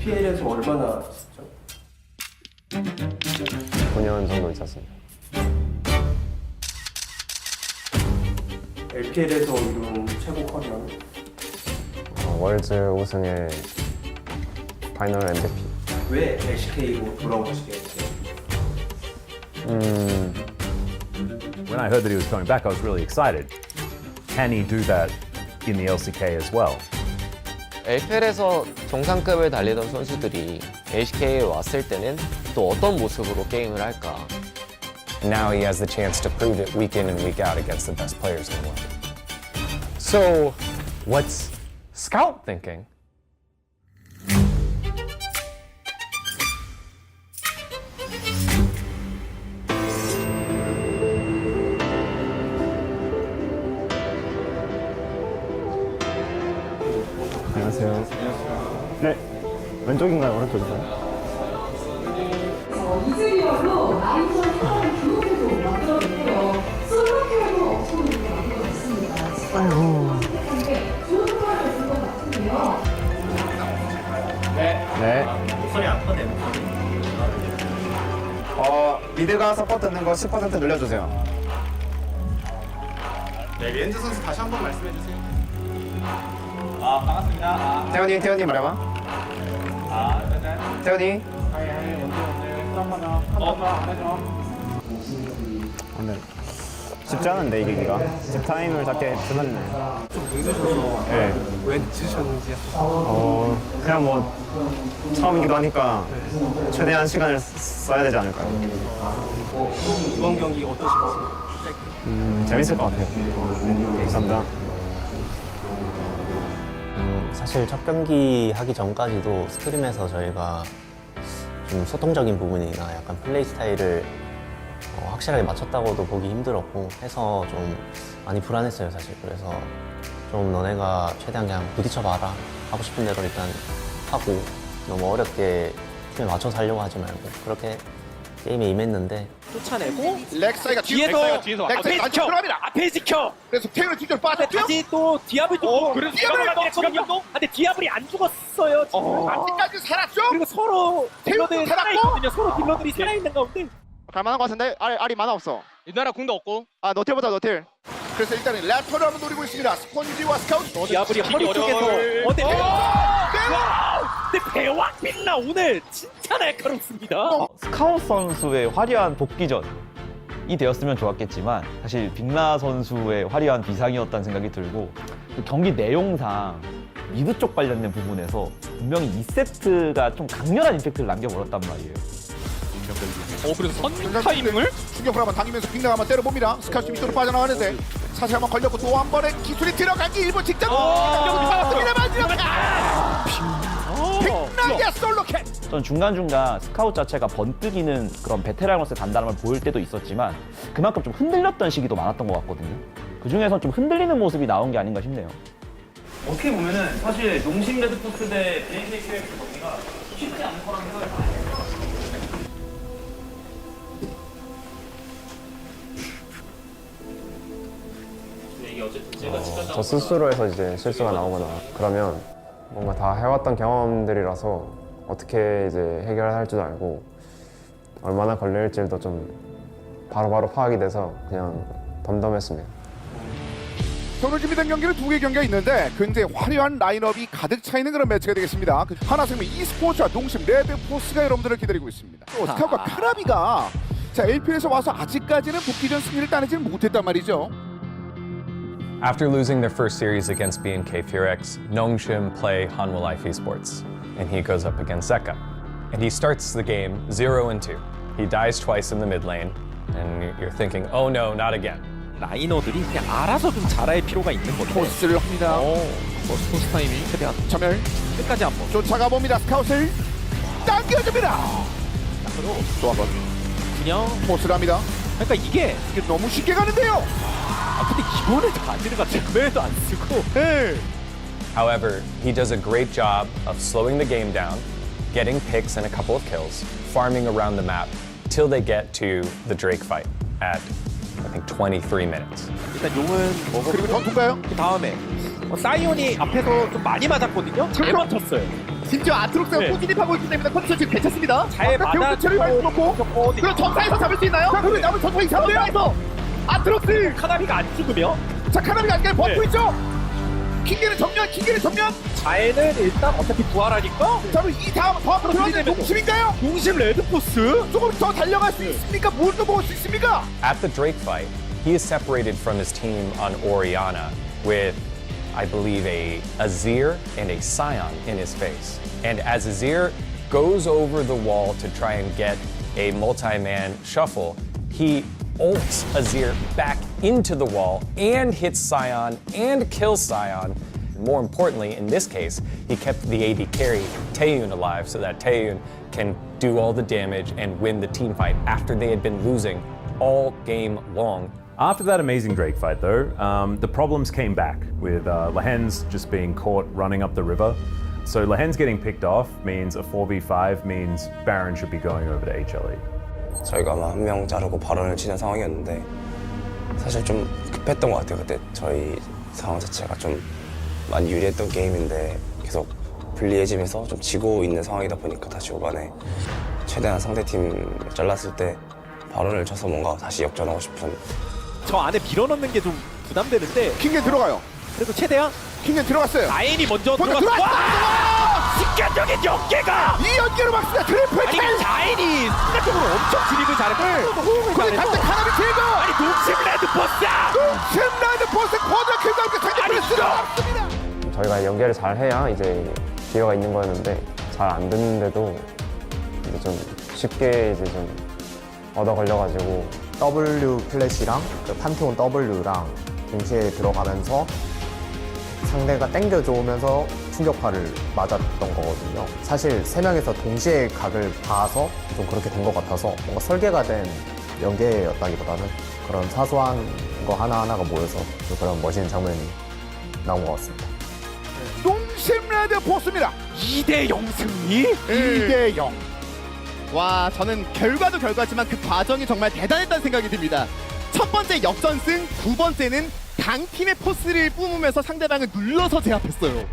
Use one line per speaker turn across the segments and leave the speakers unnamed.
PL에서 얼마나 있었죠?
9년 정도 있었습니다.
LPL에서 이룬 최고 커리어는?
월즈 우승의 파이널 MVP.
왜 LCK로 돌아오시게 됐어요?
When I heard that he was coming back, I was really excited. Can he do that in the LCK as well?
LPL에서 정상급을 달리던 선수들이 LCK에 왔을 때는 또 어떤 모습으로 게임을 할까?
Now he has the chance to prove it week in and week out against the best players in the world. So, what's Scout thinking? 안녕하세요. 네, 왼쪽인가요, 오른쪽인가요?
이즈리얼로 아이돌 사람 교육도 만들어냈고요. 솔로캐도 업소도 만들어냈습니다.
아이고.
좋은 거를 준것 같은데요.
네.
목소리 안 커네, 목소리.
미드가 서포트 넣는 거 10% 늘려주세요.
네, 렌즈 선수 다시 한 번 말씀해 주세요.
태현이 말해봐. 태현이. 근데 쉽지 않은데 이기기가. 집 타임을 잡게 드물네.
좀 늦으셔서
네.
왜 늦으셨는지요?
그냥 뭐 처음이기도 하니까 최대한 시간을 써야 되지 않을까요?
이번 경기 어떠신지?
재밌을 것 같아요. 감사합니다.
사실 첫 경기 하기 전까지도 스트림에서 저희가 좀 소통적인 부분이나 약간 플레이 스타일을 확실하게 맞췄다고도 보기 힘들었고 해서 좀 많이 불안했어요, 사실. 그래서 좀 너네가 최대한 그냥 부딪혀봐라. 하고 싶은 대로 일단 하고 너무 어렵게 팀에 맞춰서 하려고 하지 말고 그렇게 게임에 임했는데
쫓아내고
렉사이가
뒤에서
렉사이
앞에 지켜! 앞에 지켜!
그래서 태현을 뒤쪽으로 빠졌죠?
다시 또 디아블도
그래서
디아블을
디아블을
넣었거든요. 근데 디아블이 안 죽었어요. 지금.
아직까지 살았죠?
그리고 서로
태우고
딜러들이
살았고?
살아있거든요. 서로 딜러들이 살아있는 가운데
갈만한 것 같은데 알이 많아 없어.
이나라 궁도 없고.
아 너틸보다 너틸. 그래서 일단은 래퍼를 한번 노리고 있습니다. 스폰지와 스카우트.
디아블이 허리 쪽에서 근데 배와 빛나 오늘 진짜 날카롭습니다.
스카웃 선수의 화려한 복귀전이 되었으면 좋았겠지만 사실 빅나 선수의 화려한 비상이었다는 생각이 들고 그 경기 내용상 미드 쪽 관련된 부분에서 분명히 2세트가 좀 강렬한 임팩트를 남겨버렸단 말이에요.
그래서 선 타이밍을?
충격을 한번 당기면서 빅나가 한번 때려봅니다. 스카우트 밑으로 빠져나가는데 사실 한번 걸렸고 또 한 번의 기술이 들어가기 일본 직전. 막았습니다만 이렇게 빅나의 솔로캐.
전 중간중간 스카웃 자체가 번뜩이는 그런 베테랑으로서의 단단함을 보일 때도 있었지만 그만큼 좀 흔들렸던 시기도 많았던 것 같거든요. 그중에서 좀 흔들리는 모습이 나온 게 아닌가 싶네요.
어떻게 보면은 사실 농심 레드포스 대 BNK KRX 경기가 쉽지 않은 거라는 생각을 많이 해요. 이게 어쨌든 제가
저 스스로 해서 이제 실수가 나오거나 그러면 뭔가 다 해왔던 경험들이라서 어떻게 이제 해결할 줄 알고 얼마나 걸릴지도 좀 바로바로 파악이 돼서 그냥 덤덤했습니다.
오늘 준비된 경기는 두 개의 경기가 있는데 굉장히 화려한 라인업이 가득 차 있는 그런 매치가 되겠습니다. 하나생명 e스포츠와 농심 레드포스가 여러분들을 기다리고 있습니다. 또 스카우트와 카나비가 자 LPL에서 와서 아직까지는 복귀전 승리를 따내지는 못했단 말이죠.
After losing their first series against BNK KRX, Nongshim play Hanwha Life Esports, and he goes up against Zeka. And he starts the game 0-2. He dies twice in the mid lane, and you're thinking, oh no, not again.
라이너들이 그냥 알아서 좀 잘할 필요가 있는 건데
포스를 합니다.
포스트 타이밍.
최대한
점멸
끝까지 한번
쫓아가 봅니다. 스카웃을 당겨줍니다. 또 한 번
그냥
포스를 합니다.
그러니까 이게
너무 쉽게 가는데요.
근데 이번에 가드가 전멸도 안 쓰고
However, he does a great job of slowing the game down, getting picks and a couple of kills, farming around the map till they get to the Drake fight at I think 23 minutes.
일단 용은 먹었고
그리고 전투인가요?
그 다음에 사이온이 앞에서 좀 많이 맞았거든요. 잘 맞췄어요.
심지어 아트록스가
네.
포진입하고 있기 때문에 컨디션 지금 괜찮습니다.
잘
배우체를 많이 놓고 그럼 점사에서 잡을 수 있나요? 자, 그럼 남은 점사 이상한데요? 아트록스!
카나비가 안 죽으며
자, 카나비가 아직까지 버티고
네.
있죠? 킹게는 정면!
자에는 일단 어차피 부활하니까
자, 그럼 이 다음 더 앞으로 들어가는 농심인가요?
용심 레드포스
조금 더 달려갈 수 있습니까? 뭘또 먹을 수 있습니까?
At the Drake fight, he is separated from his team on Oriana with, I believe, a Azir and a Scion in his face. And as Azir goes over the wall to try and get a multi-man shuffle, he ults Azir back into the wall and hits Scion and kills Scion. More importantly, in this case, he kept the AD carry, Taeyun, alive so that Taeyun can do all the damage and win the team fight after they had been losing all game long.
After that amazing Drake fight, though, the problems came back with Lahen's just being caught running up the river. So Lahen's getting picked off means a 4v5 means Baron should be going over to HLE.
저희가 아마 한 명 자르고 발언을 치는 상황이었는데 사실 좀 급했던 것 같아요. 그때 저희 상황 자체가 좀 많이 유리했던 게임인데 계속 불리해지면서 좀 지고 있는 상황이다 보니까 다시 후반에 최대한 상대팀 잘랐을 때 발언을 쳐서 뭔가 다시 역전하고 싶은.
저 안에 밀어넣는 게 좀 부담되는데
킹게 들어가요.
그래도 최대한
킹게 들어갔어요.
라인이 먼저
들어갔어.
직관적인 연계가
이 연계로 막습니다. 트리플
아니
킬!
자인이 순간적으로 엄청 드립을 잘했고 호흡을
근데
잘해서
갑자기 카나비 제거!
아니 농심 레드포스
샘라이드 포스 쿼드라 킬과 함께 상대편을 쓸어놨습니다.
저희가 연계를 잘 해야 이제 기회가 있는 거였는데 잘 안 됐는데도 이제 좀 쉽게 이제 좀 얻어 걸려가지고
W 플래시랑 그 판테온 W랑 동시에 들어가면서 상대가 땡겨줘 오면서 충격파를 맞았던 거거든요. 사실 세 명에서 동시에 각을 봐서 좀 그렇게 된 것 같아서 뭔가 설계가 된 연계였다기보다는 그런 사소한 거 하나하나가 모여서 그런 멋있는 장면이 나온 것 같습니다.
농심라이드 포스입니다.
2대0 승리?
2대0. 와, 저는 결과도 결과지만 그 과정이 정말 대단했다는 생각이 듭니다. 첫 번째 역전승, 두 번째는 강팀의 포스를 뿜으면서 상대방을 눌러서 제압했어요.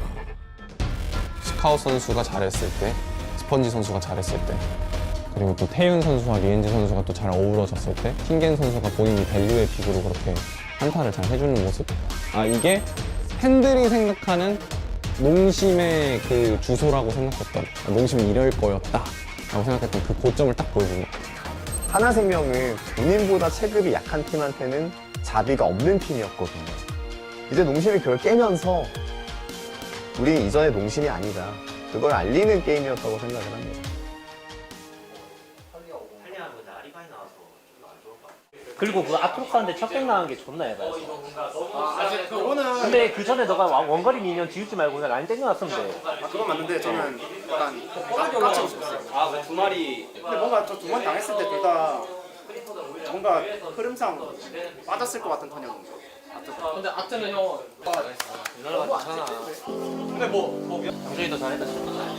스카우 선수가 잘했을 때, 스펀지 선수가 잘했을 때, 그리고 또 태윤 선수와 리엔지 선수가 또 잘 어우러졌을 때, 킹겐 선수가 본인이 밸류의 픽으로 그렇게 한타를 잘 해주는 모습. 아, 이게 팬들이 생각하는 농심의 그 주소라고 생각했던, 농심이 이럴 거였다 라고 생각했던 그 고점을 딱 보여준 것 같아요.
하나생명은 본인보다 체급이 약한 팀한테는 자비가 없는 팀이었거든요. 이제 농심이 그걸 깨면서 우리 이전의 농심이 아니다. 그걸 알리는 게임이었다고 생각을 합니다.
그리고 그 아트록하는데 첫갱 나간 게 존나 해봐요. 근데 그 전에 너가 원거리 미니언 지우지 말고 그냥 라인 땡겨놨으면 돼.
아, 그건 맞는데 저는 약간 깝치고 싶었어요. 아, 그 두 마리. 근데 뭔가 저 두 마리 당했을 때 둘 다 뭔가 흐름상 빠졌을 것 같은 턴이었는데. 근데 아트는 형. 너무 많잖아. 근데 뭐
당준이 더 잘했다 싶었잖아.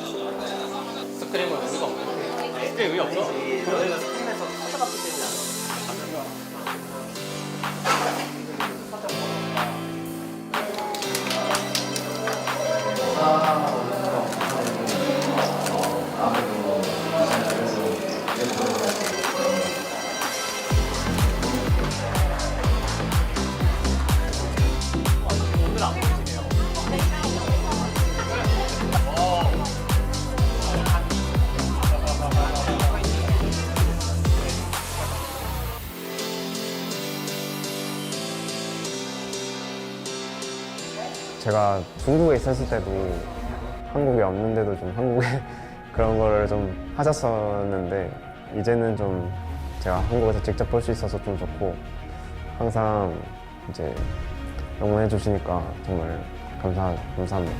스크림은 의미가 없네. 스크림 의미 없어?
너희가 스크린에서 찾아갔기 때문에.
제가 중국에 있었을 때도 한국에 없는데도 좀 한국에 그런 거를 좀 하셨었는데 이제는 좀 제가 한국에서 직접 볼 수 있어서 좀 좋고 항상 이제 응원해 주시니까 정말 감사합니다.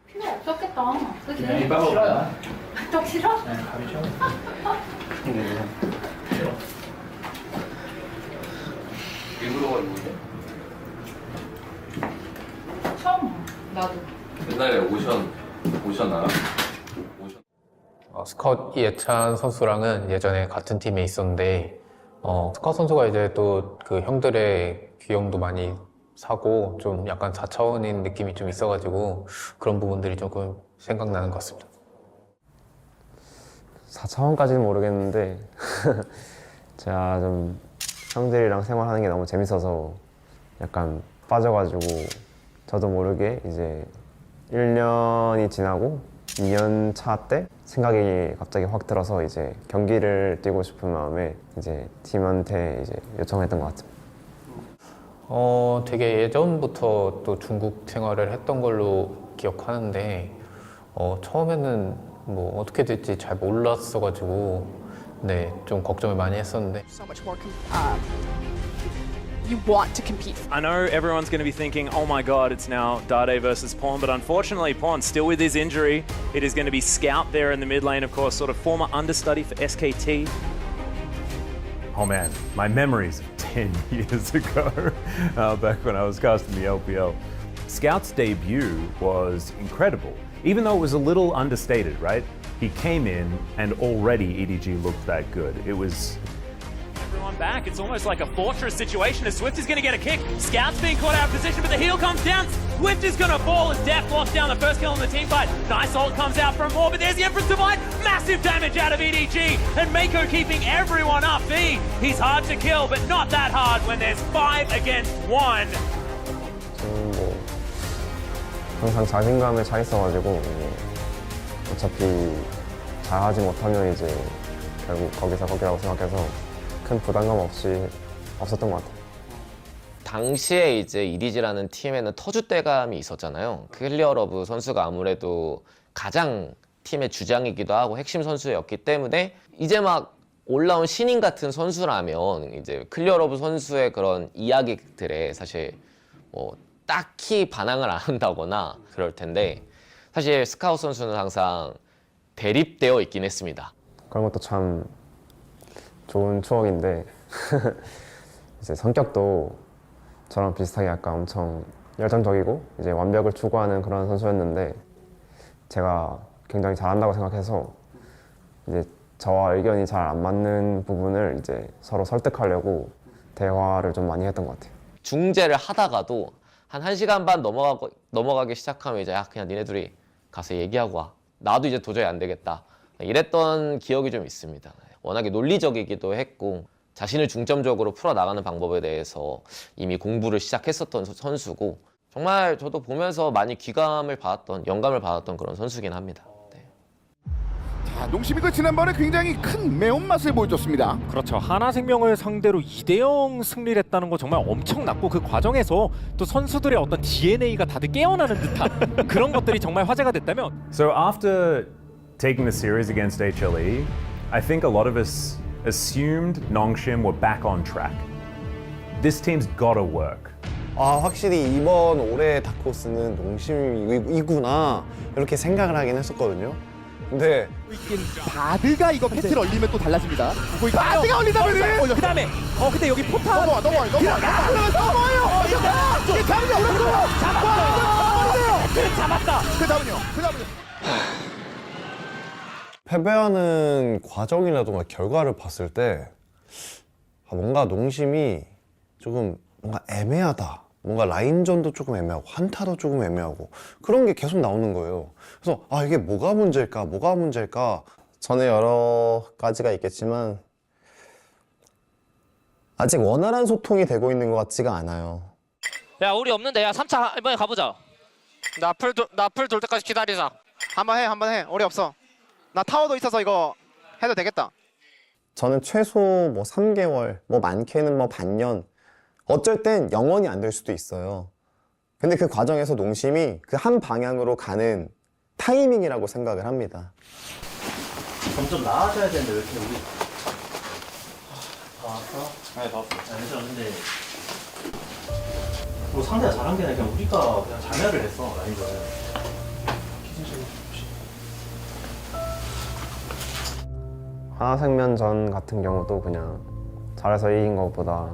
필요 없었겠다. 그치?
싫어요.
또 싫어?
네, 가기 싫어. 싫어.
일부러 가지고
처음. 나도.
옛날에 오션 알아? 오션.
스카웃 예찬 선수랑은 예전에 같은 팀에 있었는데 스카웃 선수가 이제 또 그 형들의 귀염도 많이 사고 좀 약간 4차원인 느낌이 좀 있어가지고 그런 부분들이 조금 생각나는 것 같습니다.
4차원까지는 모르겠는데 제가 좀 형들이랑 생활하는 게 너무 재밌어서 약간 빠져가지고 저도 모르게 이제 1년이 지나고 2년 차 때 생각이 갑자기 확 들어서 이제 경기를 뛰고 싶은 마음에 이제 팀한테 이제 요청했던 것 같습니다.
되게 예전부터 또 중국 생활을 했던 걸로 기억하는데 처음에는 뭐 어떻게 될지 잘 몰랐어가지고 네, 좀 걱정을 많이 했었는데
you want to compete.
I know everyone's going to be thinking, oh my god, it's now Dade versus Pawn, but unfortunately Pawn still with his injury. It is going to be Scout there in the mid lane, of course, sort of former understudy for SKT.
Oh man, my memories of 10 years ago, back when I was casting the LPL. Scout's debut was incredible, even though it was a little understated, right? He came in and already EDG looked that good. It was...
Everyone back. It's almost like a fortress situation as Swift is going to get a kick. Scout's being caught out of position, but the heal comes down. Swift is going to fall as Death locks down the first kill in the team fight. Nice ult comes out from Moore, but there's the Empress Divine. Massive damage out of EDG. And Mako keeping everyone up. V, he's hard to kill, but not that hard when there's 5 against 1.
저는 뭐 항상 자신감에 차 있어가지고 어차피 잘하지 못하면 이제 결국 거기서 거기라고 생각해서 큰 부담감 없이 없었던 것 같아요.
당시에 이제 EDG라는 팀에는 터줏대감이 있었잖아요. 클리어러브 선수가 아무래도 가장 팀의 주장이기도 하고 핵심 선수였기 때문에 이제 막 올라온 신인 같은 선수라면 이제 클리어러브 선수의 그런 이야기들에 사실 뭐 딱히 반항을 안 한다거나 그럴 텐데 사실 스카웃 선수는 항상 대립되어 있긴 했습니다.
그런 것도 참 좋은 추억인데 이제 성격도 저랑 비슷하게 약간 엄청 열정적이고 이제 완벽을 추구하는 그런 선수였는데 제가 굉장히 잘한다고 생각해서 이제 저와 의견이 잘 안 맞는 부분을 이제 서로 설득하려고 대화를 좀 많이 했던 것 같아요.
중재를 하다가도 한 1시간 반 넘어가기 시작하면 이제 그냥 니네 둘이 가서 얘기하고 와. 나도 이제 도저히 안 되겠다. 이랬던 기억이 좀 있습니다. 워낙에 논리적이기도 했고 자신을 중점적으로 풀어나가는 방법에 대해서 이미 공부를 시작했었던 선수고 정말 저도 보면서 많이 영감을 받았던 그런 선수긴 합니다. 네.
자, 농심이 그 지난번에 굉장히 큰 매운맛을 보여줬습니다.
그렇죠. 하나생명을 상대로 2대0 승리를 했다는 거 정말 엄청났고 그 과정에서 또 선수들의 어떤 DNA가 다들 깨어나는 듯한 그런 것들이 정말 화제가 됐다면
So after taking the series against HLE, I think a lot of us assumed Nongshim were back on track. This team's gotta work.
확실히 이번 올해 다크호스는 농심이구나 이렇게 생각을 하긴 했었거든요. 근데
바드가 이거 패치를 얼리면 또 달라집니다. 바드가 얼리다면은
그 다음에 근데 여기 포탄
넘어와요.
잡았다.
그 다음은요.
패배하는 과정이라던가 결과를 봤을 때 뭔가 농심이 조금 뭔가 애매하다. 뭔가 라인전도 조금 애매하고 한타도 조금 애매하고 그런 게 계속 나오는 거예요. 그래서 이게 뭐가 문제일까?
전에 여러 가지가 있겠지만 아직 원활한 소통이 되고 있는 것 같지가 않아요.
야 우리 없는데 야 3차 이번에 가보자.
나풀 돌 때까지 기다리자. 한번 해. 우리 없어. 나 타워도 있어서 이거 해도 되겠다.
저는 최소 뭐 3개월, 뭐 많게는 뭐 반년, 어쩔 땐 영원히 안 될 수도 있어요. 근데 그 과정에서 농심이 그 한 방향으로 가는 타이밍이라고 생각을 합니다.
점점 나아져야 되는데 왜 이렇게 우리 다 왔어? 네, 다 왔어. 얘들아 근데 뭐 상대가 잘한 게 아니라 그냥 우리가 그냥 자멸을 했어 라인전을.
하나생명전 같은 경우도 그냥 잘해서 이긴 것보다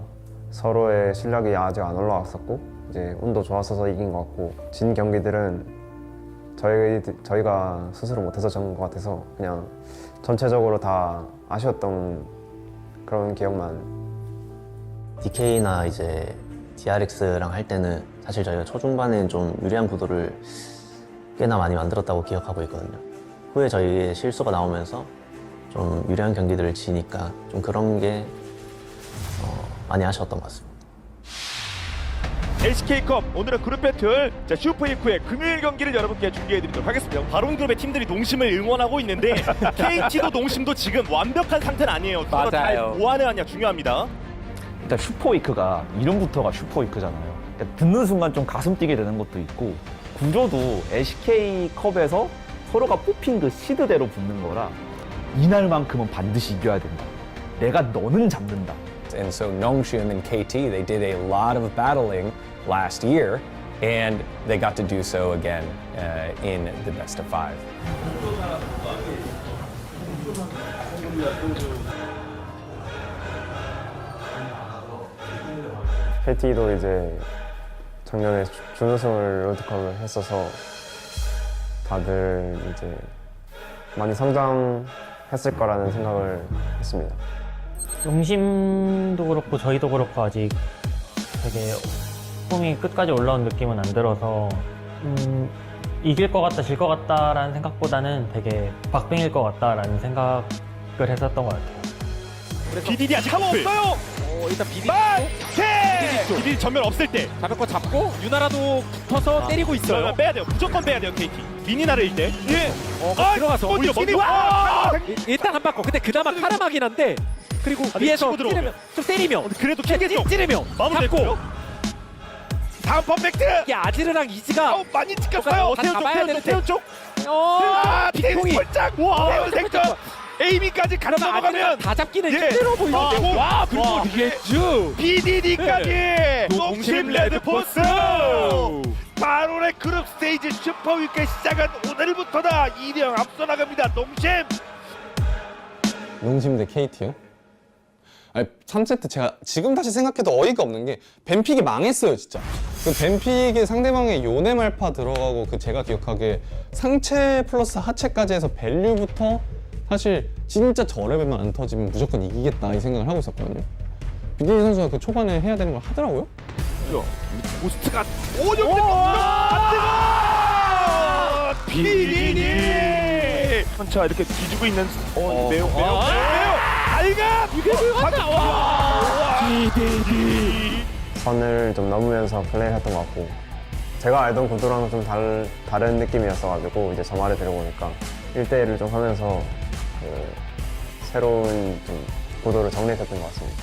서로의 실력이 아직 안 올라왔었고 이제 운도 좋았어서 이긴 것 같고 진 경기들은 저희가 스스로 못해서 진 것 같아서 그냥 전체적으로 다 아쉬웠던 그런 기억만.
DK나 이제 DRX랑 할 때는 사실 저희가 초중반엔 좀 유리한 구도를 꽤나 많이 만들었다고 기억하고 있거든요. 후에 저희의 실수가 나오면서 좀 유리한 경기들을 지니까 좀 그런 게 많이 아쉬웠던 것 같습니다.
LCK컵 오늘은 그룹 배틀 슈퍼 이후의 금요일 경기를 여러분께 준비해드리도록 하겠습니다.
바론그룹의 팀들이 농심을 응원하고 있는데 KT도 농심도 지금 완벽한 상태는 아니에요.
맞아요.
뭐 하느냐 중요합니다.
일단 슈퍼위크가 이름부터가 슈퍼위크잖아요. 그러니까 듣는 순간 좀 가슴 뛰게 되는 것도 있고 구조도 LCK컵에서 서로가 뽑힌 그 시드대로 붙는 거라 이날만큼은 반드시 이겨야 된다. 내가 너는 잡는다.
And so Nongshim and KT, they did a lot of battling last year, and they got to do so again in the best of 5.
KT도 이제 작년에 준우승을 롤드컵을 했어서 다들 이제 많이 성장했을 거라는 생각을 했습니다.
농심도 그렇고 저희도 그렇고 아직 되게 폼이 끝까지 올라온 느낌은 안 들어서 이길 것 같다 질 것 같다라는 생각보다는 되게 박빙일 것 같다라는 생각을 했었던 것 같아요.
BDD 아직 타워 없어요.
일단 BDD
BDD 전면 없을 때
잡을 거 잡고 유나라도 붙어서 때리고 있어요.
그러면 빼야 돼요. 무조건 빼야 돼요. KT 미니나를 일 때. 예.
들어가서 오히려 먼저 일단 한 바꿔. 근데 그나마 카라마긴 한데 그리고 위에서 찌르면 좀 때리면
그래도 킬겠죠.
찌르면
마무리됐고 다음 퍼펙트.
이게 아지르랑 이지가
많이 찍혔어요. 태연 쪽.
빅통이
폴짝. 태연 생존. 에이미까지 같이 넘어가면
다 잡기는 힘들어 보이는데.
와 그리고 리에즈 BDD까지 농심 레드포스. 바론의 그룹 스테이지 슈퍼위크 시작은 오늘부터다. 2대0 앞서 나갑니다.
농심 대 KT요? 아니 3세트 제가 지금 다시 생각해도 어이가 없는 게 뱀픽이 망했어요 진짜. 그 뱀픽이 상대방의 요네말파 들어가고 그 제가 기억하기에 상체 플러스 하체까지 해서 밸류부터 사실 진짜 저 레벨만 안 터지면 무조건 이기겠다 이 생각을 하고 있었거든요. BDD 선수가 그 초반에 해야 되는 걸 하더라고요.
고스트가 5점 BDD 자 이렇게 뒤지고 있는 매우 알가 이게 들어갔다. BDD
선을 좀 넘으면서 플레이를 했던 것 같고 제가 알던 구도랑은 좀 다른 느낌이었어가지고 이제 저 말을 들어보니까 1대1을 좀 하면서 새로운 좀 구도를 정리했던 것 같습니다.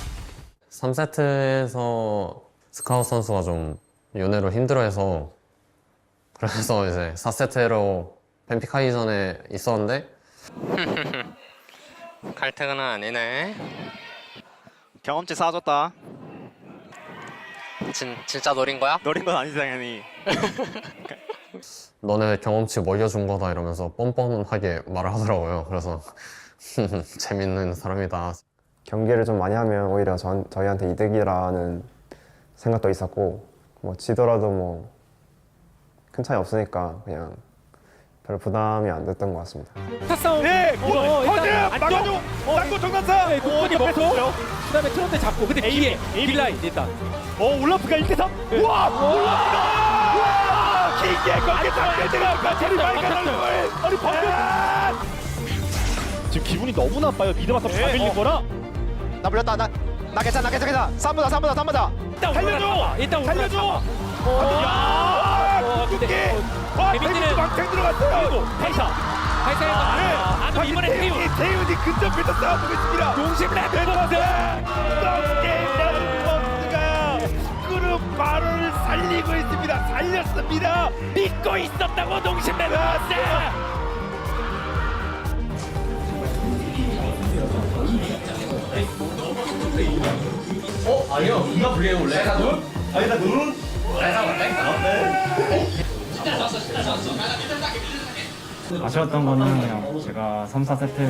3세트에서 스카우트 선수가 좀 요네로 힘들어해서 그래서 이제 4세트로 뱀픽하기 전에 있었는데 칼퇴근은 아니네.
경험치 쌓아줬다.
진짜 노린 거야?
노린 건 아니지 당연히.
너네 경험치 먹여준 거다 이러면서 뻔뻔하게 말을 하더라고요. 그래서 재밌는 사람이다.
경기를 좀 많이 하면 오히려 저희한테 이득이라는 생각도 있었고 뭐 지더라도 뭐 큰 차이 없으니까 그냥 별 부담이 안 됐던 것 같습니다.
타싸움.
네, 커즈 막아줘. 쌍고 정관사.
골이 먹고 그다음에 트런드 잡고 근데 뒤에 빌라인 일단.
올라프가 1대3. 우와, 올라프가. 기계 거기 잡혀들어. 제리 발견하는 아니 방금. 지금 기분이 너무 나빠요. 미드마터 다 밀린 거라.
나 불렸다. 나 괜찮아. 3보다.
일단
살려줘.
근데
데미지는 막창 들어갔어요.
발사. 이번에
태윤이 근접해서 싸워보고 있습니다.
농심 레드포스.
레드포스가 그룹 바론을 살리고 있습니다. 살렸습니다.
믿고 있었다고 농심 레드포스.
아니요. 누가 불리해 볼래? 나 눈? 아니 나 눈?
아쉬웠던 거는 그냥 제가 3, 4세트를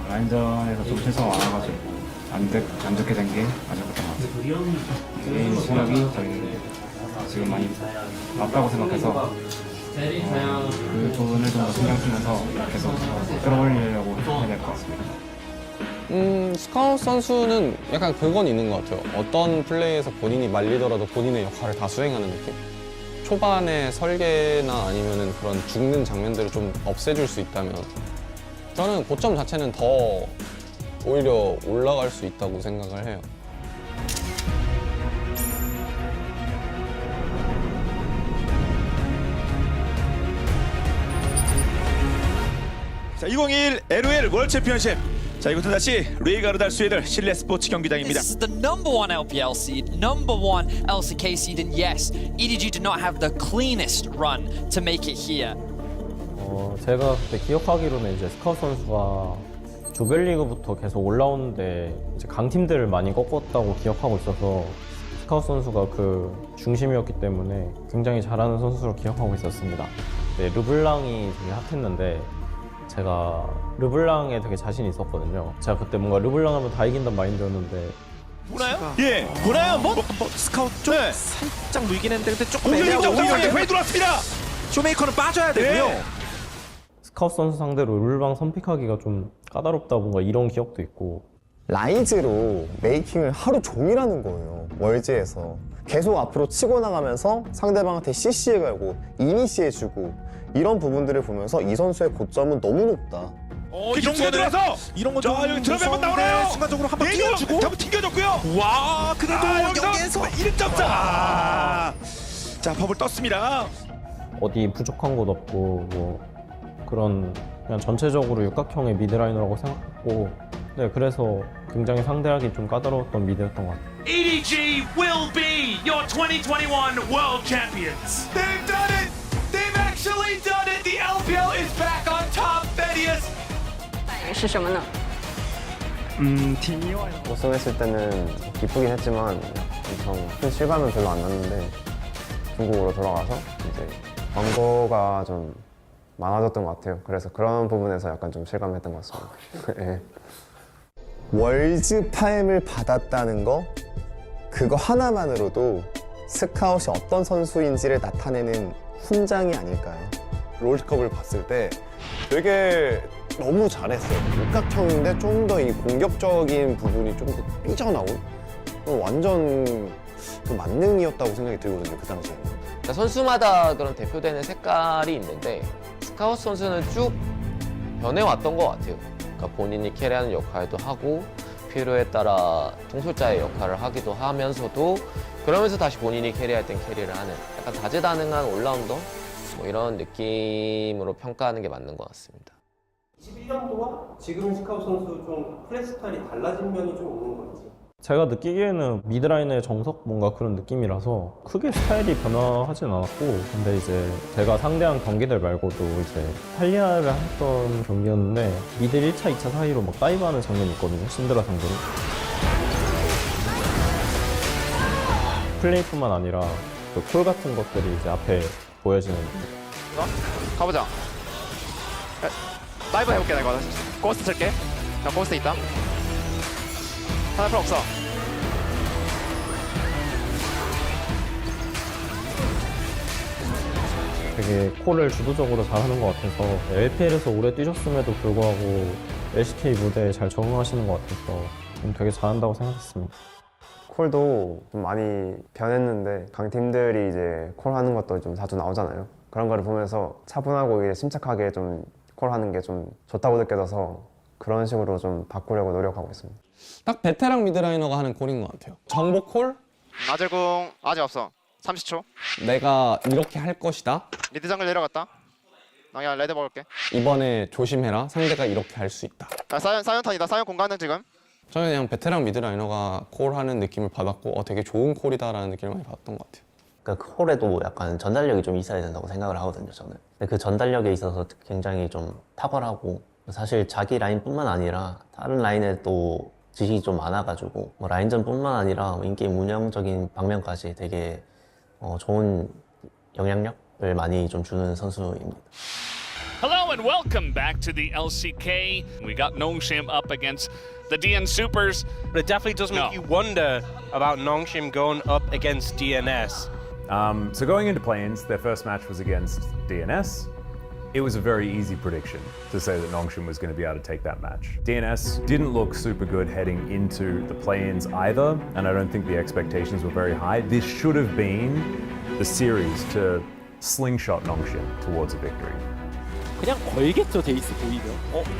라인전에서 좀 실수가 많아가지고 안 좋게 된 게 아쉬웠던 것 같아요. 개인 실력이 저희 지금 많이 낮다고 생각해서 그 부분을 좀 더 신경 쓰면서 계속 끌어올리려고 해야 될 것 같습니다.
스카우트 선수는 약간 그건 있는 것 같아요. 어떤 플레이에서 본인이 말리더라도 본인의 역할을 다 수행하는 느낌? 초반에 설계나 아니면은 그런 죽는 장면들을 좀 없애줄 수 있다면 저는 고점 자체는 더 오히려 올라갈 수 있다고 생각을 해요.
자, 2021 LOL 월드 챔피언십. 자, 이곳은 다시 리가르달 스웨들 실내 스포츠 경기장입니다.
This is the #1 LPL seed, #1 LCK seed, and yes, EDG did not have the cleanest run to make it here.
제가 그때 기억하기로는 이제 스카우트 선수가 조별리그부터 계속 올라오는데 이제 강팀들을 많이 꺾었다고 기억하고 있어서 스카우트 선수가 그 중심이었기 때문에 굉장히 잘하는 선수로 기억하고 있었습니다. 네, 르블랑이 되게 핫했는데 제가 르블랑에 되게 자신이 있었거든요. 제가 그때 뭔가 르블랑 하면 다 이긴다는 마인드였는데
보나요? 예, 보나요? 뭐
스카우트 좀 살짝 누이긴 했는데 근데 조금
오히려
애매하고
회 들어왔습니다.
쇼메이커는 빠져야 되고요.
네.
스카우트 선수 상대로 르블랑 선픽하기가 좀 까다롭다 뭔가 이런 기억도 있고
라이즈로 메이킹을 하루 종일 하는 거예요. 월즈에서. 계속 앞으로 치고 나가면서 상대방한테 CC에 걸고 이니시해주고 이런 부분들을 보면서 이 선수의 고점은 너무 높다.
이런 거 들어서
이런 거
자,
좀
여기 드럼에 한번 나오나요?
순간적으로 한번 띄워주고
한번 튕겨줬고요.
와 그래도 여기에서
1점차. 자, 버블 떴습니다.
어디 부족한 곳 없고 뭐 그런 그냥 전체적으로 육각형의 미드라이너라고 생각했고 네 그래서 굉장히 상대하기 좀 까다로웠던 미드였던 것 같아요.
EDG will be your 2021 World Champions.
They've done it. They've actually done it. The LPL is back on top. Thaddeus.
是什么呢？
우승했을 때는 기쁘긴 했지만 엄청 큰 실감은 별로 안 났는데 중국으로 돌아가서 이제 광고가 좀 많아졌던 것 같아요. 그래서 그런 부분에서 약간 좀 실감했던 것 같습니다. 예.
월즈 파임을 받았다는 거 그거 하나만으로도 스카웃이 어떤 선수인지를 나타내는 훈장이 아닐까요? 롤드컵을 봤을 때 되게 너무 잘했어요. 육각형인데 좀 더 이 공격적인 부분이 좀 더 삐져나온 완전 그 만능이었다고 생각이 들거든요. 그 당시에는.
그러니까 선수마다 그런 대표되는 색깔이 있는데 스카우트 선수는 쭉 변해왔던 것 같아요. 그러니까 본인이 캐리하는 역할도 하고 필요에 따라 통솔자의 역할을 하기도 하면서도 그러면서 다시 본인이 캐리할 땐 캐리를 하는 약간 다재다능한 올라운더 뭐 이런 느낌으로 평가하는 게 맞는 것 같습니다.
21년도와 지금 스카우트 선수 좀 플레이 스타일이 달라진 면이 좀 있는 건지?
제가 느끼기에는 미드라인의 정석 뭔가 그런 느낌이라서 크게 스타일이 변화하진 않았고 근데 이제 제가 상대한 경기들 말고도 이제 탈리아를 했던 경기였는데 미드 1차, 2차 사이로 막 다이브하는 장면이 있거든요. 신드라 상대로 플레이뿐만 아니라 그 콜 같은 것들이 이제 앞에 보여지는
가보자. 다이브 해볼게. 내가 고스트 쓸게. 나 고스트 있다. 하나 필요 없어.
되게 콜을 주도적으로 잘하는 것 같아서 LPL에서 오래 뛰셨음에도 불구하고 LCK 무대에 잘 적응하시는 것 같아서 되게 잘한다고 생각했습니다.
콜도 좀 많이 변했는데 강팀들이 이제 콜하는 것도 좀 자주 나오잖아요. 그런 거를 보면서 차분하고 이제 침착하게 좀 콜하는 게 좀 좋다고 느껴져서 그런 식으로 좀 바꾸려고 노력하고 있습니다. 딱 베테랑 미드라이너가 하는 콜인 것 같아요. 정보 콜?
아질 궁 아직 없어. 30초.
내가 이렇게 할 것이다.
미드 정글 내려갔다. 나 그냥 레드 먹을게.
이번에 조심해라. 상대가 이렇게 할 수 있다.
나 사이언 턴이다. 사이언 공 가능 지금.
저는 그냥 베테랑 미드라이너가 콜하는 느낌을 받았고 되게 좋은 콜이다라는 느낌을 많이 받았던 것 같아요.
그러니까 콜에도 약간 전달력이 좀 있어야 된다고 생각을 하거든요, 저는. 근데 그 전달력에 있어서 굉장히 좀 탁월하고 사실 자기 라인뿐만 아니라 다른 라인에도 지식이 좀 많아가지고 뭐 라인전뿐만 아니라 인게임 운영적인 방면까지 되게 좋은 영향력을 많이 좀 주는 선수입니다.
Hello and welcome back to the LCK. We got Nongshim up against the DN Supers.
But it definitely does make you wonder about Nongshim going up against DNS.
So going into play-ins, their first match was against DNS. It was a very easy prediction to say that Nongshim was going to be able to take that match. DNS didn't look super good heading into the play-ins either, and I don't think the expectations were very high. This should have been the series to slingshot Nongshim towards a victory.
그냥 걸겠죠, 제이스 보이면.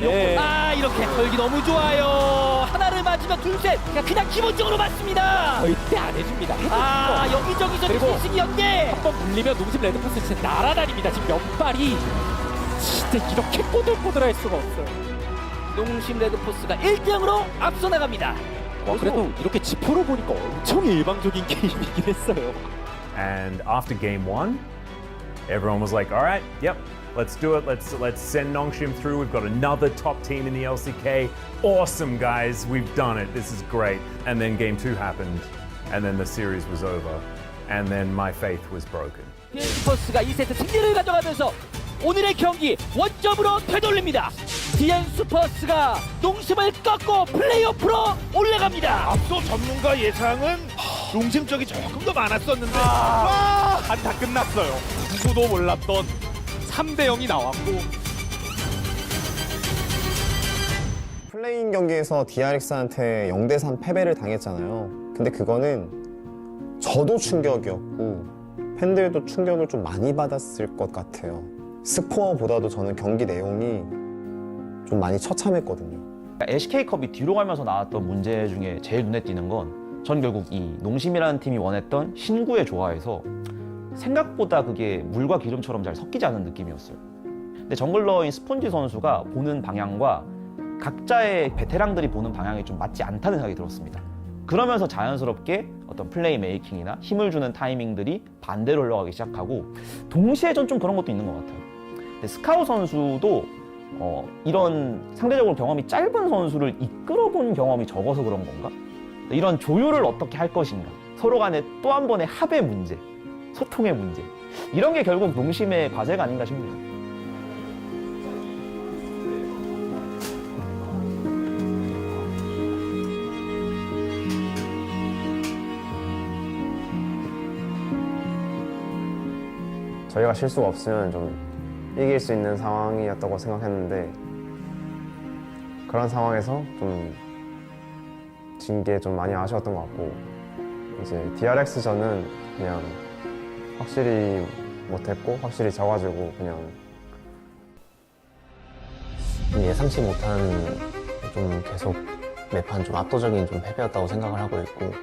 네. 아, 이렇게 걸기 너무 좋아요. 하나를 맞으면 둘셋. 그냥 기본적으로 맞습니다.
절대 안 해줍니다.
아, 여기저기서 필승이 연계.
한번 물리면 농심 레드포스 진짜 날아다닙니다. 지금 연발이 진짜 이렇게 꼬들꼬들할 수가 없어요.
농심 레드포스가 1대0으로 앞서 나갑니다.
와, 그래도 이렇게 지표로 보니까 엄청 일방적인 게임이긴 했어요.
And after game one, everyone was like, all right, yep, let's do it. Let's send Nongshim through. We've got another top team in the LCK. Awesome, guys. We've done it. This is great. And then game two happened, and then the series was over, and then my faith was broken.
스포츠가 2세트 승리를 가져가면서 오늘의 경기 원점으로 되돌립니다. DN 스포츠가 농심을 꺾고 플레이오프로 올라갑니다.
앞서 전문가 예상은 농심 쪽이 조금 더 많았었는데 다 끝났어요. 누구도 몰랐던 3대0이 나왔고
플레이인 경기에서 DRX한테 0대3 패배를 당했잖아요. 근데 그거는 저도 충격이었고 팬들도 충격을 좀 많이 받았을 것 같아요. 스코어보다도 저는 경기 내용이 좀 많이 처참했거든요.
LCK컵이 뒤로 가면서 나왔던 문제 중에 제일 눈에 띄는 건 전 결국 이 농심이라는 팀이 원했던 신구의 조화에서 생각보다 그게 물과 기름처럼 잘 섞이지 않은 느낌이었어요. 근데 정글러인 스폰지 선수가 보는 방향과 각자의 베테랑들이 보는 방향이 좀 맞지 않다는 생각이 들었습니다. 그러면서 자연스럽게 어떤 플레이 메이킹이나 힘을 주는 타이밍들이 반대로 흘러가기 시작하고 동시에 전 좀 그런 것도 있는 것 같아요. 근데 스카우 선수도 이런 상대적으로 경험이 짧은 선수를 이끌어본 경험이 적어서 그런 건가? 이런 조율을 어떻게 할 것인가? 서로 간에 또 한 번의 합의 문제, 소통의 문제 이런 게 결국 농심의 과제가 아닌가 싶네요.
저희가 실수가 없으면 좀 이길 수 있는 상황이었다고 생각했는데 그런 상황에서 좀 진 게 좀 많이 아쉬웠던 것 같고 이제 DRX전은 그냥 확실히 못했고 확실히 져가지고 그냥
예상치 못한 좀 계속 매판 좀 압도적인 좀 패배였다고 생각을 하고 있고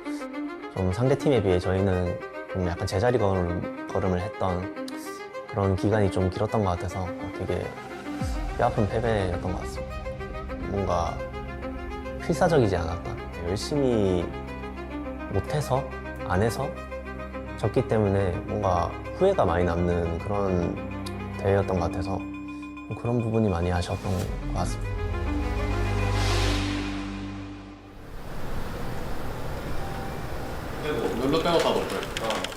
좀 상대 팀에 비해 저희는 좀 약간 제자리 걸음을 했던 그런 기간이 좀 길었던 것 같아서 되게 뼈아픈 패배였던 것 같습니다. 뭔가 필사적이지 않았다. 열심히 못해서 안 해서 졌기 때문에 뭔가 후회가 많이 남는 그런 대회였던 것 같아서 그런 부분이 많이 아쉬웠던 것 같습니다.
룰루 빼고 다 노플.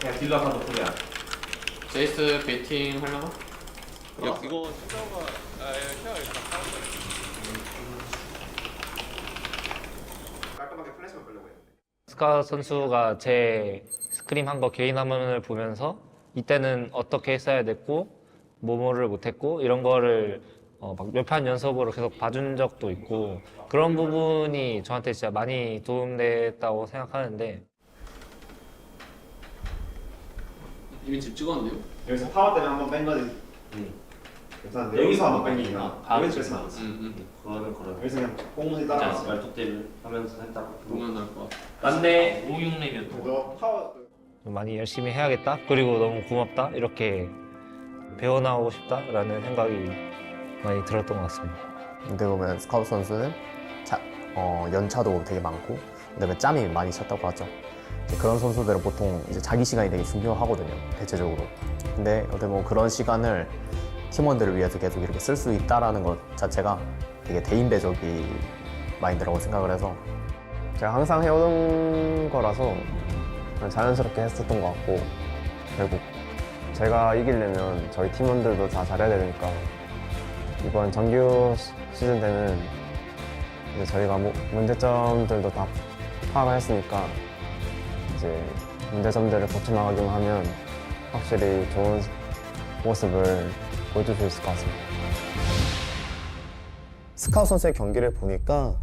그냥 딜러 다 노플이야. 제이스 베이팅 하려나? 이거 신자가 쉐어 일단
깔끔하게 플래시만 걸려고 했는데.
스카 선수가 제 스크림 한 거 개인 화면을 보면서 이때는 어떻게 했어야 됐고 뭐뭐를 못했고 이런 거를 막 몇 판 연속으로 계속 봐준 적도 있고 그런 부분이 저한테 진짜 많이 도움됐다고 생각하는데
이미 집 찍었는데요?
여기서 파워 때문에 한번 뺀 거지. 괜찮은데 여기서 한번 뺀 게 있나? 여기서 그래서 나왔어.
그거는 걸어.
여기서 그냥 꽁무니 따라갔어.
말뚝 때문에 하면서 살짝 보면 나을 것 같아.
맞네.
56렙이었던
파워
좀 많이 열심히 해야겠다. 그리고 너무 고맙다. 이렇게 배워나오고 싶다라는 생각이 많이 들었던 것 같습니다.
근데 보면 스카우트 선수는 연차도 되게 많고 그다음에 짬이 많이 찼다고 하죠. 그런 선수들은 보통 이제 자기 시간이 되게 중요하거든요, 대체적으로. 근데 어떻게 보면 그런 시간을 팀원들을 위해서 계속 이렇게 쓸 수 있다라는 것 자체가 되게 대인배적인 마인드라고 생각을 해서
제가 항상 해오던 거라서 그냥 자연스럽게 했었던 것 같고 결국 제가 이기려면 저희 팀원들도 다 잘해야 되니까 이번 정규 시즌 때는 이제 저희가 문제점들도 다 파악을 했으니까 이제 문제점들을 고쳐나가기만 하면 확실히 좋은 모습을 보여줄 수 있을 것 같습니다.
스카웃 선수의 경기를 보니까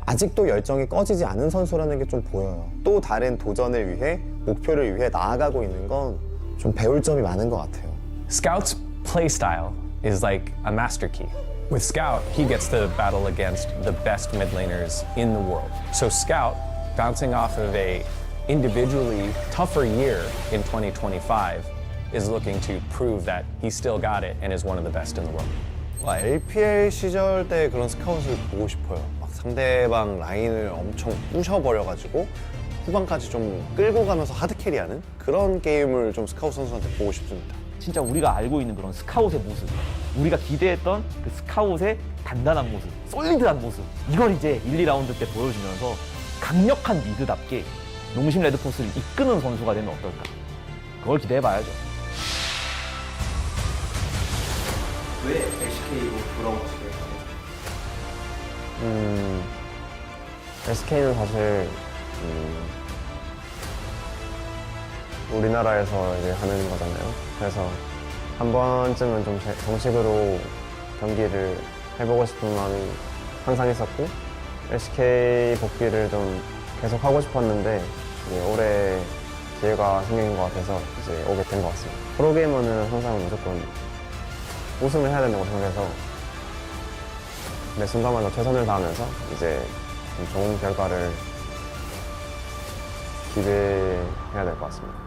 아직도 열정이 꺼지지 않은 선수라는 게 좀 보여요. 또 다른 도전을 위해, 목표를 위해 나아가고 있는 건 좀 배울 점이 많은 것 같아요.
Scout's play style is like a master key. With Scout, he gets to battle against the best mid laners in the world. So Scout, bouncing off of a individually tougher year in 2025, is looking to prove that he still got it and is one of the best in the world.
와, LPL 시절 때 그런 스카웃을 보고 싶어요. 막 상대방 라인을 엄청 부셔버려가지고 후반까지 좀 끌고 가면서 하드캐리하는 그런 게임을 좀 스카웃 선수한테 보고 싶습니다.
진짜 우리가 알고 있는 그런 스카웃의 모습, 우리가 기대했던 그 스카웃의 단단한 모습, 솔리드한 모습, 이걸 이제 1, 2라운드 때 보여주면서 강력한 미드답게 농심 레드포스를 이끄는 선수가 되면 어떨까? 그걸 기대해봐야죠.
왜 LCK로 돌아오시게 됐어요?
SK는 사실 우리나라에서 이제 하는 거잖아요. 그래서 한 번쯤은 좀 정식으로 경기를 해보고 싶은 마음이 항상 있었고, LCK 복귀를 좀 계속 하고 싶었는데 이제 올해 기회가 생긴 것 같아서 이제 오게 된 것 같습니다. 프로게이머는 항상 무조건 우승을 해야 된다고 생각해서 매 순간마다 최선을 다하면서 이제 좀 좋은 결과를 기대해야 될 것 같습니다.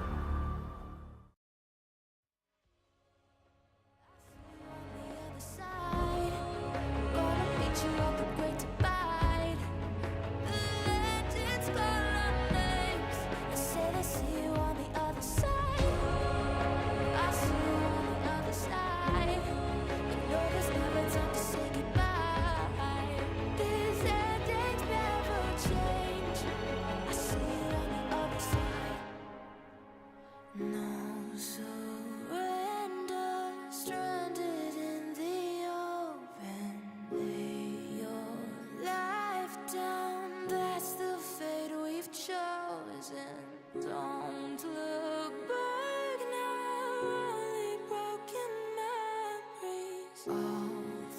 Don't look back now, only broken memories. All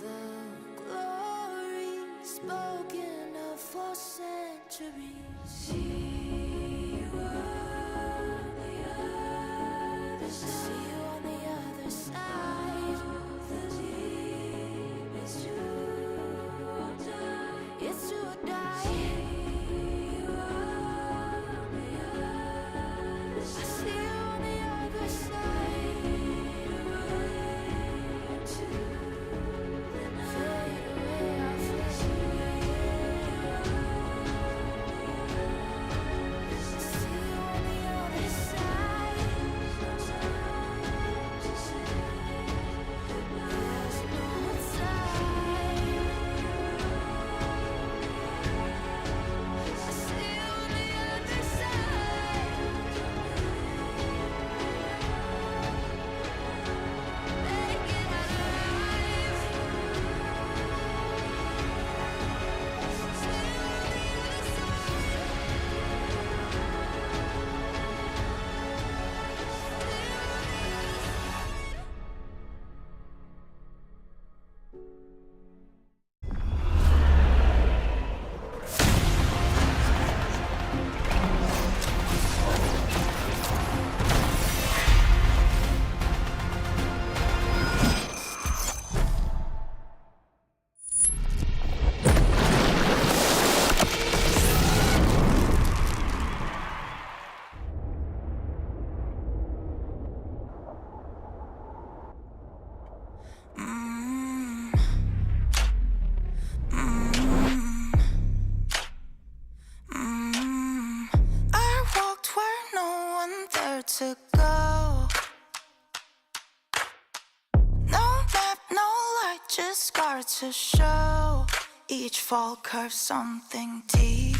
the glory spoken of for centuries. See you on the other side. See you on the other side. The deep is true or die. It's true or die. To go. No map, no light, just scars to show. Each fall curves something deep.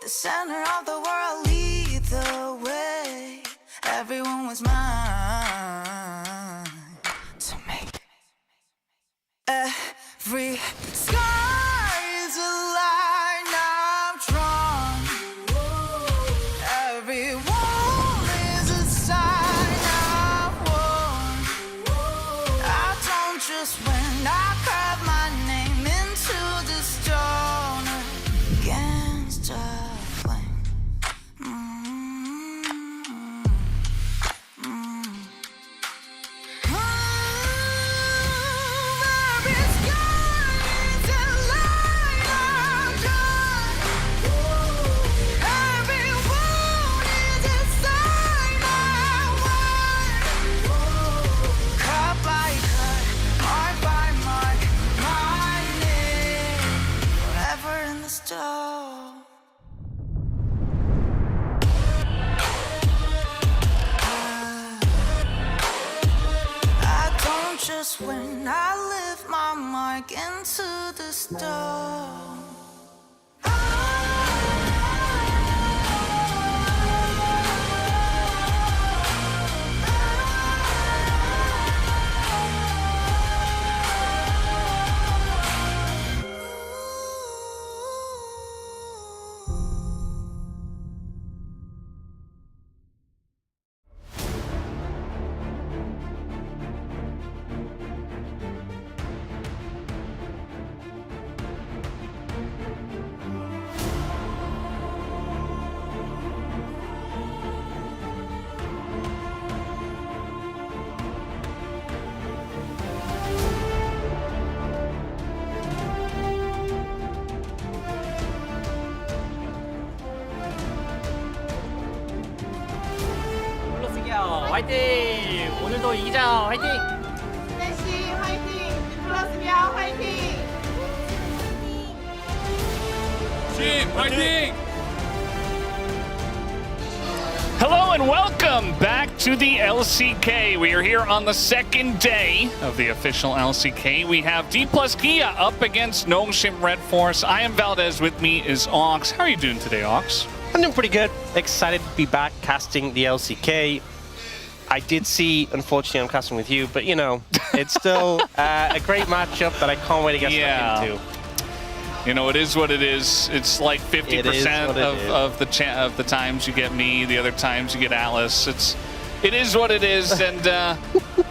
The center of the world lead the way. Everyone was mine to make. Every sky is a line I've drawn. Every wall is a sign stole. I don't just win, I live my mark into the stone.
화이팅! 오늘도 이기자! 화이팅!
스매시 화이팅! 플러스비아 화이팅!
Team, fighting! Hello and welcome back to the LCK. We are here on the second day of the official LCK. We have D plus Kia up against Nongshim Red Force. I am Valdez, with me is Ox. How are you doing today, Ox?
I'm doing pretty good. Excited to be back casting the LCK. I did see, unfortunately, I'm casting with you, but you know, it's still a great matchup that I can't wait to get stuck into.
You know, it is what it is. It's like 50% of the times you get me, the other times you get Alice. It is what it is, and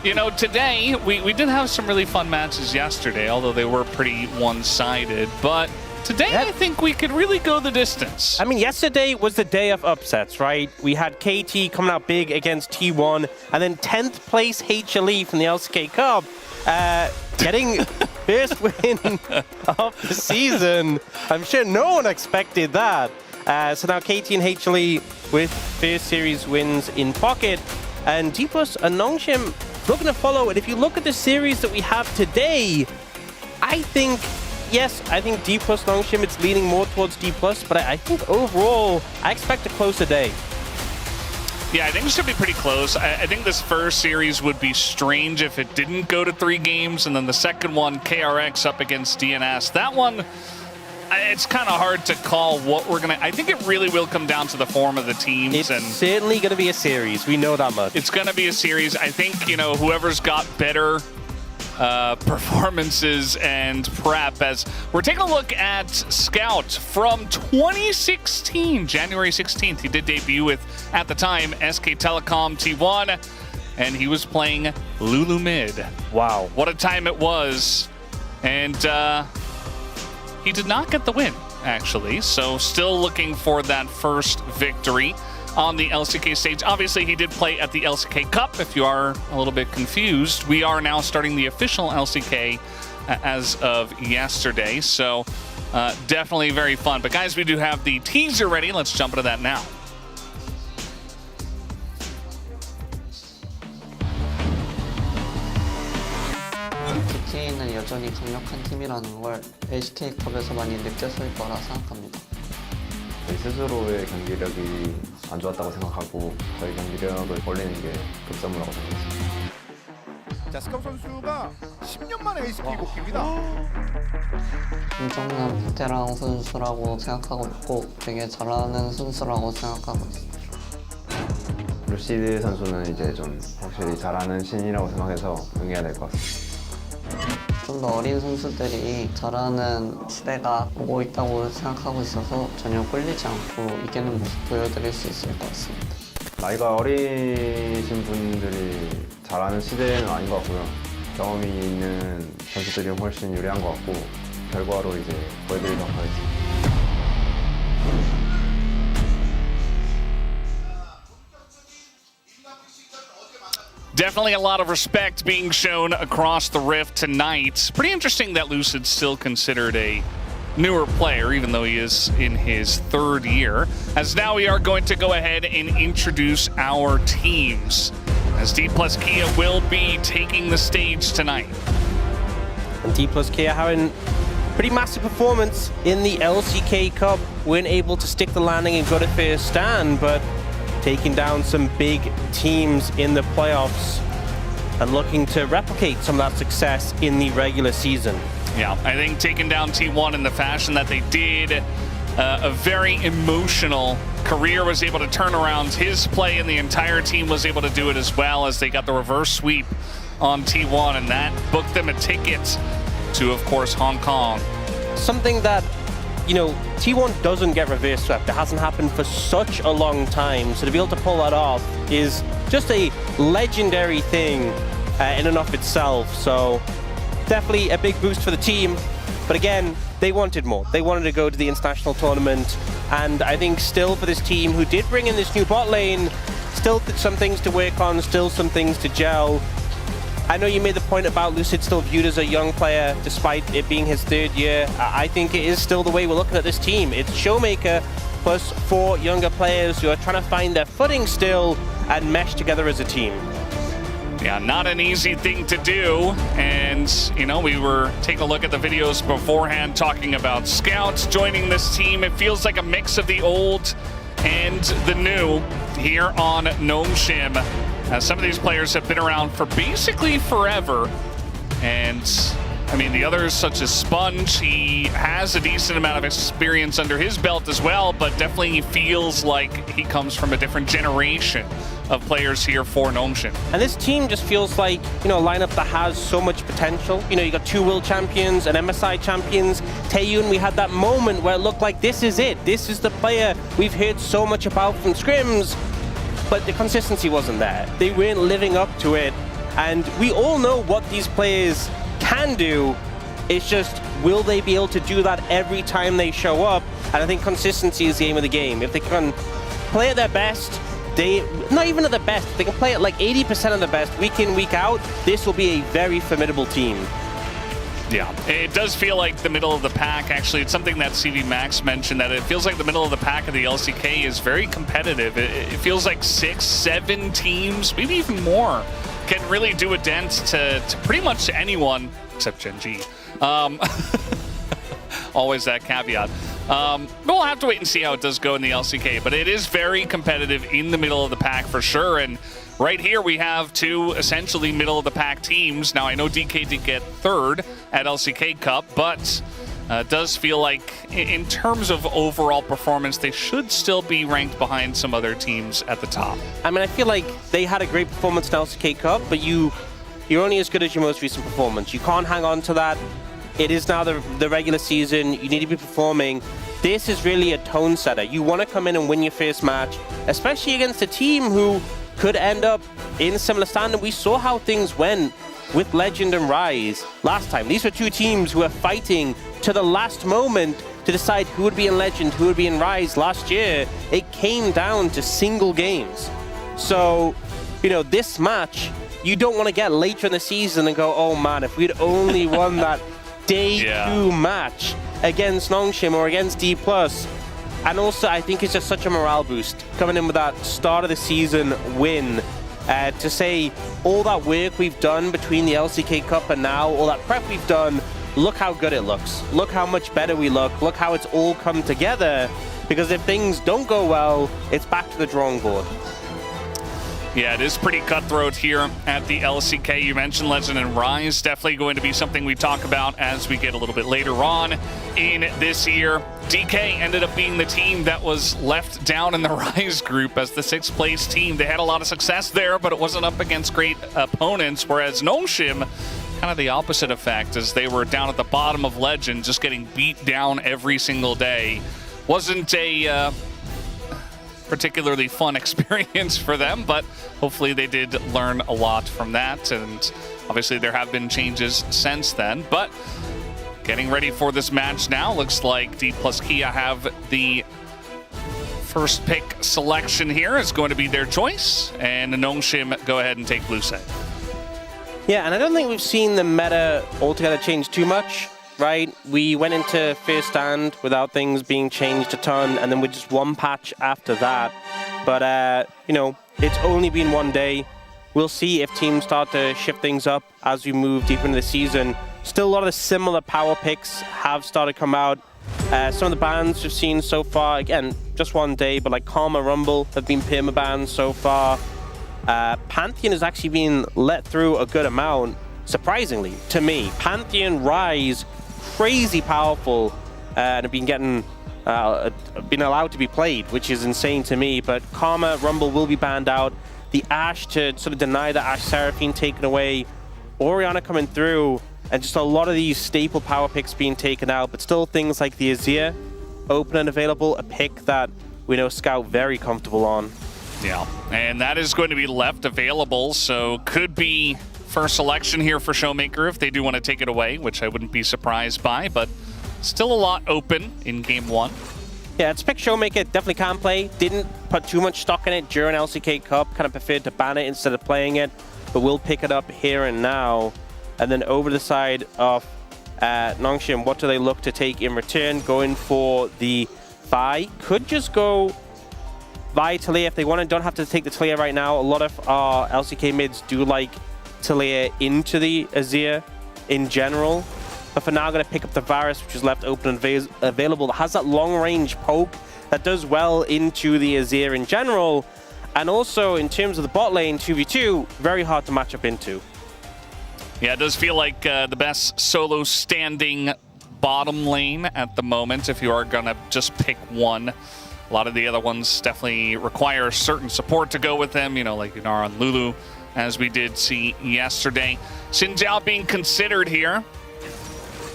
you know, today we did have some really fun matches yesterday, although they were pretty one-sided. But today, I think we could really go the distance.
I mean, yesterday was the day of upsets, right? We had KT coming out big against T1, and then 10th place HLE from the LCK Cup, getting first win of the season. I'm sure no one expected that. So now KT and HLE with first series wins in pocket, and D+ and Nongshim looking to follow. And if you look at the series that we have today, I think, yes, I think D+ Nongshim, it's leaning more towards D+, but I think overall, I expect a closer day.
Yeah, I think it should be pretty close. I think this first series would be strange if it didn't go to 3 games, and then the second one, KRX up against DNS. That one, it's kind of hard to call what we're going to... I think it really will come down to the form of the teams.
It's certainly going to be a series. We know that much.
It's going to be a series. I think, you know, whoever's got better performances and prep, as we're taking a look at Scout from 2016, January 16th. He did debut with, at the time, SK Telecom T1, and he was playing Lulu mid.
Wow.
What a time it was. And he did not get the win, actually, so still looking for that first victory on the LCK stage. Obviously, he did play at the LCK Cup, if you are a little bit confused. We are now starting the official LCK as of yesterday, so definitely very fun. But guys, we do have the teaser ready. Let's jump into that now.
KT는 여전히 강력한 팀이라는 걸 LCK컵에서 많이 느꼈을 거라 생각합니다.
저희 스스로의 경기력이 안 좋았다고 생각하고 저희 경기력을 벌리는 게 급선무라고 생각했습니다.
자, 스카우 선수가 10년 만에 LCK 복귀입니다.
엄청난 베테랑 선수라고 생각하고 있고 되게 잘하는 선수라고 생각하고 있습니다.
루시드 선수는 이제 좀 확실히 잘하는 신이라고 생각해서 응해야 될 것 같습니다.
좀 더 어린 선수들이 잘하는 시대가 오고 있다고 생각하고 있어서 전혀 꿀리지 않고 이기는 모습 보여드릴 수 있을 것 같습니다.
나이가 어리신 분들이 잘하는 시대는 아닌 것 같고요. 경험이 있는 선수들이 훨씬 유리한 것 같고 결과로 이제 보여드리도록 하겠습니다.
Definitely a lot of respect being shown across the Rift tonight. Pretty interesting that Lucid's still considered a newer player, even though he is in his 3rd year. As now we are going to go ahead and introduce our teams, as D+ Kia will be taking the stage tonight.
And D+ Kia having pretty massive performance in the LCK Cup. Weren't able to stick the landing and got a first stand, but taking down some big teams in the playoffs and looking to replicate some of that success in the regular season.
Yeah, I think taking down T1 in the fashion that they did, a very emotional Career was able to turn around his play, and the entire team was able to do it as well as they got the reverse sweep on T1, and that booked them a ticket to, of course, Hong Kong.
Something that, you know, T1 doesn't get reverse swept. It hasn't happened for such a long time, so to be able to pull that off is just a legendary thing in and of itself. So definitely a big boost for the team, but again, they wanted more. They wanted to go to the international tournament, and I think still for this team who did bring in this new bot lane, still some things to work on, still some things to gel. I know you made the point about Lucid still viewed as a young player despite it being his third year. I think it is still the way we're looking at this team. It's Showmaker plus 4 younger players who are trying to find their footing still and mesh together as a team.
Yeah, not an easy thing to do. And, you know, we were taking a look at the videos beforehand talking about scouts joining this team. It feels like a mix of the old and the new here on Gnomeshim. Some of these players have been around for basically forever. And, I mean, the others, such as Sponge, he has a decent amount of experience under his belt as well, but definitely feels like he comes from a different generation of players here for Gnomeshim.
And this team just feels like, you know, a lineup that has so much potential. You know, you got 2 world champions and MSI champions. Taeyun, we had that moment where it looked like this is it. This is the player we've heard so much about from scrims, but the consistency wasn't there. They weren't living up to it. And we all know what these players can do. It's just, will they be able to do that every time they show up? And I think consistency is the aim of the game. If they can play at their best, not even at the best, if they can play at like 80% of the best week in, week out, this will be a very formidable team.
Yeah, it does feel like the middle of the pack. Actually, it's something that CV Max mentioned, that it feels like the middle of the pack of the LCK is very competitive. It feels like 6, 7 teams, maybe even more, can really do a dent to pretty much anyone except Gen G. Always that caveat. We'll have to wait and see how it does go in the LCK, but it is very competitive in the middle of the pack for sure. And right here we have 2 essentially middle of the pack teams. Now I know DK did get 3rd at LCK Cup, but it does feel like in terms of overall performance, they should still be ranked behind some other teams at the top.
I mean, I feel like they had a great performance in LCK Cup, but you're only as good as your most recent performance. You can't hang on to that. It is now the regular season. You need to be performing. This is really a tone setter. You want to come in and win your first match, especially against a team who could end up in similar standing. We saw how things went with Legend and Rise last time. These were 2 teams who were fighting to the last moment to decide who would be in Legend, who would be in Rise last year. It came down to single games. So, you know, this match, you don't want to get later in the season and go, oh man, if we'd only won that day 2 match against Gnomeshim or against D+. And also, I think it's just such a morale boost coming in with that start of the season win. To say all that work we've done between the LCK Cup and now, all that prep we've done, look how good it looks. Look how much better we look. Look how it's all come together. Because if things don't go well, it's back to the drawing board.
Yeah, it is pretty cutthroat here at the LCK. You mentioned Legend and Rise, definitely going to be something we talk about as we get a little bit later on in this year. DK ended up being the team that was left down in the Rise group as the 6th place team. They had a lot of success there, but it wasn't up against great opponents, whereas Gnomeshim, kind of the opposite effect, as they were down at the bottom of Legend, just getting beat down every single day. Wasn't a particularly fun experience for them, but hopefully they did learn a lot from that, and obviously there have been changes since then. But getting ready for this match now, looks like D plus Kia have the first pick selection here. Is going to be their choice, and Gnomeshim go ahead and take blue side.
Yeah, and I don't think we've seen the meta altogether change too much. Right, we went into first stand without things being changed a ton, and then with just 1 patch after that. But, you know, it's only been 1 day. We'll see if teams start to shift things up as we move deeper into the season. Still, a lot of the similar power picks have started to come out. Some of the bans we've seen so far, again, just one day, but like Karma, Rumble have been perma-banned so far. Pantheon has actually been let through a good amount, surprisingly, to me. Pantheon, Rise, crazy powerful, and have been getting, been allowed to be played, which is insane to me, but Karma, Rumble will be banned out. The Ashe to sort of deny the Ashe Seraphine taken away, Orianna coming through, and just a lot of these staple power picks being taken out, but still things like the Azir, open and available, a pick that we know Scout very comfortable on.
Yeah, and that is going to be left available, so could be first selection here for Showmaker if they do want to take it away, which I wouldn't be surprised by, but still a lot open in game 1.
Yeah, it's pick Showmaker, definitely can play. Didn't put too much stock in it during LCK Cup, kind of preferred to ban it instead of playing it, but we'll pick it up here and now. And then over the side of Nongshim, what do they look to take in return? Going for the Vi. Could just go Vi Taliyah if they want to. Don't have to take the Taliyah right now. A lot of our LCK mids do like Taliyah into the Azir in general. But for now, I'm going to pick up the Varus, which is left open and available. It has that long-range poke that does well into the Azir in general. And also, in terms of the bot lane, 2v2, very hard to match up into.
Yeah, it does feel like the best solo standing bottom lane at the moment if you are going to just pick one. A lot of the other ones definitely require certain support to go with them, you know, like Yunara and Lulu, as we did see yesterday. Xin Zhao being considered here,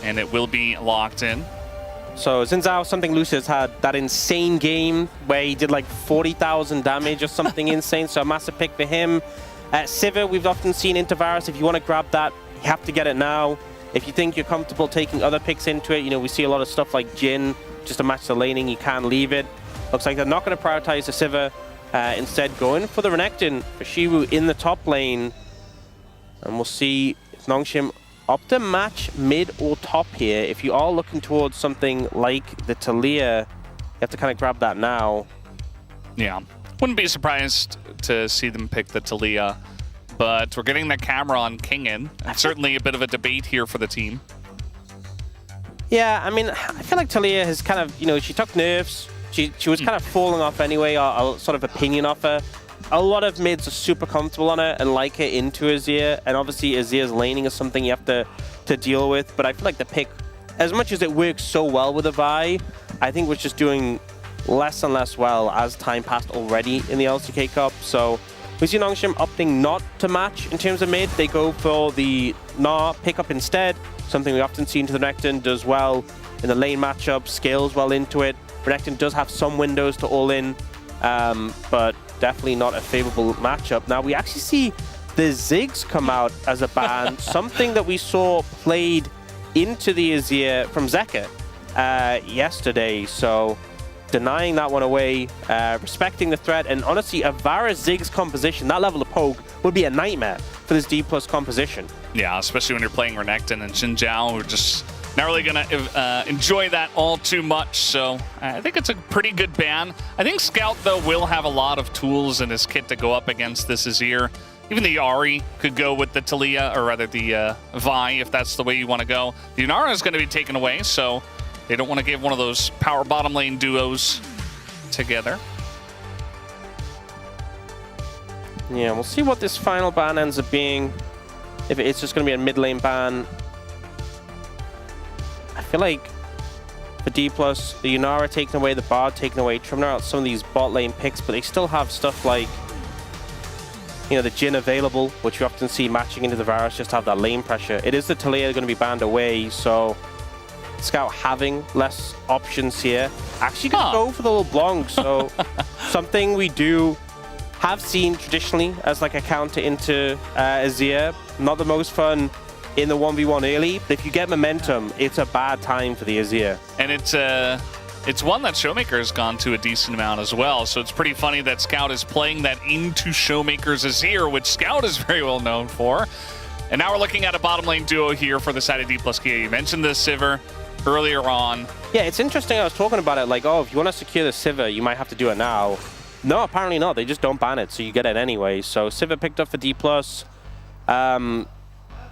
and it will be locked in.
So Xin Zhao, something Lucius had that insane game where he did like 40,000 damage or something insane, so a massive pick for him. Sivir, we've often seen into Varus. If you want to grab that, you have to get it now. If you think you're comfortable taking other picks into it, you know, we see a lot of stuff like Jhin, just to match the laning, you can leave it. Looks like they're not going to prioritize the Sivir, instead going for the Renekton for Shiwu in the top lane. And we'll see if Nongshim opt to match mid or top here. If you are looking towards something like the Taliyah, you have to kind of grab that now.
Yeah. Wouldn't be surprised to see them pick the Taliyah, but we're getting the camera on Kingen. It's certainly a bit of a debate here for the team.
Yeah, I mean, I feel like Taliyah has kind of, you know, she took nerfs. She was kind of falling off anyway, our sort of opinion of her. A lot of mids are super comfortable on her and like her into Azir, and obviously Azir's laning is something you have to deal with, but I feel like the pick, as much as it works so well with a Vi, I think was just doing less and less well as time passed already in the LCK Cup. So we see Nongshim opting not to match in terms of mid. They go for the Gnar pickup instead, something we often see into the Renekton, does well in the lane matchup, scales well into it. Renekton does have some windows to all in, but definitely not a favorable matchup. Now we actually see the Ziggs come out as a ban, something that we saw played into the Azir from Zeka yesterday. So denying that one away, respecting the threat, and honestly, a Varus Ziggs composition, that level of poke, would be a nightmare for this D+ composition.
Yeah, especially when you're playing Renekton and Xin Zhao, who are just not really going to enjoy that all too much. So I think it's a pretty good ban. I think Scout, though, will have a lot of tools in his kit to go up against this Azir. Even the Ahri could go with the Taliyah, or rather the Vi, if that's the way you want to go. The Yunara is going to be taken away, so they don't want to give one of those power bottom lane duos together.
Yeah, we'll see what this final ban ends up being. If it's just going to be a mid lane ban. I feel like for D+, the Yunara taking away, the Bard taking away, trimming out some of these bot lane picks, but they still have stuff like, you know, the Jhin available, which you often see matching into the Varus, just have that lane pressure. It is the Taliyah going to be banned away, so Scout having less options here. Actually going to go for the LeBlanc, so something we do have seen traditionally as like a counter into Azir. Not the most fun in the 1v1 early, but if you get momentum, it's a bad time for the Azir.
And it's one that Showmaker has gone to a decent amount as well, so it's pretty funny that Scout is playing that into Showmaker's Azir, which Scout is very well known for. And now we're looking at a bottom lane duo here for the side of D+K. You mentioned the Sivir earlier on.
Yeah, it's interesting. I was talking about it like, oh, if you want to secure the Sivir, you might have to do it now. No, apparently not. They just don't ban it, so you get it anyway. So Sivir picked up for D+.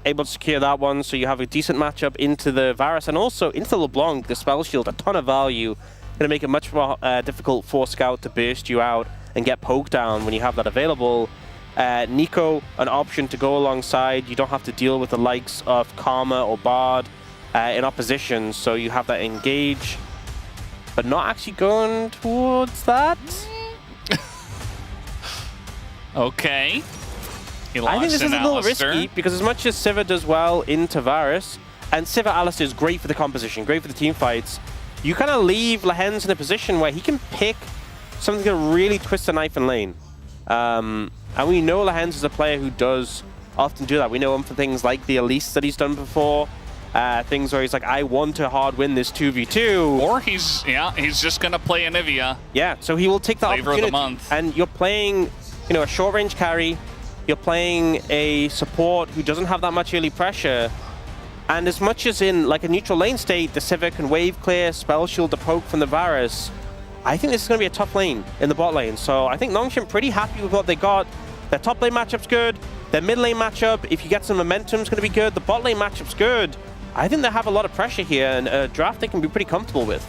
able to secure that one, so you have a decent matchup into the Varus and also into the LeBlanc, the Spell Shield, a ton of value. Going to make it much more difficult for Scout to burst you out and get poked down when you have that available. Nico, an option to go alongside. You don't have to deal with the likes of Karma or Bard in opposition, so you have that engage, but not actually going towards that.
Okay.
I think this is a little risky, because as much as Sivir does well into Varus, and Sivir Alistar is great for the composition, great for the team fights, you kind of leave Lehens in a position where he can pick something to really twist the knife in lane. And we know Lehens is a player who does often do that. We know him for things like the Elise that he's done before, things where he's like, I want to hard win this 2v2.
Or he's just going to play Anivia.
Yeah, so he will take that
Flavor
opportunity.
of the month.
And you're playing, a short-range carry. You're playing a support who doesn't have that much early pressure. And as much as in like a neutral lane state, the Sivir can wave clear, spell shield the poke from the Varus, I think this is going to be a tough lane in the bot lane. So I think Nongshim pretty happy with what they got. Their top lane matchup's good. Their mid lane matchup, if you get some momentum, is going to be good. The bot lane matchup's good. I think they have a lot of pressure here, and a draft they can be pretty comfortable with.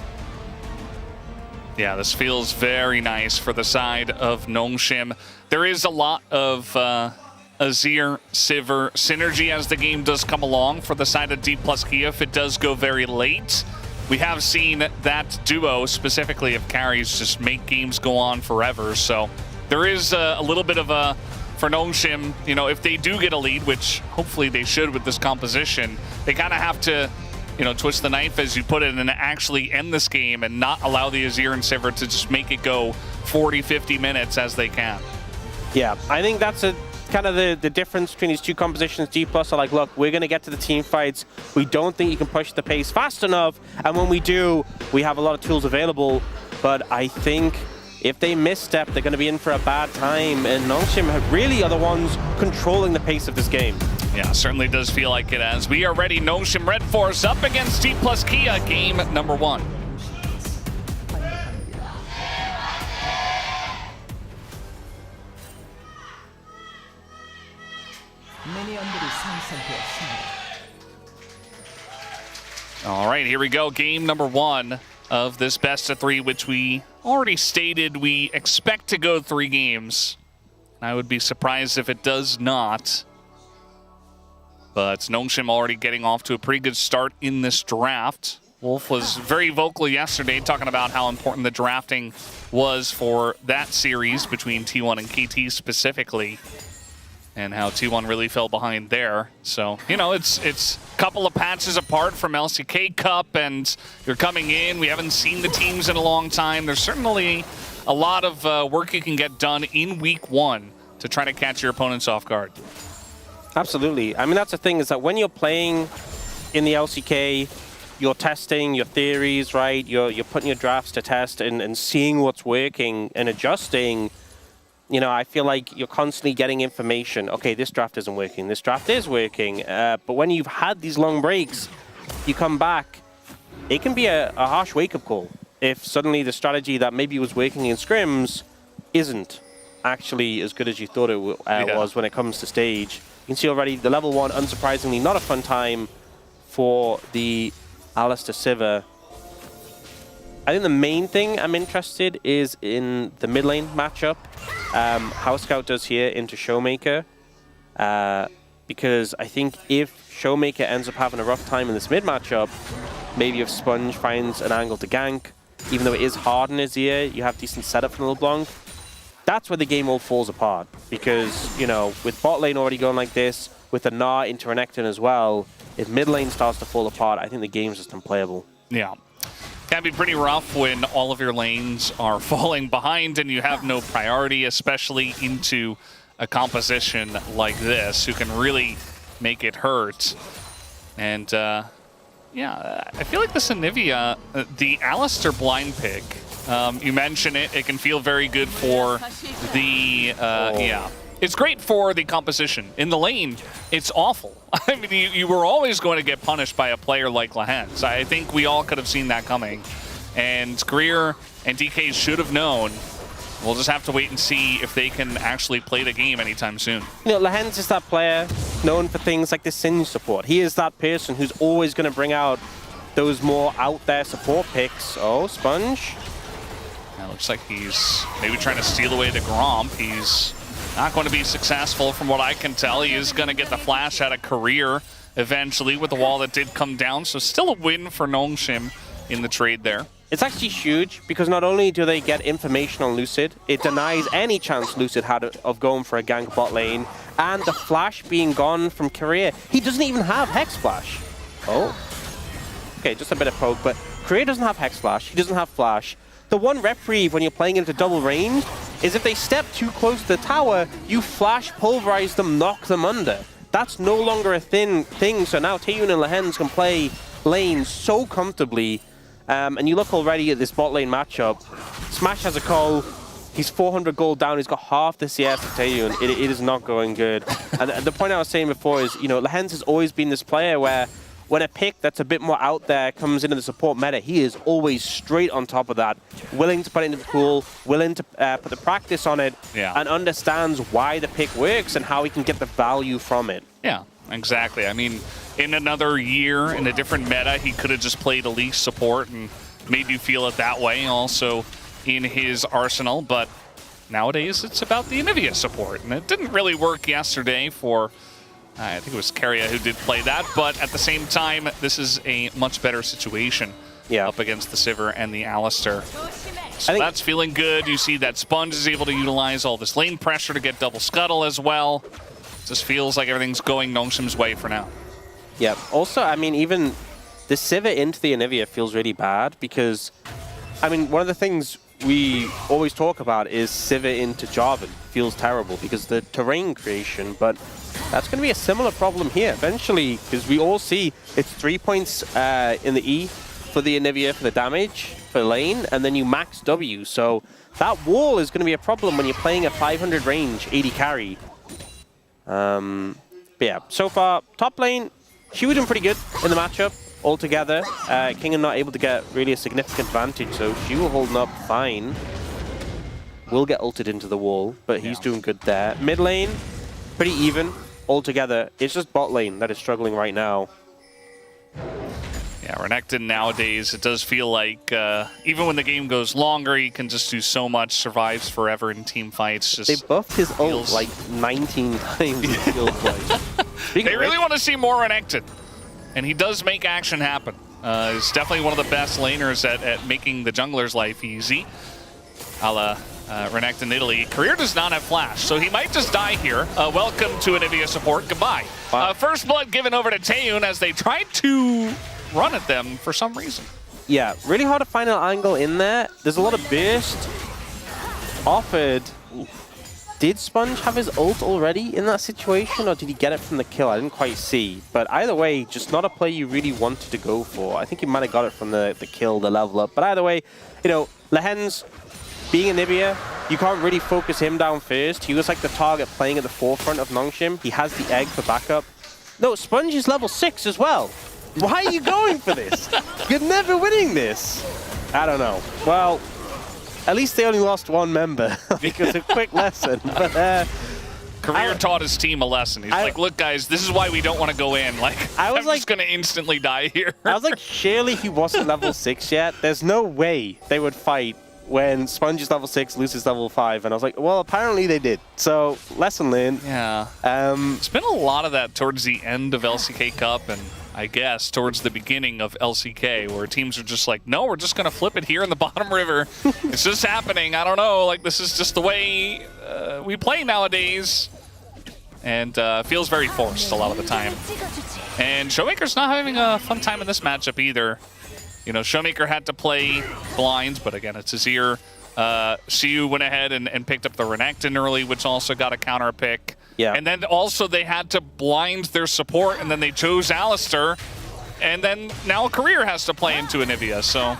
Yeah, this feels very nice for the side of Nongshim. There is a lot of Azir, Sivir synergy as the game does come along for the side of D plus Kiev. It does go very late. We have seen that duo, specifically of carries, just make games go on forever. So there is a little bit of a, for Nongshim, if they do get a lead, which hopefully they should with this composition, they kind of have to twist the knife, as you put it, and actually end this game and not allow the Azir and Sivir to just make it go 40, 50 minutes as they can.
Yeah, I think that's kind of the difference between these two compositions. D plus are like, look, we're going to get to the team fights. We don't think you can push the pace fast enough. And when we do, we have a lot of tools available. But I think if they misstep, they're going to be in for a bad time. And Nongshim really are the ones controlling the pace of this game.
Yeah, certainly does feel like it as we are ready. Nongshim Red Force up against D plus Kia, game number 1. All right, here we go. Game number 1 of this best of 3, which we already stated we expect to go 3 games. I would be surprised if it does not. But Nongshim already getting off to a pretty good start in this draft. Wolf was very vocal yesterday talking about how important the drafting was for that series between T1 and KT specifically, and how T1 really fell behind there. So, it's a couple of patches apart from LCK Cup, and you're coming in. We haven't seen the teams in a long time. There's certainly a lot of work you can get done in week 1 to try to catch your opponents off guard.
Absolutely. I mean, that's the thing, is that when you're playing in the LCK, you're testing your theories, right? You're putting your drafts to test and seeing what's working and adjusting. I feel like you're constantly getting information. Okay, this draft isn't working. This draft is working. But when you've had these long breaks, you come back, it can be a harsh wake-up call if suddenly the strategy that maybe was working in scrims isn't actually as good as you thought it was when it comes to stage. You can see already the level 1, unsurprisingly, not a fun time for the Alistar Sivir. I think the main thing I'm interested is in the mid lane matchup. How Scout does here into Showmaker. Because I think if Showmaker ends up having a rough time in this mid matchup, maybe if Sponge finds an angle to gank, even though it is hard in his ear, you have decent setup from LeBlanc. That's where the game all falls apart, because, with bot lane already going like this, with the Gnar into Renekton as well, if mid lane starts to fall apart, I think the game's just unplayable.
Yeah. Can be pretty rough when all of your lanes are falling behind and you have no priority, especially into a composition like this, who can really make it hurt. And, yeah, I feel like this Anivia, the Alistar blind pick, you mentioned it can feel very good for the, yeah. It's great for the composition. In the lane, it's awful. I mean, you were always going to get punished by a player like Lehens. I think we all could have seen that coming. And Greer and DK should have known. We'll just have to wait and see if they can actually play the game anytime soon.
Lehens is that player known for things like the Singe support. He is that person who's always going to bring out those more out there support picks. Oh, Sponge.
It looks like he's maybe trying to steal away the Gromp. He's not going to be successful from what I can tell. He is going to get the flash out of Career eventually with the wall that did come down. So still a win for Nongshim in the trade there.
It's actually huge because not only do they get information on Lucid, it denies any chance Lucid had of going for a gank bot lane, and the flash being gone from Career. He doesn't even have Hex Flash. Oh. Okay, just a bit of poke, but Career doesn't have Hex Flash. He doesn't have Flash. The one reprieve when you're playing into double range is if they step too close to the tower, you flash, pulverize them, knock them under. That's no longer a thing, so now Taeyun and Lehens can play lane so comfortably. And you look already at this bot lane matchup. Smash has a call. He's 400 gold down. He's got half the CS of Taeyun. It is not going good. And the point I was saying before is, you know, Lehens has always been this player where when a pick that's a bit more out there comes into the support meta, he is always straight on top of that, willing to put it into the pool, willing to put the practice on it, and understands why the pick works and how he can get the value from it.
Yeah, exactly. I mean, in another year, in a different meta, he could have just played Elite support and made you feel it that way, also in his arsenal. But nowadays, it's about the Anivia support. And it didn't really work yesterday for, I think it was Keria who did play that. But at the same time, this is a much better situation up against the Sivir and the Alistar. So that's feeling good. You see that Sponge is able to utilize all this lane pressure to get double scuttle as well. Just feels like everything's going Nongshim's way for now.
Yeah. Also, I mean, even the Sivir into the Anivia feels really bad because, I mean, one of the things we always talk about is Sivir into Jarvan. Feels terrible because the terrain creation, but that's going to be a similar problem here eventually because we all see it's 3 points in the E for the Anivia for the damage for lane, and then you max W. So that wall is going to be a problem when you're playing a 500 range 80 carry. But yeah, so far, top lane, Shu doing pretty good in the matchup altogether. King not able to get really a significant advantage, so Shu holding up fine. Will get ulted into the wall, but he's doing good there. Mid lane, pretty even altogether. It's just bot lane that is struggling right now.
Yeah, Renekton nowadays, it does feel like even when the game goes longer, he can just do so much, survives forever in team fights. Just
they buffed his ult like 19 times, it feels like.
They really want to see more Renekton, and he does make action happen. He's definitely one of the best laners at making the jungler's life easy, a la Renekton Italy. Career does not have flash, so he might just die here. Welcome to Anivia support. Goodbye. First blood given over to Taeyun as they tried to run at them for some reason.
Yeah, really hard to find an angle in there. There's a lot of burst offered. Did Sponge have his ult already in that situation, or did he get it from the kill? I didn't quite see. But either way, just not a play you really wanted to go for. I think he might have got it from the kill, the level up. But either way, you know, Lehens being Anivia, you can't really focus him down first. He was like the target playing at the forefront of Nongshim. He has the egg for backup. No, Sponge is level 6 as well. Why are you going for this? You're never winning this. I don't know. Well, at least they only lost one member because a quick lesson. But
Career taught his team a lesson. He's like, look, guys, this is why we don't want to go in. Like, I'm just going to instantly die here.
I was like, surely he wasn't level 6 yet. There's no way they would fight when Sponge is level 6, Luce is level 5. And I was like, well, apparently they did. So, lesson learned.
Yeah. It's been a lot of that towards the end of LCK Cup and I guess towards the beginning of LCK, where teams are just like, no, we're just going to flip it here in the bottom river. It's just happening. I don't know. Like, this is just the way we play nowadays. And feels very forced a lot of the time. And Showmaker's not having a fun time in this matchup either. You know, Showmaker had to play blinds, but again, it's Azir. Siu went ahead and picked up the Renekton early, which also got a counter pick.
Yeah.
And then also they had to blind their support, and then they chose Alistar. And then now Career has to play into Anivia, so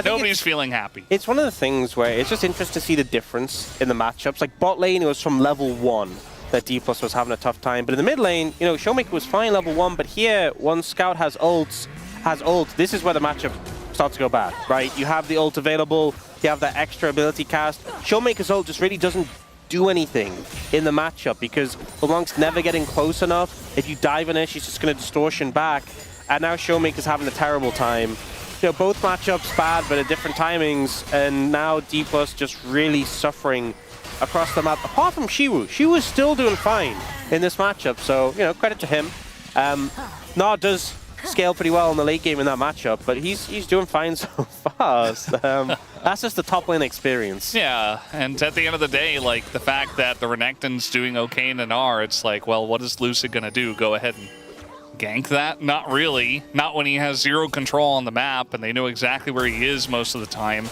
nobody's feeling happy.
It's one of the things where it's just interesting to see the difference in the matchups. Like bot lane, it was from level 1 that D+ was having a tough time. But in the mid lane, you know, Showmaker was fine level 1, but here, once Scout has ult, this is where the matchup starts to go bad, right? You have the ult available, you have that extra ability cast. Showmaker's ult just really doesn't do anything in the matchup because LeBlanc's never getting close enough. If you dive on her, she's just going to distortion back. And now Showmaker's having a terrible time. You know, both matchups bad, but at different timings. And now D+ just really suffering across the map. Apart from Shiwu. Shiwu's still doing fine in this matchup. So, you know, credit to him. Nah does scale pretty well in the late game in that matchup, but he's doing fine so far. That's just the top lane experience.
Yeah, and at the end of the day, like the fact that the Renekton's doing okay in an R, it's like, well, what is Lucid gonna do? Go ahead and gank that? Not really. Not when he has zero control on the map and they know exactly where he is most of the time.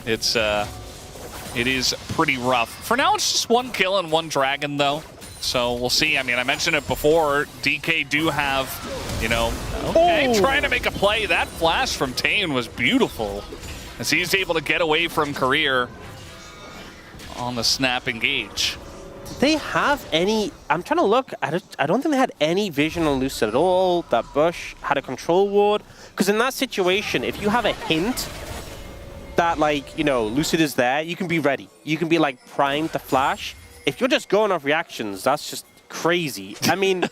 It is pretty rough. For now, it's just 1 kill and 1 dragon though. So we'll see. I mean, I mentioned it before. DK do have, you know, trying to make a play. That flash from Taeyeon was beautiful as he's able to get away from Career on the snap engage.
Did they have any... I'm trying to look. I don't think they had any vision on Lucid at all. That bush had a control ward. Because in that situation, if you have a hint that, like, you know, Lucid is there, you can be ready. You can be, like, primed to flash. If you're just going off reactions, that's just crazy. I mean,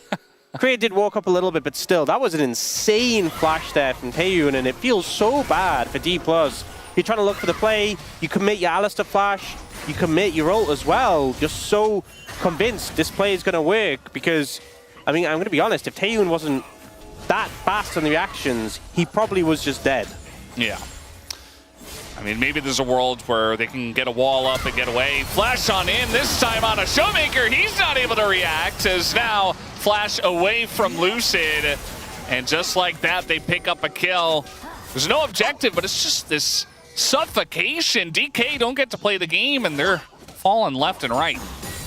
Korea did walk up a little bit, but still, that was an insane flash there from Taeyeon, and it feels so bad for D+. You're trying to look for the play, you commit your Alistar flash, you commit your ult as well. You're so convinced this play is going to work because, I mean, I'm going to be honest, if Taeyeon wasn't that fast on the reactions, he probably was just dead.
Yeah. I mean, maybe there's a world where they can get a wall up and get away. Flash on in, this time on a Showmaker. He's not able to react as now flash away from Lucid. And just like that, they pick up a kill. There's no objective, but it's just this suffocation. DK don't get to play the game, and they're falling left and right.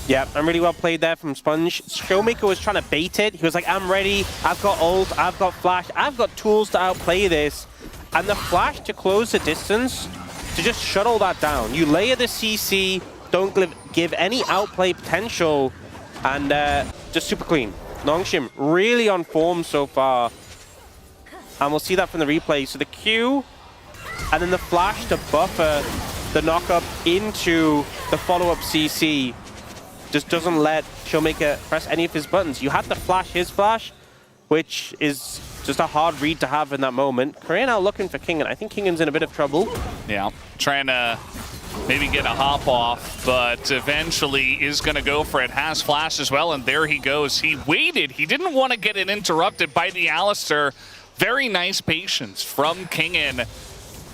Yeah, and really well played there from Sponge. Showmaker was trying to bait it. He was like, I'm ready. I've got ult. I've got flash. I've got tools to outplay this. And the flash to close the distance, to just shuttle that down. You layer the CC, don't give any outplay potential, and just super clean. Nongshim really on form so far. And we'll see that from the replay. So the Q, and then the flash to buffer the knockup into the follow-up CC just doesn't let Showmaker press any of his buttons. You had to flash his flash, which is just a hard read to have in that moment. Korea now looking for Kingen. I think Kingen's in a bit of trouble.
Yeah, trying to maybe get a hop off, but eventually is going to go for it. Has flash as well, and there he goes. He waited. He didn't want to get it interrupted by the Alistar. Very nice patience from Kingen.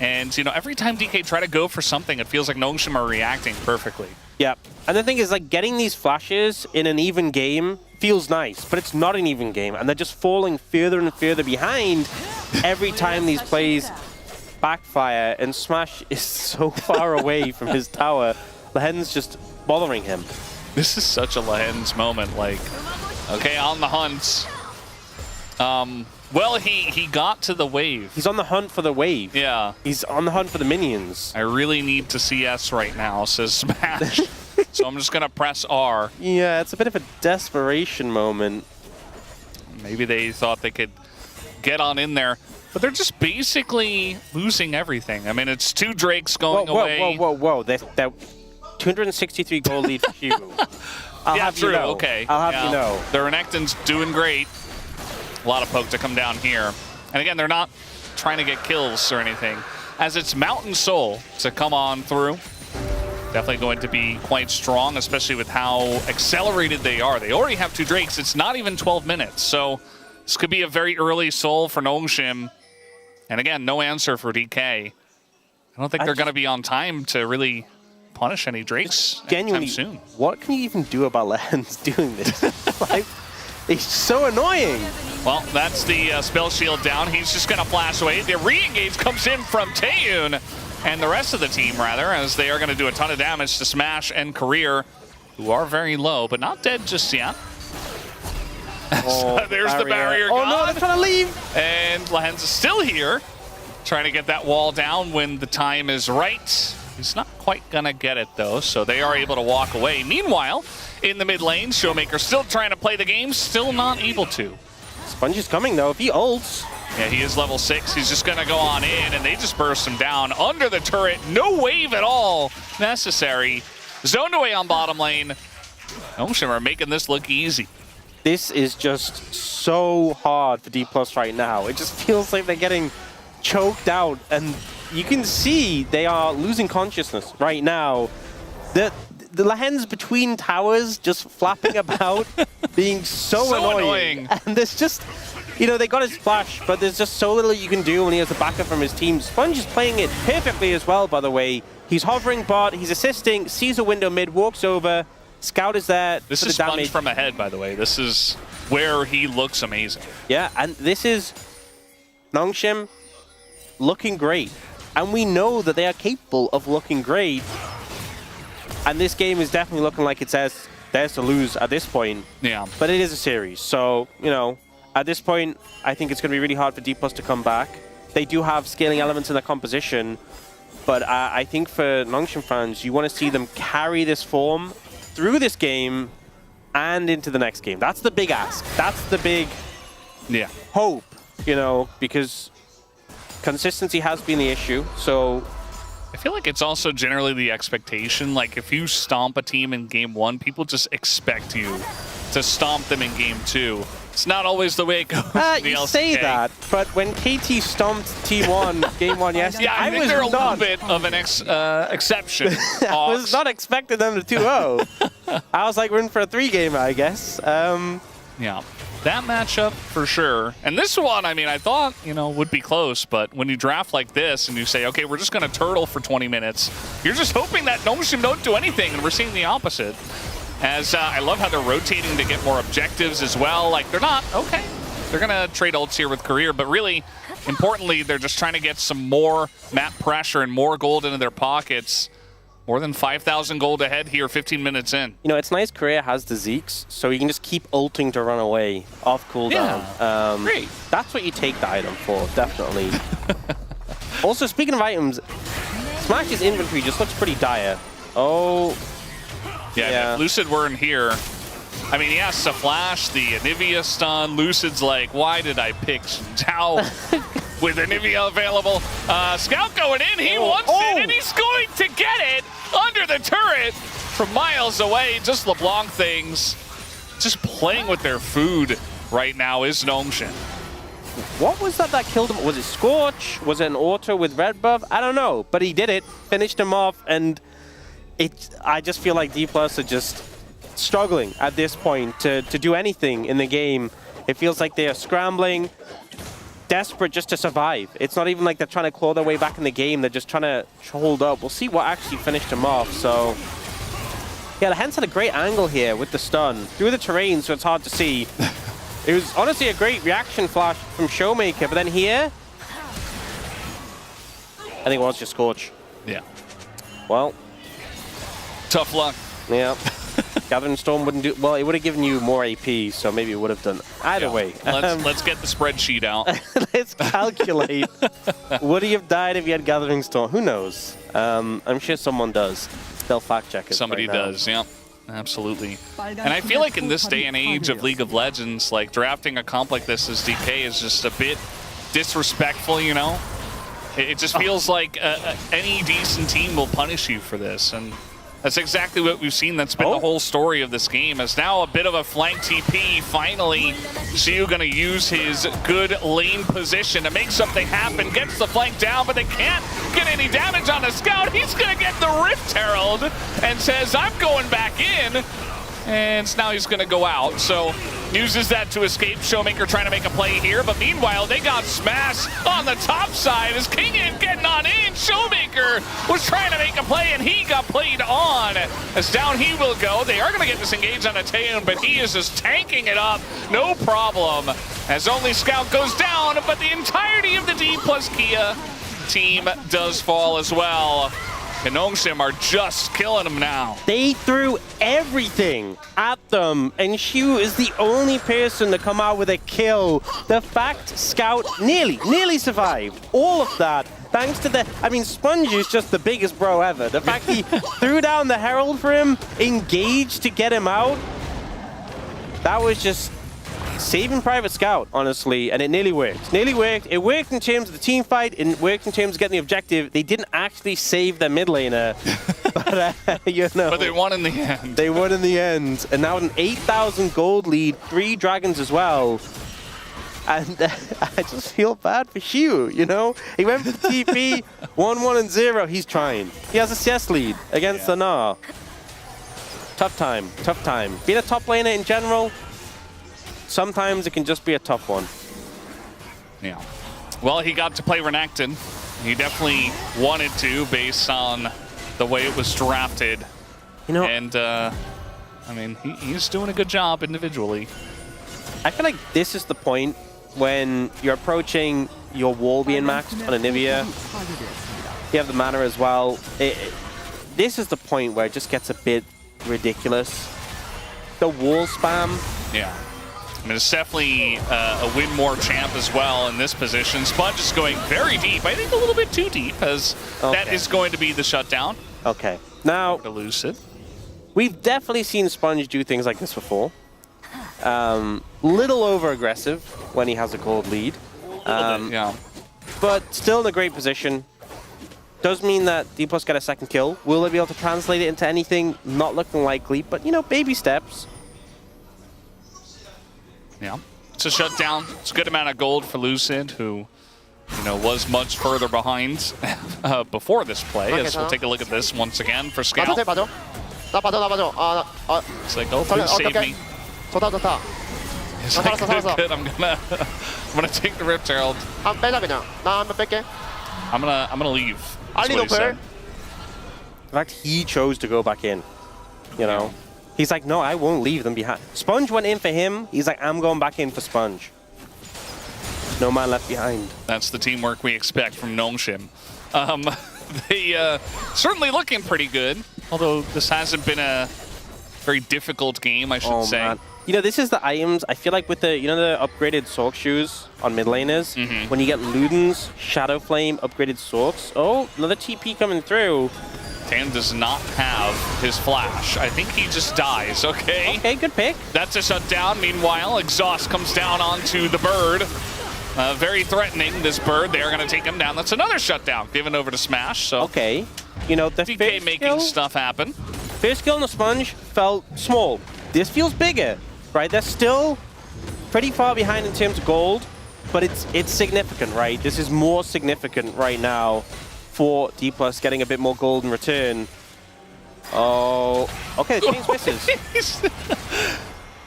And, you know, every time DK try to go for something, it feels like Nongshim are reacting perfectly.
Yeah, and the thing is, like, getting these flashes in an even game feels nice, but it's not an even game, and they're just falling further and further behind every time these plays backfire, and Smash is so far away from his tower. Lehen's just bothering him.
This is such a Lehen's moment, like, okay, on the hunt. Well, he got to the wave.
He's on the hunt for the wave.
Yeah.
He's on the hunt for the minions.
I really need to CS right now, says Smash. So I'm just going to press R.
Yeah, it's a bit of a desperation moment.
Maybe they thought they could get on in there, but they're just basically losing everything. I mean, it's 2 Drakes going away.
Whoa. They're 263 gold lead for Shivu. I'll have
true.
You know.
Okay.
I'll have you know.
The Renekton's doing great. A lot of poke to come down here. And again, they're not trying to get kills or anything. As it's Mountain Soul to come on through. Definitely going to be quite strong, especially with how accelerated they are. They already have 2 Drakes. It's not even 12 minutes. So this could be a very early Soul for Nongshim. And again, no answer for DK. I don't think they're going to be on time to really punish any Drakes anytime soon.
What can you even do about Lehen's doing this? Like, it's so annoying.
Well, that's the spell shield down. He's just going to flash away. The re-engage comes in from Taeyeon and the rest of the team, rather, as they are going to do a ton of damage to Smash and Career, who are very low, but not dead just yet.
Oh,
so there's the barrier gone.
Oh no, they're trying to leave.
And Lehen's is still here, trying to get that wall down when the time is right. He's not quite going to get it, though, so they are able to walk away. Meanwhile, in the mid lane, Showmaker still trying to play the game, still not able to.
Sponge is coming, though. If he ults.
Yeah, he is level 6. He's just going to go on in, and they just burst him down under the turret. No wave at all necessary. Zoned away on bottom lane. Nongshim are making this look easy.
This is just so hard for D+ right now. It just feels like they're getting choked out, and you can see they are losing consciousness right now. The Lahens between towers just flapping about, being so annoying. And there's just, you know, they got his flash, but there's just so little you can do when he has a backup from his team. Sponge is playing it perfectly as well, by the way. He's hovering bot, he's assisting, sees a window mid, walks over. Scout is there.
This
for
is
the
Sponge
damage.
from ahead, by the way. This is where he looks amazing.
Yeah, and this is Nongshim looking great. And we know that they are capable of looking great. And this game is definitely looking like it's theirs to lose at this point.
Yeah.
But it is a series. So, you know, at this point, I think it's going to be really hard for D+ to come back. They do have scaling elements in their composition. But I think for Nongshim fans, you want to see them carry this form through this game and into the next game. That's the big ask. That's the big hope, you know, because consistency has been the issue. So
I feel like it's also generally the expectation. Like, if you stomp a team in game 1, people just expect you to stomp them in game 2. It's not always the way it goes in the
you
LCK.
say that, but when KT stomped T1 game 1 yesterday,
I think they're a little bit of an exception.
I was not expecting them to 2-0. I was like, we're in for a 3-gamer, I guess.
Yeah, that matchup for sure. And this one, I mean, I thought, you know, would be close, but when you draft like this and you say, okay, we're just going to turtle for 20 minutes, you're just hoping that Nongshim don't do anything, and we're seeing the opposite. As I love how they're rotating to get more objectives as well. Like, they're not, okay, they're going to trade ults here with Career, but really, importantly, they're just trying to get some more map pressure and more gold into their pockets. More than 5,000 gold ahead here, 15 minutes in.
You know, it's nice Career has the Zeeks, so you can just keep ulting to run away off cooldown.
Yeah, great.
That's what you take the item for, definitely. Also, speaking of items, Smash's inventory just looks pretty dire. Oh.
Yeah, if Lucid weren't here, I mean, he has to flash the Anivia stun. Lucid's like, why did I pick Zhao with Anivia available? Scout going in, he wants it, and he's going to get it under the turret from miles away. Just LeBlanc things, just playing with their food right now is Nongshim.
What was that killed him? Was it Scorch? Was it an auto with red buff? I don't know, but he did it, finished him off, and I just feel like D+ are just struggling at this point to do anything in the game. It feels like they are scrambling, desperate just to survive. It's not even like they're trying to claw their way back in the game. They're just trying to hold up. We'll see what actually finished him off. So, yeah, the Hens had a great angle here with the stun through the terrain, so it's hard to see. It was honestly a great reaction flash from Showmaker, but then here, I think it was just Scorch.
Yeah.
Well,
tough luck.
Yeah. Gathering Storm wouldn't do well. It would have given you more AP, so maybe it would have done. Either way,
let's get the spreadsheet out.
Let's calculate. Would he have died if he had Gathering Storm? Who knows? I'm sure someone does. They'll fact check it.
Somebody
right now.
does. Yeah. Absolutely. And I feel like in this day and age of League of Legends, like, drafting a comp like this as DK is just a bit disrespectful, you know? It just feels like any decent team will punish you for this, and that's exactly what we've seen. That's been the whole story of this game. As now a bit of a flank TP. Finally, Xiu going to use his good lane position to make something happen. Gets the flank down, but they can't get any damage on the Scout. He's going to get the Rift Herald and says, I'm going back in. And now he's going to go out. So uses that to escape. Showmaker trying to make a play here. But meanwhile, they got smashed on the top side as Kingin getting on in. Showmaker was trying to make a play, and he got played on. As down he will go. They are going to get disengaged on Ataeon, but he is just tanking it up. No problem. As only Scout goes down, but the entirety of the D+ Kia team does fall as well. And Nongshim are just killing them now.
They threw everything at them, and Xiu is the only person to come out with a kill. The fact Scout nearly survived all of that, thanks to the, I mean, Sponge is just the biggest bro ever. The fact he threw down the Herald for him, engaged to get him out, that was just saving Private Scout, honestly, and it nearly worked. Nearly worked. It worked in terms of the team fight, it worked in terms of getting the objective. They didn't actually save their mid laner, but, you know.
But they won in the end.
They won in the end, and now an 8,000 gold lead, 3 dragons as well. And I just feel bad for Hugh, you know? He went for TP, 1-1 and 0. He's trying. He has a CS lead against the Gnar. Tough time, tough time. Being a top laner in general, sometimes it can just be a tough one.
Yeah. Well, he got to play Renekton. He definitely wanted to based on the way it was drafted.
You know,
and, I mean, he's doing a good job individually.
I feel like this is the point when you're approaching your wall being maxed on Anivia. You have the mana as well. This is the point where it just gets a bit ridiculous. The wall spam.
Yeah. I mean, it's definitely a win more champ as well in this position. Sponge is going very deep. I think a little bit too deep, as that is going to be the shutdown.
Okay. Now,
Lucid.
We've definitely seen Sponge do things like this before. Little over-aggressive when he has a gold lead.
Yeah.
But still in a great position. Does mean that D+ get a second kill. Will they be able to translate it into anything? Not looking likely, but, you know, baby steps.
Yeah. It's a shutdown. It's a good amount of gold for Lucid, who, you know, was much further behind before this play. As we'll take a look at this once again for Scout. It's like, oh, please save me. It's like, good. I'm gonna take the Rift Herald. I'm gonna leave. That's what he said.
In fact, he chose to go back in. You know, he's like, no, I won't leave them behind. Sponge went in for him. He's like, I'm going back in for Sponge. No man left behind.
That's the teamwork we expect from Nongshim. They certainly looking pretty good. Although this hasn't been a very difficult game, I should say.
Man. You know, this is the items, I feel like with the, you know, the upgraded Sork shoes on mid laners, when you get Luden's Shadow Flame upgraded Sorks. Oh, another TP coming through.
Tan does not have his flash. I think he just dies, okay?
Okay, good pick.
That's a shutdown. Meanwhile, Exhaust comes down onto the bird. Very threatening, this bird. They are going to take him down. That's another shutdown given over to Smash. So
okay. You know, the
DK making stuff happen.
First kill on the Sponge felt small. This feels bigger, right? They're still pretty far behind in terms of gold, but it's significant, right? This is more significant right now for D+ getting a bit more gold in return. Oh, okay, the chains misses.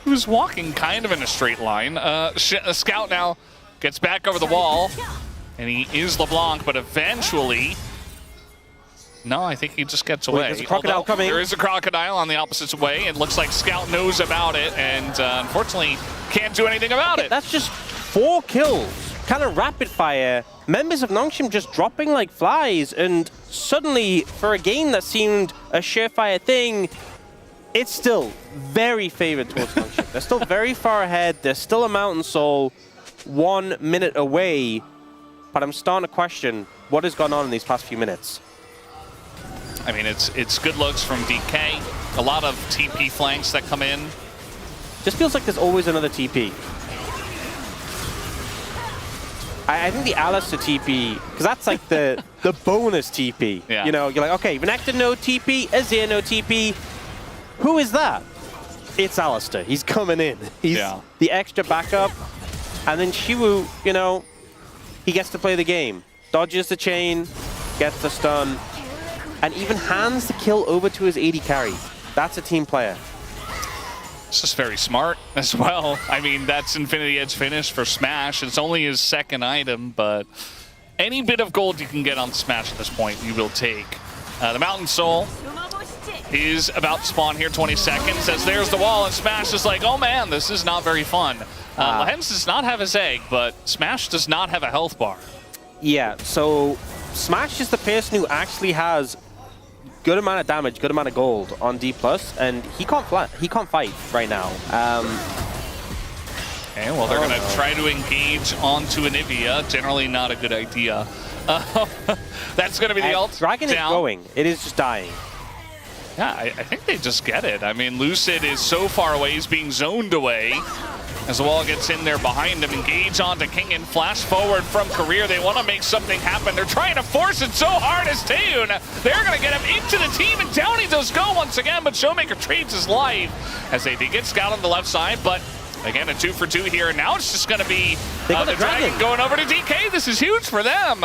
He was walking kind of in a straight line. Scout now gets back over the wall, and he is LeBlanc, but eventually... No, I think he just gets away.
There's a crocodile coming.
There is a crocodile on the opposite way. It looks like Scout knows about it, and unfortunately can't do anything about it.
That's just 4 kills. Kind of rapid fire. Members of Nongshim just dropping like flies, and suddenly, for a game that seemed a surefire thing, it's still very favored towards Nongshim. They're still very far ahead. There's still a Mountain Soul 1 minute away, but I'm starting to question what has gone on in these past few minutes.
I mean, it's good looks from DK. A lot of TP flanks that come in.
Just feels like there's always another TP. I think the Alistair TP, because that's like the bonus TP.
Yeah.
You know, you're like, okay, Renekton no TP, Azir no TP. Who is that? It's Alistair. He's coming in. He's the extra backup. And then Shiwu, you know, he gets to play the game. Dodges the chain, gets the stun, and even hands the kill over to his AD carry. That's a team player.
It's just very smart as well. I mean, that's Infinity Edge finish for Smash. It's only his second item, but any bit of gold you can get on Smash at this point, you will take. The Mountain Soul is about to spawn here, 20 seconds, as there's the wall, and Smash is like, oh man, this is not very fun. Lehens does not have his egg, but Smash does not have a health bar.
Yeah, so Smash is the person who actually has good amount of damage, good amount of gold on D+, and he can't fight right now.
Okay, well, they're going to try to engage onto Anivia. Generally not a good idea. That's going to be the ult.
Dragon is going. It is just dying.
Yeah, I think they just get it. I mean, Lucid is so far away. He's being zoned away. As the wall gets in there behind him, engage onto King and flash forward from Career. They want to make something happen. They're trying to force it so hard as Taeyun. They're going to get him into the team, and down he does go once again, but Showmaker trades his life as they get Scout on the left side, but again, a 2-for-2 here. Now it's just going to be the Dragon going over to DK. This is huge for them.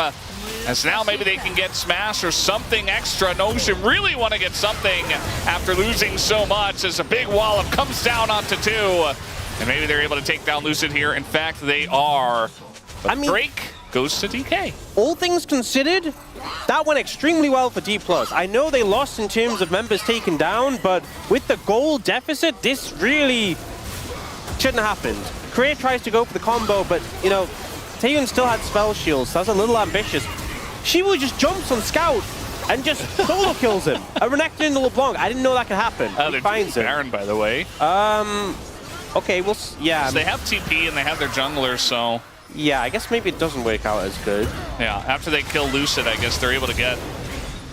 As now maybe they can get Smash or something extra. Notion really want to get something after losing so much as a big wallop comes down onto 2. And maybe they're able to take down Lucid here. In fact, they are. But I mean, Drake goes to DK.
All things considered, that went extremely well for D+. I know they lost in terms of members taken down, but with the goal deficit, this really shouldn't have happened. Career tries to go for the combo, but, you know, Taeyun still had spell shields, so that's a little ambitious. Shiwu just jumps on Scout and just solo kills him. A Renekton into LeBlanc. I didn't know that could happen. He finds him.
Baron, by the way.
Okay, well, yeah.
So they have TP and they have their jungler, so.
Yeah, I guess maybe it doesn't work out as good.
Yeah, after they kill Lucid, I guess they're able to get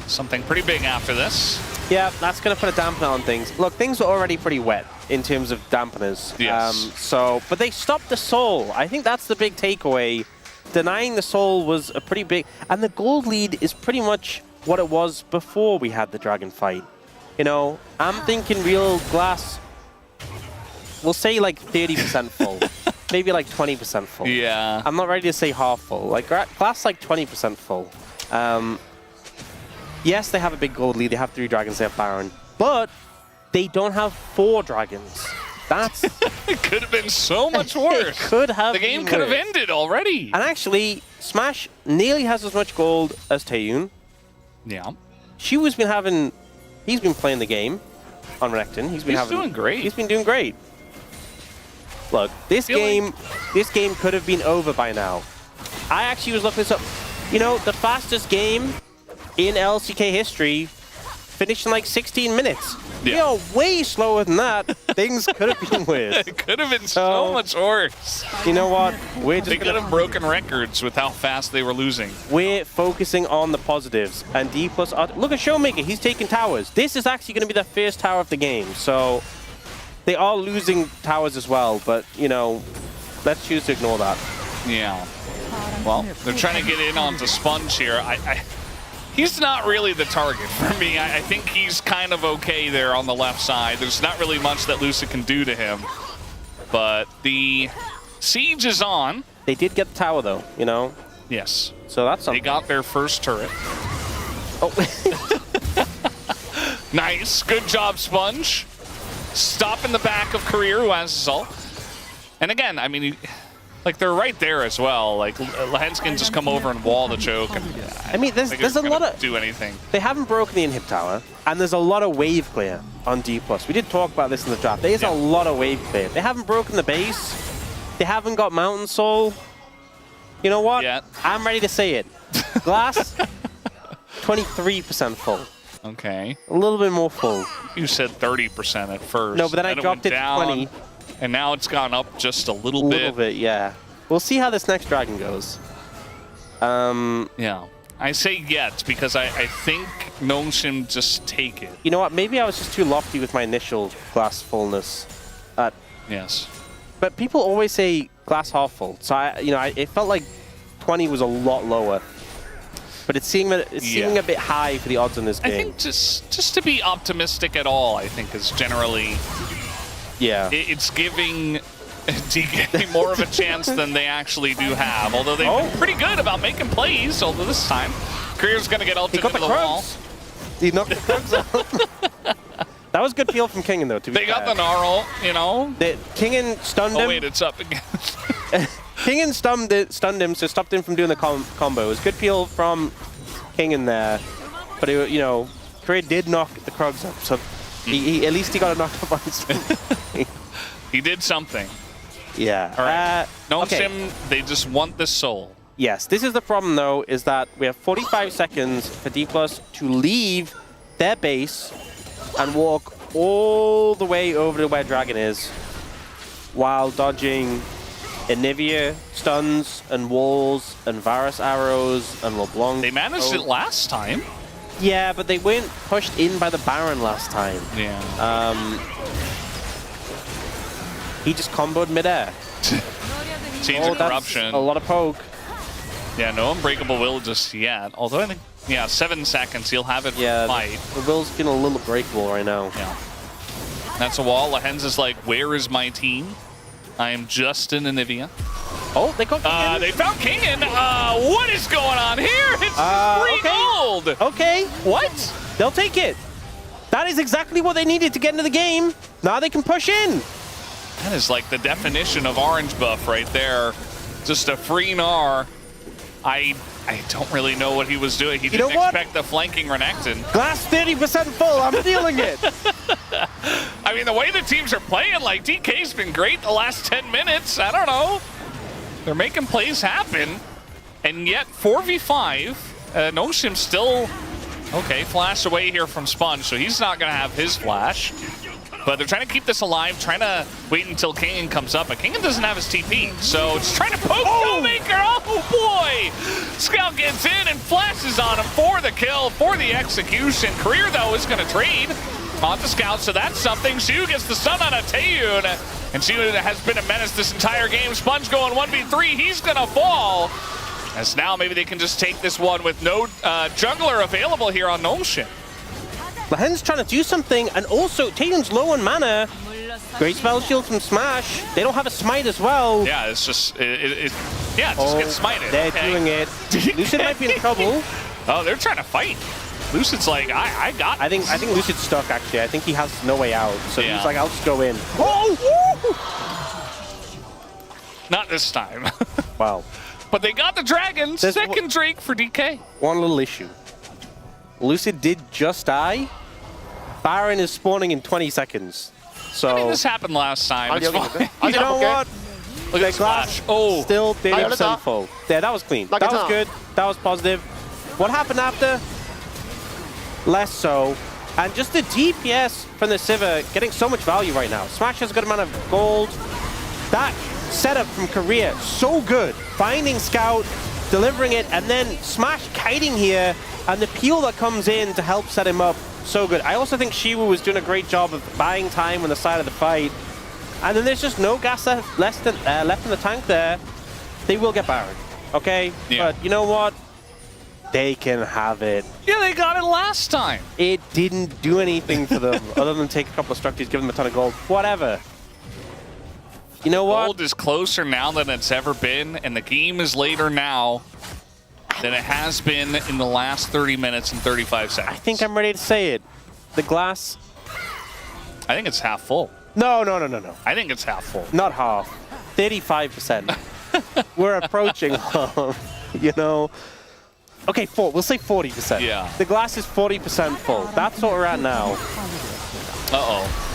something pretty big after this.
Yeah, that's going to put a dampener on things. Look, things were already pretty wet in terms of dampeners.
Yes.
But they stopped the soul. I think that's the big takeaway. Denying the soul was a pretty big... And the gold lead is pretty much what it was before we had the dragon fight. You know, I'm thinking real glass... We'll say like 30% full. Maybe like 20% full.
Yeah.
I'm not ready to say half full. Like glass like 20% full. Yes, they have a big gold lead. They have 3 dragons. They have Baron. But they don't have 4 dragons. That's...
It could have been so much worse.
It could have
The game could have ended already.
And actually, Smash nearly has as much gold as Taeyun.
Yeah.
Shiwu's been having... He's been playing the game on Renekton. He's
doing great.
He's been doing great. Look, this game could have been over by now. I actually was looking this up. You know, the fastest game in LCK history finished in like 16 minutes. Yeah. You know, way slower than that. Things could have been worse.
It could have been so much worse.
You know what?
They could have broken records with how fast they were losing.
We're focusing on the positives. And D+, look at Showmaker. He's taking towers. This is actually going to be the first tower of the game. So they are losing towers as well. But, you know, let's choose to ignore that.
Yeah. Well, they're trying to get in onto Sponge here. He's not really the target for me. I think he's kind of okay there on the left side. There's not really much that Lucid can do to him. But the siege is on.
They did get the tower, though, you know?
Yes.
So that's something.
They got their first turret.
Oh.
Nice. Good job, Sponge. Stop in the back of Career, who has his ult. And again, I mean... Like, they're right there as well. Like, Lehens can just come over and wall the choke. And,
I mean, there's a lot of...
do anything.
They haven't broken the inhib tower, and there's a lot of wave clear on D+. We did talk about this in the draft. There's a lot of wave clear. They haven't broken the base. They haven't got Mountain Soul. You know what?
Yeah.
I'm ready to say it. Glass, 23% full.
Okay.
A little bit more full.
You said 30% at first.
No, but then I dropped it to 20.
And now it's gone up just a little bit.
A little bit, yeah. We'll see how this next dragon goes.
Yeah. I say yet because I think Notion just take it.
You know what? Maybe I was just too lofty with my initial glass fullness.
Yes.
But people always say glass half full. So, it felt like 20 was a lot lower. But it's seeming a bit high for the odds in this game.
I think just to be optimistic at all, I think is generally...
Yeah.
It's giving DK more of a chance than they actually do have. Although they've been pretty good about making plays, although this time, Career's going to get ulted into the wall.
He knocked the Krugs out. That was good peel from Kingen, though, to be fair.
They got the Gnarl, you know.
Kingen stunned him.
Oh, wait, it's up again.
Kingen stunned him, so stopped him from doing the combo. It was good peel from Kingen there. But, Career did knock the Krugs up, so... He at least he got a knock up on his feet.
He did something.
Yeah.
All right. Notion, they just want the soul.
Yes. This is the problem, though, is that we have 45 seconds for D+ to leave their base and walk all the way over to where Dragon is while dodging Anivia stuns and walls and Varus arrows and LeBlanc.
They managed it last time.
Yeah, but they weren't pushed in by the Baron last time.
Yeah.
He just comboed midair.
Scenes of corruption.
A lot of poke.
Yeah, no unbreakable will just yet. Although I think, yeah, 7 seconds, he'll have it fight.
The will's feeling a little breakable right now.
Yeah. That's a wall. Lahenz is like, where is my team? I am just in Anivia.
Oh, they got Kingen.
They found Kingen. What is going on here? It's free gold.
Okay. What? They'll take it. That is exactly what they needed to get into the game. Now they can push in.
That is like the definition of orange buff right there. Just a free Gnar. I don't really know what he was doing. He didn't expect the flanking Renekton.
Glass 30% full. I'm feeling it.
I mean, the way the teams are playing, like DK's been great the last 10 minutes. I don't know. They're making plays happen. And yet 4v5, Noshim still, okay, flash away here from Sponge, so he's not going to have his flash. But they're trying to keep this alive, trying to wait until Kingen comes up. But Kingen doesn't have his TP, so just trying to poke Showmaker. Oh boy! Scout gets in and flashes on him for the kill, for the execution. Career, though, is going to trade on the Scout, so that's something. Shu gets the stun on a Taeyun, and Shu has been a menace this entire game. Sponge going 1v3, he's going to fall. As now maybe they can just take this one with no jungler available here on Noshim.
Lahen's trying to do something, and also Taeyun's low on mana. Great spell shield from Smash. They don't have a smite as well.
Yeah, it's just, just get smited.
They're doing it. Lucid might be in trouble.
Oh, they're trying to fight. Lucid's like, I got
I think Lucid's stuck, actually. I think he has no way out. So he's like, I'll just go in.
Not this time.
Wow.
But they got the dragon. Second Drake for DK.
One little issue. Lucid did just die. Baron is spawning in 20 seconds. So
I mean, this happened last time. It's fine.
You know what?
Look at Splash. Oh,
still 30% full. Yeah, that was clean. That was good. That was positive. What happened after? Less so. And just the DPS from the Sivir getting so much value right now. Smash has a good amount of gold. That setup from Korea, so good. Finding Scout, delivering it, and then Smash kiting here, and the peel that comes in to help set him up, so good. I also think Shiwu was doing a great job of buying time on the side of the fight. And then there's just no gas left in the tank there. They will get Baron, okay?
Yeah.
But you know what? They can have it.
Yeah, they got it last time.
It didn't do anything for them other than take a couple of structures, give them a ton of gold, whatever. You know what?
Gold is closer now than it's ever been, and the game is later now than it has been in the last 30 minutes and 35 seconds.
I think I'm ready to say it. The glass.
I think it's half full.
No.
I think it's half full.
Not half. 35%. We're approaching half, you know. Okay, we'll say 40%.
Yeah.
The glass is 40% full. That's what we're at now.
Uh-oh.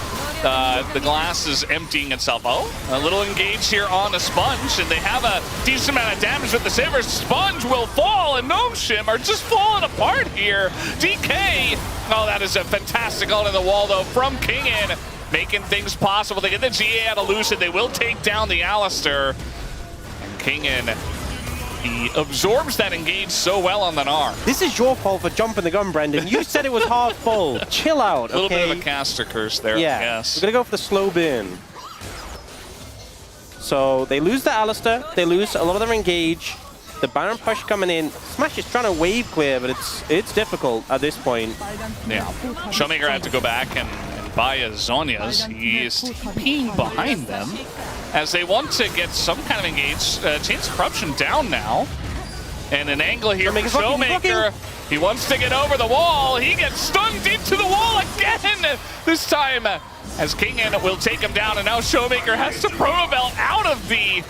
The glass is emptying itself. Oh, a little engage here on the Sponge, and they have a decent amount of damage with the Sivir. Sponge will fall, and Noshim are just falling apart here. DK, oh, that is a fantastic ult in the wall, though, from Kingen, making things possible. They get the GA out of Lucid. They will take down the Alistair. And Kingen, he absorbs that engage so well on the Gnar.
This is your fault for jumping the gun, Brendan. You said it was half full. Chill out, okay?
A little bit of a caster curse there,
yeah.
Yes.
We're going to go for the slow burn. So they lose the Alistair. They lose a lot of their engage. The Baron push coming in. Smash is trying to wave clear, but it's difficult at this point.
Yeah. Showmaker had to go back and buy a Zhonya's. He is TPing behind them as they want to get some kind of engage. Chains of Corruption down now. And an angle here for Showmaker. He wants to get over the wall. He gets stunned into the wall again. This time as Kingen will take him down, and now Showmaker has to Promo out of the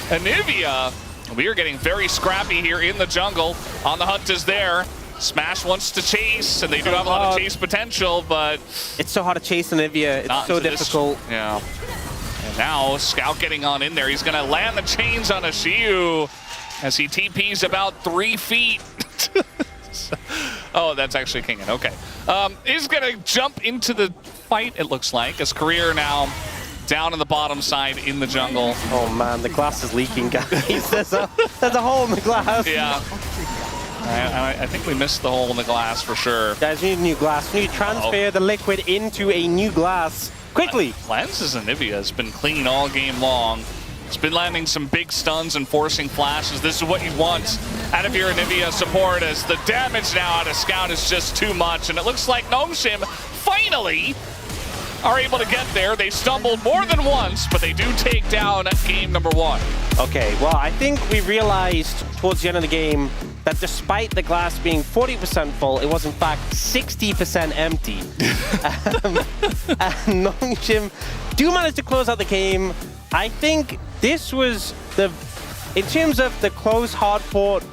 Anivia. We are getting very scrappy here in the jungle. On the hunt is there. Smash wants to chase, and they do have a lot of chase potential, but
it's so hard to chase Anivia. It's so difficult.
Yeah. And now Scout getting on in there. He's going to land the chains on a Shiu as he TPs about 3 feet. Oh, that's actually Kingen. Okay. He's going to jump into the fight, it looks like, as Career now down on the bottom side in the jungle.
Oh man, the glass is leaking, guys. There's a hole in the glass.
Yeah. I think we missed the hole in the glass for sure.
Guys, we need a new glass. We need to transfer the liquid into a new glass. Quickly!
Lance's Anivia has been clean all game long. It's been landing some big stuns and forcing flashes. This is what you want out of your Anivia support, as the damage now out of Scout is just too much. And it looks like Nongshim finally are able to get there. They stumbled more than once, but they do take down game number 1.
Okay, well, I think we realized towards the end of the game that despite the glass being 40% full, it was in fact 60% empty. And Nongshim do manage to close out the game. I think this was in terms of the close hardport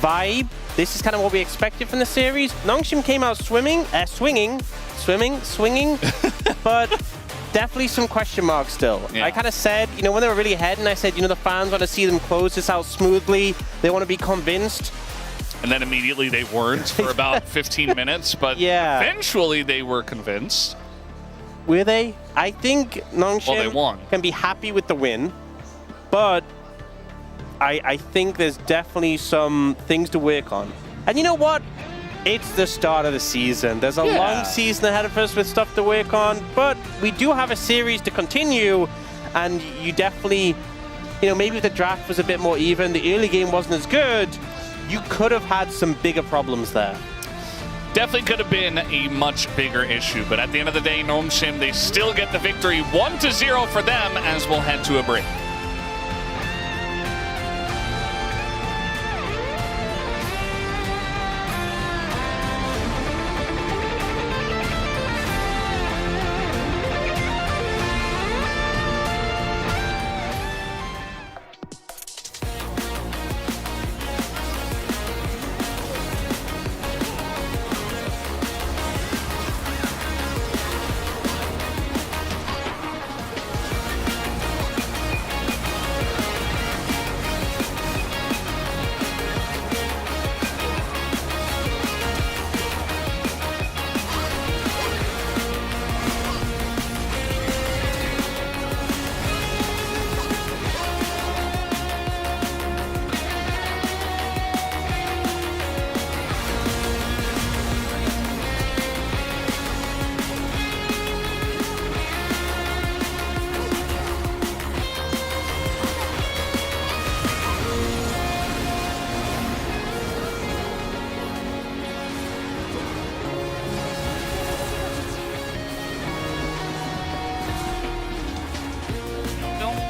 vibe, this is kind of what we expected from the series. Nongshim came out swinging, but definitely some question marks still.
Yeah.
I kind of said, you know, when they were really ahead, and I said, you know, the fans want to see them close this out smoothly. They want to be convinced.
And then immediately they weren't for about 15 minutes, but eventually they were convinced.
Were they? I think Nongshim
won.
can be happy with the win, but I think there's definitely some things to work on. And you know what? It's the start of the season. There's a long season ahead of us with stuff to work on, but we do have a series to continue, and you definitely, you know, maybe if the draft was a bit more even, the early game wasn't as good, you could have had some bigger problems there.
Definitely could have been a much bigger issue, but at the end of the day, Nongshim, they still get the victory. 1-0 for them, as we'll head to a break.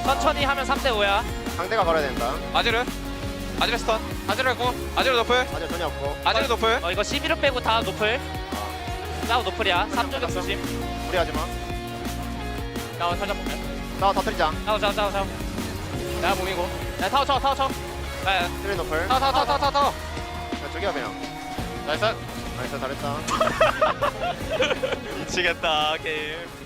천천히 하면 3대5야.
상대가 걸어야 된다.
아지르 스턴. 아지르 했고. 아지르 노플.
아직 전혀 없고.
아지르 노플. 이거 11호 빼고 다 노플. 싸우 노플이야. 3쪽에 조심.
무리하지 마.
싸우 살짝 보면.
싸워 터뜨리자.
싸우. 내가 몸이고. 야 타워 쳐. 네.
트레이 노플.
타워.
야 저기야 그냥.
나이스.
나이스 잘했다.
미치겠다 게임.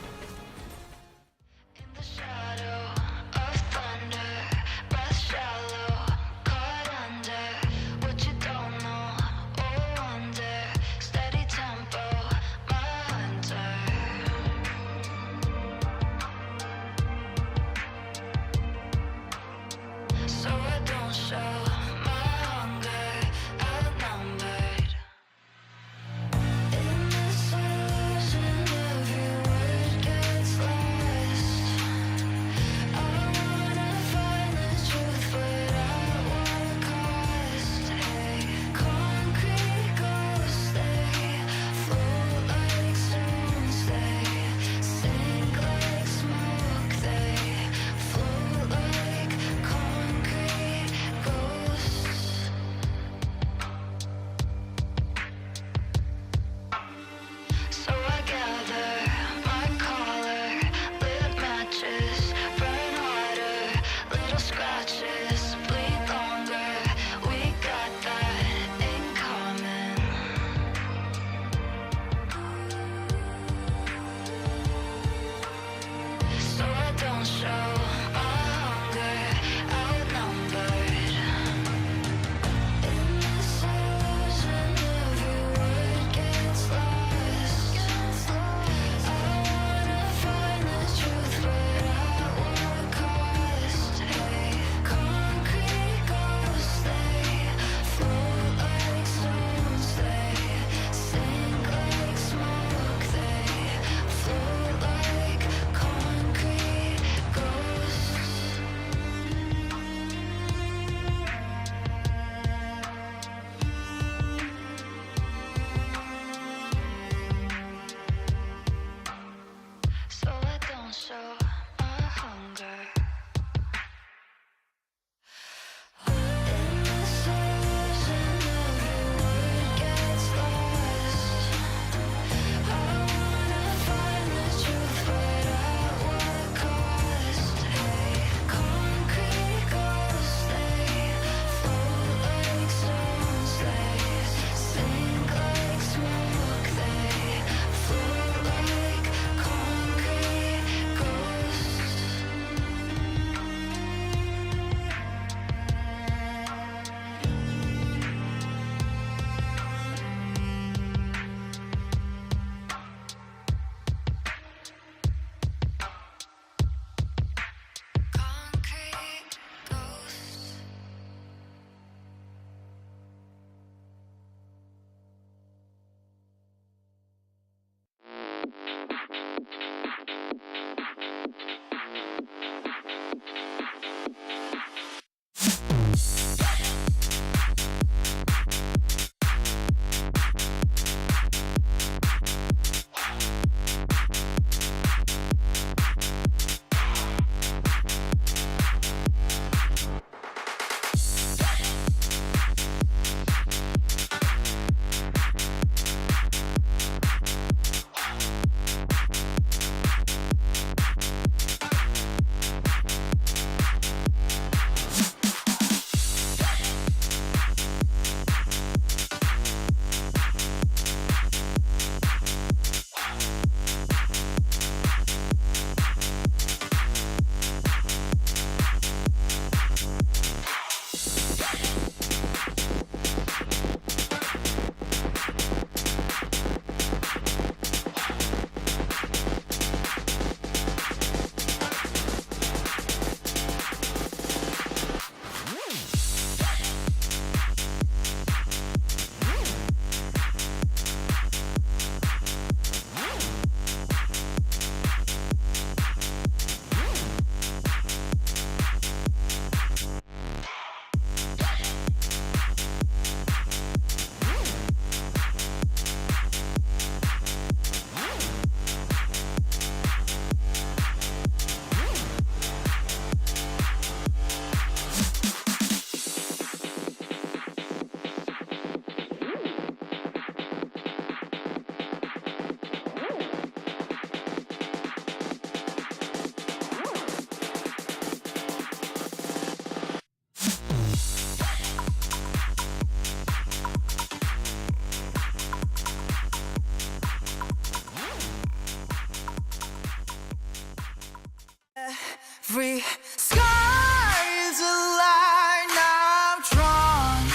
Every sky is a line I've drawn.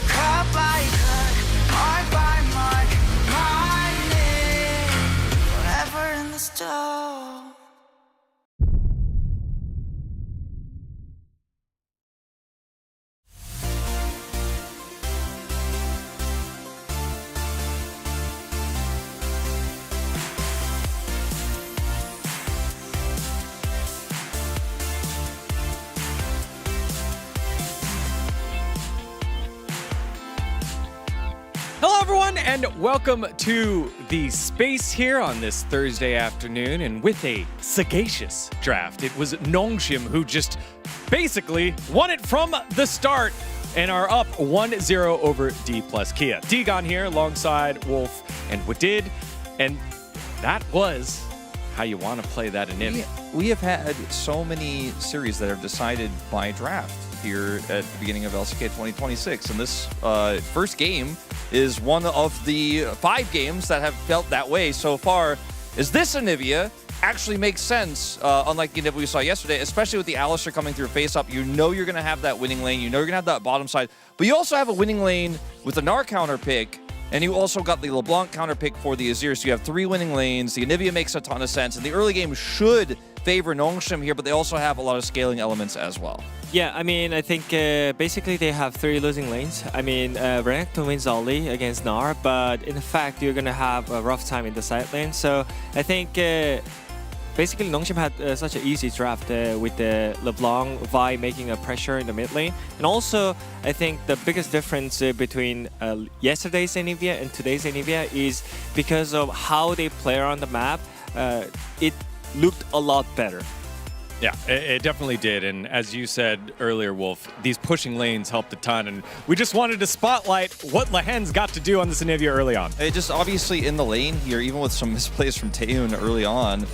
Cut by cut, mark by mark, my name forever in the stone.
Hello, everyone, and welcome to the space here on this Thursday afternoon. And with a sagacious draft, it was Nongshim who just basically won it from the start and are up 1-0 over D plus Kia. Degon here alongside Wolf and Wadid, and that was how you want to play that in
We have had so many series that are decided by draft here at the beginning of LCK 2026, and this first game is one of the 5 games that have felt that way so far. Is this Anivia actually makes sense, unlike the Anivia we saw yesterday, especially with the Alistar coming through face-up. You know you're going to have that winning lane, you know you're going to have that bottom side, but you also have a winning lane with the Gnar counter pick, and you also got the LeBlanc counter pick for the Azir, so you have 3 winning lanes. The Anivia makes a ton of sense, and the early game should favor Nongshim here, but they also have a lot of scaling elements as well.
Yeah, I mean, I think basically they have 3 losing lanes. I mean, Renekton wins Ollie against Gnar, but in fact, you're going to have a rough time in the side lane. So I think basically Nongshim had such an easy draft with the LeBlanc, Vi making a pressure in the mid lane. And also, I think the biggest difference between yesterday's Anivia and today's Anivia is because of how they play around the map. It looked a lot better.
Yeah, it definitely did. And as you said earlier, Wolf, these pushing lanes helped a ton. And we just wanted to spotlight what Lahen's got to do on this Anivia early on.
It just obviously in the lane here, even with some misplays from Taehoon early on,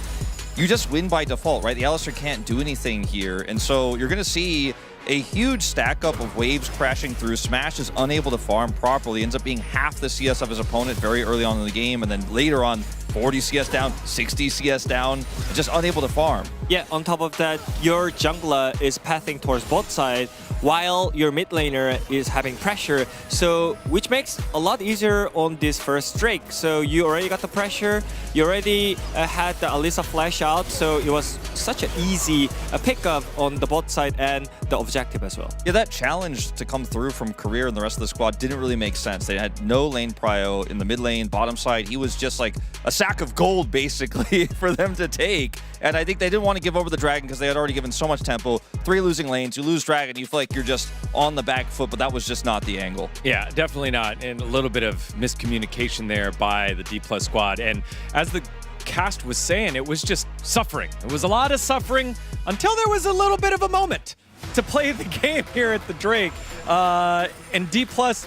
you just win by default, right? The Alistar can't do anything here. And so you're going to see a huge stack up of waves crashing through. Smash is unable to farm properly, ends up being half the CS of his opponent very early on in the game, and then later on 40 CS down, 60 CS down, just unable to farm.
Yeah, on top of that, your jungler is pathing towards bot side while your mid laner is having pressure, so which makes a lot easier on this first Drake. So you already got the pressure, you already had the Alisa flash out, so it was such an easy pickup on the bot side and the objective as well.
Yeah, that challenge to come through from Career and the rest of the squad didn't really make sense. They had no lane prio in the mid lane, bottom side. He was just like a sack of gold, basically, for them to take. And I think they didn't want to give over the Dragon because they had already given so much tempo. 3 losing lanes, you lose Dragon, you feel like you're just on the back foot, but that was just not the angle.
Yeah, definitely not. And a little bit of miscommunication there by the D plus squad. And as the cast was saying, it was just suffering. It was a lot of suffering until there was a little bit of a moment to play the game here at the Drake. And D plus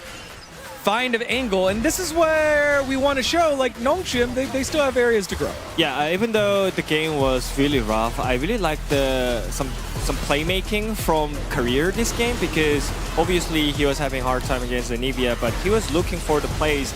find an angle, and this is where we want to show, like, Nongshim, they still have areas to grow.
Yeah, even though the game was really rough, I really liked some playmaking from Career this game, because obviously he was having a hard time against Anivia, but he was looking for the plays,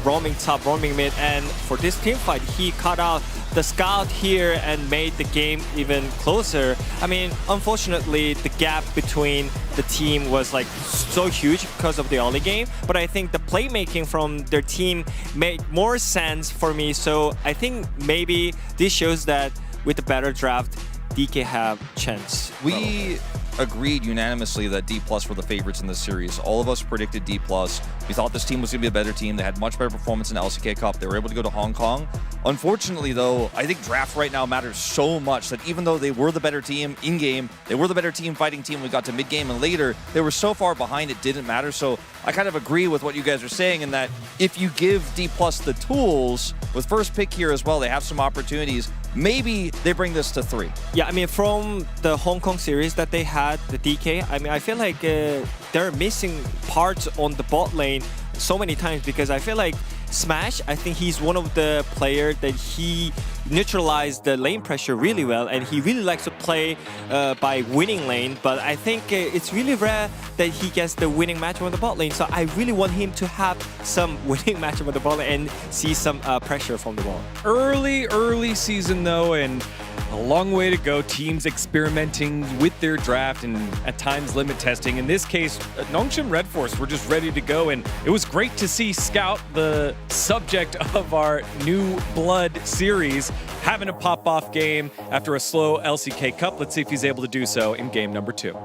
roaming top, roaming mid, and for this team fight, he cut out the scout here and made the game even closer. I mean, unfortunately, the gap between the team was like so huge because of the early game, but I think the playmaking from their team made more sense for me. So I think maybe this shows that with the better draft, DK have chance.
We agreed unanimously that D+ were the favorites in this series. All of us predicted D+. We thought this team was going to be a better team. They had much better performance in the LCK Cup. They were able to go to Hong Kong. Unfortunately, though, I think draft right now matters so much that even though they were the better team in-game, they were the better team fighting team when we got to mid-game and later, they were so far behind it didn't matter. So I kind of agree with what you guys are saying in that if you give D+ the tools, with first pick here as well, they have some opportunities. Maybe they bring this to 3.
Yeah, I mean, from the Hong Kong series that they had, the DK, I mean, I feel like they're missing parts on the bot lane so many times, because I feel like Smash, I think he's one of the players that he neutralized the lane pressure really well, and he really likes to play by winning lane, but I think it's really rare that he gets the winning match on the bot lane, so I really want him to have some winning match on the bot lane and see some pressure from the ball.
Early season though, and A long way to go. Teams experimenting with their draft and at times limit testing. In this case, Nongshim Red Force were just ready to go, and it was great to see Scout, the subject of our New Blood series, having a pop-off game after a slow LCK Cup. Let's see if he's able to do so in game number 2.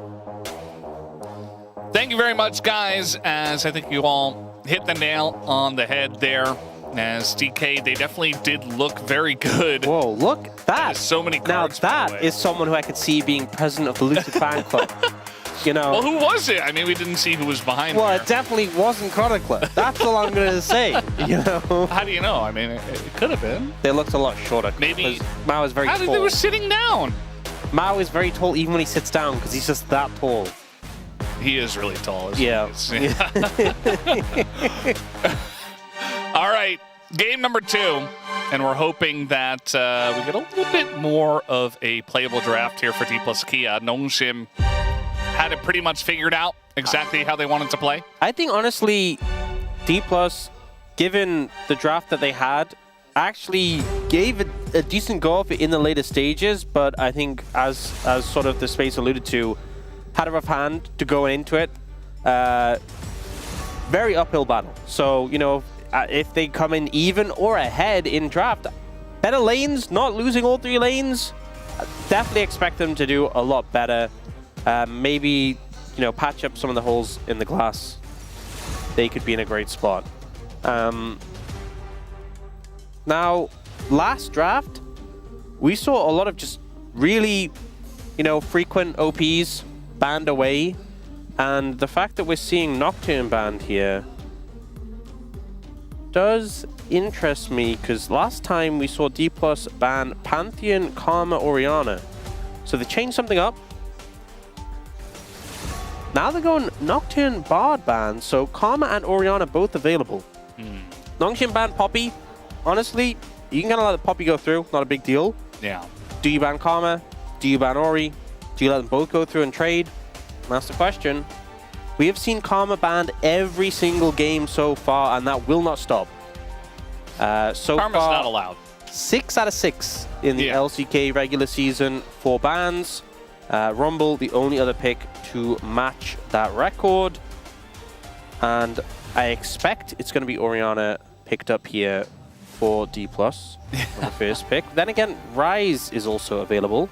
Thank you very much, guys, as I think you all hit the nail on the head there. As DK, they definitely did look very good.
Whoa, look that.
So many cards.
Now that is someone who I could see being president of the Lucid Fan Club. You know.
Well, who was it? I mean, we didn't see who was behind
Well,
there.
it definitely wasn't Chronicler. That's all I'm going to say. You know.
How do you know? I mean, it could have been.
They looked a lot shorter.
Maybe.
Mao is very tall.
They were sitting down.
Mao is very tall even when he sits down because he's just that tall.
He is really tall, isn't
he?
All right, game number 2. And we're hoping that we get a little bit more of a playable draft here for D+ Kia. Nongshim had it pretty much figured out exactly how they wanted to play.
I think, honestly, D+, given the draft that they had, actually gave it a decent go of it in the later stages, but I think, as sort of the space alluded to, had a rough hand to go into it. Very uphill battle. So, you know, if they come in even or ahead in draft, better lanes, not losing all 3 lanes, definitely expect them to do a lot better. Maybe, you know, patch up some of the holes in the glass. They could be in a great spot. Now, last draft, we saw a lot of just really, you know, frequent OPs banned away, and the fact that we're seeing Nocturne banned here does interest me, because last time we saw D+ ban Pantheon, Karma, Orianna. So they changed something up. Now they're going Nocturne Bard ban, so Karma and Orianna both available. Nongshim banned Poppy. Honestly, you can kind of let the Poppy go through, not a big deal.
Yeah.
Do you ban Karma? Do you ban Ori? Do you let them both go through and trade? That's the question. We have seen Karma banned every single game so far, and that will not stop. So
Karma's
far,
not allowed.
6 out of 6 in the LCK regular season for bans. Rumble, the only other pick to match that record. And I expect it's going to be Orianna picked up here for D+ on the first pick. Then again, Rise is also available.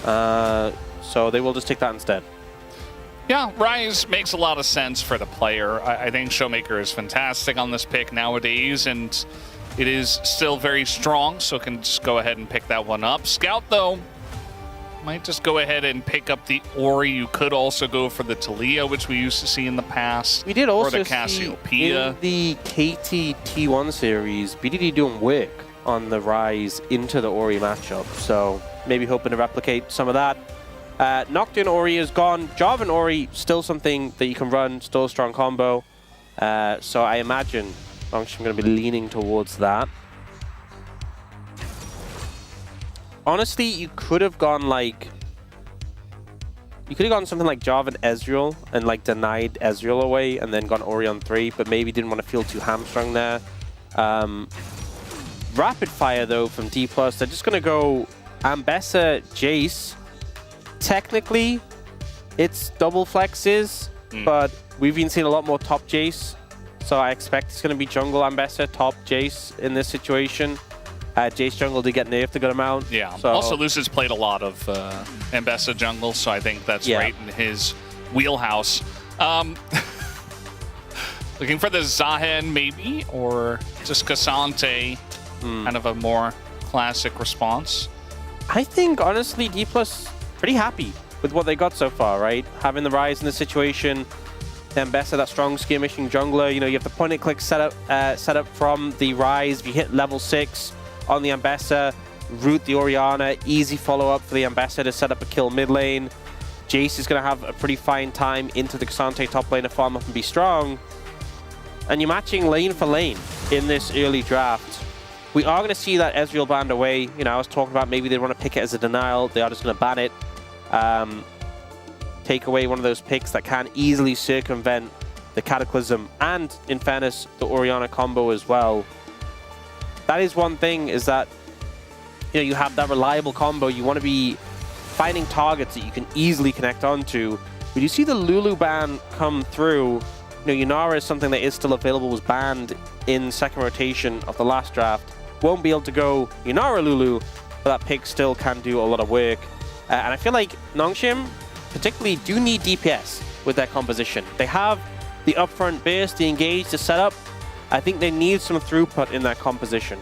So they will just take that instead.
Yeah, Rise makes a lot of sense for the player. I think Showmaker is fantastic on this pick nowadays, and it is still very strong, so can just go ahead and pick that one up. Scout, though, might just go ahead and pick up the Ori. You could also go for the Talia, which we used to see in the past.
We did also
or the
see
Cassiopeia.
in the KT T1 series, BDD doing work on the Rise into the Ori matchup, so maybe hoping to replicate some of that. Nocturne Ori is gone. Jarvan Ori, still something that you can run, still a strong combo. So I imagine I'm going to be leaning towards that. Honestly, you could have gone like... You could have gone something like Jarvan Ezreal and like denied Ezreal away and then gone Ori on 3, but maybe didn't want to feel too hamstrung there. Rapid Fire, though, from D+, they're just going to go Ambessa, Jace. Technically, it's double flexes, but we've been seeing a lot more top Jace. So I expect it's going to be jungle Ambessa, top Jace in this situation. Jace jungle did get nerfed a good amount.
Yeah,
so.
also Lucid's played a lot of Ambessa jungle, so I think that's right in his wheelhouse. Looking for the Zahen maybe, or just Cassante, kind of a more classic response.
I think, honestly, D+ pretty happy with what they got so far, right? Having the Rise in the situation, then Ambessa, that strong skirmishing jungler. You know, you have the point-and-click setup from the Rise. If you hit level 6 on the Ambessa, root the Orianna, easy follow-up for the Ambessa to set up a kill mid lane. Jace is going to have a pretty fine time into the Cassante top lane to farm up and be strong. And you're matching lane for lane in this early draft. We are going to see that Ezreal banned away. You know, I was talking about maybe they want to pick it as a denial. They are just going to ban it. Take away one of those picks that can easily circumvent the Cataclysm and, in fairness, the Orianna combo as well. That is one thing, is that you have that reliable combo. You want to be finding targets that you can easily connect onto. But you see the Lulu ban come through. Yunara is something that is still available, was banned in second rotation of the last draft. Won't be able to go Yunara Lulu, but that pick still can do a lot of work. And I feel like Nongshim particularly do need DPS with their composition. They have the upfront burst, the engage, the setup. I think they need some throughput in that composition.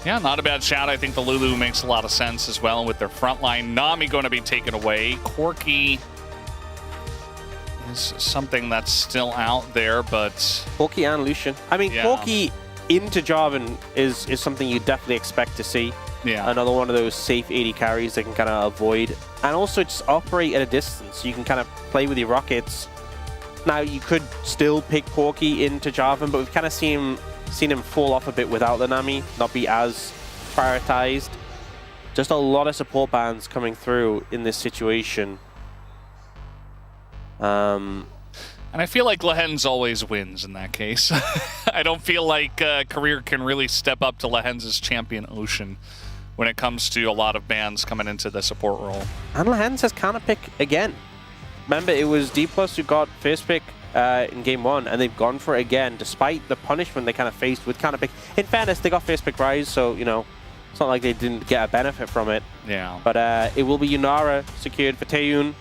Yeah, not a bad shout. I think the Lulu makes a lot of sense as well with their front line. Nami going to be taken away. Corki is something that's still out there, but...
Corki and Lucian. I mean, yeah. Corki into Jarvan is something you definitely expect to see.
Yeah.
Another one of those safe 80 carries they can kind of avoid. And also just operate at a distance. You can kind of play with your rockets. Now, you could still pick Corki into Jarvan, but we've kind of seen him fall off a bit without the Nami, not be as prioritized. Just a lot of support bans coming through in this situation.
And I feel like Lehen's always wins in that case. I don't feel like Career can really step up to Lehen's champion Ocean when it comes to a lot of bans coming into the support role.
And Lehen's has counter pick again. Remember, it was D+ who got first pick in game 1, and they've gone for it again, despite the punishment they kind of faced with counter pick. In fairness, they got first pick Rise, so, it's not like they didn't get a benefit from it.
Yeah.
But it will be Yunara secured for Taeyun.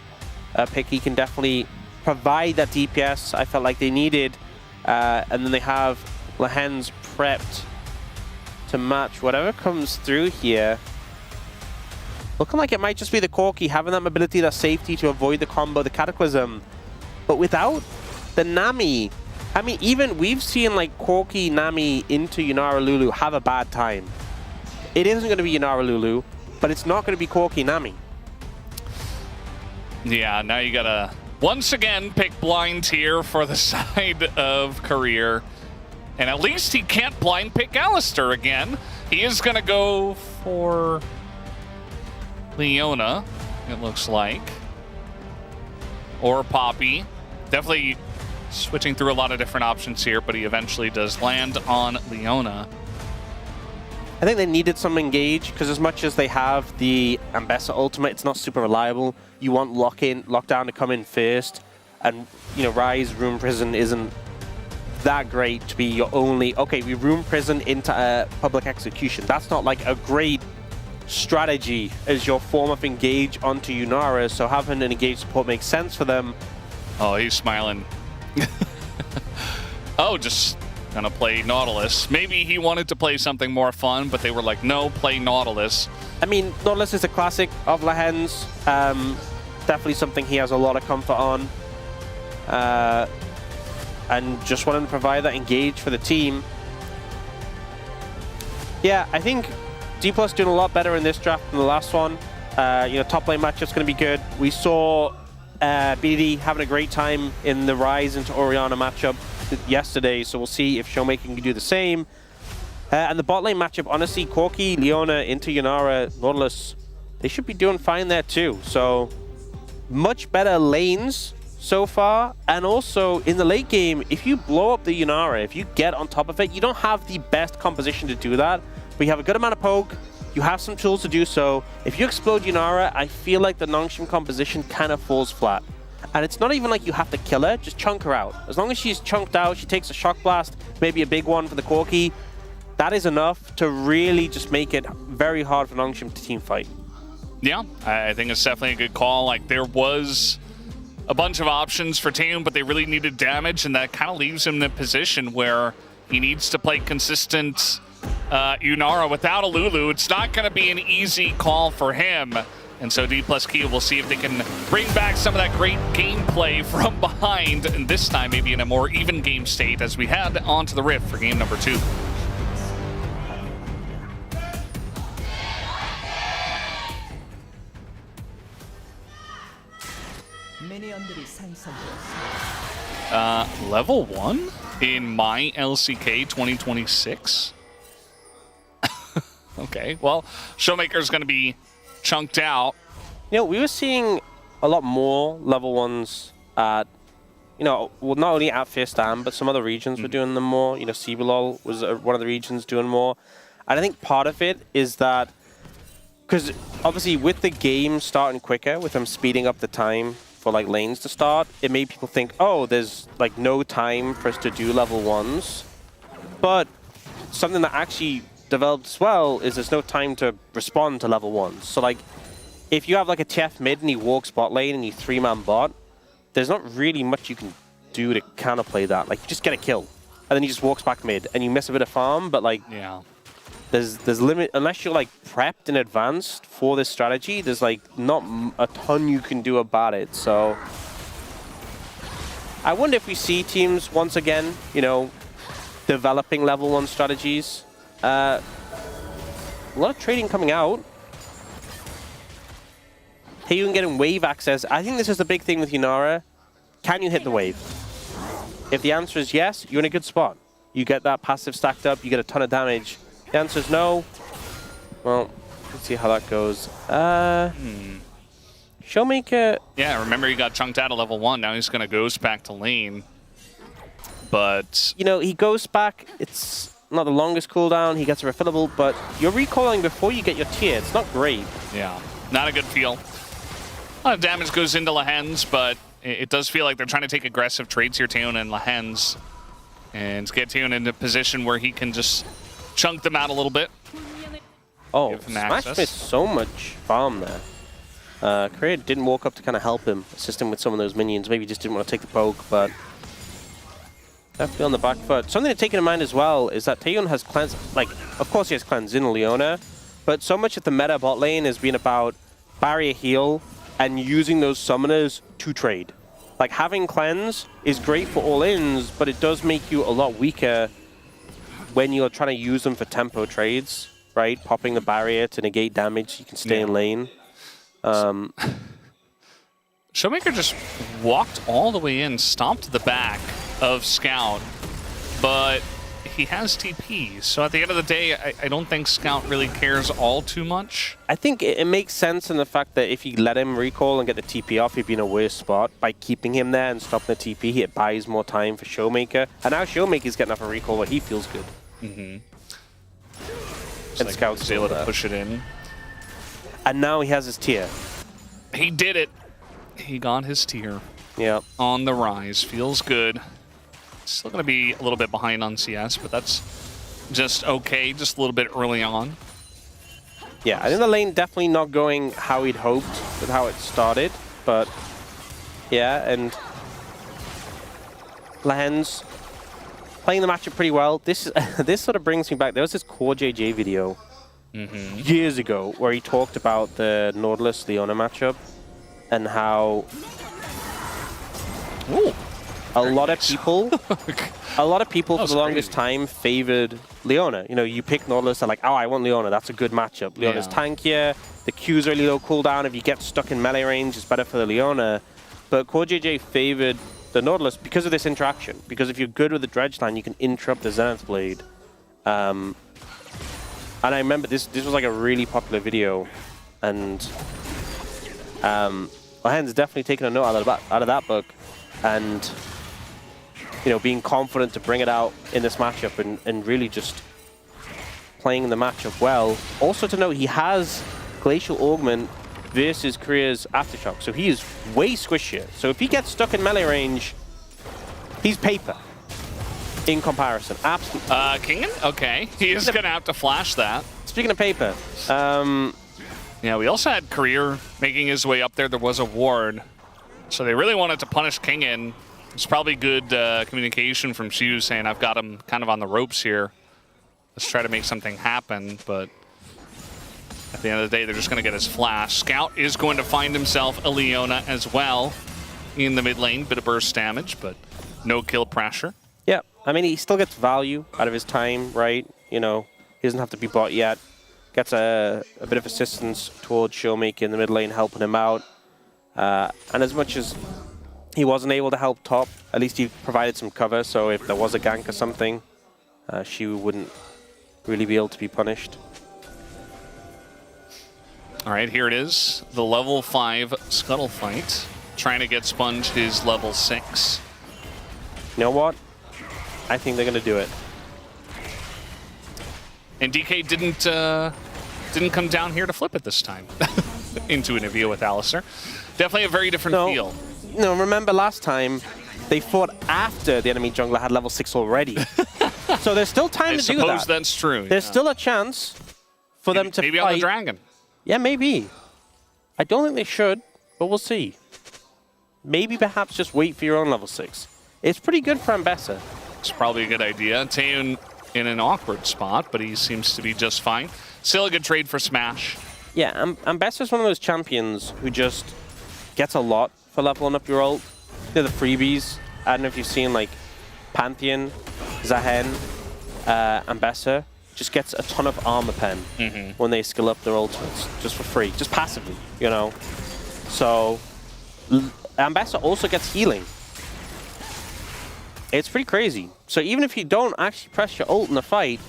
Pick, he can definitely provide that DPS I felt like they needed. And then they have Lehen's prepped to match whatever comes through here. Looking like it might just be the Corki having that mobility, that safety to avoid the combo, the Cataclysm. But without the Nami, I mean, even we've seen like Corki, Nami into Yunara Lulu have a bad time. It isn't going to be Yunara Lulu, but it's not going to be Corki, Nami.
Yeah, now you gotta once again pick blind here for the side of Career. And at least he can't blind pick Alistar again. He is gonna go for Leona, it looks like. Or Poppy. Definitely switching through a lot of different options here, but he eventually does land on Leona.
I think they needed some engage, because as much as they have the Ambessa ultimate, it's not super reliable. You want lockdown to come in first, and Rise Room Prison isn't that great to be your only, okay, we Room Prison into a public execution. That's not like a great strategy as your form of engage onto Yunara, so having an engage support makes sense for them.
Oh, he's smiling. Oh, just gonna play Nautilus. Maybe he wanted to play something more fun, but they were like, no, play Nautilus.
I mean, Nautilus is a classic of Lehen's. Definitely something he has a lot of comfort on. And just wanted to provide that engage for the team. Yeah, I think D+ doing a lot better in this draft than the last one. Top lane matchup's going to be good. We saw BDD having a great time in the Rise into Orianna matchup yesterday, so we'll see if Showmaking can do the same. And the bot lane matchup, honestly, Corki, Leona into Yunara, Nautilus, they should be doing fine there too. So much better lanes so far. And also in the late game, if you blow up the Yunara, if you get on top of it, you don't have the best composition to do that, but you have a good amount of poke, you have some tools to do so. If you explode Yunara, I feel like the Nongshim composition kind of falls flat. And it's not even like you have to kill her, just chunk her out. As long as she's chunked out, she takes a shock blast, maybe a big one for the Corki, that is enough to really just make it very hard for Nongshim to team fight.
Yeah, I think it's definitely a good call. Like, there was a bunch of options for Taeyun, but they really needed damage, and that kind of leaves him in a position where he needs to play consistent Yunara without a Lulu. It's not going to be an easy call for him. And so D+Q will see if they can bring back some of that great gameplay from behind, and this time maybe in a more even game state as we head onto the Rift for game number 2. Level 1 in my LCK 2026? Okay, well, Showmaker's going to be chunked out.
We were seeing a lot more level 1s at, well, not only at Firsthand, but some other regions were doing them more. CBLOL was one of the regions doing more. And I think part of it is that, because obviously with the game starting quicker, with them speeding up the time for like lanes to start, it made people think, oh, there's like no time for us to do level 1s. But something that actually developed as well is there's no time to respond to level 1s. So like, if you have like a TF mid and he walks bot lane and you 3-man bot, there's not really much you can do to counterplay that. Like, you just get a kill, and then he just walks back mid, and you miss a bit of farm, but like,
yeah,
there's limit, unless you're like prepped in advance for this strategy, there's like not a ton you can do about it. So I wonder if we see teams once again, you know, developing level 1 strategies. A lot of trading coming out. Taeyun getting wave access. I think this is the big thing with Yunara. Can you hit the wave? If the answer is yes, you're in a good spot. You get that passive stacked up, you get a ton of damage. The answer is no. Well, let's see how that goes. Showmaker.
Yeah, remember he got chunked out of level 1. Now he's going to ghost back to lane. But
you know, he goes back. It's not the longest cooldown. He gets a refillable, but you're recalling before you get your tier. It's not great.
Yeah, not a good feel. A lot of damage goes into Lahens, but it does feel like they're trying to take aggressive trades here, Taeyun and Lahens, and get Taeyun into a position where he can just chunk them out a little bit.
Oh, Smash missed so much farm there. Korea didn't walk up to kind of help him, assist him with some of those minions. Maybe he just didn't want to take the poke, but definitely on the back foot. Something to take in mind as well is that Taeyun has cleanse, like, of course he has cleanse in Leona, but so much of the meta bot lane has been about barrier heal and using those summoners to trade. Like, having cleanse is great for all-ins, but it does make you a lot weaker when you're trying to use them for tempo trades, right? Popping the barrier to negate damage so you can stay in lane.
Showmaker just walked all the way in, stomped the back of Scout, but he has TP. So at the end of the day, I don't think Scout really cares all too much.
I think it makes sense in the fact that if you let him recall and get the TP off, he'd be in a worse spot. By keeping him there and stopping the TP, it buys more time for Showmaker. And now Showmaker's getting off a recall where he feels good.
Mm-hmm.
And Scout's
able to push it in.
And now he has his tier.
He did it. He got his tier.
Yeah.
On the rise. Feels good. Still going to be a little bit behind on CS, but that's just okay. Just a little bit early on.
Yeah, I think the lane definitely not going how he'd hoped with how it started, but yeah, and Lahens playing the matchup pretty well. This this sort of brings me back. There was this Core JJ video years ago where he talked about the Nautilus Leona matchup and how a lot of people for the longest time favored Leona. You know, you pick Nautilus, they're like, oh, I want Leona. That's a good matchup. Leona's tankier. The Q's really low cooldown. If you get stuck in melee range, it's better for the Leona. But Core JJ favored the Nautilus because of this interaction. Because if you're good with the Dredge line, you can interrupt the Zenith Blade. And I remember this was like a really popular video. And Lahens definitely taken a note out of that book. And you know, being confident to bring it out in this matchup and really just playing the matchup well. Also to note, he has Glacial Augment versus Korea's Aftershock, so he is way squishier. So if he gets stuck in melee range, he's paper in comparison. Absolutely.
Kingen? Okay. He is going to have to flash that.
Speaking of paper,
yeah, we also had Career making his way up there. There was a ward. So they really wanted to punish Kingen. It's probably good communication from Shu saying, I've got him kind of on the ropes here. Let's try to make something happen, but at the end of the day, they're just going to get his flash. Scout is going to find himself a Leona as well in the mid lane. Bit of burst damage, but no kill pressure.
Yeah, I mean, he still gets value out of his time, right? You know, he doesn't have to be bought yet. Gets a bit of assistance towards Showmaker in the mid lane, helping him out. And as much as he wasn't able to help top, at least he provided some cover, so if there was a gank or something, she wouldn't really be able to be punished.
All right, here it is. The level 5 Scuttle fight. Trying to get Sponge his level 6.
You know what? I think they're going to do it.
And DK didn't come down here to flip it this time into Anivia with Alistair. Definitely a very different feel.
No, remember last time they fought after the enemy jungler had level 6 already. So there's still time to do that.
I suppose that's true.
There's still a chance for them to
maybe
fight.
on the dragon.
Yeah, maybe. I don't think they should, but we'll see. Maybe perhaps just wait for your own level 6. It's pretty good for Ambessa.
It's probably a good idea. Taeun in an awkward spot, but he seems to be just fine. Still a good trade for Smash.
Yeah, Ambessa's one of those champions who just gets a lot for leveling up your ult. They're the freebies. I don't know if you've seen like Pantheon, Zahen, Ambessa just gets a ton of armor pen when they skill up their ultimates, just for free, just passively, you know. So Ambessa also gets healing. It's pretty crazy. So even if you don't actually press your ult in the fight,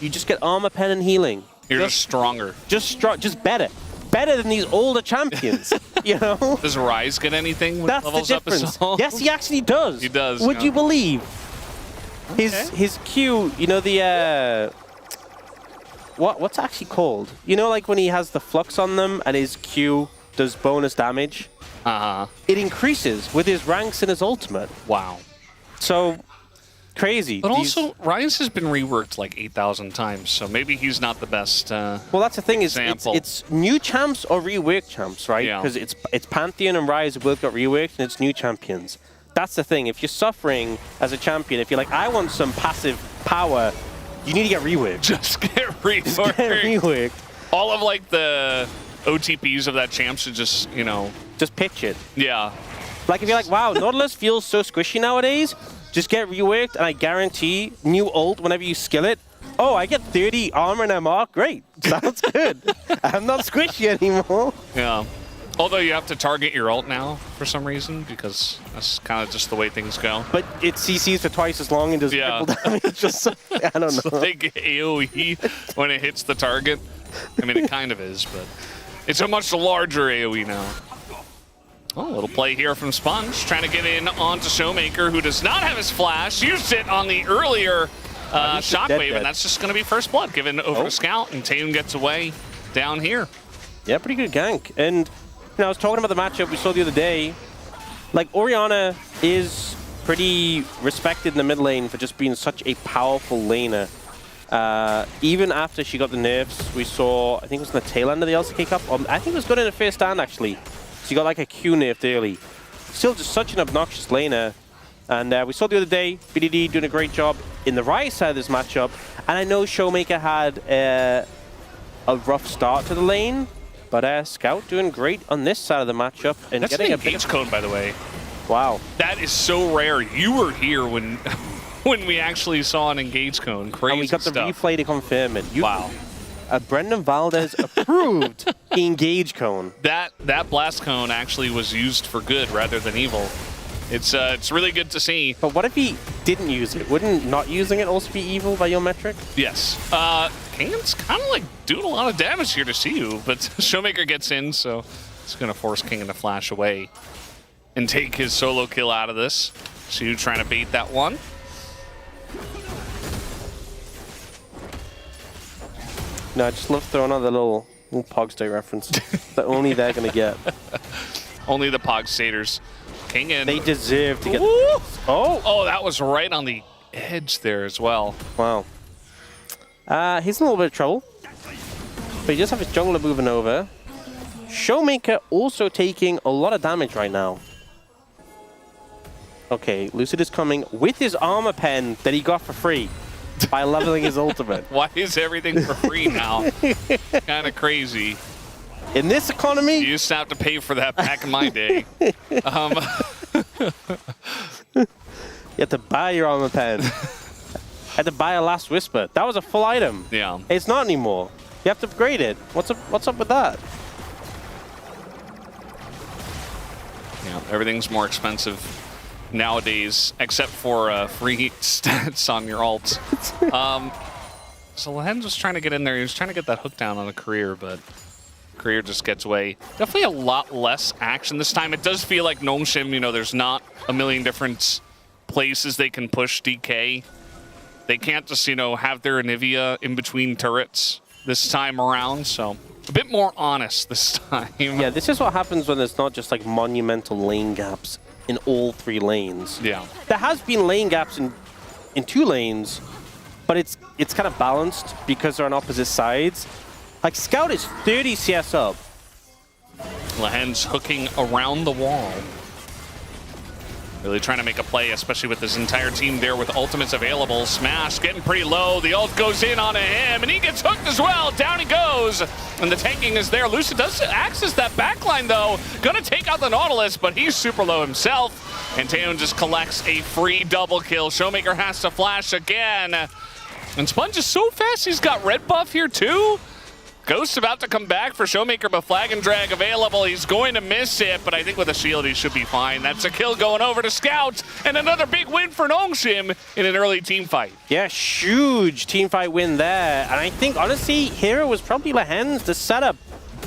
you just get armor pen and healing.
You're just stronger.
Just better. Better than these older champions, you know?
Does Rise get anything when
That's
he levels
the
up
difference.
his ult?
Yes, he actually does.
He does.
Would
yeah.
you believe? His Q, you know the what's it actually called? You know, like when he has the flux on them and his Q does bonus damage. It increases with his ranks and his ultimate.
Wow.
So crazy.
But also, Rise has been reworked like 8,000 times, so maybe he's not the best.
Well, that's the thing is, it's new champs or reworked champs, right?
Yeah.
Because it's Pantheon and Rise have both got reworked, and it's new champions. That's the thing. If you're suffering as a champion, if you're like, I want some passive power, you need to get reworked.
Just get reworked.
Just get reworked.
All of like the OTPs of that champ should just, you know,
just pitch it.
Yeah.
Like if you're like, wow, Nautilus feels so squishy nowadays, just get reworked, and I guarantee new ult whenever you skill it. Oh, I get 30 armor and MR. Great. Sounds good. I'm not squishy anymore.
Yeah. Although you have to target your ult now for some reason, because that's kind of just the way things go.
But it CCs for twice as long and does triple damage. Just, I don't know.
It's like AoE when it hits the target. I mean, it kind of is, but it's a much larger AoE now. Oh, a little play here from Sponge, trying to get in onto Showmaker, who does not have his flash. Used it on the earlier Shockwave, and that's just going to be first blood given over to Scout, and Taeun gets away down here.
Yeah, pretty good gank. And you know, I was talking about the matchup we saw the other day. Like, Orianna is pretty respected in the mid lane for just being such a powerful laner. Even after she got the nerfs, we saw, I think it was in the tail end of the LCK Cup. I think it was good in the first stand, actually. She got like a Q nerfed early. Still just such an obnoxious laner. And we saw the other day, BDD doing a great job in the right side of this matchup. And I know Showmaker had a rough start to the lane. But Scout doing great on this side of the matchup. And
That's
getting
an engage cone, by the way.
Wow.
That is so rare. You were here when when we actually saw an engage cone. Crazy
And we got the
stuff.
replay to confirm it.
Wow.
Brendan Valdez approved engage cone.
That blast cone actually was used for good rather than evil. It's really good to see.
But what if he didn't use it? Wouldn't not using it also be evil by your metric?
Yes. Kingan's kind of like doing a lot of damage here to see you, but Showmaker gets in, so it's going to force Kingan to flash away and take his solo kill out of this. Shu trying to bait that one.
No, I just love throwing out the little Pogs Day reference that only they're going to get.
Only the Pog Staters. Kingan.
They deserve to get...
Oh, that was right on the edge there as well.
Wow. He's in a little bit of trouble. But he does have his jungler moving over. Showmaker also taking a lot of damage right now. Okay, Lucid is coming with his armor pen that he got for free by leveling his ultimate.
Why is everything for free now? Kind of crazy.
In this economy?
You used to have to pay for that back in my day.
You had to buy your armor pen. Had to buy a Last Whisper. That was a full item.
Yeah.
It's not anymore. You have to upgrade it. What's up with that?
Yeah, everything's more expensive nowadays, except for free stats on your ult. So Lehen was trying to get in there. He was trying to get that hook down on a career, but career just gets away. Definitely a lot less action this time. It does feel like Nongshim, you know, there's not a million different places they can push DK. They can't just, you know, have their Anivia in between turrets this time around, so a bit more honest this time.
Yeah, this is what happens when there's not just like monumental lane gaps in all 3 lanes.
Yeah.
There has been lane gaps in 2 lanes, but it's kind of balanced because they're on opposite sides. Like Scout is 30 CS up.
Lahen's hooking around the wall. Really trying to make a play, especially with his entire team there with ultimates available. Smash getting pretty low. The ult goes in onto him, and he gets hooked as well. Down he goes. And the tanking is there. Lucid does access that backline, though. Gonna take out the Nautilus, but he's super low himself. And Taeyeon just collects a free double kill. Showmaker has to flash again. And Sponge is so fast, he's got red buff here, too. Ghost about to come back for Showmaker, but Flag and Drag available. He's going to miss it, but I think with a shield he should be fine. That's a kill going over to Scout, and another big win for Nongshim in an early team fight.
Yeah, huge team fight win there. And I think, honestly, here it was probably Lahen's the setup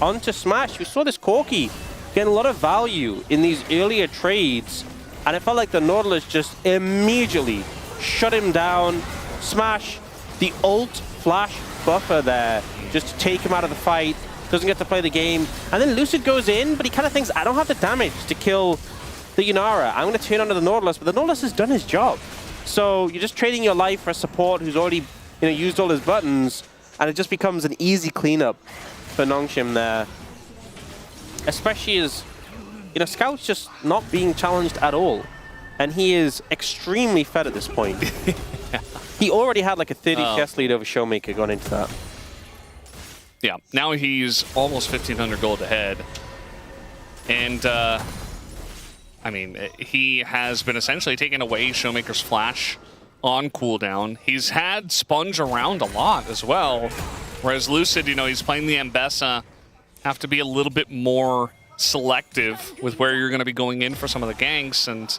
onto Smash. We saw this Corki getting a lot of value in these earlier trades, and it felt like the Nautilus just immediately shut him down. Smash, the ult flash buffer there, just to take him out of the fight, doesn't get to play the game. And then Lucid goes in, but he kind of thinks, I don't have the damage to kill the Yunara. I'm going to turn onto the Nautilus, but the Nautilus has done his job. So you're just trading your life for a support who's already, you know, used all his buttons, and it just becomes an easy cleanup for Nongshim there. Especially as, you know, Scout's just not being challenged at all. And he is extremely fed at this point. He already had like a 30 CS lead over Showmaker going into that.
Yeah, now he's almost 1,500 gold ahead. And, I mean, he has been essentially taking away Showmaker's flash on cooldown. He's had Sponge around a lot as well. Whereas Lucid, you know, he's playing the Ambessa, have to be a little bit more selective with where you're going to be going in for some of the ganks. And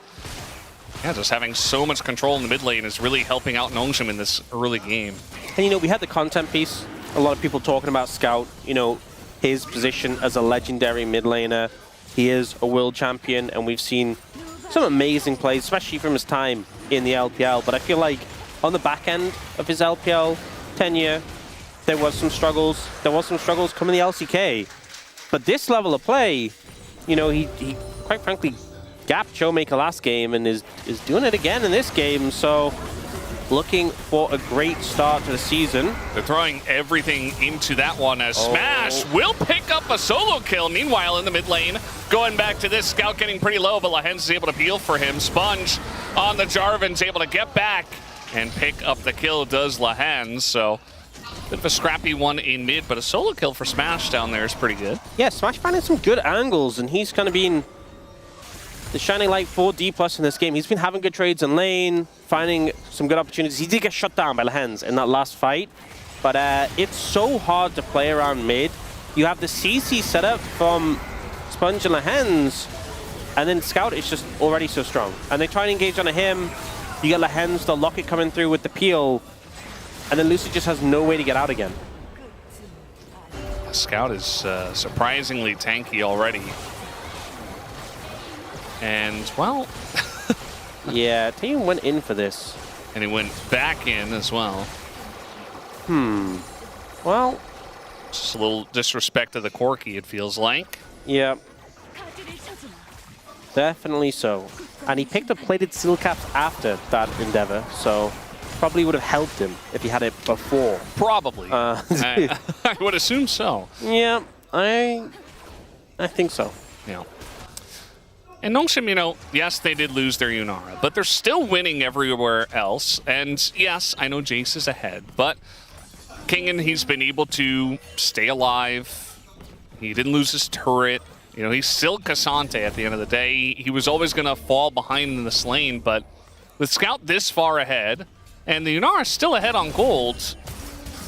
yeah, just having so much control in the mid lane is really helping out Nongshim in this early game.
And, you know, we had the content piece. A lot of people talking about Scout, you know, his position as a legendary mid laner. He is a world champion, and we've seen some amazing plays, especially from his time in the LPL. But I feel like on the back end of his LPL tenure, there was some struggles. There was some struggles coming the LCK. But this level of play, you know, he quite frankly gapped Showmaker last game and is doing it again in this game. So looking for a great start to the season.
They're throwing everything into that one as Smash will pick up a solo kill. Meanwhile, in the mid lane, going back to this, Scout getting pretty low, but Lahen's is able to peel for him. Sponge on the Jarvan's able to get back and pick up the kill, does Lahen. So bit of a scrappy one in mid, but a solo kill for Smash down there is pretty good.
Yeah, Smash finding some good angles, and he's kind of been the shining light for D+ in this game. He's been having good trades in lane, finding some good opportunities. He did get shut down by Lahen's in that last fight, but it's so hard to play around mid. You have the CC set up from Sponge and Lahen's, and then Scout is just already so strong. And they try and engage onto him. You get Lahen's, the Locket coming through with the peel, and then Lucy just has no way to get out again.
Scout is surprisingly tanky already. And, well...
yeah, Taeyeon went in for this.
And he went back in as well.
Well...
just a little disrespect to the Corki, it feels like.
Yeah. Definitely so. And he picked up plated steel caps after that endeavor, so probably would have helped him if he had it before.
Probably. I would assume so.
Yeah, I think so.
Yeah. And Nongshim, you know, yes, they did lose their Yunara, but they're still winning everywhere else. And yes, I know Jace is ahead, but Kingen, he's been able to stay alive. He didn't lose his turret. You know, he's still Cassante at the end of the day. He was always going to fall behind in this lane, but with Scout this far ahead, and the Yunara still ahead on gold,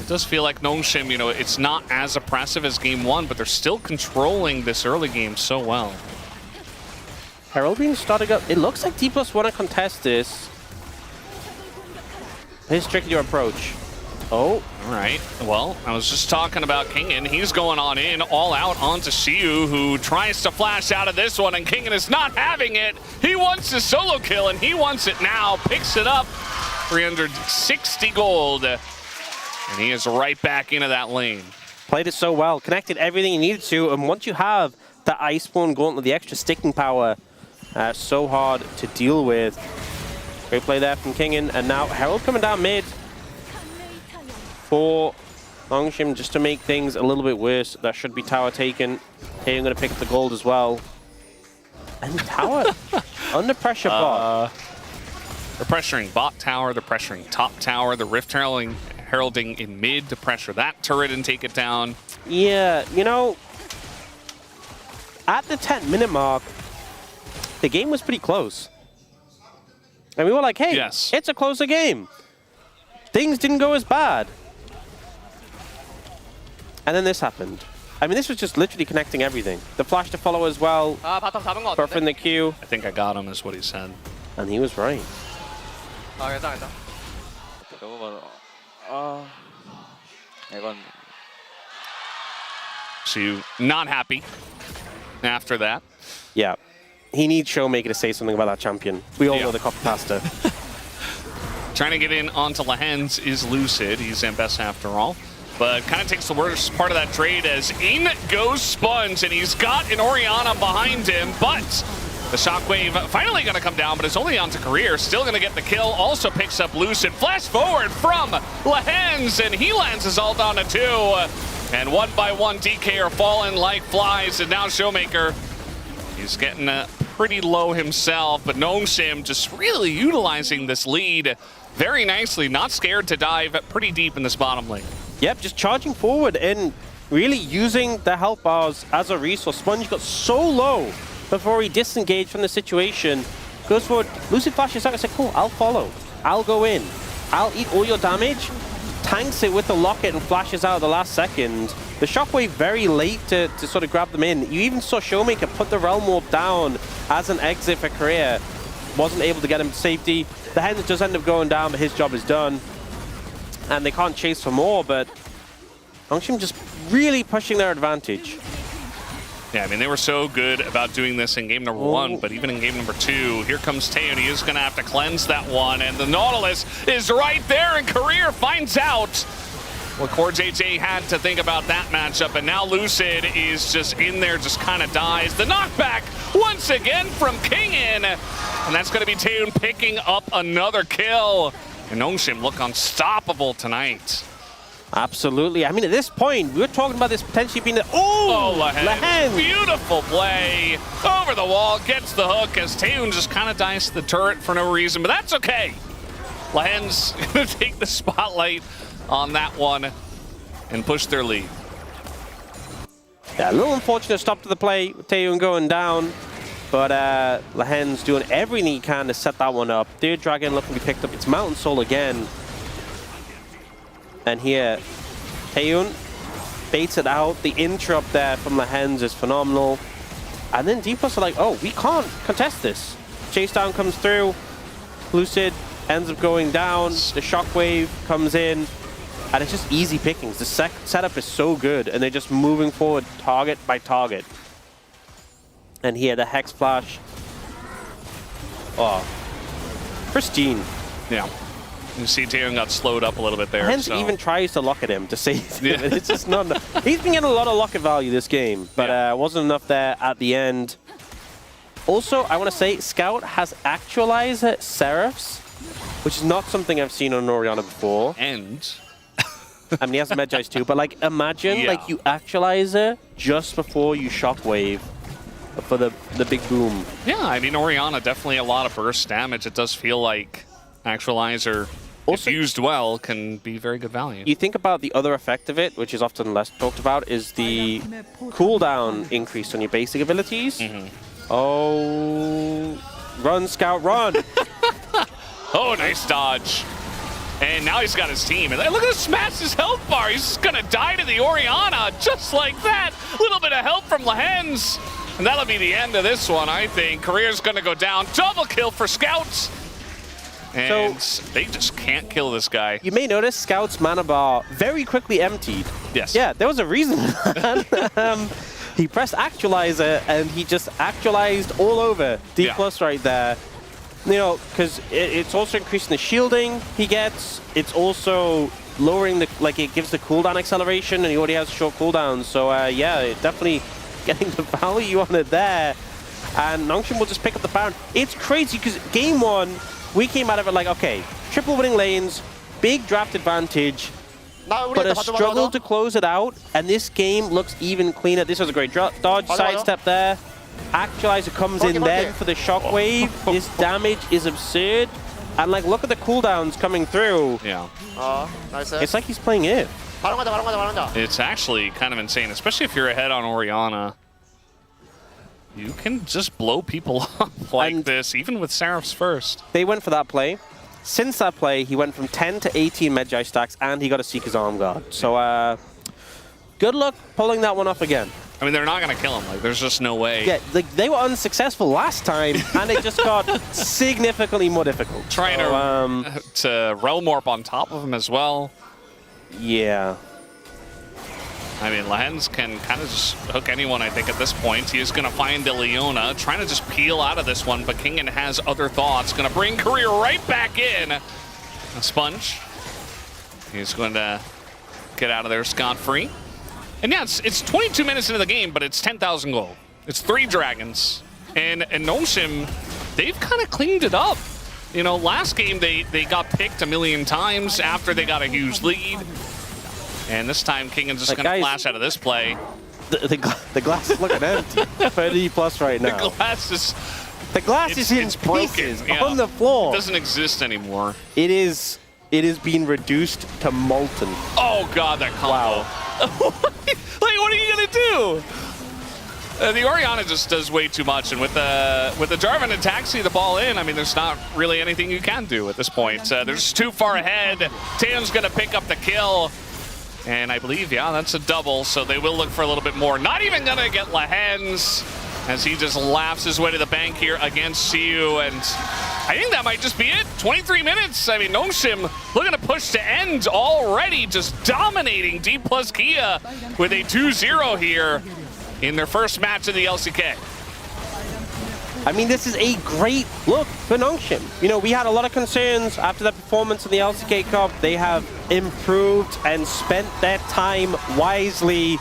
it does feel like Nongshim, you know, it's not as oppressive as game one, but they're still controlling this early game so well.
Herald being starting up. It looks like D+ want to contest this. It's tricky to approach. Oh.
All right. Well, I was just talking about Kingen. He's going on in, all out onto Xiu, who tries to flash out of this one, and Kingen is not having it. He wants his solo kill, and he wants it now. Picks it up 360 gold. And he is right back into that lane.
Played it so well, connected everything he needed to, and once you have the Iceborne Gauntlet, the extra sticking power, so hard to deal with. Great play there from Kingen, and now Herald coming down mid for Nongshim just to make things a little bit worse. That should be tower taken. Here, I'm going to pick up the gold as well. And tower under pressure bot.
They're pressuring bot tower, they're pressuring top tower, they're rift heralding in mid to pressure that turret and take it down.
Yeah, you know, at the 10-minute mark, the game was pretty close. And we were like, hey, it's a closer game. Things didn't go as bad. And then this happened. I mean, this was just literally connecting everything. The flash to follow as well. Buffering the queue.
I think I got him, is what he said.
And he was right.
So you not happy after that?
Yeah. He needs Showmaker to say something about that champion. We all know the copy pasta.
Trying to get in onto Lahens is Lucid. He's best after all. But kind of takes the worst part of that trade as in goes Sponge, and he's got an Orianna behind him, but the Shockwave finally going to come down, but it's only onto Career. Still going to get the kill. Also picks up Lucid. Flash forward from Lahens, and he lands his ult on a 2. And one by one, DK are falling like flies, and now Showmaker, he's getting pretty low himself, but Nongshim just really utilizing this lead very nicely. Not scared to dive pretty deep in this bottom lane.
Yep, just charging forward and really using the health bars as a resource. Sponge got so low before he disengaged from the situation. Goes forward, Lucid flashes out. I said, cool, I'll follow. I'll go in. I'll eat all your damage. Tanks it with the locket and flashes out at the last second. The Shockwave very late to sort of grab them in. You even saw Showmaker put the Realm Warp down as an exit for Career. Wasn't able to get him to safety. The Hens does end up going down, but his job is done. And they can't chase for more, but Nongshim just really pushing their advantage.
Yeah, I mean, they were so good about doing this in game number 1, but even in game number 2, here comes Teo, and he is going to have to cleanse that one, and the Nautilus is right there, and Career finds out what Core JJ had to think about that matchup, and now Lucid is just in there, just kind of dies. The knockback once again from Kingen, and that's going to be Teo picking up another kill. And Nongshim look unstoppable tonight.
Absolutely. I mean, at this point, we were talking about this potentially being the... Oh,
Lahens. Beautiful play. Over the wall, gets the hook as Taehoon just kind of diced the turret for no reason, but that's okay. Lahens going to take the spotlight on that one and push their lead.
Yeah, a little unfortunate stop to the play with Taehoon going down. But Lahens doing everything he can to set that one up. Third Dragon looking to be picked up. It's Mountain Soul again. And here, Taehoon baits it out. The interrupt there from Lahens is phenomenal. And then D+ are like, oh, we can't contest this. Chase down comes through. Lucid ends up going down. The Shockwave comes in. And it's just easy pickings. The setup is so good. And they're just moving forward target by target. And here, the Hex Flash. Oh, pristine.
Yeah. You see Taehoon got slowed up a little bit there.
Hens even tries to lock at him to save him. Yeah. It's just not enough. He's been getting a lot of locket value this game, but wasn't enough there at the end. Also, I want to say, Scout has actualized Seraphs, which is not something I've seen on Orianna before.
And...
I mean, he has Medjay's too, but like, imagine like you actualize it just before you Shockwave for the big boom.
Yeah, I mean, Orianna, definitely a lot of burst damage. It does feel like Actualizer, also, if used well, can be very good value.
You think about the other effect of it, which is often less talked about, is the cooldown increase on your basic abilities. Oh, run, Scout, run!
Oh, nice dodge. And now he's got his team. And look at him smash his health bar. He's just going to die to the Orianna just like that. A little bit of help from Lahens. And that'll be the end of this one, I think. Career's going to go down. Double kill for Scouts. And so, they just can't kill this guy.
You may notice Scout's mana bar very quickly emptied.
Yes.
Yeah, there was a reason for that. He pressed Actualizer, and he just actualized all over D+ right there. You know, because it's also increasing the shielding he gets. It's also lowering the, like, it gives the cooldown acceleration, and he already has short cooldowns. So yeah, it definitely getting the value on it there. And Nongshim will just pick up the Baron. It's crazy because game one, we came out of it like, okay, triple winning lanes, big draft advantage, but a struggle to close it out. And this game looks even cleaner. This was a great dodge, sidestep there. Actualizer comes in then for the shockwave. This damage is absurd. And like, look at the cooldowns coming through.
Yeah.
It's like he's playing it.
It's actually kind of insane, especially if you're ahead on Orianna. You can just blow people up like this, even with Seraph's first.
They went for that play. Since that play, he went from 10 to 18 Medjay stacks, and he got a Seeker's Arm Guard. So, good luck pulling that one off again.
I mean, they're not going to kill him. Like, there's just no way.
Yeah, like, they were unsuccessful last time, and it just got significantly more difficult.
Trying to Realm Warp on top of him as well.
Yeah.
I mean, Lehens can kind of just hook anyone, I think, at this point. He is going to find the Leona, trying to just peel out of this one, but Kingen has other thoughts. Going to bring Career right back in. A Sponge. He's going to get out of there scot-free. And yeah, it's 22 minutes into the game, but it's 10,000 gold. It's 3 dragons. And Nongshim, they've kind of cleaned it up. You know, last game they got picked a million times after they got a huge lead. And this time, Kingen's just going to flash out of this play.
The glass is looking empty for D+ right now.
The glass is...
The glass is in pieces on the floor.
It doesn't exist anymore.
It is being reduced to molten.
Oh god, that combo.
Wow.
Like, what are you going to do? The Orianna just does way too much, and with the Jarvan and Taxi the ball in, I mean, there's not really anything you can do at this point. They're just too far ahead. Taeyeon's going to pick up the kill. And I believe, yeah, that's a double, so they will look for a little bit more. Not even going to get Lehens as he just laughs his way to the bank here against Siu. And I think that might just be it. 23 minutes. I mean, Nongshim looking to push to end already, just dominating D+ Kia with a 2-0 here in their first match of the LCK.
I mean, this is a great look for Nongshim. You know, we had a lot of concerns after their performance in the LCK Cup. They have improved and spent their time wisely,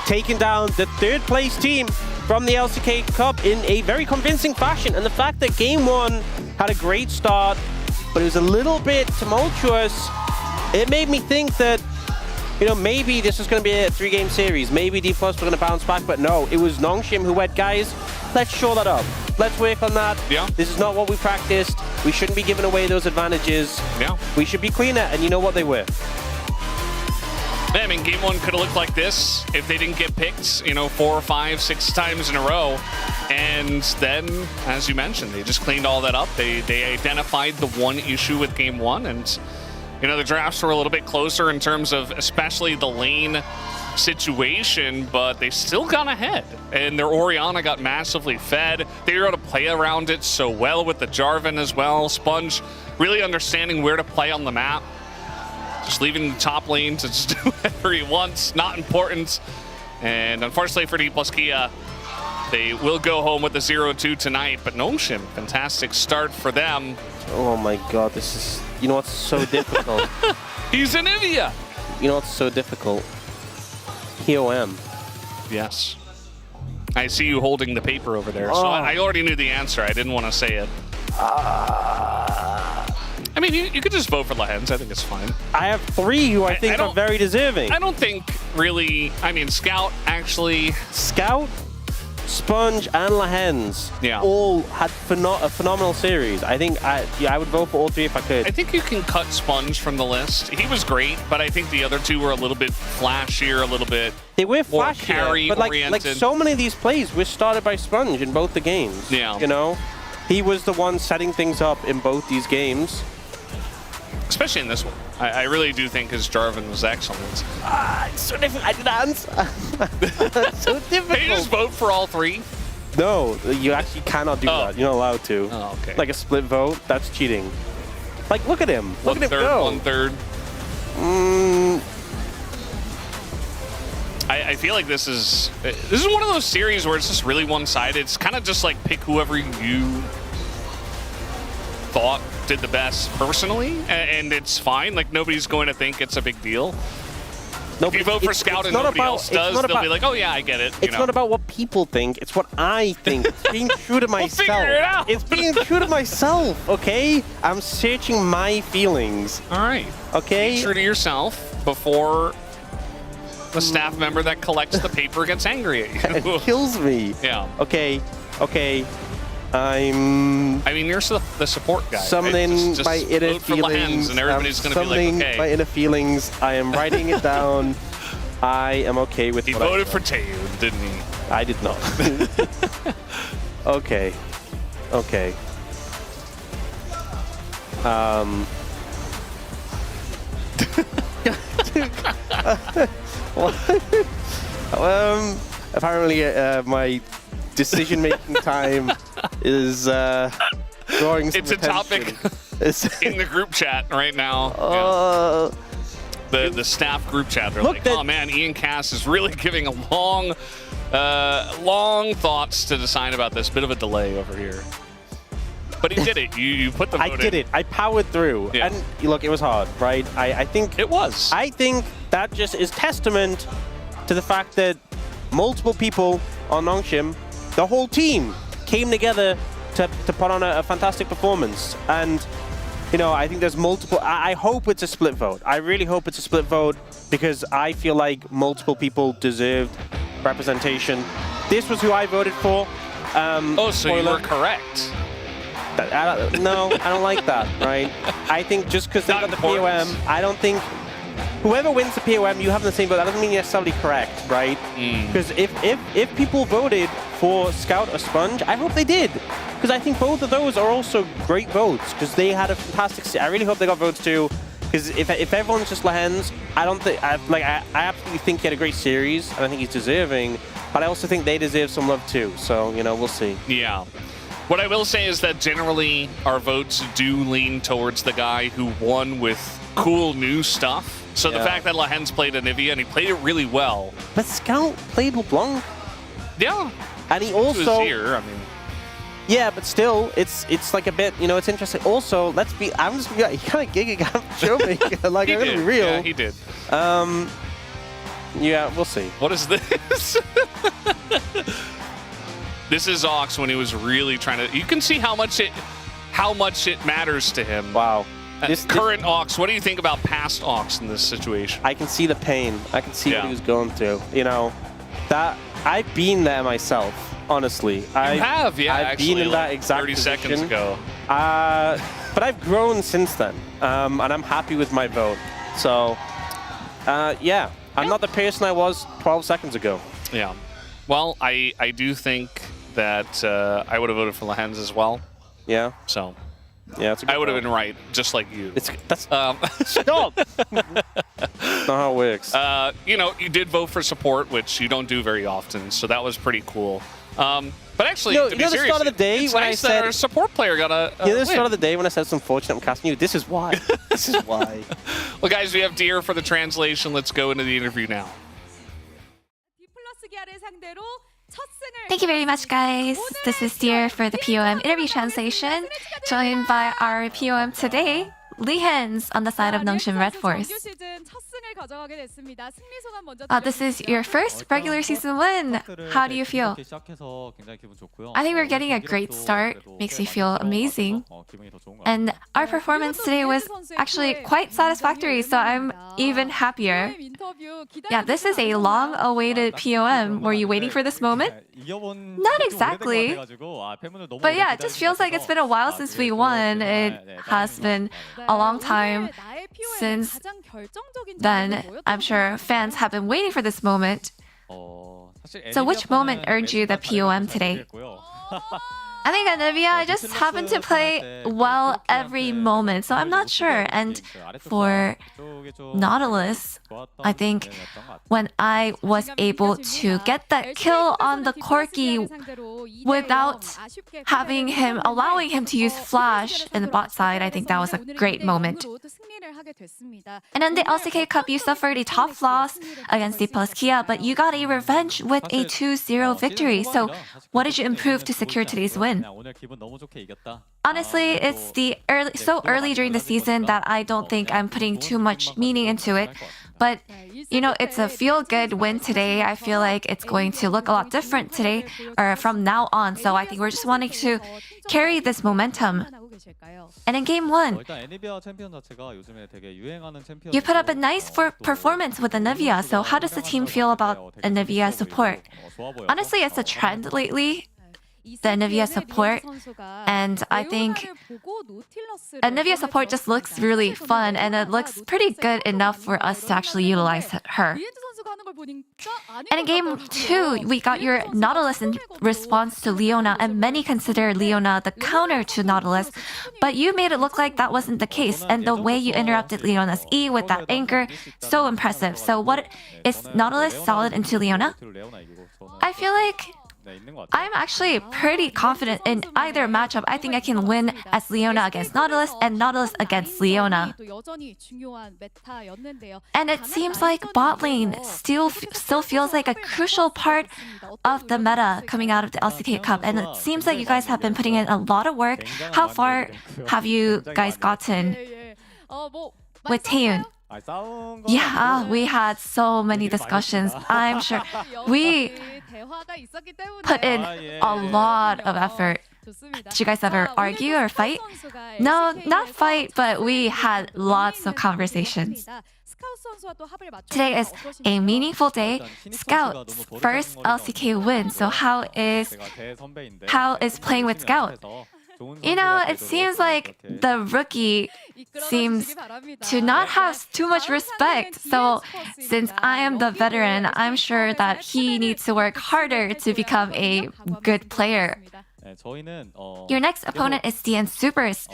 taking down the 3rd place team from the LCK Cup in a very convincing fashion. And the fact that game 1 had a great start, but it was a little bit tumultuous, it made me think that, you know, maybe this was going to be a 3-game series. Maybe D+ were going to bounce back, but no, it was Nongshim who went, guys, let's shore that up. Let's work on that.
Yeah.
This is not what we practiced. We shouldn't be giving away those advantages.
Yeah.
We should be cleaner, and you know what they were.
I mean, game 1 could have looked like this if they didn't get picked, you know, 4, 5, 6 times in a row. And then, as you mentioned, they just cleaned all that up. They identified the one issue with game 1, and, you know, the drafts were a little bit closer in terms of especially the lane situation, but they still got ahead, and their Orianna got massively fed. They were able to play around it so well with the Jarvan as well. Sponge really understanding where to play on the map, just leaving the top lane to just do whatever he wants, not important. And unfortunately for D+ Kia, they will go home with the 0-2 tonight, but Nongshim, fantastic start for them.
Oh my god, this is, you know what's so difficult?
He's in India.
You know what's so difficult? KOM.
Yes. I see you holding the paper over there, so I already knew the answer. I didn't want to say it. I mean, you could just vote for Lehens. I think it's fine.
I have 3 who I think are very deserving.
I don't think really... I mean, Scout, actually...
Scout, Sponge, and Lehens all had a phenomenal series. I think I would vote for all 3 if I could.
I think you can cut Sponge from the list. He was great, but I think the other 2 were a little bit flashier, a little bit
They were
more
flashier,
carry-oriented.
but like so many of these plays were started by Sponge in both the games.
Yeah.
You know? He was the one setting things up in both these games.
Especially in this one. I really do think his Jarvan was excellent.
It's so difficult. I didn't answer. It's so difficult.
Can you just vote for all 3?
No, you actually cannot do that. You're not allowed to.
Oh, okay.
Like a split vote, that's cheating. Like, look at him. Look at him go.
1/3. I feel like this is one of those series where it's just really one-sided. It's kind of just like pick whoever you thought did the best personally, and it's fine. Like, nobody's going to think it's a big deal. If you vote for Scout and nobody else does, they'll be like, oh yeah, I get it.
It's not about what people think, it's what I think. It's being true to myself.
We'll figure it out.
It's being true to myself, okay? I'm searching my feelings.
All right.
Okay?
Be true to yourself before the staff member that collects the paper gets angry at you.
It kills me.
Yeah.
Okay.
I mean, you're the support guy.
Summoning
right?
my inner
vote for Lehens
feelings.
and everybody's going to be like,
Summoning
okay.
my inner feelings. I am writing it down. I am okay with
He
what I
voted
know.
for Teo, didn't he?
I did not. Okay. Apparently, my decision-making time is drawing some
It's a topic in the group chat right now. The staff group chat. They're like, oh man, Ian Cass is really giving a long thoughts to decide about this. Bit of a delay over here. But he did it. You put the vote in.
I did it. I powered through.
Yeah.
And look, it was hard, right? I think
it was.
I think that just is testament to the fact that multiple people on Nongshim, the whole team, came together to put on a fantastic performance. And you know, I think there's multiple. I hope it's a split vote. I really hope it's a split vote because I feel like multiple people deserved representation. This was who I voted for.
So you were correct.
No, I don't like that, right? I think just because they got the POM, I don't think whoever wins the POM, you have the same vote. That doesn't mean you're necessarily correct, right? Because if people voted for Scout or Sponge, I hope they did. Because I think both of those are also great votes because they had a fantastic. I really hope they got votes too. Because if everyone's just Lehens, I don't think I absolutely think he had a great series and I think he's deserving. But I also think they deserve some love too. So you know, we'll see.
Yeah. What I will say is that generally our votes do lean towards the guy who won with cool new stuff. So the fact that Lehens played Anivia and he played it really well.
But Scout played LeBlanc.
Yeah.
And he also.
Here, I mean.
Yeah, but still, it's like a bit, you know, it's interesting. Also, I'm just gonna be kind of gigging out Showmaker. Like, I'm gonna be real.
Yeah, he did.
Yeah, we'll see.
What is this? This is Ox when he was really trying to. You can see how much it matters to him.
Wow.
Current Ox. What do you think about past Ox in this situation?
I can see the pain. I can see what he was going through. You know, that I've been there myself. Honestly,
I've
been in that exact
30
position.
seconds ago.
But I've grown since then, and I'm happy with my vote. So, yeah, I'm not the person I was 12 seconds ago.
Yeah. Well, I do think that I would have voted for Lehens as well.
Yeah.
So.
Yeah,
I would have been right, just like you.
Stop! Not how it works.
You know, you did vote for support, which you don't do very often, so that was pretty cool. But actually, to be serious,
the start of the day
it's
when
nice
I said
that our support player got a
the start
win.
of the day when I said it's unfortunate I'm casting you. This is why. This is why.
Well, guys, we have Deer for the translation. Let's go into the interview now.
Thank you very much, guys. This is Deer for the POM interview translation, joined by our POM today, Lehens on the side of Nongshim Red Force. This is your first regular season win. How do you feel? I think we're getting a great start. Makes me feel amazing. And our performance today was actually quite satisfactory, so I'm even happier. Yeah, this is a long-awaited POM. Were you waiting for this moment? Not exactly. But yeah, it just feels like it's been a while since we won. It has been a long time since then. I'm sure fans have been waiting for this moment. So which moment earned you the POM today? I think Anivia, I just happen to play well every moment, so I'm not sure. And for Nautilus, I think when I was able to get that kill on the Corki without allowing him to use Flash in the bot side, I think that was a great moment. And in the LCK Cup, you suffered a tough loss against the Kia, but you got a revenge with a 2-0 victory. So what did you improve to secure today's win? win. Honestly, it's so early during the season that I don't think I'm putting too much meaning into it. But, you know, it's a feel-good win today. I feel like it's going to look a lot different today or from now on. So I think we're just wanting to carry this momentum. And in game 1, you put up a nice performance with Anivia. So how does the team feel about Anivia support? Honestly, it's a trend lately, the Anivia support, and I think Anivia support just looks really fun and it looks pretty good enough for us to actually utilize her. And in game 2, we got your Nautilus in response to Leona, and many consider Leona the counter to Nautilus, but you made it look like that wasn't the case, and the way you interrupted Leona's E with that anchor, so impressive. So what is Nautilus solid into Leona? I feel like I'm actually pretty confident in either matchup. I think I can win as Leona against Nautilus and Nautilus against Leona. And it seems like bot lane still feels like a crucial part of the meta coming out of the LCK Cup. And it seems like you guys have been putting in a lot of work. How far have you guys gotten with Taeyun? Yeah, we had so many discussions. I'm sure we put in a lot of effort. Did you guys ever argue or fight? No, not fight, but we had lots of conversations. Today is a meaningful day. Scout's first LCK win. So how is playing with Scout? You know, it seems like the rookie seems to not have too much respect. So since I am the veteran, I'm sure that he needs to work harder to become a good player. Your next opponent is DN Supers.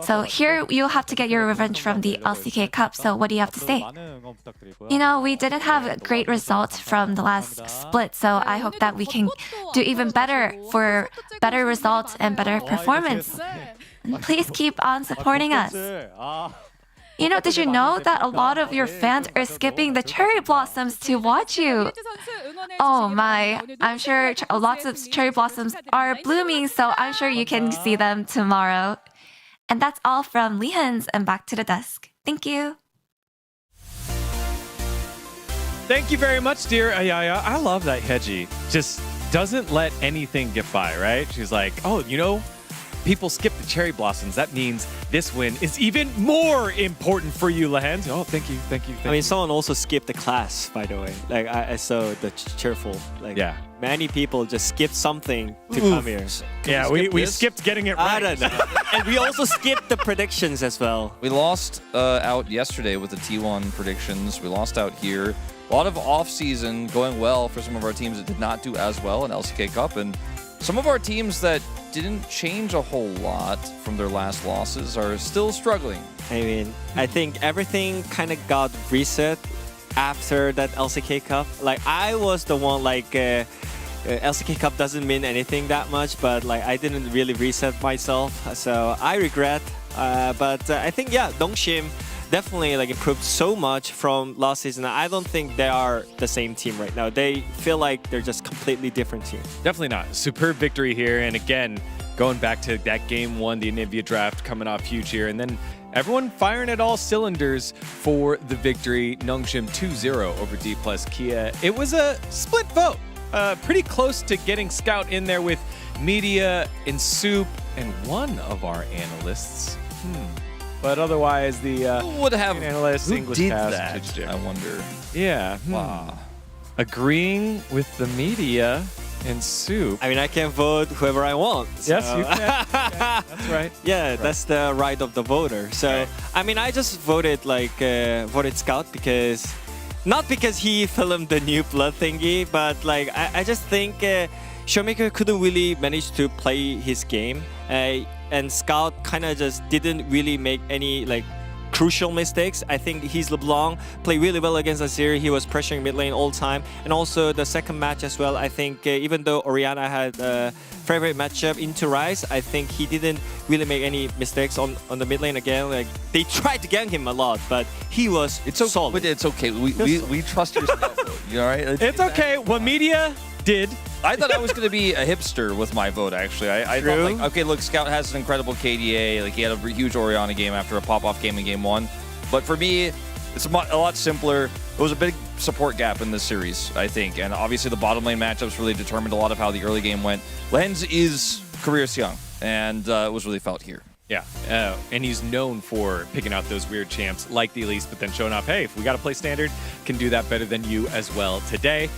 So here you'll have to get your revenge from the LCK Cup. So what do you have to say? You know, we didn't have great results from the last split, so I hope that we can do even better for better results and better performance. And please keep on supporting us. You know, did you know that a lot of your fans are skipping the cherry blossoms to watch you? Oh my, I'm sure lots of cherry blossoms are blooming, so I'm sure you can see them tomorrow. And that's all from Leehans and back to the desk. Thank you.
Thank you very much, dear Ayaya. I love that Heji just doesn't let anything get by, right? She's like, oh, you know, people skip the cherry blossoms. That means this win is even more important for you, Lehans. Oh, thank you.
I mean, someone also skipped the class, by the way. Like, I saw the cheerful. Like, yeah. Many people just skipped something to come here.
Yeah, we skipped getting it right.
I don't know. And we also skipped the predictions as well.
We lost out yesterday with the T1 predictions. We lost out here. A lot of off-season going well for some of our teams that did not do as well in LCK Cup. And some of our teams that didn't change a whole lot from their last losses are still struggling.
I mean, I think everything kind of got reset after that LCK Cup. Like, I was the one, like, LCK Cup doesn't mean anything that much, but like I didn't really reset myself, so I regret. But I think, yeah, Nongshim definitely like improved so much from last season. I don't think they are the same team right now. They feel like they're just completely different team.
Definitely not. Superb victory here, and again, going back to that game one, the Anivia draft coming off huge here, and then everyone firing at all cylinders for the victory. Nongshim 2-0 over D plus Kia. It was a split vote. Pretty close to getting Scout in there with Media and Soup and one of our analysts. But otherwise, the
would have
analysts,
who
English
did
cast,
that? I wonder.
Yeah.
Wow.
Agreeing with the Media and Soup.
I mean, I can vote whoever I want. So.
Yes, you can. That's right.
Yeah, that's the right of the voter. So, I mean, I just voted like voted Scout because. Not because he filmed the new blood thingy, but like I just think Showmaker couldn't really manage to play his game, and Scout kind of just didn't really make any like crucial mistakes. I think his LeBlanc played really well against Azir. He was pressuring mid lane all time, and also the second match as well. I think even though Orianna had a favorite matchup into Rise, I think he didn't really make any mistakes on the mid lane again. Like they tried to gank him a lot, but he was solid.
But it's okay. We trust your scout vote. You all right?
It's okay. What Media did
I thought I was going to be a hipster with my vote, actually. I thought, like, okay, look, Scout has an incredible KDA. Like, he had a huge Orianna game after a pop-off game in Game 1. But for me, it's a lot simpler. It was a big support gap in this series, I think. And obviously, the bottom lane matchups really determined a lot of how the early game went. Lehens is career young, and it was really felt here.
Yeah, and he's known for picking out those weird champs like the Elise, but then showing off, hey, if we got to play standard, can do that better than you as well today.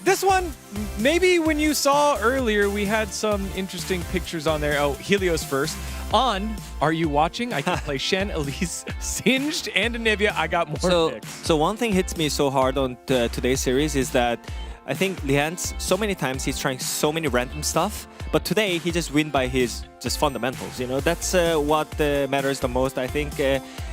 This one, maybe when you saw earlier, we had some interesting pictures on there. Oh, Helios first. On Are You Watching? I can play Shen, Elise, Singed, and Anivia. I got more picks.
So one thing hits me so hard on today's series is that I think Lehens, so many times he's trying so many random stuff, but today he just win by his just fundamentals. You know, that's what matters the most. I think,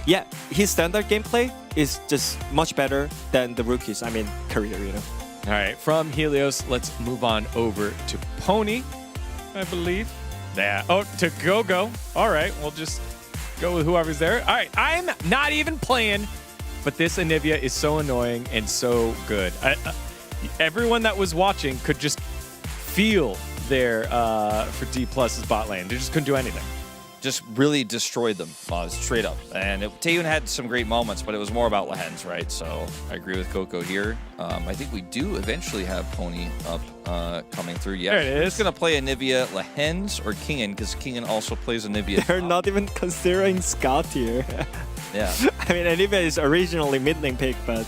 yeah, his standard gameplay is just much better than the rookies. I mean, career, you know.
All right, from Helios, let's move on over to Pony, I believe. Yeah. Oh, to Go-Go. All right, we'll just go with whoever's there. All right, I'm not even playing, but this Anivia is so annoying and so good. Everyone that was watching could just feel there for D+'s bot lane. They just couldn't do anything.
Just really destroyed them straight up. And Taeyun had some great moments, but it was more about Lehens, right? So I agree with Coco here. I think we do eventually have Pony up coming through. Yeah,
There it is.
He's going to play Anivia, Lehens, or Kingen, because Kingen also plays Anivia.
They're not even considering Scout here.
Yeah.
I mean, Anivia is originally mid lane pick, but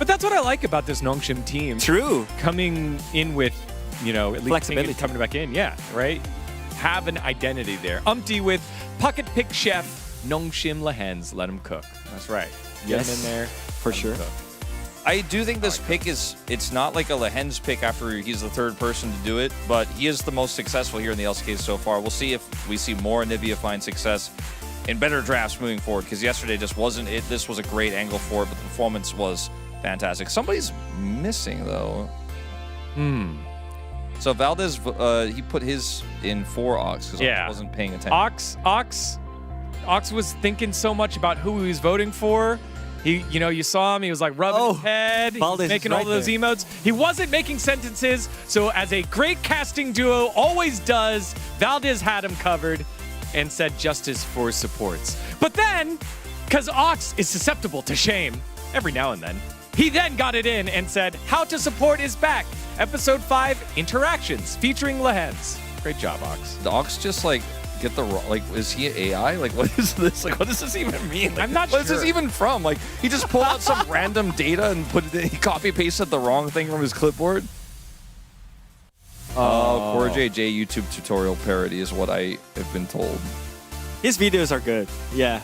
that's what I like about this Nongshim team.
True.
Coming in with, you know, at least
Flexibility.
coming back in. Yeah, right? Have an identity there. Umpty with Pocket Pick Chef, Nongshim Lehens. Let him cook. That's right. Get him in there.
For sure.
I do think this pick it's not like a Lehens pick after he's the third person to do it, but he is the most successful here in the LCK so far. We'll see if we see more Anivia find success in better drafts moving forward, because yesterday just wasn't it. This was a great angle for it, but the performance was fantastic. Somebody's missing, though. So Valdez, he put his in for Ox because Ox wasn't paying attention.
Ox was thinking so much about who he was voting for. He, you know, you saw him. He was like rubbing his head,
Valdez
making
is
all
right
those
there.
emotes. He wasn't making sentences. So as a great casting duo always does, Valdez had him covered and said justice for supports. But then, because Ox is susceptible to shame every now and then, he then got it in and said, How to Support is back. Episode 5, Interactions, featuring Lehens. Great job, Ox.
The Ox just like get the wrong, like, is he AI? Like, what is this? Like, what does this even mean? Like,
I'm not
what
sure.
is this even from? Like, he just pulled out some random data and put it in, he copy pasted the wrong thing from his clipboard. Core JJ YouTube tutorial parody is what I have been told.
His videos are good. Yeah.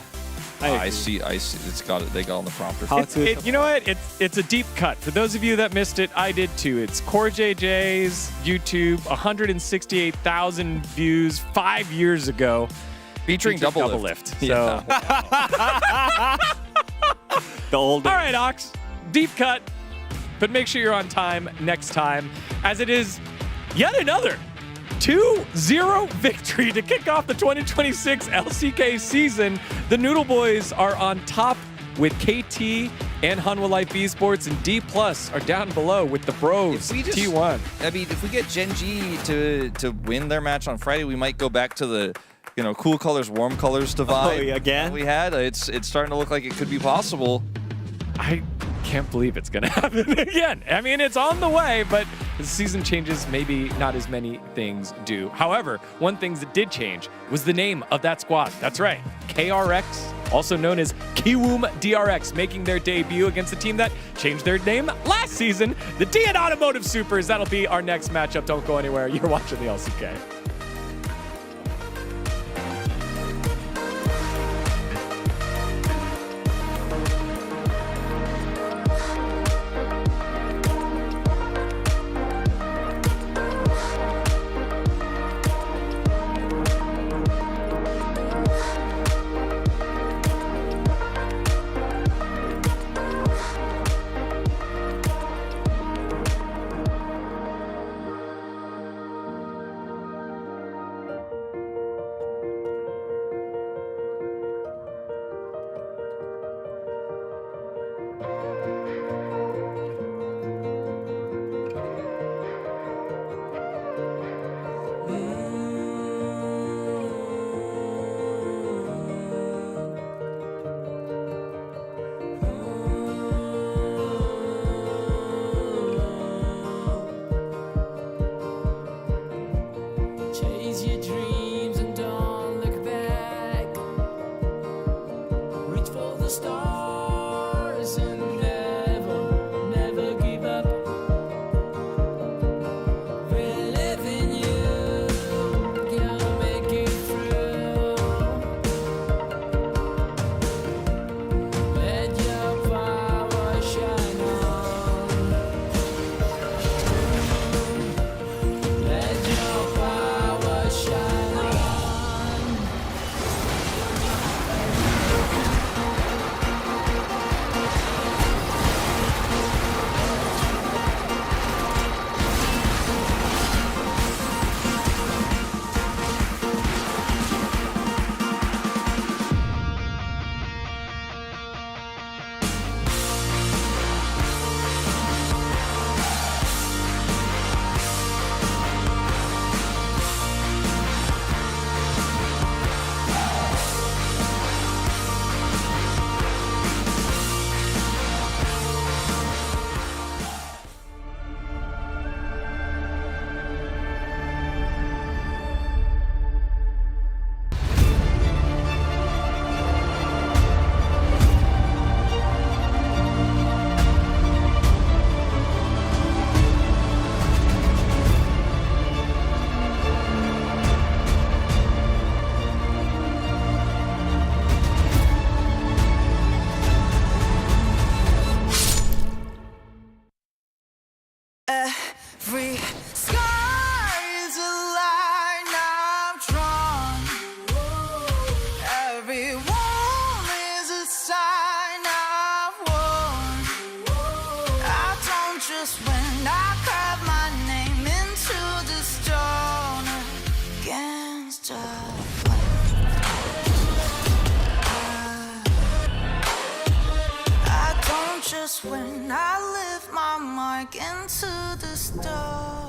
I see. It's got it. They got on the prompter.
You know what? It's a deep cut. For those of you that missed it, I did too. It's Core JJ's YouTube, 168,000 views 5 years ago,
featuring Double Lift.
So,
the old.
All right, Ox, deep cut, but make sure you're on time next time, as it is yet another 2-0 victory to kick off the 2026 LCK season. The Noodle Boys are on top with KT and Hanwha Life Esports, and D+ are down below with the Bros, T1.
I mean, if we get Gen G to win their match on Friday, we might go back to the, you know, cool colors, warm colors divide.
Again?
We had. It's starting to look like it could be possible.
I can't believe it's going to happen again. I mean, it's on the way, but the season changes, maybe not as many things do. However, one thing that did change was the name of that squad. That's right, KRX, also known as Kiwoom DRX, making their debut against a team that changed their name last season, the DN Automotive Supers. That'll be our next matchup. Don't go anywhere. You're watching the LCK.
Every scar is a line I've drawn. Every wound is a sign I've worn. I don't just win, I carve my name into the stone against us. I don't just win, I live my mark into the stone.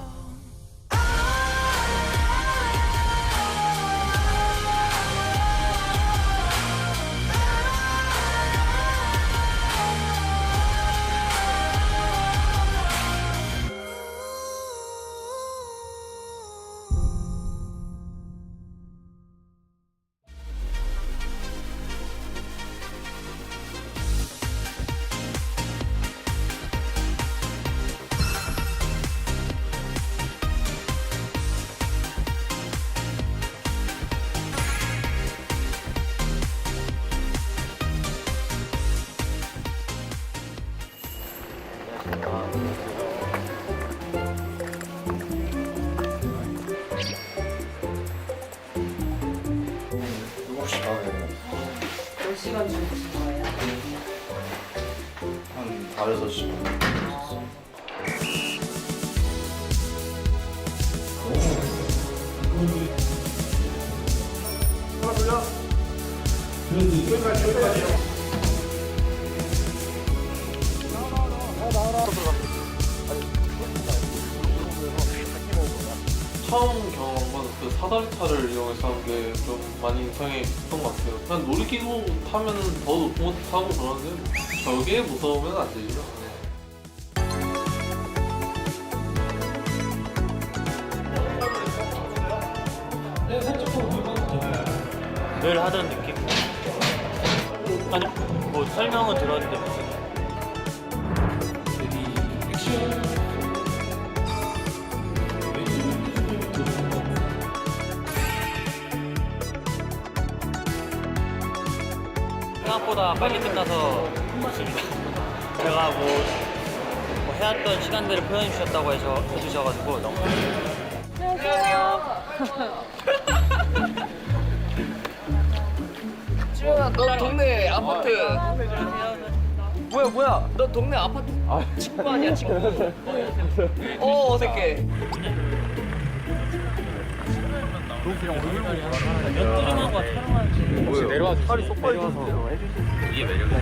몇 시간 주무신 거예요?
한 5-6시간.
하나 돌려. 여기까지.
처음 경험한 건 그 사다리차를 이용해서 하는 게 좀 많이 인상이 깊었던 것 같아요. 그냥 놀이기구 타면 더 높은 것도 타고 그러는데 저게 무서우면 안 되죠.
늘 하던 느낌? 아니 뭐 설명은 들었는데 무슨 생각보다 빨리 끝나서 좋습니다. 제가 뭐 해왔던 시간들을 표현해 주셨다고 해주셔가지고 너무
지훈아, 너 동네 아파트. 뭐야? 너 동네 아파트 친구 아니야, 친구? 어색해.
연두름하고 촬영하는
혹시 내려와서 살이 쏙 빠져서 이게 매력이야.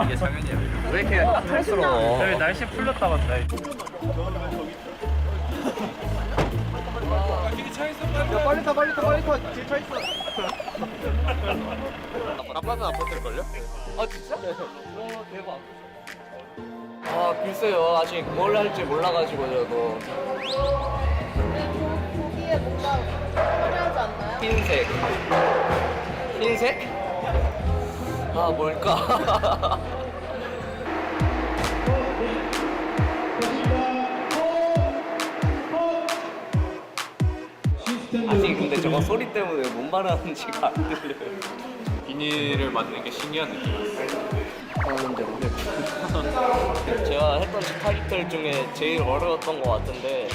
이게 상현이야. 왜 이렇게 촌스러워?
저희 날씨 풀렸다 간다.
야, 빨리 타. 뒤에 차 있어.
아빠는 아팠을걸요?
아, 진짜? 대박. 아, 글쎄요. 아직 뭘 할지 몰라가지고 저도.
뒤에 뭔가 화려하지 않나요?
흰색. 흰색? 아, 뭘까? 아니 근데 저거 소리 때문에 뭔 말하는지가 안 들려요.
비닐을 만드는 게 신기한 느낌이었어요.
하는데 모르겠어요. 제가 했던 타깃들 중에 제일 어려웠던 것 같은데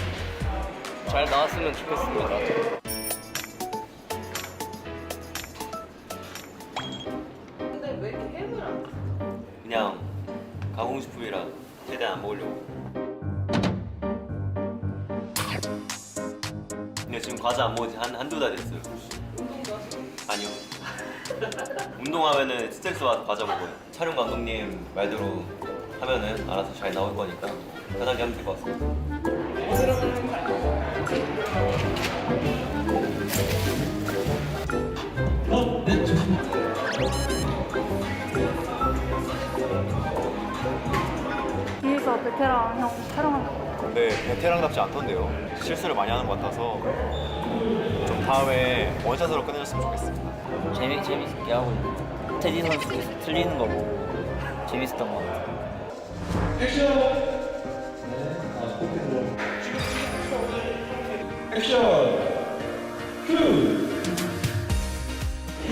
잘 나왔으면 좋겠습니다.
근데 왜 이렇게 햄을 안 줘?
그냥 가공식품이라 최대한 안 먹으려고. 근데 지금 과자 안 먹은 지 한두 달 됐어요.
운동도 하시고?
아니요. 운동하면은 스트레스 받아서 과자 먹어요. 촬영 감독님 말대로 하면은 알아서 잘 나올 거니까 편하게 하면 될 것 같습니다.
뒤에서 베테랑 형 촬영한다고.
근데 베테랑답지 않던데요. 실수를 많이 하는 것 같아서 좀 다음에 원샷으로 끝내줬으면 좋겠습니다.
재밌게 하고 있는 테디 선수 틀리는 거 보고 재밌었던 것 같아요.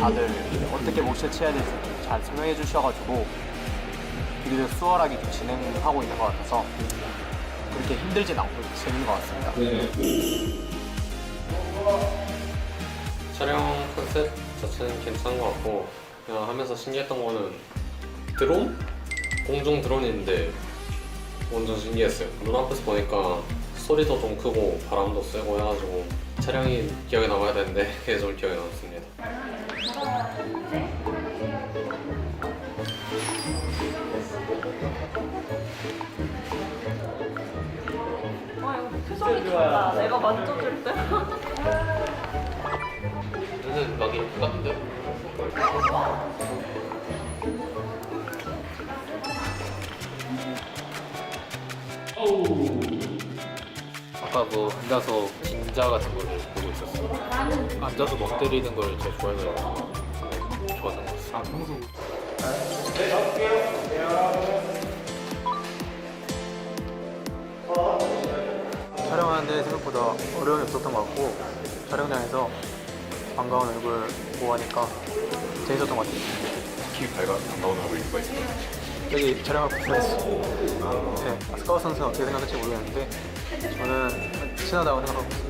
다들 어떻게 몫을 취해야 될지 잘 설명해 주셔가지고 되게 수월하게 좀 진행하고 있는 것 같아서 그렇게 힘들진 않고 재밌는 것 같습니다.
촬영 컨셉 자체는 괜찮은 것 같고 그냥 하면서 신기했던 거는 드론? 공중 드론인데 완전 신기했어요. 눈앞에서 보니까 소리도 좀 크고 바람도 세고 해가지고 촬영이 기억에 남아야 되는데 그게 좀 기억에 남습니다.
표정이 좋다. 내가 만져줄 때.
눈은 막 이렇게 같은데? 아까 뭐 앉아서 진자 같은 걸 보고 있었어요. 앉아서 멍 때리는 걸 제일 좋아해서 좋아하는 것 같아요. 평소
촬영하는데 생각보다 어려움이 없었던 것 같고 촬영장에서 반가운 얼굴 보고 하니까 재밌었던 것 같아요.
특히 반가운 얼굴 이유가 있을까요?
여기 촬영할 프로세스. 네, 스카우트 선수는 어떻게 생각할지 모르겠는데 저는 친하다고 생각하고 있습니다.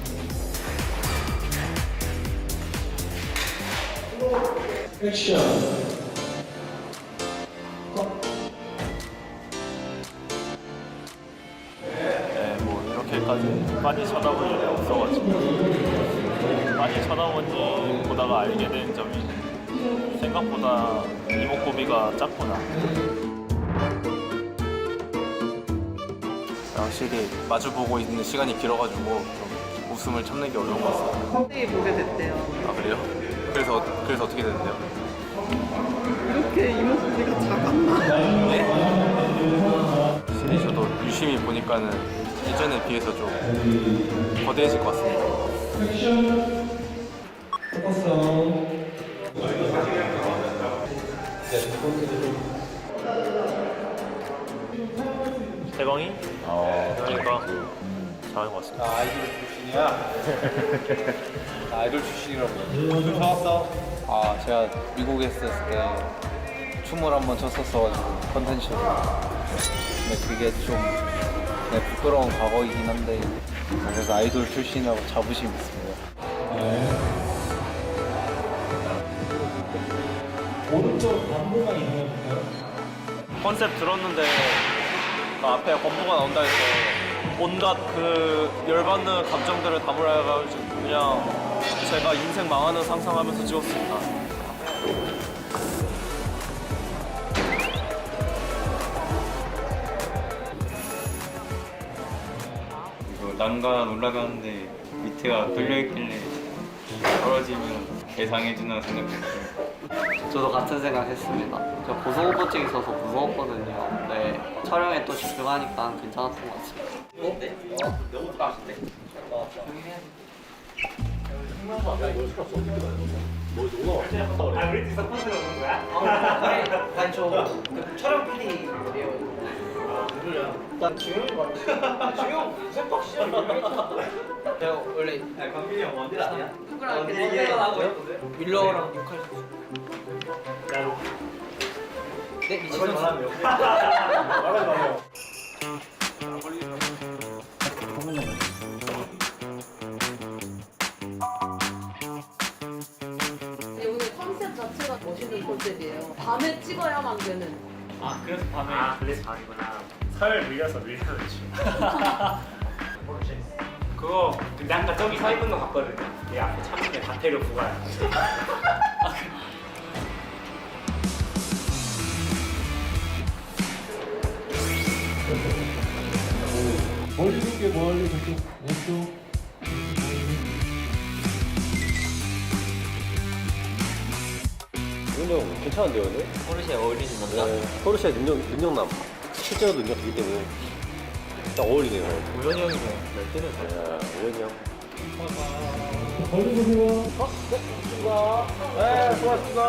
네, 뭐 이렇게까지 많이 쳐다볼 일이 없어가지고 많이 쳐다보니 보다가 알게 된 점이 생각보다 이목구비가 작구나.
확실히 마주보고 있는 시간이 길어가지고 좀 웃음을 참는 게 어려운 것 같습니다.
선생님이 보게 됐대요.
아 그래요? 그래서 어떻게 됐는데요?
이렇게 이목구비가 작았나?
네? 확실히 저도 유심히 보니까는 예전에 비해서 좀 거대해질 것 같습니다.
대광이? 대광이가 잘하는 것 같습니다.
아이돌 출신이야? 아이돌 출신이라고. 좀 사왔어? 아 제가 미국에 있었을 때 춤을 한번 췄었어가지고 컨텐츠로. 근데 그게 좀 부끄러운 과거이긴 한데 그래서 아이돌 출신이라고 자부심 있습니다.
오른쪽 반보가 있는 건가요?
컨셉 들었는데 그 앞에 건부가 나온다 해서 온갖 그 열받는 감정들을 담으려 해가지고 그냥 제가 인생 망하는 상상하면서 찍었습니다.
이거 난간 올라가는데 밑에가 뚫려있길래 떨어지면 예상해주나 생각했어요.
저도 같은 생각했습니다. 저 고소공포증 있어서 무서웠거든요. 근데 촬영에 또 집중하니까 괜찮았던 것 같습니다.
너무 맛있대.
아, 우리 뒤에서 컨셉을 보는 거야?
아니 저 촬영 PD예요. 난 중형인 것 같아. 중형 셀박 시절 내가 원래
강빈이 형 원딜 아니야?
누구랑 이렇게 하고 있는데 윌러랑 육할 네 미친 선수.
말하지 마요.
오늘 컨셉 자체가 멋있는 컨셉이에요. 밤에 찍어야만 되는.
아 그래서 밤에. 아 그래서 밤이구나. 설 밀려서 그거 근데 아까 저기 서 있는 거 봤거든요. 내 앞에 참는데 다태로 부가야.
멀리 줄게 멀리 저쪽 왼쪽.
능력 괜찮은데요, 오늘?
포르쉐 어울리는 남자?
네, 포르쉐 능력남. 실제로 능력이기 때문에 딱 어울리네요.
우연히 형이 몇 대는
야, 우연히 형.
멀리 보세요.
네 수고하셨습니다.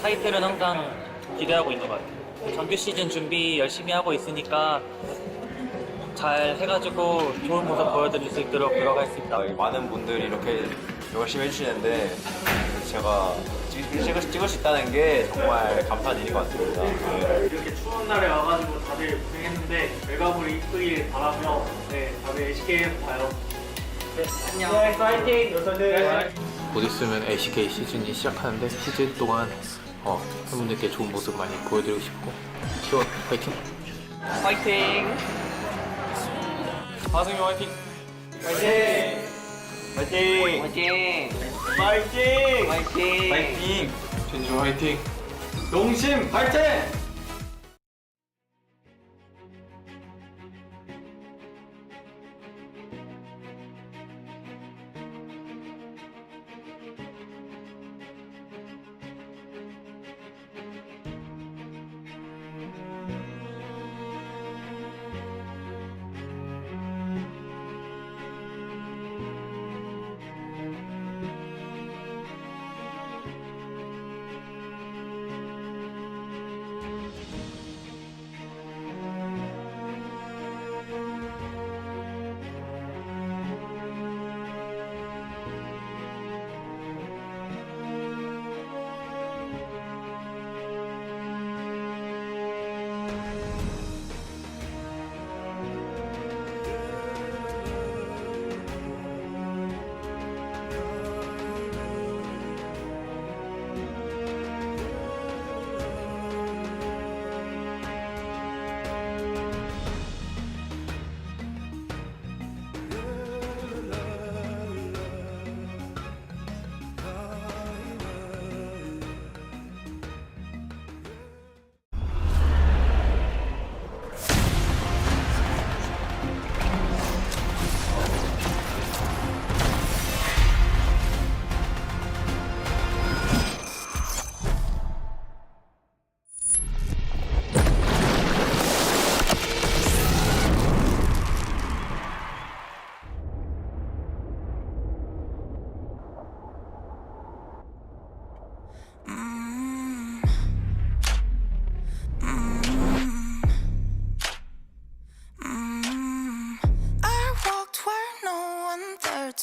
타이틀은 항상 기대하고 있는 것 같아요. 정규 시즌 준비 열심히 하고 있으니까 잘 해가지고 좋은 모습 보여드릴 수 있도록 들어갈 수 있다.
많은 분들이 이렇게 열심히 해주시는데 제가
찍을 수 있다는 게 정말 감사한 일인 것 같습니다.
이렇게 추운 날에 와가지고 다들 고생했는데 결과물이 이쁘길 바라며 다들 LCK에서 봐요. 안녕. 파이팅!
곧 있으면 LCK 시즌이 시작하는데 시즌 동안 팬분들께 좋은 모습 많이 보여드리고 싶고 T1 파이팅!
파이팅! 하승이 화이팅! 파이팅! 파이팅!
파이팅!
파이팅!
파이팅!
파이팅!
진주 화이팅!
농심 파이팅!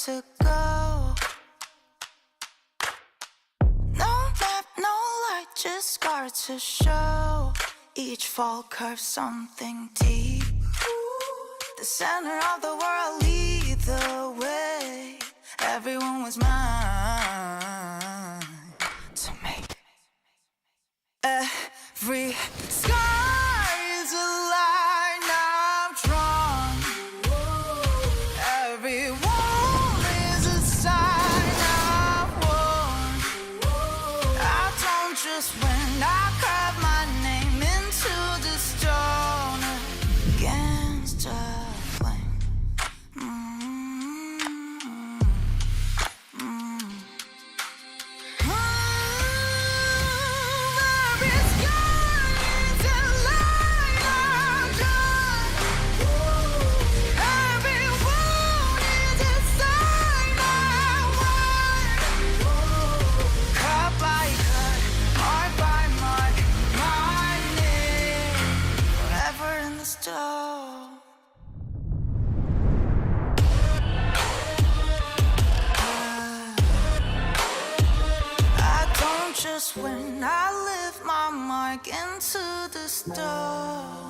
To go. No map, no light, just scars to show. Each fall curves something deep. The center of the world lead the way. Everyone was mine to make. Every sky is a line I've drawn. Every just when I carve my name into the stone against a flame. Every sky is a line I've drawn. Every wound is a sign I won. Cut by cut, mark by mark, my name forever in the stone. I don't just win, I live my mark into the stone.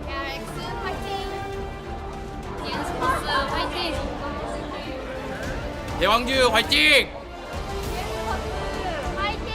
KRX 화이팅! DNS 화이팅!
대왕규 화이팅!
화이팅!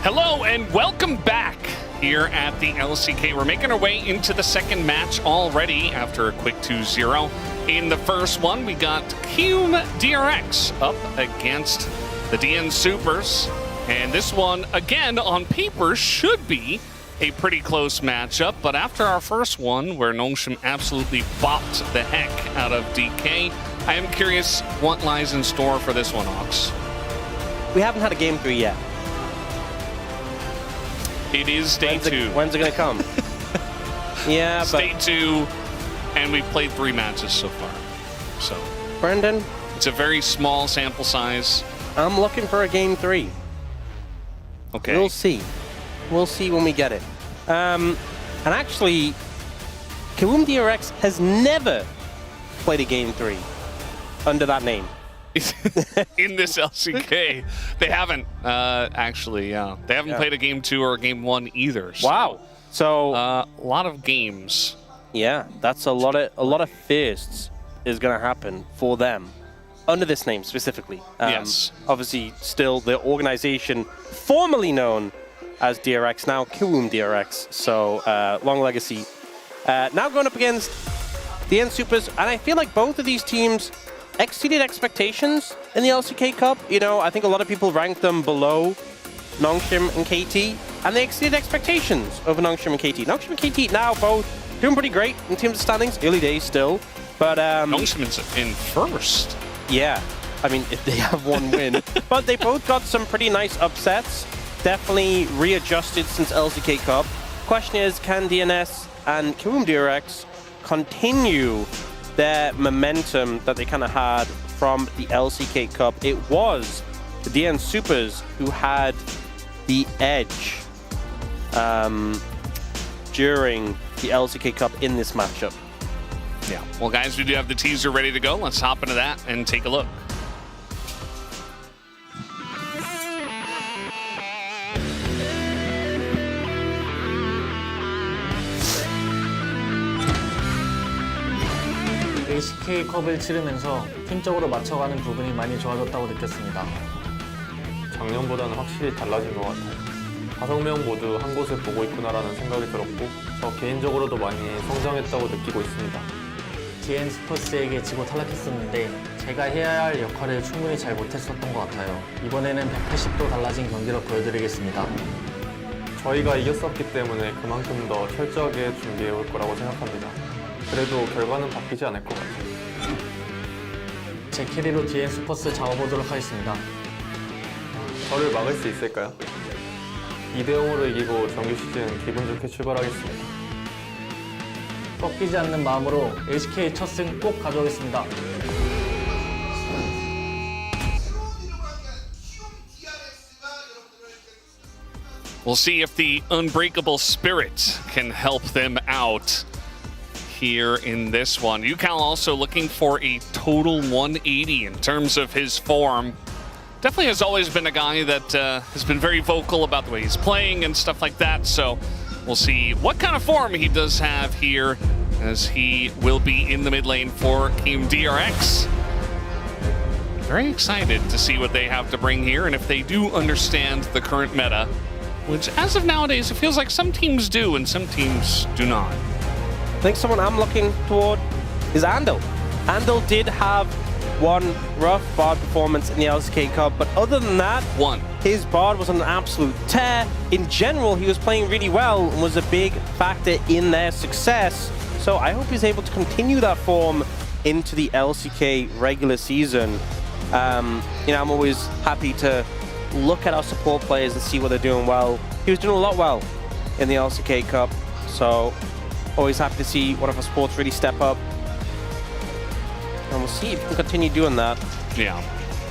Hello and welcome back
here at the LCK. We're making our way into the second match already after a quick 2-0. In the first one, we got DRX up against the DN Supers. And this one, again, on paper, should be a pretty close matchup. But after our first one, where Nongshim absolutely bopped the heck out of DK, I am curious what lies in store for this one, Ox.
We haven't had a game 3 yet.
It is day 2.
When's it going to come? Yeah,
it's
but...
day 2, and we've played 3 matches so far. So,
Brendan?
It's a very small sample size.
I'm looking for a game 3.
Okay.
We'll see. We'll see when we get it. And actually, Kawoom DRX has never played a game 3 under that name.
In this LCK, they haven't actually. Yeah, they haven't played a game 2 or a game 1 either. So,
wow. So
a lot of games.
Yeah, that's a lot of firsts is going to happen for them under this name specifically.
Yes.
Obviously, still the organization formerly known as DRX, now Kawoom DRX. So long legacy. Now going up against the N Supers, and I feel like both of these teams exceeded expectations in the LCK Cup. You know, I think a lot of people ranked them below Nongshim and KT, and they exceeded expectations over Nongshim and KT. Nongshim and KT now both doing pretty great in terms of standings. Early days still, but
Nongshim is in first.
Yeah, I mean, if they have one win. But they both got some pretty nice upsets. Definitely readjusted since LCK Cup. Question is, can DNS and Kawoom DRX continue their momentum that they kind of had from the LCK Cup? It was the DN Supers who had the edge during the LCK Cup in this matchup.
Yeah. Well, guys, we do have the teaser ready to go. Let's hop into that and take a look.
LCK 컵을 치르면서 팀적으로 맞춰가는 부분이 많이 좋아졌다고 느꼈습니다.
작년보다는 확실히 달라진 것 같아요. 5명 모두 한 곳을 보고 있구나라는 생각이 들었고 저 개인적으로도 많이 성장했다고 느끼고 있습니다.
DN 스퍼스에게 지고 탈락했었는데 제가 해야 할 역할을 충분히 잘 못했었던 것 같아요. 이번에는 180도 달라진 경기로 보여드리겠습니다.
저희가 이겼었기 때문에 그만큼 더 철저하게 준비해 올 거라고 생각합니다. 그래도 결과는 바뀌지 않을 것 같아요.
제 캐리로 DN 스퍼스 잡아보도록 하겠습니다.
저를 막을 수 있을까요? 2대0으로 이기고 정규 시즌 기분 좋게 출발하겠습니다.
꺾이지 않는 마음으로 LCK 첫 승 꼭 가져오겠습니다.
We'll see if the unbreakable spirit can help them out here in this one. Yukal also looking for a total 180 in terms of his form. Definitely has always been a guy that has been very vocal about the way he's playing and stuff like that. So we'll see what kind of form he does have here, as he will be in the mid lane for Team DRX. Very excited to see what they have to bring here, and if they do understand the current meta, which as of nowadays, it feels like some teams do and some teams do not.
I think someone I'm looking toward is Andal. Andal did have one rough Bard performance in the LCK Cup, but other than that, his Bard was an absolute tear. In general, he was playing really well and was a big factor in their success. So I hope he's able to continue that form into the LCK regular season. You know, I'm always happy to look at our support players and see what they're doing well. He was doing a lot well in the LCK Cup, so always happy to see one of our supports really step up. And we'll see if we can continue doing that.
Yeah.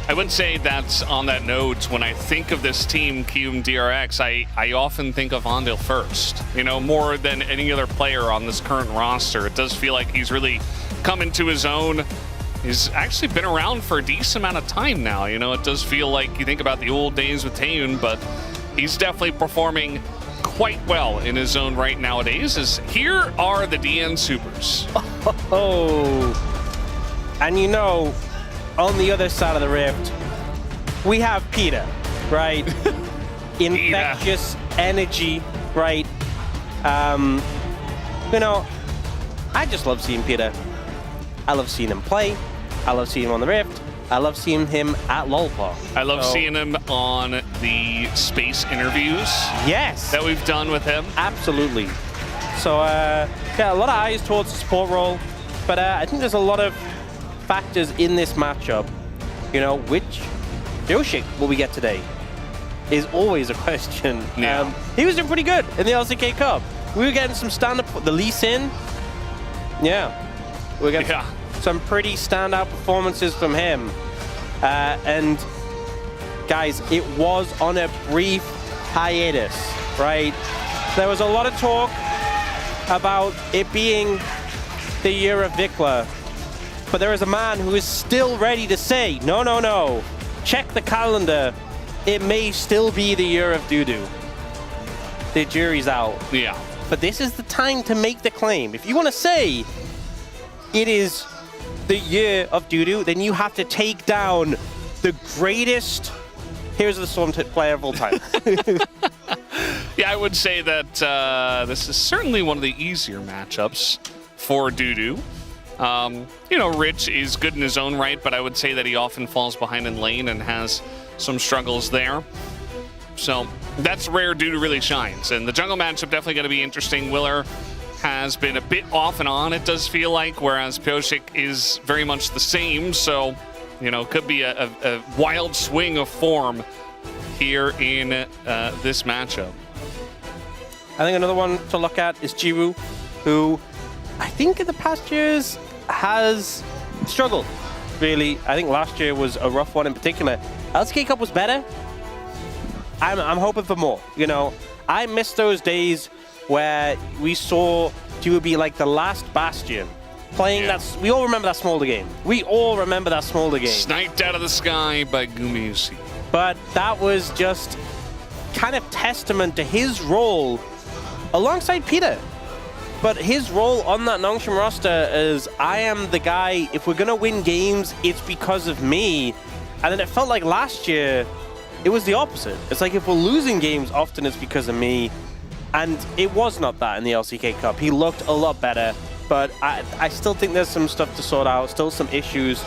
I would say that's on that note, when I think of this team, Kawoom DRX, I often think of Andal first. You know, more than any other player on this current roster. It does feel like he's really come into his own. He's actually been around for a decent amount of time now. You know, it does feel like you think about the old days with Taeyun, but he's definitely performing quite well in his own right nowadays. As here are the DN Supers.
Oh. And you know, on the other side of the rift, we have Peter, right? Infectious energy, right? You know, I just love seeing Peter. I love seeing him play. I love seeing him on the Rift. I love seeing him at LOLPA.
I love seeing him on the space interviews.
Yes.
That we've done with him.
Absolutely. So, yeah, a lot of eyes towards the support role. But I think there's a lot of factors in this matchup. You know, which Yoshik will we get today is always a question.
Yeah.
He was doing pretty good in the LCK Cup. We were getting some stand-up, the Lee Sin. Yeah. We're getting some pretty standout performances from him. And guys, it was on a brief hiatus, right? There was a lot of talk about it being the year of Vikla, but there is a man who is still ready to say, no, no, no, check the calendar. It may still be the year of Dudu. The jury's out.
Yeah.
But this is the time to make the claim. If you want to say it is the year of Dudu, then you have to take down the greatest Here's the Storm player of all time.
Yeah, I would say that this is certainly one of the easier matchups for Dudu. You know, Rich is good in his own right, but I would say that he often falls behind in lane and has some struggles there. So that's where Dudu really shines. And the jungle matchup definitely going to be interesting. Willer has been a bit off and on, it does feel like, whereas Pioshik is very much the same. So, you know, could be a wild swing of form here in this matchup.
I think another one to look at is Jiwoo, who I think in the past years has struggled, really. I think last year was a rough one in particular. LCK Cup was better. I'm hoping for more. You know, I miss those days where we saw Jiwoo be like the last bastion. Playing that, we all remember that Smolder game. We all remember that Smolder game.
Sniped out of the sky by Gumayusi.
But that was just kind of testament to his role alongside Peter. But his role on that Nongshim roster is, I am the guy, if we're going to win games, it's because of me. And then it felt like last year, it was the opposite. It's like if we're losing games, often it's because of me. And it was not that in the LCK Cup. He looked a lot better, but I still think there's some stuff to sort out, still some issues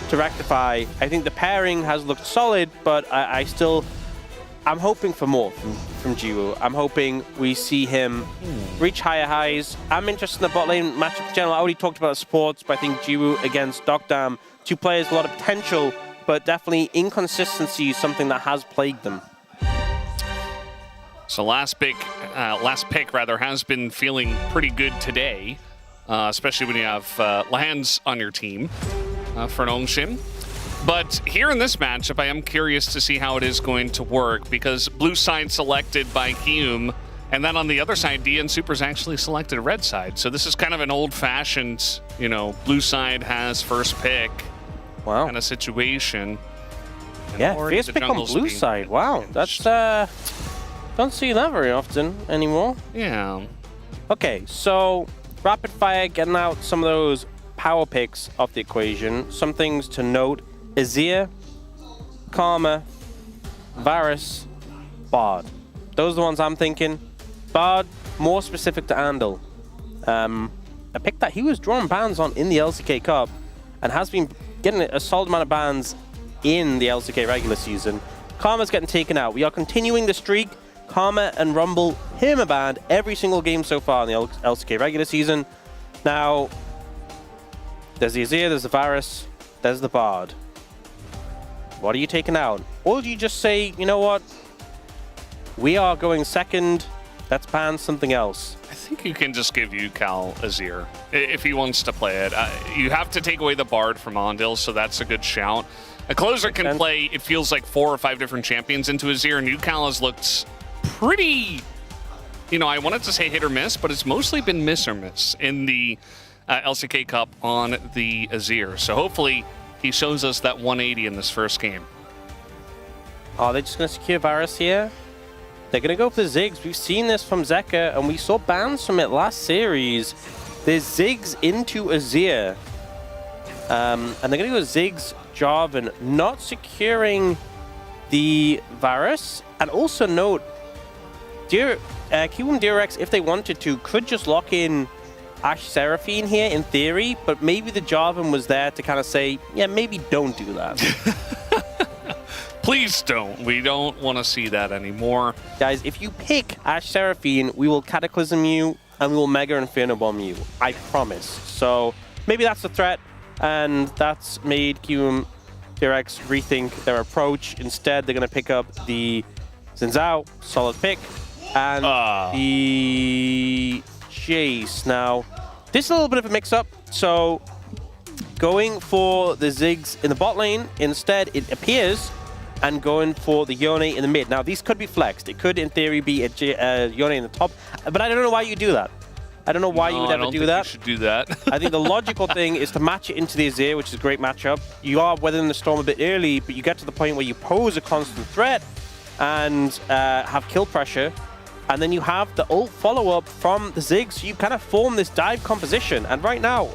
to rectify. I think the pairing has looked solid, but I'm hoping for more from Jiwoo. I'm hoping we see him reach higher highs. I'm interested in the bot lane matchup in general. I already talked about the supports, but I think Jiwoo against Dokdam, two players, a lot of potential, but definitely inconsistency is something that has plagued them.
So last pick has been feeling pretty good today, especially when you have lands on your team for Nongshim. But here in this matchup, I am curious to see how it is going to work, because blue side selected by Hume, and then on the other side, DN Super's actually selected red side. So this is kind of an old-fashioned, you know, blue side has first pick kind of situation. And
Yeah, first pick on blue side. Wow, that's don't see that very often anymore.
Yeah.
Okay, so rapid fire, getting out some of those power picks off the equation. Some things to note: Azir, Karma, Varus, Bard. Those are the ones I'm thinking. Bard, more specific to Andal. A pick that he was drawing bans on in the LCK Cup and has been getting a solid amount of bans in the LCK regular season. Karma's getting taken out. We are continuing the streak. Karma and Rumble perma-banned every single game so far in the LCK regular season. Now, there's the Azir, there's the Varus, there's the Bard. What are you taking out? Or do you just say, you know what? We are going second. Let's ban something else.
I think you can just give UCal Azir if he wants to play it. You have to take away the Bard from Ondil, so that's a good shout. A closer can play, it feels like 4 or 5 different champions into Azir, and UCal has looked pretty, you know, I wanted to say hit or miss, but it's mostly been miss or miss in the LCK Cup on the Azir. So hopefully he shows us that 180 in this first game.
Are they just going to secure Varus here? They're going to go for the Ziggs. We've seen this from Zeka, and we saw bans from it last series. There's Ziggs into Azir. And they're going to go Ziggs, Jarvan, not securing the Varus. And also note, Kiwoom DRX, if they wanted to, could just lock in Ash Seraphine here in theory, but maybe the Jarvan was there to kind of say, yeah, maybe don't do that.
Please don't. We don't want to see that anymore.
Guys, if you pick Ash Seraphine, we will Cataclysm you and we will Mega Inferno Bomb you. I promise. So maybe that's the threat, and that's made Kiwoom DRX rethink their approach. Instead, they're going to pick up the Xin Zhao, solid pick, and the Jace. Now, this is a little bit of a mix-up. So going for the Ziggs in the bot lane, instead it appears, and going for the Yone in the mid. Now, these could be flexed. It could, in theory, be a Yone in the top, but I don't know why you do that. I don't know why you would ever do that.
You should do that.
I think the logical thing is to match it into the Azir, which is a great matchup. You are weathering the storm a bit early, but you get to the point where you pose a constant threat and have kill pressure, and then you have the ult follow-up from the Ziggs, so you kind of form this dive composition. And right now,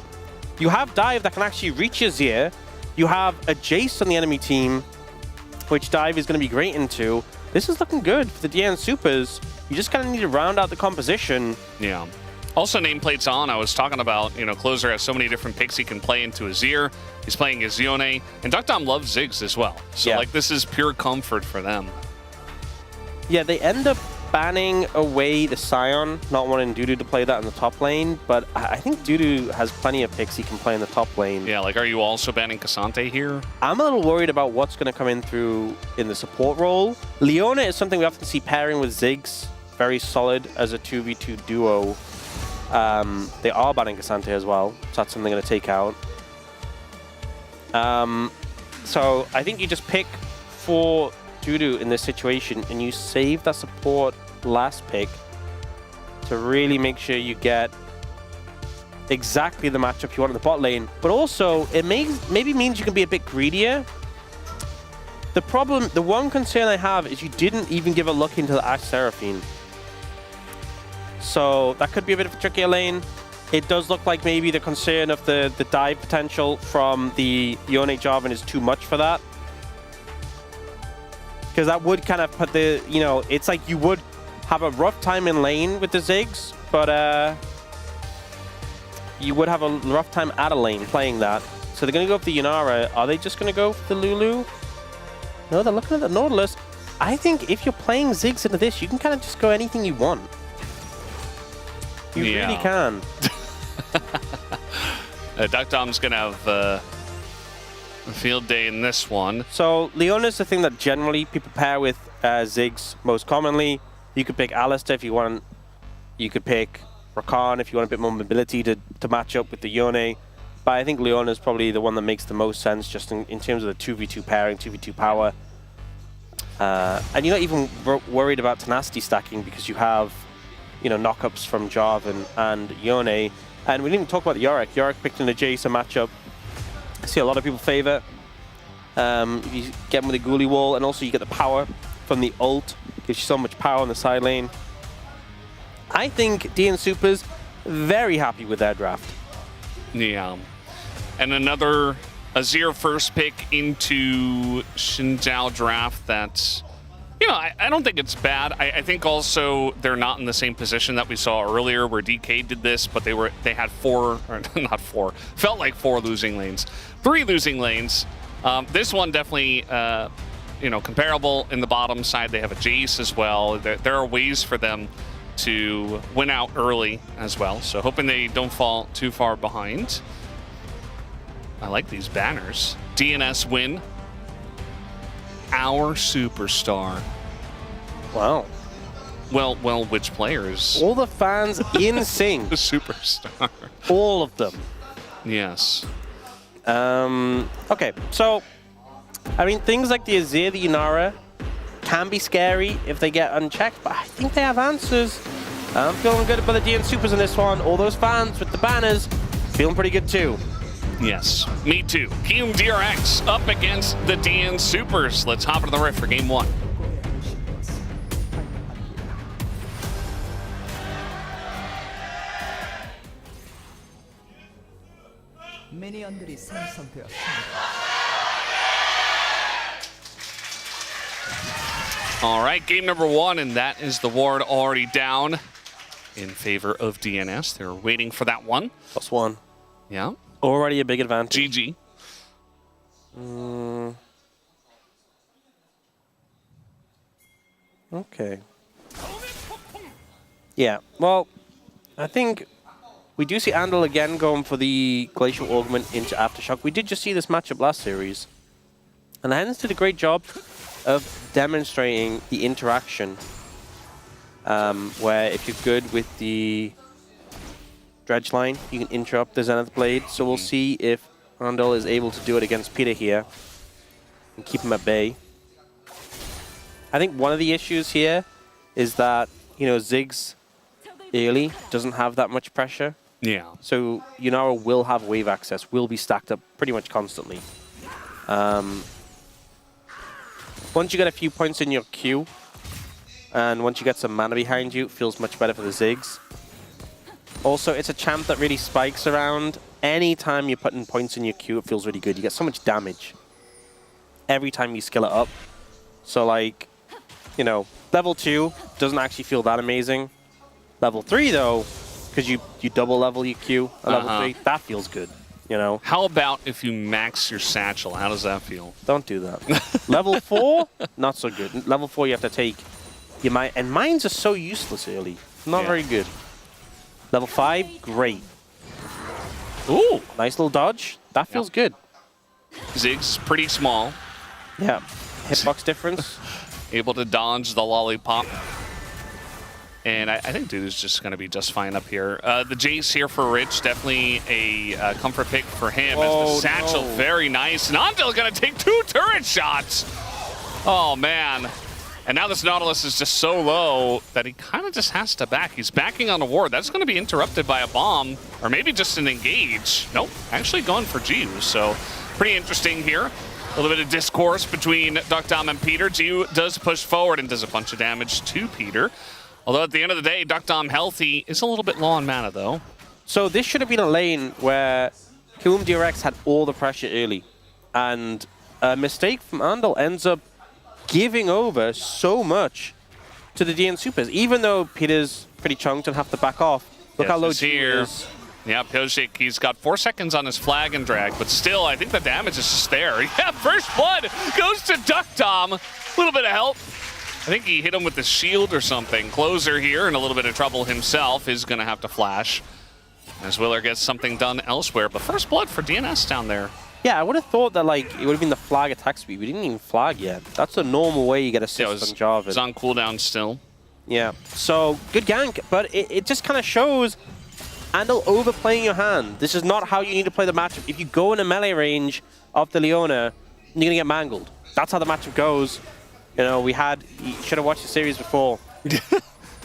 you have dive that can actually reach Azir. You have a Jace on the enemy team, which dive is going to be great into. This is looking good for the DN Supers. You just kind of need to round out the composition.
Yeah. Also, nameplates on. I was talking about, Closer has so many different picks he can play into Azir. He's playing his Yone, and Duckdom loves Ziggs as well. So, this is pure comfort for them.
Yeah, they end up banning away the Scion, not wanting Dudu to play that in the top lane, but I think Dudu has plenty of picks he can play in the top lane.
Yeah, are you also banning Cassante here?
I'm a little worried about what's going to come in through in the support role. Leona is something we often see pairing with Ziggs, very solid as a 2v2 duo. They are banning Cassante as well, so that's something they're going to take out. So I think you just pick for Dudu in this situation, and you save that support last pick to really make sure you get exactly the matchup you want in the bot lane. But also, it maybe means you can be a bit greedier. The one concern I have is you didn't even give a look into the Ash Seraphine. So that could be a bit of a trickier lane. It does look like maybe the concern of the dive potential from the Yone Jarvan is too much for that. Because that would kind of put the, it's like you would have a rough time in lane with the Ziggs, but you would have a rough time out of lane playing that. So they're going to go for the Yunara. Are they just going to go for the Lulu? No, they're looking at the Nautilus. I think if you're playing Ziggs into this, you can kind of just go anything you want. You really can.
Duckdom's going to have a field day in this one.
So Leona's the thing that generally people pair with Ziggs most commonly. You could pick Alistar if you want. You could pick Rakan if you want a bit more mobility to match up with the Yone. But I think Leona's probably the one that makes the most sense just in terms of the 2v2 pairing, 2v2 power. And you're not even worried about tenacity stacking because you have knockups from Jarvan and Yone. And we didn't even talk about Yorick. Yorick picked in a Jace matchup. I see a lot of people favor. You get him with a Ghoulie Wall, and also you get the power from the ult. Gives you so much power on the side lane. I think DN Supers very happy with their draft.
Yeah. And another Azir first pick into Xin Zhao draft that's, I don't think it's bad. I think also they're not in the same position that we saw earlier where DK did this, but they had felt like 4 losing lanes. 3 losing lanes. This one definitely, comparable in the bottom side. They have a Jace as well. There are ways for them to win out early as well. So hoping they don't fall too far behind. I like these banners. DNS win. Our superstar.
Wow.
Well, which players?
All the fans in sync.
The superstar.
All of them.
Yes.
Okay, so, things like the Azir, the Yunara can be scary if they get unchecked, but I think they have answers. I'm feeling good about the DN Supers in this one. All those fans with the banners, feeling pretty good too.
Yes, me too. Kiwoom DRX up against the DN Supers. Let's hop into the rift for game 1.
미니언들이 생성되었습니다.
All right, game number 1, and that is the ward already down in favor of DNS. They're waiting for that one.
+1.
Yeah.
Already a big advantage.
GG.
Okay. Yeah, well, I think we do see Andal again going for the Glacial Augment into Aftershock. We did just see this matchup last series. And the Hens did a great job of demonstrating the interaction. Where if you're good with the Dredge line, you can interrupt the Zenith Blade. So we'll see if Andal is able to do it against Peter here and keep him at bay. I think one of the issues here is that, you know, Ziggs early doesn't have that much pressure.
Yeah.
So Yunara will have wave access, will be stacked up pretty much constantly. Once you get a few points in your queue, and once you get some mana behind you, it feels much better for the Ziggs. Also, it's a champ that really spikes around. Anytime you're putting points in your queue, it feels really good. You get so much damage every time you skill it up. So, like, you know, level 2 doesn't actually feel that amazing. Level 3, though, because you double level your queue at level 3, that feels good, you know?
How about if you max your satchel? How does that feel?
Don't do that. Level 4, not so good. Level 4, you have to take your mine, and mines are so useless early. Not very good. Level 5, great.
Ooh!
Nice little dodge. That feels good.
Ziggs pretty small.
Yeah. Hitbox difference.
Able to dodge the lollipop. And I think dude is just going to be just fine up here. The Jace here for Rich, definitely a comfort pick for him. As the satchel, very nice. And Andal's going to take 2 turret shots. Oh, man. And now this Nautilus is just so low that he kind of just has to back. He's backing on a ward. That's going to be interrupted by a bomb, or maybe just an engage. Nope, actually going for Jiu. So pretty interesting here. A little bit of discourse between Duckdom and Peter. Jiu does push forward and does a bunch of damage to Peter. Although at the end of the day, Duckdom healthy is a little bit low on mana, though.
So this should have been a lane where KRX had all the pressure early. And a mistake from Andal ends up giving over so much to the DN Supers. Even though Peter's pretty chunked and have to back off. Look how low Jiu is.
Yeah, Piozik, he's got 4 seconds on his flag and drag, but still, I think the damage is just there. Yeah, first blood goes to Duckdom. A little bit of help. I think he hit him with the shield or something. Closer here, in a little bit of trouble himself, is going to have to flash as Willer gets something done elsewhere. But first blood for DNS down there.
Yeah, I would have thought that like it would have been the flag attack speed. We didn't even flag yet. That's the normal way you get assist on Jarvan.
It's on cooldown still.
Yeah, so good gank, but it just kind of shows Andal overplaying your hand. This is not how you need to play the matchup. If you go in a melee range of the Leona, you're going to get mangled. That's how the matchup goes. You know, you should have watched the series before.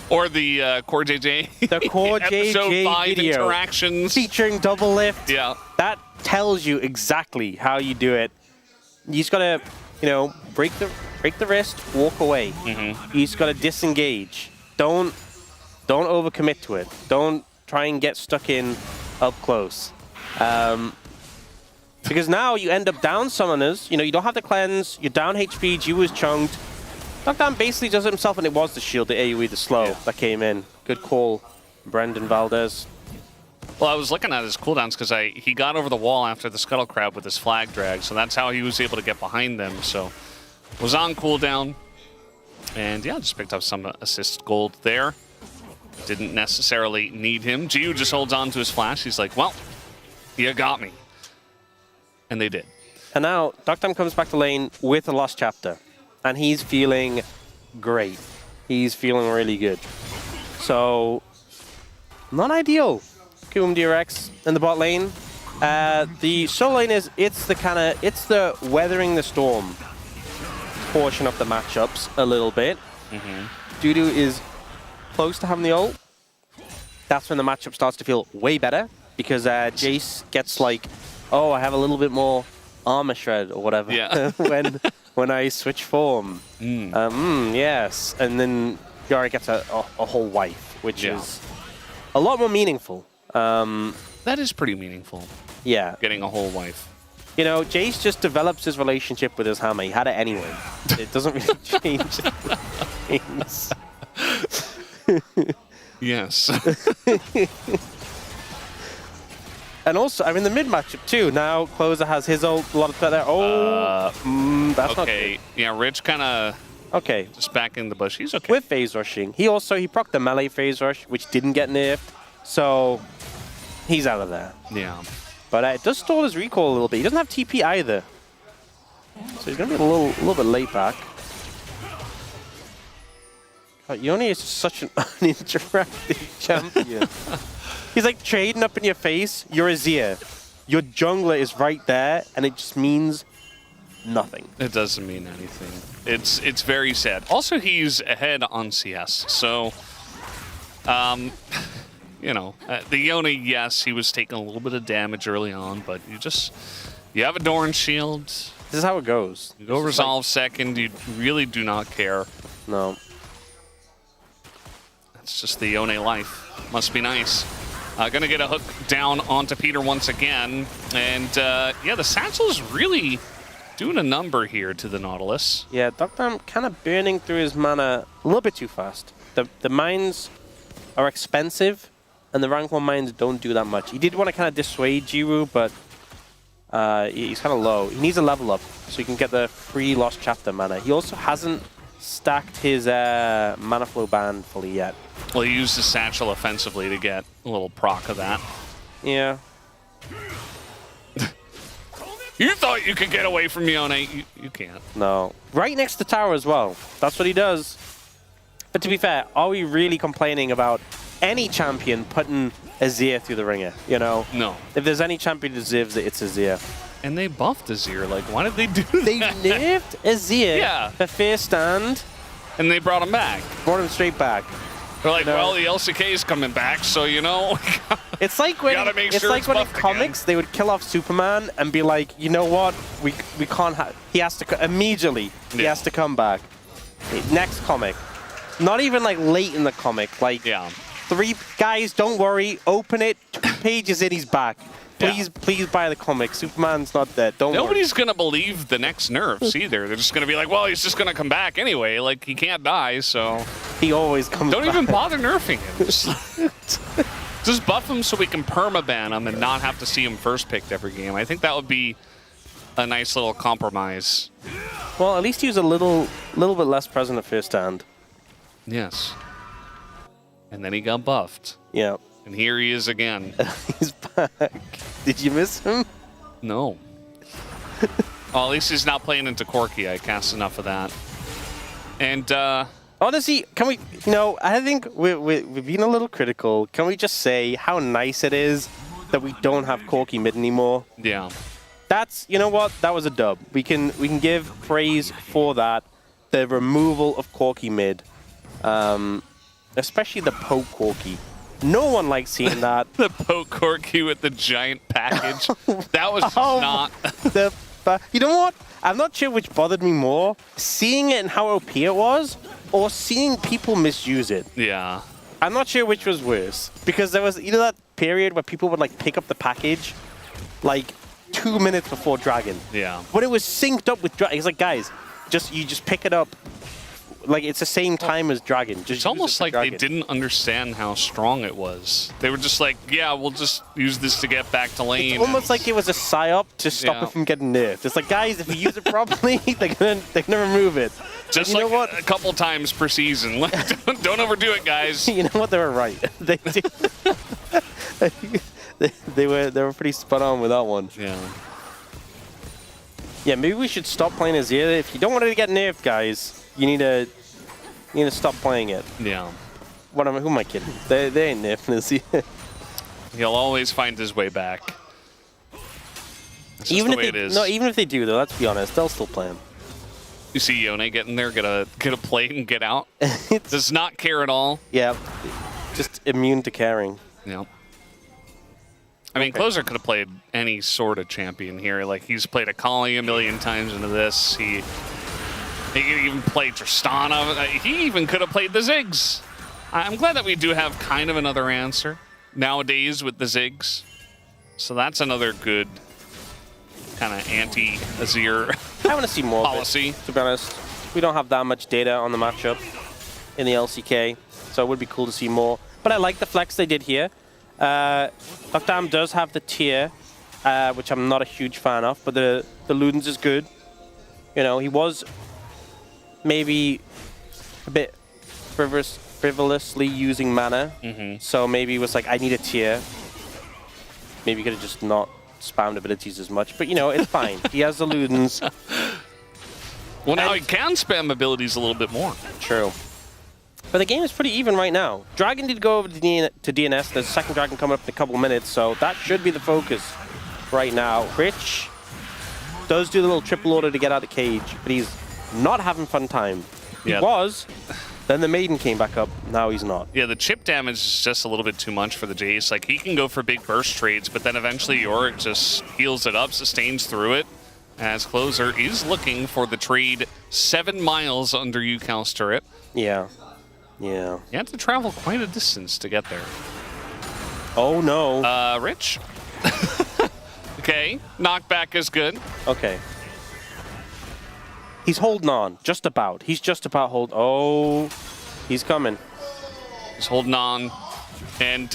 Or the Core JJ.
The Core
Episode
JJ
5
video
interactions.
featuring double lift.
Yeah.
That tells you exactly how you do it. You just gotta, you know, break the wrist, walk away. You just gotta disengage. Don't overcommit to it. Don't try and get stuck in up close. Because now you end up down summoners. You know, you don't have the cleanse. You're down HP. Jiu is chunked. Duckdom basically does it himself, and it was the shield, the AoE, the slow that came in. Good call, Brendan Valdez.
Well, I was looking at his cooldowns because he got over the wall after the Scuttle Crab with his flag drag, so that's how he was able to get behind them. So was on cooldown, and yeah, just picked up some assist gold there. Didn't necessarily need him. Jiu just holds on to his flash. He's like, well, you got me. And they did.
And now Duckdom comes back to lane with a lost chapter. And he's feeling great. He's feeling really good. So, not ideal. KRX in the bot lane. The solo lane it's the weathering the storm portion of the matchups a little bit. Dudu is close to having the ult. That's when the matchup starts to feel way better because Jace gets like, oh, I have a little bit more armor shred or whatever.
Yeah.
when I switch form. Yes. And then Yari gets a whole wife, which is a lot more meaningful.
That is pretty meaningful.
Yeah.
Getting a whole wife.
You know, Jace just develops his relationship with his hammer. He had it anyway. It doesn't really change things.
Yes.
And also, I mean, the mid matchup too. Now, Closer has his ult, a lot of threat there. Oh, that's not good.
Yeah, Rich kind of just back in the bush. He's okay.
With phase rushing. He procced the melee phase rush, which didn't get nerfed. So, he's out of there.
Yeah.
But it does stall his recall a little bit. He doesn't have TP either. So he's going to be a little bit late back. God, Yone is such an uninteractive champion. He's like trading up in your face. You're Azir. Your jungler is right there, and it just means nothing.
It doesn't mean anything. It's very sad. Also, he's ahead on CS, so you know, the Yone, yes, he was taking a little bit of damage early on, but you have a Doran shield.
This is how it goes.
You go resolve second. You really do not care.
No.
That's just the Yone life. Must be nice. Gonna get a hook down onto Peter once again. And yeah, the Satchel's really doing a number here to the Nautilus.
Yeah, Dr. kind of burning through his mana a little bit too fast. The mines are expensive, and the rank 1 mines don't do that much. He did want to kind of dissuade Jiru, but he's kind of low. He needs a level up so he can get the free Lost Chapter mana. He also hasn't stacked his mana flow band fully yet.
Well, he used his Satchel offensively to get a little proc of that.
Yeah.
You thought you could get away from Yone. You can't.
No. Right next to tower as well. That's what he does. But to be fair, are we really complaining about any champion putting Azir through the ringer? You know?
No.
If there's any champion who deserves it, it's Azir.
And they buffed Azir. Like, why did they do that?
They nerfed Azir for first stand.
And they brought him back.
Brought him straight back.
They're like, well, the LCK is coming back, so, you know.
It's like when, when in comics they would kill off Superman and be like, you know what, we can't have, he has to, immediately, he has to come back. Next comic. Not even like late in the comic, like 3 guys, don't worry, open it, 2 pages in, he's back. Please buy the comic. Superman's not dead. Don't worry.
Nobody's going to believe the next nerfs either. They're just going to be like, well, he's just going to come back anyway. Like, he can't die, so...
He always comes
back. Don't even bother nerfing him.
Just,
just buff him so we can permaban him and not have to see him first picked every game. I think that would be a nice little compromise.
Well, at least he was a little bit less present at first stand.
Yes. And then he got buffed.
Yeah.
And here he is again.
He's back. Did you miss him?
No. Well, at least he's not playing into Corki. I cast enough of that. And,
honestly, can we, you know, I think we've been a little critical. Can we just say how nice it is that we don't have Corki mid anymore?
Yeah.
That's, you know what? That was a dub. We can give praise for that. The removal of Corki mid. Especially the poke Corki. No one likes seeing that.
The poke Corki with the giant package. That was just not...
You know what? I'm not sure which bothered me more. Seeing it and how OP it was, or seeing people misuse it.
Yeah.
I'm not sure which was worse. Because there was, you know that period where people would like pick up the package like 2 minutes before Dragon?
Yeah.
When it was synced up with Dragon. It's like, guys, you just pick it up. Like, it's the same time as Dragon. Just
it's almost like they didn't understand how strong it was. They were just like, yeah, we'll just use this to get back to lane.
It's almost like it was a psyop to stop it from getting nerfed. It's like, guys, if you use it properly, they're gonna remove it.
Just like a couple times per season. Don't overdo it, guys.
You know what? They were right. They did. they were pretty spot on with that one.
Yeah.
Yeah, maybe we should stop playing Azir. If you don't want it to get nerfed, guys, you need to stop playing it.
Yeah.
Who am I kidding? They ain't nerfing Azir.
He'll always find his way back. That's just the way it is.
No, even if they do, though, let's be honest, they'll still play him.
You see Yone getting there, get a plate and get out. Does not care at all.
Yeah, just immune to caring.
Yeah. I mean, Closer could have played any sort of champion here. Like, he's played Akali a million times into this. He could even play Tristana. He even could have played the Ziggs. I'm glad that we do have kind of another answer nowadays with the Ziggs. So that's another good kind of anti-Azir
I want to see more
policy.
Of it, to be honest. We don't have that much data on the matchup in the LCK, so it would be cool to see more. But I like the flex they did here. Dr. Am does have the tier, which I'm not a huge fan of, but the Ludens is good. You know, he was maybe a bit frivolously using mana, so maybe he was like, I need a tier. Maybe he could have just not spammed abilities as much, but you know, it's fine. He has the Ludens.
Well, now he can spam abilities a little bit more.
True. But the game is pretty even right now. Dragon did go over to DNS. There's a second Dragon coming up in a couple of minutes, so that should be the focus right now. Rich does do the little triple order to get out of the cage, but he's not having fun time. He was, then the Maiden came back up, now he's not.
Yeah, the chip damage is just a little bit too much for the Jace. Like, he can go for big burst trades, but then eventually Yorick just heals it up, sustains through it, as Closer is looking for the trade 7 miles under UCal's turret.
Yeah. Yeah.
You have to travel quite a distance to get there.
Oh, no.
Rich? Okay, knockback is good.
Okay. He's holding on, just about. He's just about Oh, he's coming.
He's holding on, and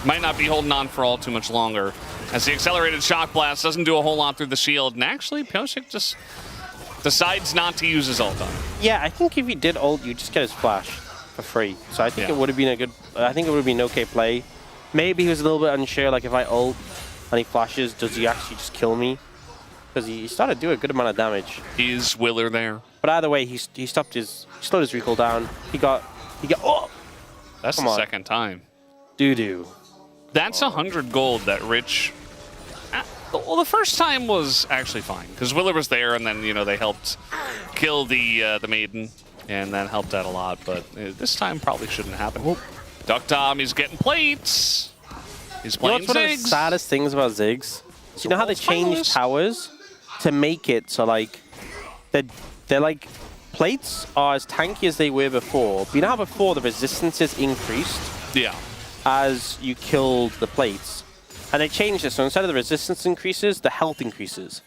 might not be holding on for all too much longer. As the accelerated shock blast doesn't do a whole lot through the shield, and actually Pyosik just decides not to use his ult on it.
Yeah, I think if he did ult, you just get his flash for free. So I think it would have been a good. I think it would have been an okay play. Maybe he was a little bit unsure. Like if I ult and he flashes, does he actually just kill me? Because he started to do a good amount of damage.
Is Willer there?
But either way, he slowed his recall down. He got. Oh,
that's the second time.
Doo-doo.
That's 100 gold that Rich. Well, the first time was actually fine because Willer was there, and then they helped kill the Maiden, and then helped out a lot. But this time probably shouldn't happen. Duck Tom, he's getting plates. He's playing
Ziggs. One of the saddest things about Ziggs. So you know how they changed towers to make it so like they're like plates are as tanky as they were before. But you know how before the resistances increased?
Yeah.
As you killed the plates. And they changed it, so instead of the resistance increases, the health increases.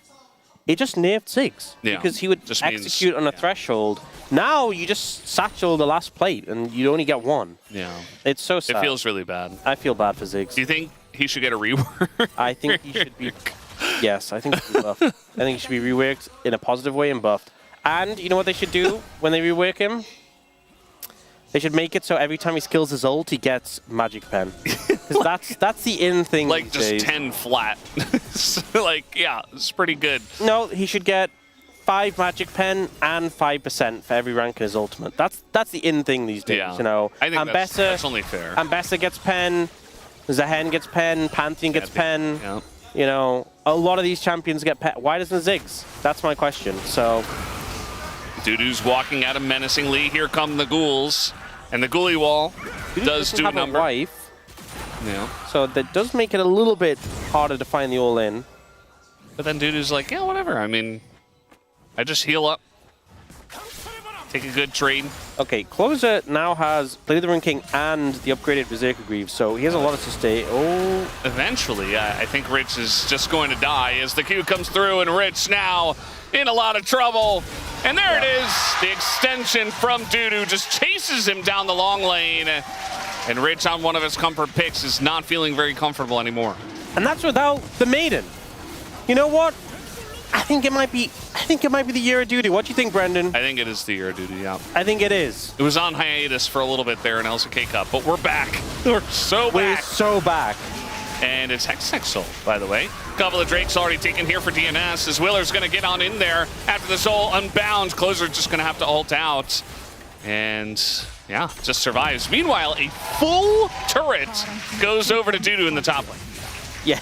It just nerfed Ziggs.
Yeah.
Because he would just execute on a threshold. Now you just satchel the last plate and you only get one.
Yeah.
It's so sad.
It feels really bad.
I feel bad for Ziggs.
Do you think he should get a rework?
I think he should be... Yes, I think he should be buffed. I think he should be reworked in a positive way and buffed. And you know what they should do when they rework him? They should make it so every time he skills his ult, he gets Magic Pen. Because that's the in thing
Like
these
just
days.
10 flat. Like, yeah, it's pretty good.
No, he should get 5 Magic Pen and 5% for every rank in his ultimate. That's the in thing these days,
Yeah.
you know.
I think that's only fair.
Ambessa gets Pen, Zahen gets Pen, Pantheon gets Pen.
Yeah.
You know, a lot of these champions get Pen. Why doesn't Ziggs? That's my question. So...
Dudu's walking at him menacingly. Here come the ghouls. And the ghoulie wall does do a number.
Wife,
yeah.
So that does make it a little bit harder to find the all-in.
But then Dudu's like, yeah, whatever. I mean, I just heal up. Take a good trade.
Okay, Closer now has Blade of the Rune King and the upgraded Berserker Greaves, so he has a lot to stay. Oh.
Eventually, I think Rich is just going to die as the Q comes through, and Rich now in a lot of trouble. And there it is. The extension from Dudu just chases him down the long lane. And Rich on one of his comfort picks is not feeling very comfortable anymore.
And that's without the Maiden. You know what? I think it might be the year of Dudu. What do you think, Brendan?
I think it is the year of Dudu, yeah.
I think it is.
It was on hiatus for a little bit there in LCK Cup, but we're back. We're so back. And it's Hextech by the way. A couple of Drakes already taken here for DNS as Willer's going to get on in there after the Soul unbound. Closer just going to have to ult out. And yeah, just survives. Meanwhile, a full turret goes over to Dudu in the top lane.
Yeah,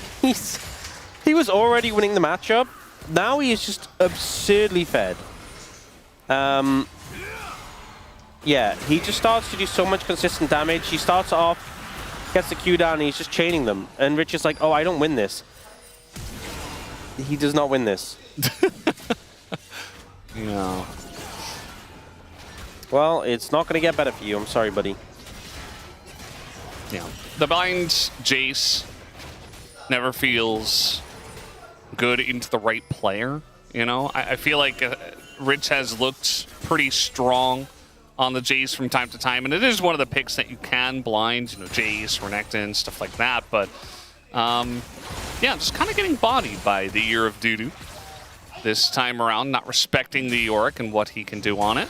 he was already winning the matchup. Now he is just absurdly fed. Yeah, he just starts to do so much consistent damage. He starts off, gets the Q down, and he's just chaining them. And Rich is like, oh, I don't win this. He does not win this.
No.
Well, it's not going to get better for you. I'm sorry, buddy.
Yeah. The bind Jace never feels good into the right player. You know, I feel like Rich has looked pretty strong on the Jace from time to time, and it is one of the picks that you can blind, you know, Jace, Renekton, stuff like that, but yeah, just kind of getting bodied by the Ear of Doodoo this time around, not respecting the Yorick and what he can do on it.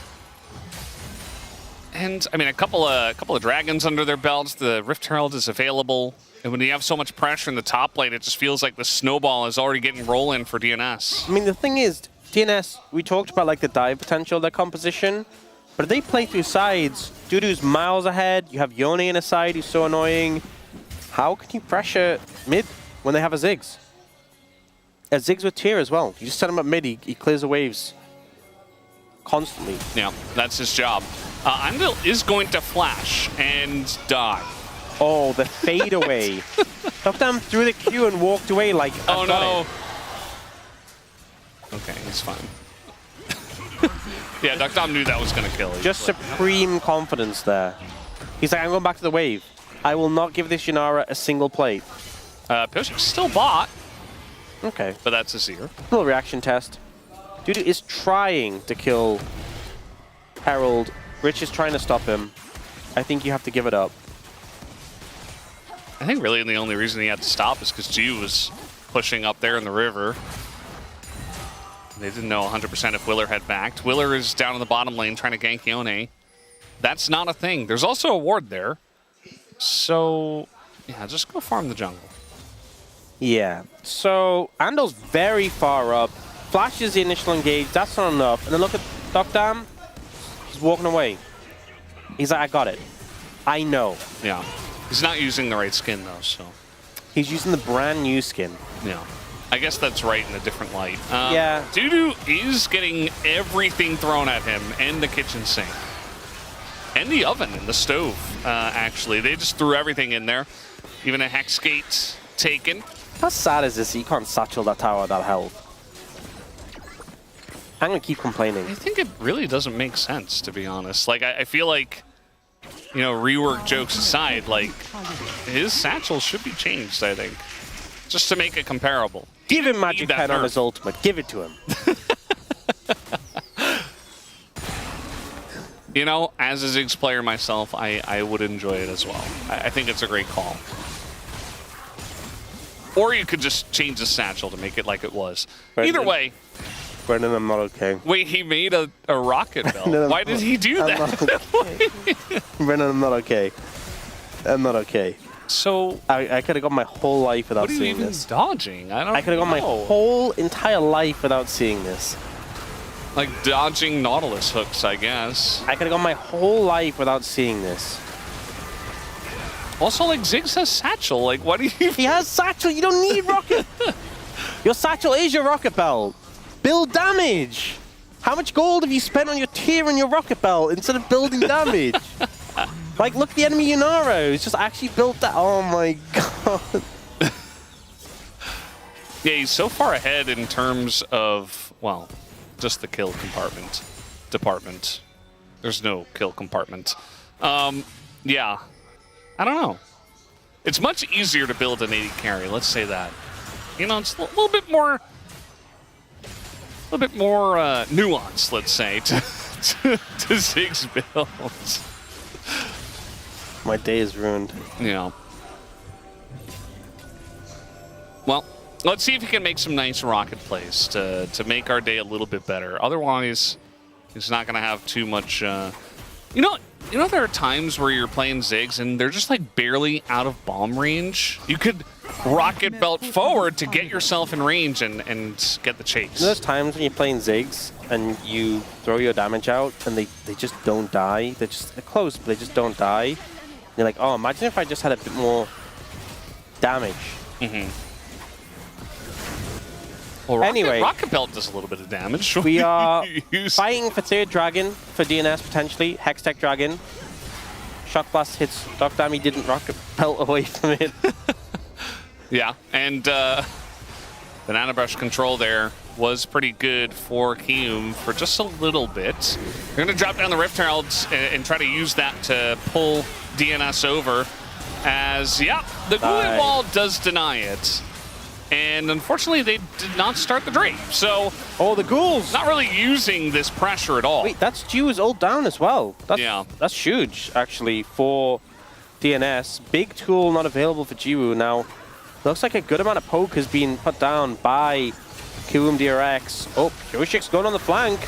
And, I mean, a couple of dragons under their belts, the Rift Herald is available, and when you have so much pressure in the top lane, it just feels like the snowball is already getting rolling for DNS.
I mean, the thing is, DNS, we talked about like the dive potential of their composition, but if they play through sides, Doodoo's miles ahead, you have Yone in a side who's so annoying. How can you pressure mid when they have a Ziggs? A Ziggs with tier as well. You just set him up mid, he clears the waves constantly.
Yeah, that's his job. Andal is going to flash and die.
Oh, the fade away. Knockdown through the queue and walked away like,
oh no. Okay, he's fine. Yeah, Duckdom knew that was going to kill him.
Just supreme confidence there. He's like, I'm going back to the wave. I will not give this Yanara a single plate.
Pioshik's still bot.
Okay.
But that's a Seer.
Little reaction test. Doodoo is trying to kill Herald. Rich is trying to stop him. I think you have to give it up.
I think really the only reason he had to stop is because G was pushing up there in the river. They didn't know 100% if Willer had backed. Willer is down in the bottom lane trying to gank Yone. That's not a thing. There's also a ward there. So, yeah, just go farm the jungle.
Yeah. So, Andal's very far up. Flashes the initial engage. That's not enough. And then look at Duckdam. He's walking away. He's like, I got it. I know.
Yeah. He's not using the right skin, though, so.
He's using the brand new skin.
Yeah. I guess that's right in a different light.
Yeah.
Doodoo is getting everything thrown at him, and the kitchen sink. And the oven and the stove, actually. They just threw everything in there. Even a Hex Gate taken.
How sad is this? You can't satchel that tower at that health. I'm going to keep complaining.
I think it really doesn't make sense, to be honest. Like, I feel like, you know, rework jokes aside, like, his satchel should be changed, I think. Just to make it comparable.
Give him Magic Pen on his ultimate. Give it to him.
You know, as a Ziggs player myself, I would enjoy it as well. I think it's a great call. Or you could just change the satchel to make it like it was. Either way.
Brendan, I'm not okay.
Wait, he made a rocket bell. Why did he do that?
Okay. Brendan, I'm not okay. I'm not okay.
So
I could have gone my whole life without seeing this.
What are you even dodging? I
could have gone my whole entire life without seeing this.
Like dodging Nautilus hooks, I guess.
I could have gone my whole life without seeing this.
Also, like, Ziggs has satchel. Like, what do you...
He has satchel. You don't need rocket. Your satchel is your rocket belt. Build damage. How much gold have you spent on your tier and your rocket belt instead of building damage? Like, look at the enemy Yunaro. He's just actually built that. Oh my god.
Yeah, he's so far ahead in terms of, well, just the kill department. There's no kill compartment. Yeah. I don't know. It's much easier to build an AD carry, let's say that. You know, it's a little bit more nuanced, let's say, to Ziggs builds.
My day is ruined.
Yeah. Well, let's see if he can make some nice rocket plays to make our day a little bit better. Otherwise, he's not going to have too much... You know there are times where you're playing Ziggs and they're just like barely out of bomb range? You could rocket belt forward to get yourself in range and get the chase.
You know those times when you're playing Ziggs and you throw your damage out and they just don't die? They're close, but they just don't die. You're like, oh, imagine if I just had a bit more damage.
Mm-hmm. Well,
anyway,
Rocket Belt does a little bit of damage.
We are fighting for third dragon for DNS potentially. Hextech Dragon. Shock Blast hits Duckdam. He didn't Rocket Belt away from it.
Yeah, and Banana Brush control there was pretty good for Kium for just a little bit. They're going to drop down the Rift Heralds and try to use that to pull DNS over. As, yeah, the Goulet Wall does deny it. And unfortunately, they did not start the Drake. So,
the ghouls!
Not really using this pressure at all.
Wait, that's Jiwoo's ult down as well. That's huge, actually, for DNS. Big tool not available for Jiwoo. Now, looks like a good amount of poke has been put down by KRX DRX. Oh, Pyoshik's going on the flank.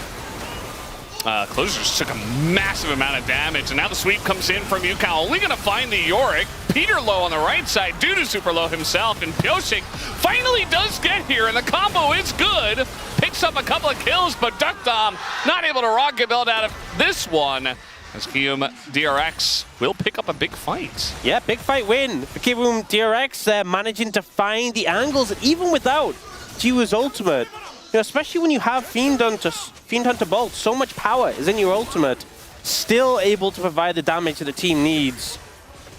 Closer just took a massive amount of damage, and now the sweep comes in from Yukao. Only going to find the Yorick. Peter low on the right side due to super low himself, and Pyoshik finally does get here, and the combo is good. Picks up a couple of kills, but Duckdom not able to rocket build out of this one, as KRX DRX will pick up a big fight.
Yeah, big fight win for KRX DRX. They're managing to find the angles, even without Jiwoo's ultimate. You know, especially when you have Fiend Hunter Bolt, so much power is in your ultimate, still able to provide the damage that the team needs.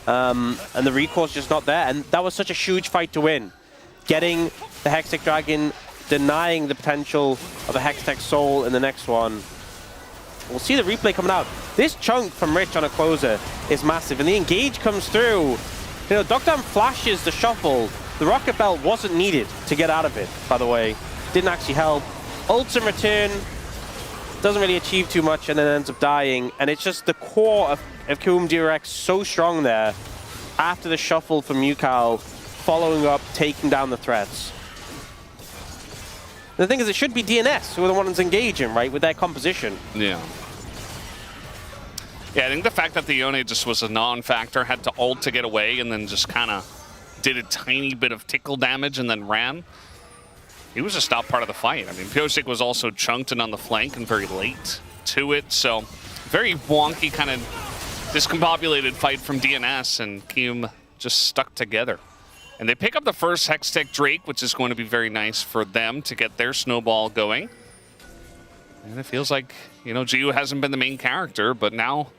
And the recall's just not there, and that was such a huge fight to win. Getting the Hextech Dragon, denying the potential of a Hextech Soul in the next one. We'll see the replay coming out. This chunk from Rich on a closer is massive, and the engage comes through. You know, Duckdom flashes the shuffle. The Rocket Belt wasn't needed to get out of it, by the way. Didn't actually help. Ults in return, doesn't really achieve too much, and then ends up dying. And it's just the core of KRX DRX so strong there after the shuffle from Yukao, following up, taking down the threats. The thing is, it should be DNS who are the ones engaging, right, with their composition.
Yeah. Yeah, I think the fact that the Yone just was a non-factor, had to ult to get away, and then just kind of did a tiny bit of tickle damage and then ran. He was just not part of the fight. I mean, Pyoshik was also chunked and on the flank and very late to it, so very wonky, kind of discombobulated fight from DNS, and KRX just stuck together. And they pick up the first Hextech Drake, which is going to be very nice for them to get their snowball going. And it feels like, you know, Jiwoo hasn't been the main character, but now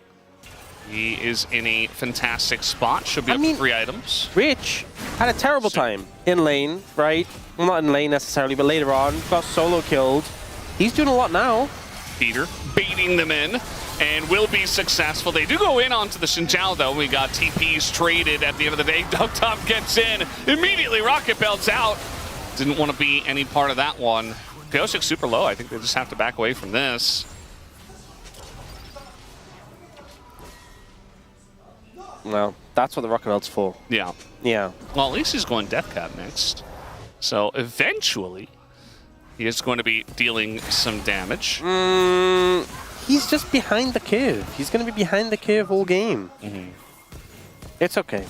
he is in a fantastic spot. Should be up to 3 items.
Rich had a terrible time in lane, right? Well, not in lane necessarily, but later on, got solo killed. He's doing a lot now.
Peter baiting them in and will be successful. They do go in onto the Xinjiao, though. We got TPs traded at the end of the day. Duckdom gets in. Immediately, Rocket Belt's out. Didn't want to be any part of that one. Pyoshik's super low. I think they just have to back away from this.
Well, that's what the Rocket Belt's for.
Yeah.
Yeah.
Well, at least he's going Death Cap next. So eventually, he is going to be dealing some damage.
He's just behind the curve. He's going to be behind the curve all game. It's okay.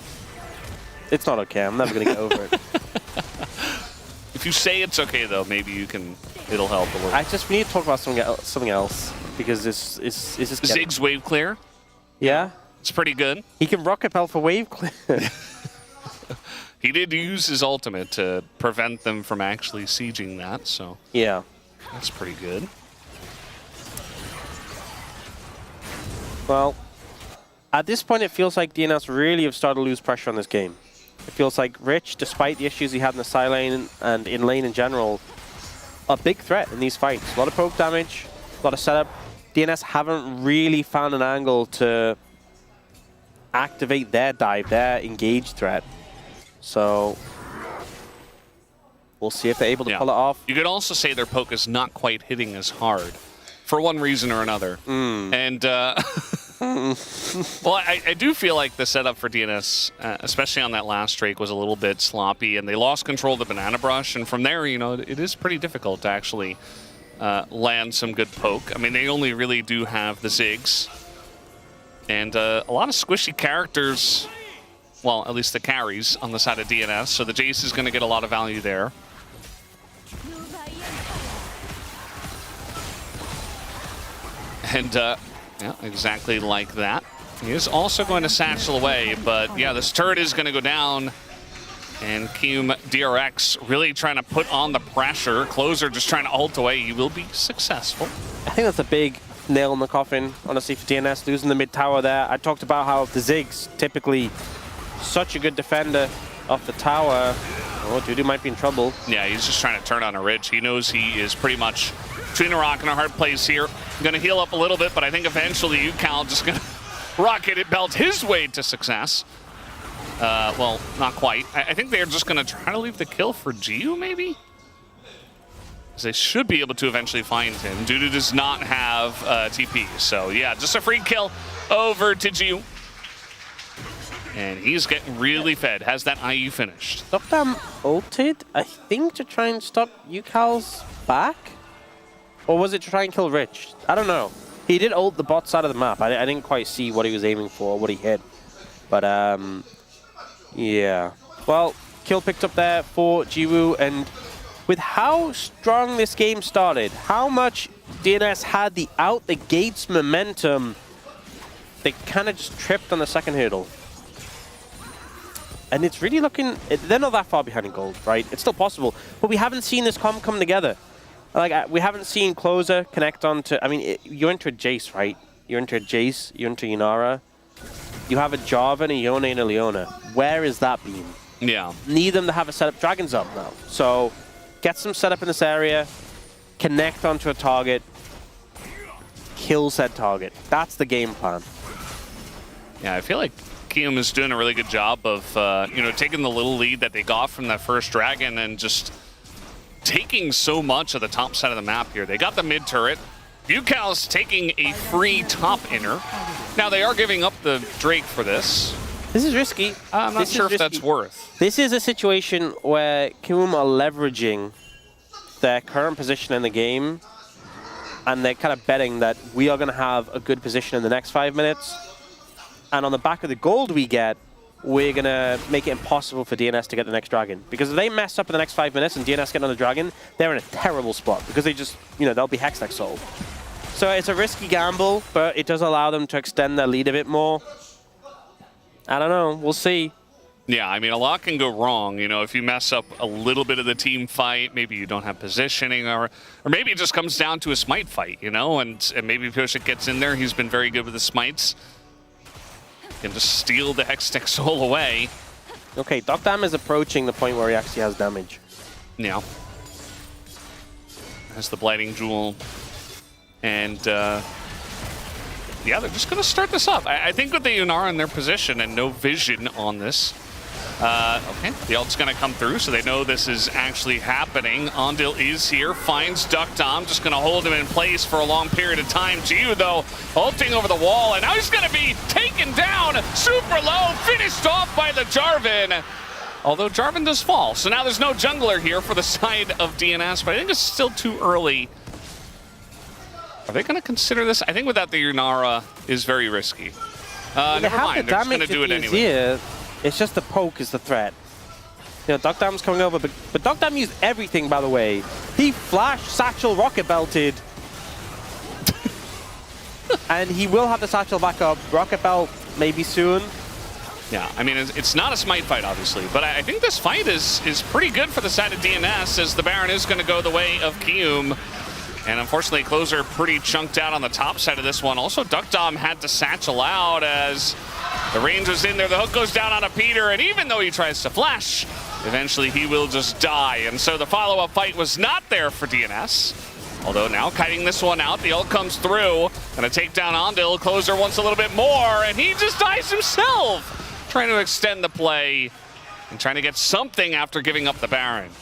It's not okay. I'm never going to get over it.
If you say it's okay, though, maybe you can. It'll help a little.
We need to talk about something else because this is just
Ziggs wave clear.
Yeah,
it's pretty good.
He can Rocket Belt for wave clear.
He did use his ultimate to prevent them from actually sieging that, so
yeah,
that's pretty good.
Well, at this point, it feels like DNS really have started to lose pressure on this game. It feels like Rich, despite the issues he had in the side lane and in lane in general, a big threat in these fights. A lot of poke damage, a lot of setup. DNS haven't really found an angle to activate their dive, their engage threat. So we'll see if they're able to pull it off.
You could also say their poke is not quite hitting as hard for one reason or another. And well, I do feel like the setup for DNS, especially on that last Drake, was a little bit sloppy, and they lost control of the banana brush, and from there, you know, it is pretty difficult to actually land some good poke. I mean, they only really do have the Ziggs, and a lot of squishy characters, well, at least the carries on the side of DNS, so the Jace is going to get a lot of value there. And yeah, exactly like that. He is also going to satchel away, but yeah, this turret is going to go down. And KRX DRX really trying to put on the pressure. Closer just trying to ult away. He will be successful.
I think that's a big nail in the coffin, honestly, for DNS, losing the mid tower there. I talked about how the Ziggs, typically such a good defender off the tower. Oh, Dudu might be in trouble.
Yeah, he's just trying to turn on a ridge. He knows he is pretty much between a rock and a hard place here. Going to heal up a little bit, but I think eventually Yukao just going to rocket it belt his way to success. Well, not quite. I think they're just going to try to leave the kill for Jiu, maybe? Because they should be able to eventually find him. Dudu does not have TP. So, yeah, just a free kill over to Jiu. And he's getting really fed. Has that IE finished.
Doctam ulted, I think, to try and stop Yukal's back? Or was it to try and kill Rich? I don't know. He did ult the bot side of the map. I didn't quite see what he was aiming for, what he hit. But, yeah. Well, kill picked up there for Jiwoo. And with how strong this game started, how much DNS had the out-the-gates momentum, they kind of just tripped on the second hurdle. And it's really looking... They're not that far behind in gold, right? It's still possible. But we haven't seen this comp come together. Like, we haven't seen Closer connect on to... I mean, you enter a Jace, right? You enter a Jace, you enter Inara. You have a Jarvan, a Yone, and a Leona. Where is that been?
Yeah.
Need them to have a setup. Dragon's up now. So, get some setup in this area. Connect onto a target. Kill said target. That's the game plan.
Yeah, I feel like Kium is doing a really good job of, taking the little lead that they got from that first Dragon and just taking so much of the top side of the map here. They got the mid turret. Yukal's taking a free top inner. Now, they are giving up the Drake for this.
This is risky.
I'm not sure if that's worth.
This is a situation where Kium are leveraging their current position in the game, and they're kind of betting that we are going to have a good position in the next 5 minutes. And on the back of the gold we get, we're going to make it impossible for DNS to get the next dragon. Because if they mess up in the next 5 minutes and DNS get on the dragon, they're in a terrible spot. Because they just, they'll be Hextech sold. So it's a risky gamble, but it does allow them to extend their lead a bit more. I don't know. We'll see.
Yeah, I mean, a lot can go wrong. If you mess up a little bit of the team fight, maybe you don't have positioning, or maybe it just comes down to a smite fight, and maybe Pioshik gets in there. He's been very good with the smites. Can just steal the Hextech soul away.
Okay, Doctam is approaching the point where he actually has damage.
Yeah. Has the Blighting Jewel. And, yeah, they're just going to start this up. I think with the Yunara in their position and no vision on this, okay, the ult's going to come through, so they know this is actually happening. Ondil is here, finds Duckdom, just going to hold him in place for a long period of time. Jiu, though, ulting over the wall, and now he's going to be taken down super low, finished off by the Jarvan. Although Jarvan does fall, so now there's no jungler here for the side of DNS, but I think it's still too early. Are they going to consider this? I think without the Yunara is very risky. Never mind, they're just going to do it anyway.
It's just the poke is the threat. Duckdam's coming over, but Duckdam used everything, by the way. He flashed, satchel, rocket belted. And he will have the satchel back up. Rocket belt maybe soon.
Yeah, I mean, it's not a smite fight, obviously, but I think this fight is pretty good for the side of DNS, as the Baron is going to go the way of Kium. And unfortunately, Closer pretty chunked out on the top side of this one. Also, Duckdom had to satchel out as the range was in there. The hook goes down on a Peter, and even though he tries to flash, eventually he will just die. And so the follow-up fight was not there for DNS. Although now kiting this one out, the ult comes through. Gonna take down Ondil. Closer wants a little bit more, and he just dies himself. Trying to extend the play and trying to get something after giving up the Baron.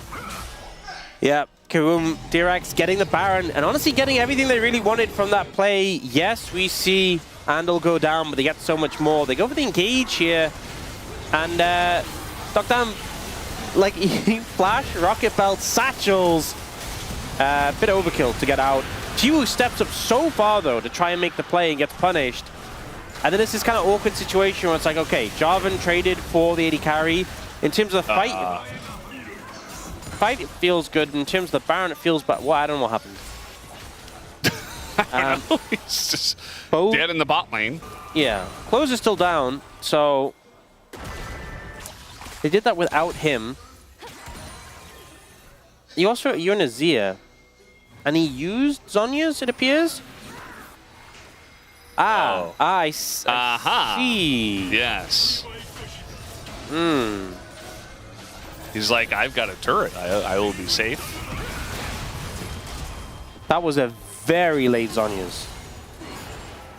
Yeah. Karoom, DRX getting the Baron, and honestly getting everything they really wanted from that play. Yes, we see Andal go down, but they get so much more. They go for the engage here, and Duckdam, like, flash, rocket belt, satchels. Bit overkill to get out. Jiwoo steps up so far, though, to try and make the play and gets punished. And then this is kind of awkward situation where it's like, okay, Jarvan traded for the AD carry. In terms of the fight, it feels good. In terms of the Baron, it feels bad. Well, I don't know what happened.
I don't know. He's just dead in the bot lane.
Yeah. Close is still down, so they did that without him. You're in Azir, and he used Zhonya's, it appears. I see.
Yes. He's like, I've got a turret. I will be safe.
That was a very late Zhonya's.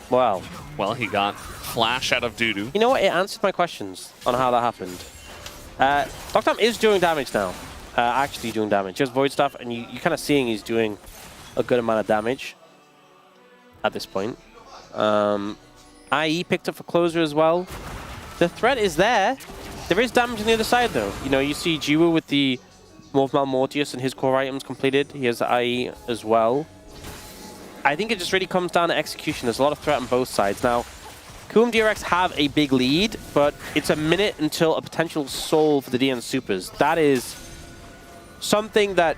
Wow.
Well, he got flash out of Dudu.
You know what? It answered my questions on how that happened. Doctam is doing damage now. Actually doing damage. Just Void Staff, and you're kind of seeing he's doing a good amount of damage at this point. IE picked up for closer as well. The threat is there. There is damage on the other side, though. You know, you see Jiwoo with the Morph Mortius and his core items completed. He has the IE as well. I think it just really comes down to execution. There's a lot of threat on both sides. Now, KRX have a big lead, but it's a minute until a potential soul for the DN Supers. That is something that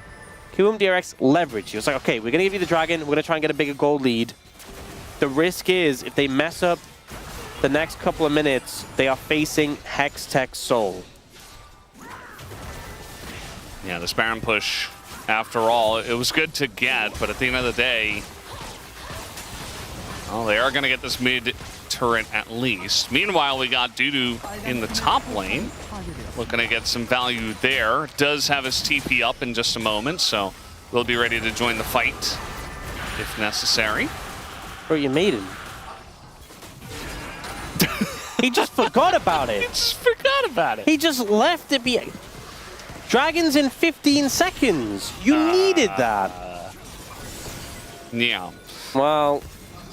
KRX leverage. It's like, okay, we're going to give you the dragon. We're going to try and get a bigger gold lead. The risk is, if they mess up the next couple of minutes, they are facing Hextech Soul.
Yeah, this Baron push, after all, it was good to get, but at the end of the day, well, they are going to get this mid turret at least. Meanwhile, we got Dudu in the top lane, looking to get some value there. Does have his TP up in just a moment, so we'll be ready to join the fight if necessary.
Bro, you made him. He just forgot about it.
He just forgot about it.
He just left it be. Dragons in 15 seconds. You needed that.
Yeah.
Well.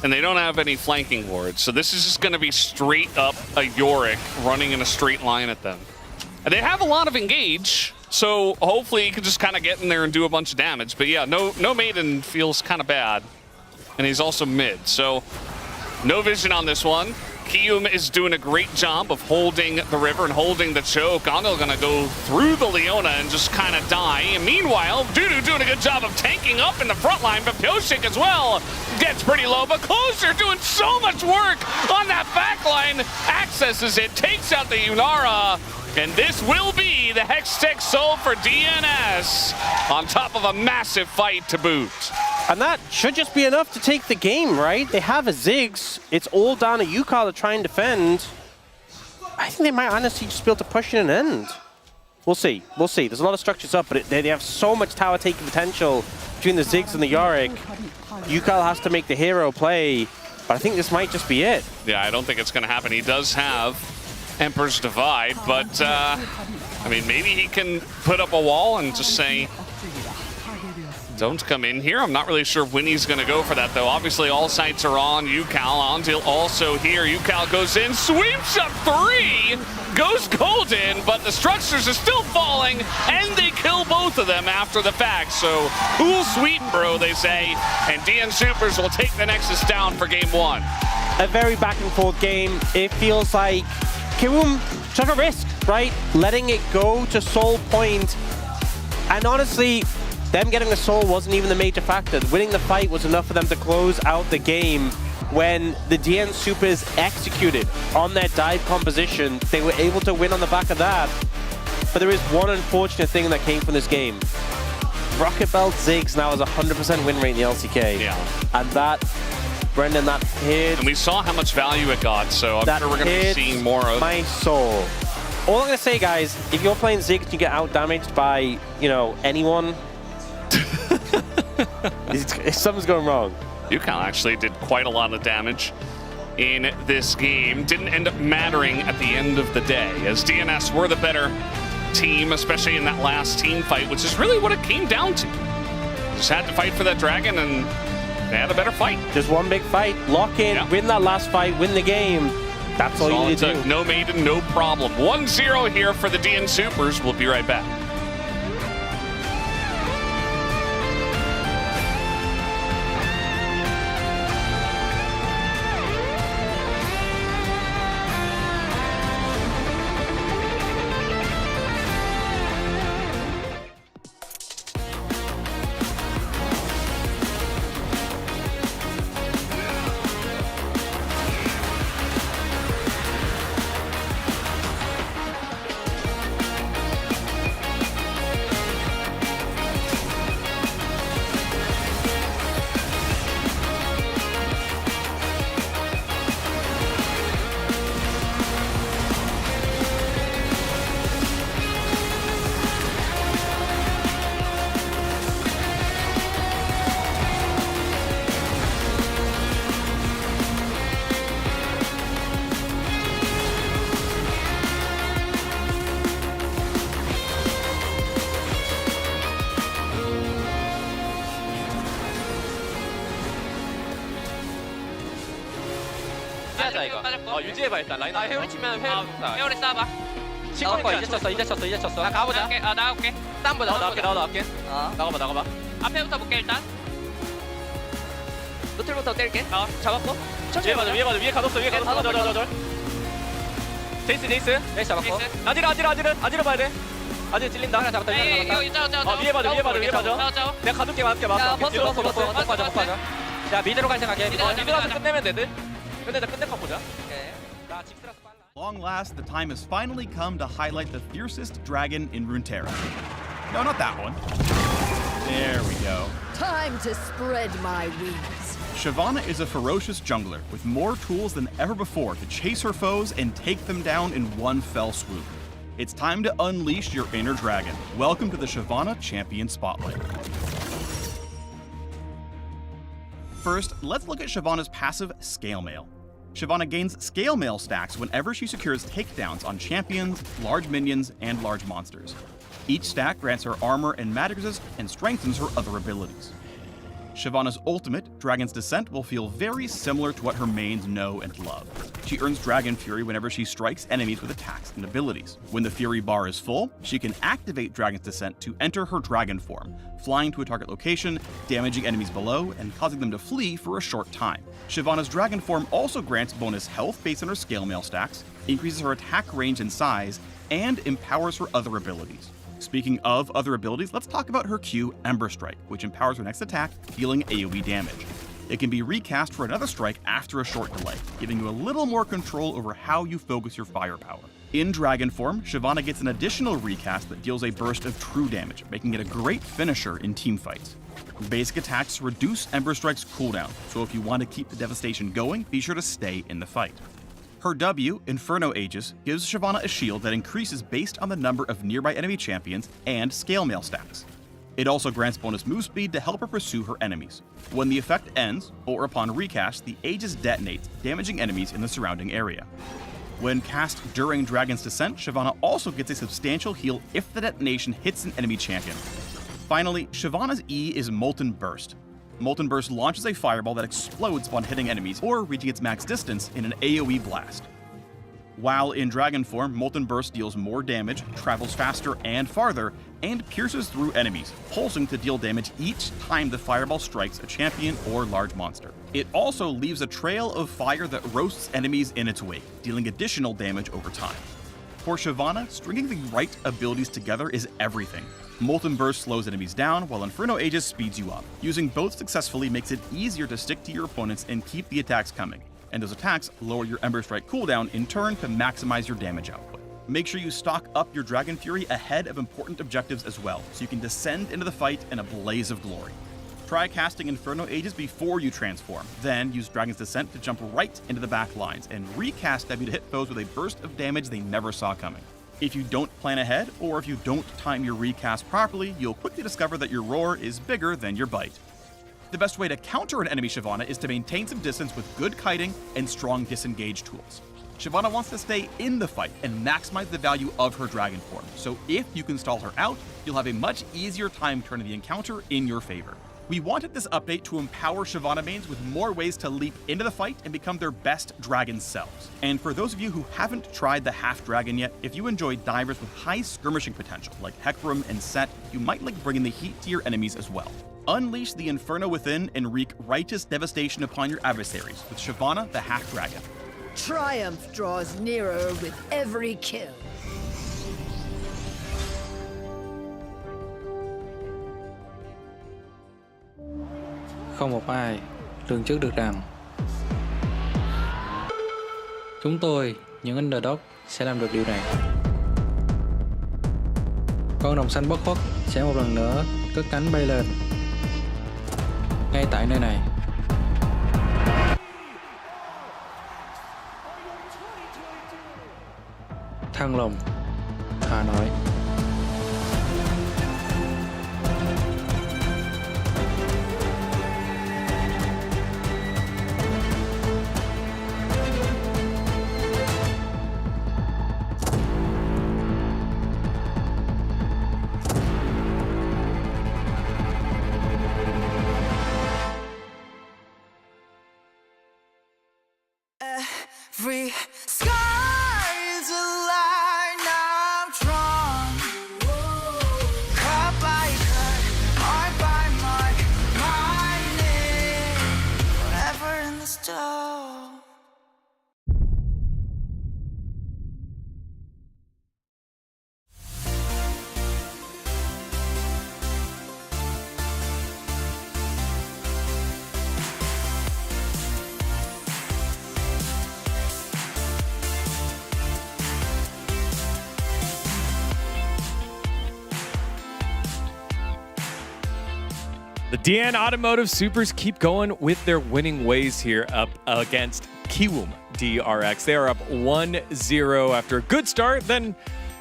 And they don't have any flanking wards, so this is just going to be straight up a Yorick running in a straight line at them. And they have a lot of engage, so hopefully he can just kind of get in there and do a bunch of damage. But yeah, no Maiden feels kind of bad. And he's also mid, so no vision on this one. Kiyum is doing a great job of holding the river and holding the choke. Andal gonna go through the Leona and just kind of die. And meanwhile, Dudu doing a good job of tanking up in the front line, but Pyoshik as well gets pretty low, but Closer doing so much work on that back line. Accesses it, takes out the Yunara, and this will be the Hextech Soul for DNS on top of a massive fight to boot.
And that should just be enough to take the game, right? They have a Ziggs. It's all down to Yukal to try and defend. I think they might honestly just be able to push in an end. We'll see. We'll see. There's a lot of structures up, but they have so much tower taking potential between the Ziggs and the Yorick. Yukal has to make the hero play, but I think this might just be it.
Yeah, I don't think it's going to happen. He does have Emperor's Divide, but I mean, maybe he can put up a wall and just say, don't come in here. I'm not really sure when he's going to go for that, though. Obviously, all sights are on Yukal. Andil also here. Yukal goes in, sweeps up 3, goes golden, but the structures are still falling, and they kill both of them after the fact. So, cool sweep, bro, they say. And DN Supers will take the Nexus down for game 1.
A very back and forth game. It feels like Kiwoom took a risk, right? Letting it go to Soul Point. And honestly, them getting the soul wasn't even the major factor. Winning the fight was enough for them to close out the game. When the DN Supers executed on their dive composition, they were able to win on the back of that. But there is one unfortunate thing that came from this game. Rocket Belt Ziggs now has a 100% win rate in the LCK.
Yeah.
And that, Brendan, that hit...
And we saw how much value it got, so I'm sure we're going to be seeing more of...
my soul. All I'm going to say, guys, if you're playing Ziggs and you get out-damaged by, you know, anyone... something's going wrong.
Yukal actually did quite a lot of damage in this game. Didn't end up mattering at the end of the day, as DNS were the better team, especially in that last team fight, which is really what it came down to. Just had to fight for that dragon, and they had a better fight.
Just one big fight, lock in, win that last fight, win the game. That's all you need to do.
No Maiden, no problem. 1-0 here for the DN Supers. We'll be right back.
하자 이거. 유지해봐 일단 라인.
회오리 치면 회오리 쏴봐.
시커니까 이제 쳤어.
나 가보자. 나갈게. 땀 보자.
나갈게. 나가봐.
앞에부터 볼게 일단. 노틀부터 때릴게.
잡았고. 위에 가뒀어. 제이스 잡았고. 아지르 봐야 돼. 아지르 찔린다. 하나 잡았다. 위에 봐줘. 내가 가둘게 맞게. 못 빠져. 야 미드로 갈 생각해. 미드 가서 끝내면 되듯. 끝내고 보자. 나 직스라서 빨라.
Long last, the time has finally come to highlight the fiercest dragon in Runeterra. No, not that one. There we go.
Time to spread my wings.
Shyvana is a ferocious jungler with more tools than ever before to chase her foes and take them down in one fell swoop. It's time to unleash your inner dragon. Welcome to the Shyvana Champion Spotlight. First, let's look at Shyvana's passive Scale Mail. Shyvana gains Scale Mail stacks whenever she secures takedowns on champions, large minions, and large monsters. Each stack grants her armor and magic resist and strengthens her other abilities. Shyvana's ultimate, Dragon's Descent, will feel very similar to what her mains know and love. She earns Dragon Fury whenever she strikes enemies with attacks and abilities. When the Fury bar is full, she can activate Dragon's Descent to enter her dragon form, flying to a target location, damaging enemies below, and causing them to flee for a short time. Shyvana's dragon form also grants bonus health based on her Scale Mail stacks, increases her attack range and size, and empowers her other abilities. Speaking of other abilities, let's talk about her Q, Ember Strike, which empowers her next attack, dealing AoE damage. It can be recast for another strike after a short delay, giving you a little more control over how you focus your firepower. In dragon form, Shyvana gets an additional recast that deals a burst of true damage, making it a great finisher in teamfights. Basic attacks reduce Ember Strike's cooldown, so if you want to keep the devastation going, be sure to stay in the fight. Her W, Inferno Aegis, gives Shyvana a shield that increases based on the number of nearby enemy champions and Scale Mail stacks. It also grants bonus move speed to help her pursue her enemies. When the effect ends, or upon recast, the Aegis detonates, damaging enemies in the surrounding area. When cast during Dragon's Descent, Shyvana also gets a substantial heal if the detonation hits an enemy champion. Finally, Shyvana's E is Molten Burst. Molten Burst launches a fireball that explodes upon hitting enemies or reaching its max distance in an AoE blast. While in Dragon form, Molten Burst deals more damage, travels faster and farther, and pierces through enemies, pulsing to deal damage each time the fireball strikes a champion or large monster. It also leaves a trail of fire that roasts enemies in its wake, dealing additional damage over time. For Shyvana, stringing the right abilities together is everything. Molten Burst slows enemies down, while Inferno Aegis speeds you up. Using both successfully makes it easier to stick to your opponents and keep the attacks coming. And those attacks lower your Ember Strike cooldown in turn to maximize your damage output. Make sure you stock up your Dragon Fury ahead of important objectives as well, so you can descend into the fight in a blaze of glory. Try casting Inferno Aegis before you transform, then use Dragon's Descent to jump right into the back lines and recast W to hit foes with a burst of damage they never saw coming. If you don't plan ahead, or if you don't time your recast properly, you'll quickly discover that your roar is bigger than your bite. The best way to counter an enemy Shyvana is to maintain some distance with good kiting and strong disengage tools. Shyvana wants to stay in the fight and maximize the value of her dragon form, so if you can stall her out, you'll have a much easier time turning the encounter in your favor. We wanted this update to empower Shyvana mains with more ways to leap into the fight and become their best dragon selves. And for those of you who haven't tried the half dragon yet, if you enjoy divers with high skirmishing potential like Hecarim and Set, you might like bringing the heat to your enemies as well. Unleash the Inferno within and wreak righteous devastation upon your adversaries with Shyvana the half dragon.
Triumph draws nearer with every kill.
Không một ai lường trước được rằng chúng tôi, những underdog, sẽ làm được điều này. Con rồng xanh bất khuất sẽ một lần nữa cất cánh bay lên ngay tại nơi này. Thăng Long, Hà Nội.
Every sky is a line I'm drawn. Cut by cut, mark by mark, my name forever in the stone.
The DN Automotive Supers keep going with their winning ways here up against Kiwoom DRX. They are up 1-0 after a good start, then,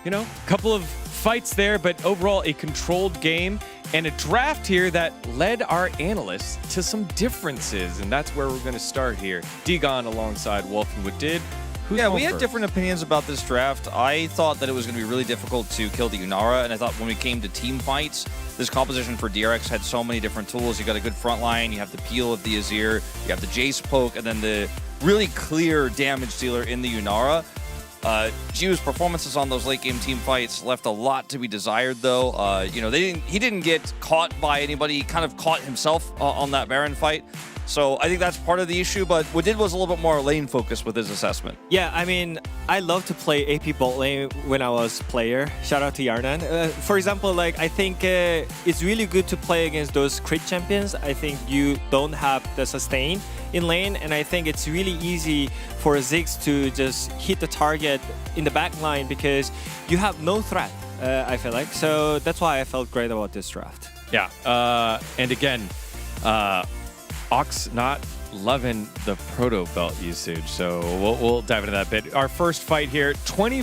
you know, a couple of fights there, but overall a controlled game and a draft here that led our analysts to some differences, and that's where we're going to start here. Degon alongside Wolf and what did.
Yeah, we had different opinions about this draft. I thought that it was going to be really difficult to kill the Unara, and I thought when we came to team fights, this composition for DRX had so many different tools. You got a good front line, you have the peel of the Azir, you have the Jace poke, and then the really clear damage dealer in the Unara. Jiu's performances on those late game team fights left a lot to be desired, though. You know, he didn't get caught by anybody. He kind of caught himself on that Baron fight. So I think that's part of the issue, but what did was a little bit more lane focused with his assessment.
Yeah, I mean, I love to play AP bot lane when I was player. Shout out to Yarnan. For example, like I think it's really good to play against those crit champions. I think you don't have the sustain in lane, and I think it's really easy for Ziggs to just hit the target in the back line because you have no threat, I feel like. So that's why I felt great about this draft.
Yeah, and again, Ox not loving the proto belt usage, so we'll dive into that bit. Our first fight here, 20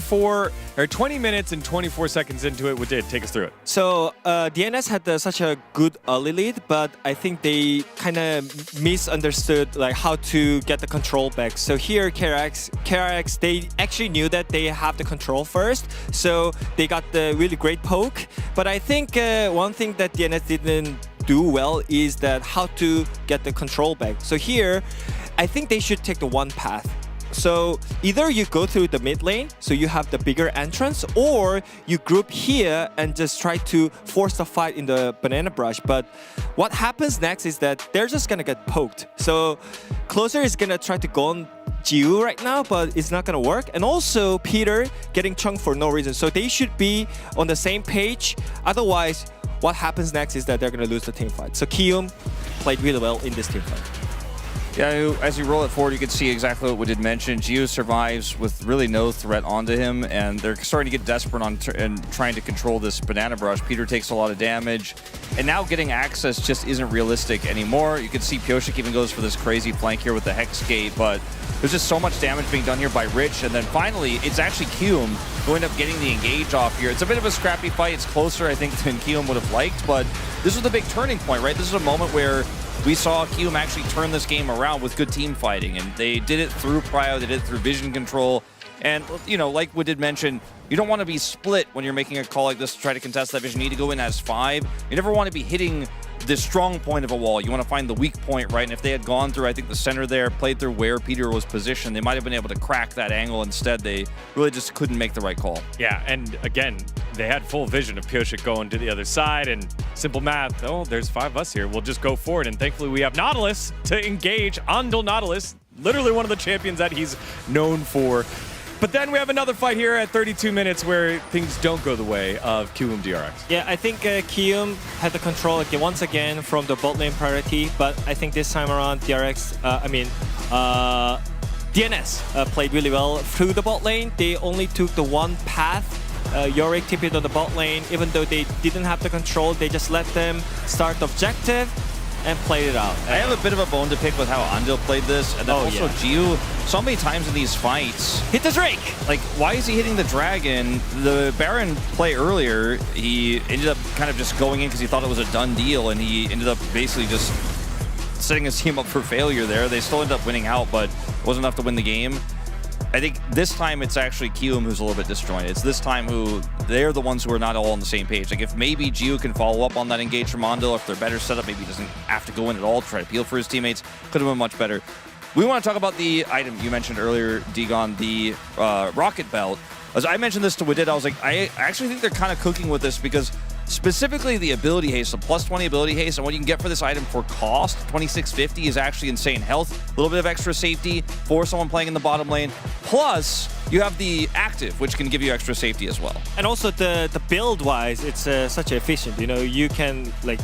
minutes and 24 seconds into it. What did take us through it?
So DNS had such a good early lead, but I think they kind of misunderstood like how to get the control back. So here KRX, they actually knew that they have the control first, so they got the really great poke. But I think one thing that DNS didn't do well is that how to get the control back. So here, I think they should take the one path. So either you go through the mid lane, so you have the bigger entrance, or you group here and just try to force the fight in the banana brush. But what happens next is that they're just gonna get poked. So Closer is gonna try to go on Jiu right now, but it's not gonna work. And also Peter getting chunked for no reason. So they should be on the same page. Otherwise, what happens next is that they're going to lose the team fight. So Kiyoom played really well in this team fight.
Yeah, as you roll it forward, you can see exactly what we did mention. Jiu survives with really no threat onto him, and they're starting to get desperate on and trying to control this banana brush. Peter takes a lot of damage, and now getting access just isn't realistic anymore. You can see Pyoshik even goes for this crazy flank here with the Hex Gate, but there's just so much damage being done here by Rich, and then finally, it's actually Kiyoom who ended up getting the engage off here. It's a bit of a scrappy fight. It's closer, I think, than Kiyoom would have liked, but this was the big turning point, right? This is a moment where we saw Kiyoom actually turn this game around with good team fighting, and they did it through prio, they did it through vision control, and, you know, like we did mention, you don't want to be split when you're making a call like this to try to contest that vision. You need to go in as 5. You never want to be hitting the strong point of a wall. You want to find the weak point, right? And if they had gone through, I think, the center there, played through where Peter was positioned, they might have been able to crack that angle. Instead, they really just couldn't make the right call.
Yeah, and again, they had full vision of Pyoshik going to the other side, and simple math, oh, there's 5 of us here. We'll just go forward, and thankfully we have Nautilus to engage. Andal Nautilus, literally one of the champions that he's known for. But then we have another fight here at 32 minutes where things don't go the way of Kiyoom DRX.
Yeah, I think Kiyoom had the control once again from the bot lane priority, but I think this time around DRX, DNS played really well through the bot lane. They only took the one path. Yorick TP'd on the bot lane. Even though they didn't have the control, they just let them start the objective and played it out.
I have a bit of a bone to pick with how Andal played this, and then also Jiu, so many times in these fights.
Hit the Drake!
Like, why is he hitting the Dragon? The Baron play earlier, he ended up kind of just going in because he thought it was a done deal, and he ended up basically just setting his team up for failure there. They still ended up winning out, but it wasn't enough to win the game. I think this time it's actually Kiyoom who's a little bit disjointed. It's this time who they're the ones who are not all on the same page. Like, if maybe Jiu can follow up on that engage from Andal, if they're better set up, maybe he doesn't have to go in at all to try to peel for his teammates. Could have been much better. We want to talk about the item you mentioned earlier, Degon, the rocket belt. As I mentioned this to Widit, I was like, I actually think they're kind of cooking with this because specifically the ability haste, the plus 20 ability haste, and what you can get for this item for cost, 2650, is actually insane. Health, a little bit of extra safety for someone playing in the bottom lane. Plus, you have the active, which can give you extra safety as well.
And also the build-wise, it's such efficient. You know, you can like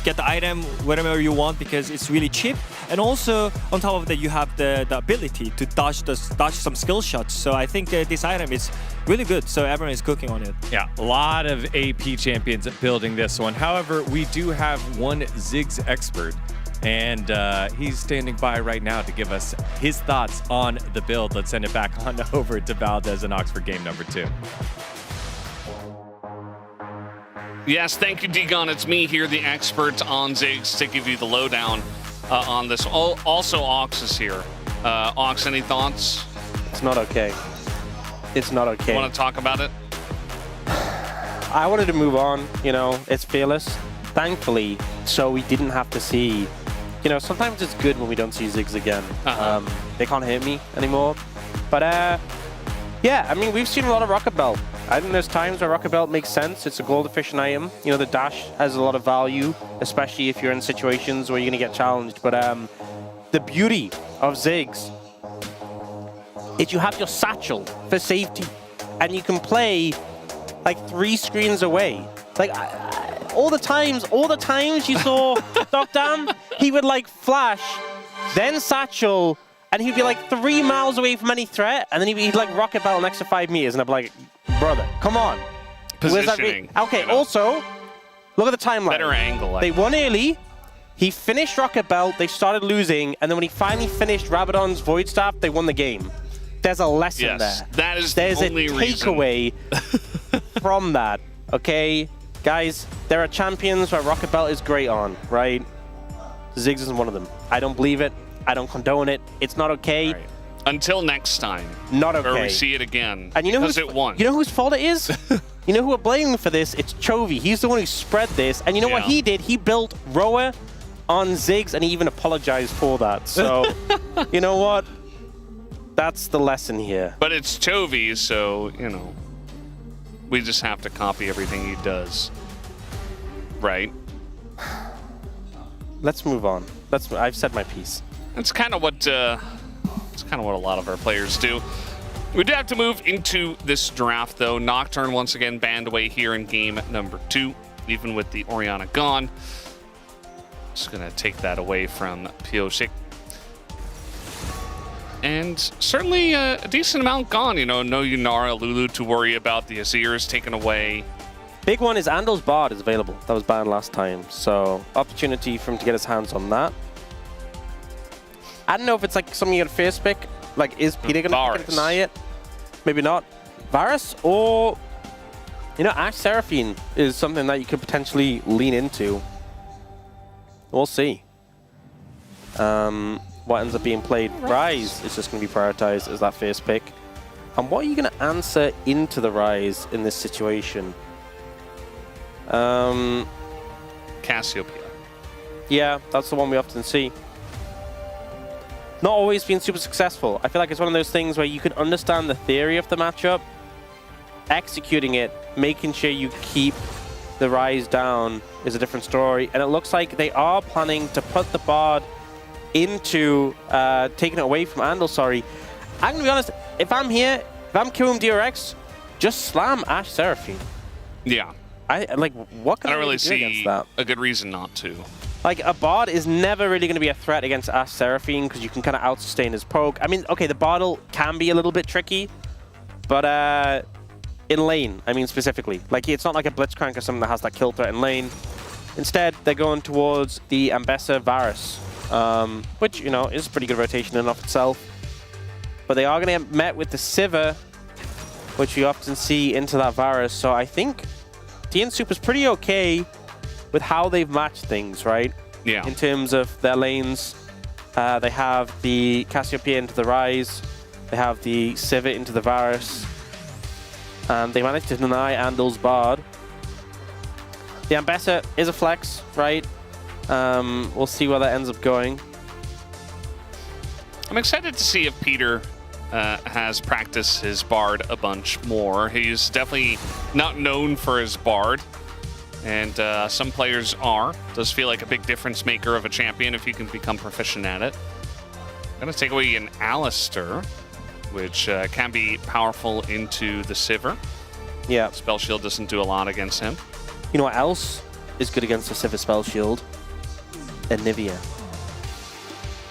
get the item whenever you want because it's really cheap. And also, on top of that, you have the ability to dodge some skill shots. So I think this item is really good. So everyone is cooking on it.
Yeah, a lot of AP champions building this one. However, we do have one Ziggs expert, and he's standing by right now to give us his thoughts on the build. Let's send it back on over to Valdez and Ox for game number 2.
Yes, thank you, Degon. It's me here, the expert on Ziggs, to give you the lowdown on this. Also, Ox is here. Ox, any thoughts?
It's not okay. It's not okay.
Want to talk about it?
I wanted to move on, you know, it's fearless. Thankfully, so we didn't have to see, you know, sometimes it's good when we don't see Ziggs again. They can't hit me anymore. But yeah, I mean, we've seen a lot of Rocket Belt. I think there's times where Rocket Belt makes sense. It's a gold efficient item. You know, the dash has a lot of value, especially if you're in situations where you're going to get challenged. But the beauty of Ziggs is you have your satchel for safety, and you can play like 3 screens away. Like all the times you saw Dogdam, he would like flash, then satchel, and he'd be like 3 miles away from any threat, and then he'd like rocket battle next to 5 meters, and I'd be like, brother, come on.
Positioning.
Okay, also, look at the timeline.
Better angle.
They won early. He finished Rocket Belt. They started losing, and then when he finally finished Rabadon's Void Staff, they won the game. There's a lesson there.
That is
There's
the only reason.
takeaway from that. Okay, guys, there are champions where Rocket Belt is great on, right? Ziggs isn't one of them. I don't believe it. I don't condone it. It's not okay.
Right. Until next time.
Not okay.
Or we see it again.
And you know
because it won.
You know whose fault it is? You know who we're blaming for this? It's Chovy. He's the one who spread this. And you know what he did? He built Roa on Ziggs, and he even apologized for that. So, you know what? That's the lesson here.
But it's Chovy, so, you know, we just have to copy everything he does. Right?
Let's move on. I've said my piece.
That's kind of what a lot of our players do. We do have to move into this draft, though. Nocturne once again banned away here in game number 2, even with the Orianna gone. Just gonna take that away from Pyosik. And certainly a decent amount gone. You know, no Yunara, Lulu to worry about. The Azir is taken away.
Big one is Ando's Bard is available. That was banned last time. So, opportunity for him to get his hands on that. I don't know if it's like something you got to first pick. Like, is Peter going to deny it? Maybe not. Varus or, you know, Ashe Seraphine is something that you could potentially lean into. We'll see. What ends up being played? Rise is just going to be prioritized as that first pick. And what are you going to answer into the Rise in this situation?
Cassiopeia.
Yeah, that's the one we often see. Not always been super successful. I feel like it's one of those things where you can understand the theory of the matchup, executing it, making sure you keep the Rise down is a different story. And it looks like they are planning to put the Bard into taking it away from Andal, sorry. I'm gonna be honest, if I'm here, if I'm killing DRX, just slam Ashe Seraphine.
Yeah.
I don't
really see a good reason not to.
Like, a Bard is never really going to be a threat against Ashe Seraphine because you can kind of out-sustain his poke. I mean, okay, the Bard can be a little bit tricky, but in lane, I mean specifically. Like, it's not like a Blitzcrank or something that has that kill threat in lane. Instead, they're going towards the Ambessa Varus, which, you know, is a pretty good rotation in and of itself. But they are going to get met with the Sivir, which we often see into that Varus. So I think DN Super's pretty okay with how they've matched things, right?
Yeah.
In terms of their lanes, they have the Cassiopeia into the Rise, they have the Sivir into the Varus, and they managed to deny Andal's Bard. The Ambessa is a flex, right? We'll see where that ends up going.
I'm excited to see if Peter has practiced his Bard a bunch more. He's definitely not known for his Bard, and some players are. Does feel like a big difference maker of a champion if you can become proficient at it. Gonna take away an Alistair, which can be powerful into the Sivir.
Yeah.
Spell Shield doesn't do a lot against him.
You know what else is good against the Sivir Spell Shield? Anivia.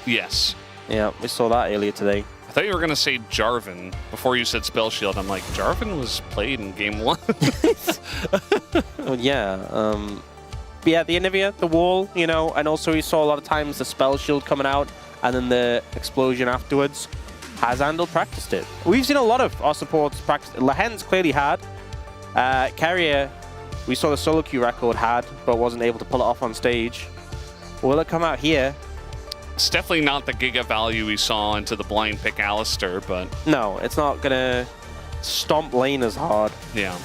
Yes.
Yeah, we saw that earlier today.
I thought you were going to say Jarvan before you said Spell Shield. I'm like, Jarvan was played in game 1.
Well, yeah. But yeah, the Anivia, the wall, you know, and also we saw a lot of times the Spell Shield coming out and then the explosion afterwards. Has Andal practiced it? We've seen a lot of our supports practice. Lahen's clearly had. Carrier, we saw the solo queue record had, but wasn't able to pull it off on stage. Will it come out here?
It's definitely not the giga value we saw into the blind pick Alistair, but...
No, it's not going to stomp lane as hard.
Yeah.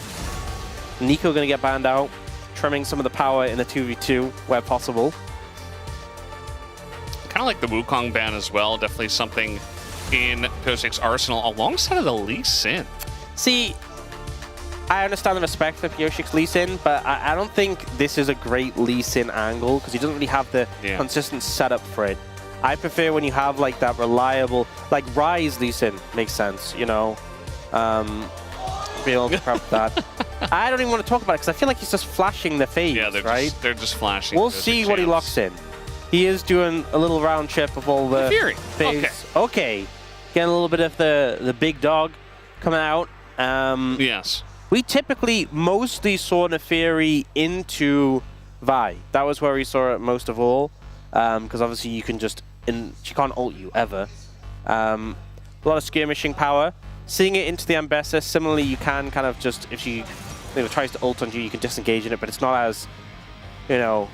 Nico going to get banned out, trimming some of the power in the 2v2 where possible.
Kind of like the Wukong ban as well. Definitely something in Pyosic's arsenal alongside of the Lee Sin.
See, I understand the respect for Pyosic's Lee Sin, but I don't think this is a great Lee Sin angle because he doesn't really have the consistent setup for it. I prefer when you have like that reliable, like Rise Lee Sin makes sense, you know. Be able to prep that. I don't even want to talk about it because I feel like he's just flashing the phase, right?
They're just flashing.
We'll see what he locks in. He is doing a little round trip of all the phase. Okay. Getting a little bit of the big dog coming out.
Yes.
We typically mostly saw Neferi into Vi. That was where we saw it most of all. Because obviously you can just... she can't ult you, ever. A lot of skirmishing power. Seeing it into the Ambessa, similarly you can kind of just... If she tries to ult on you, you can disengage in it, but it's not as, you know,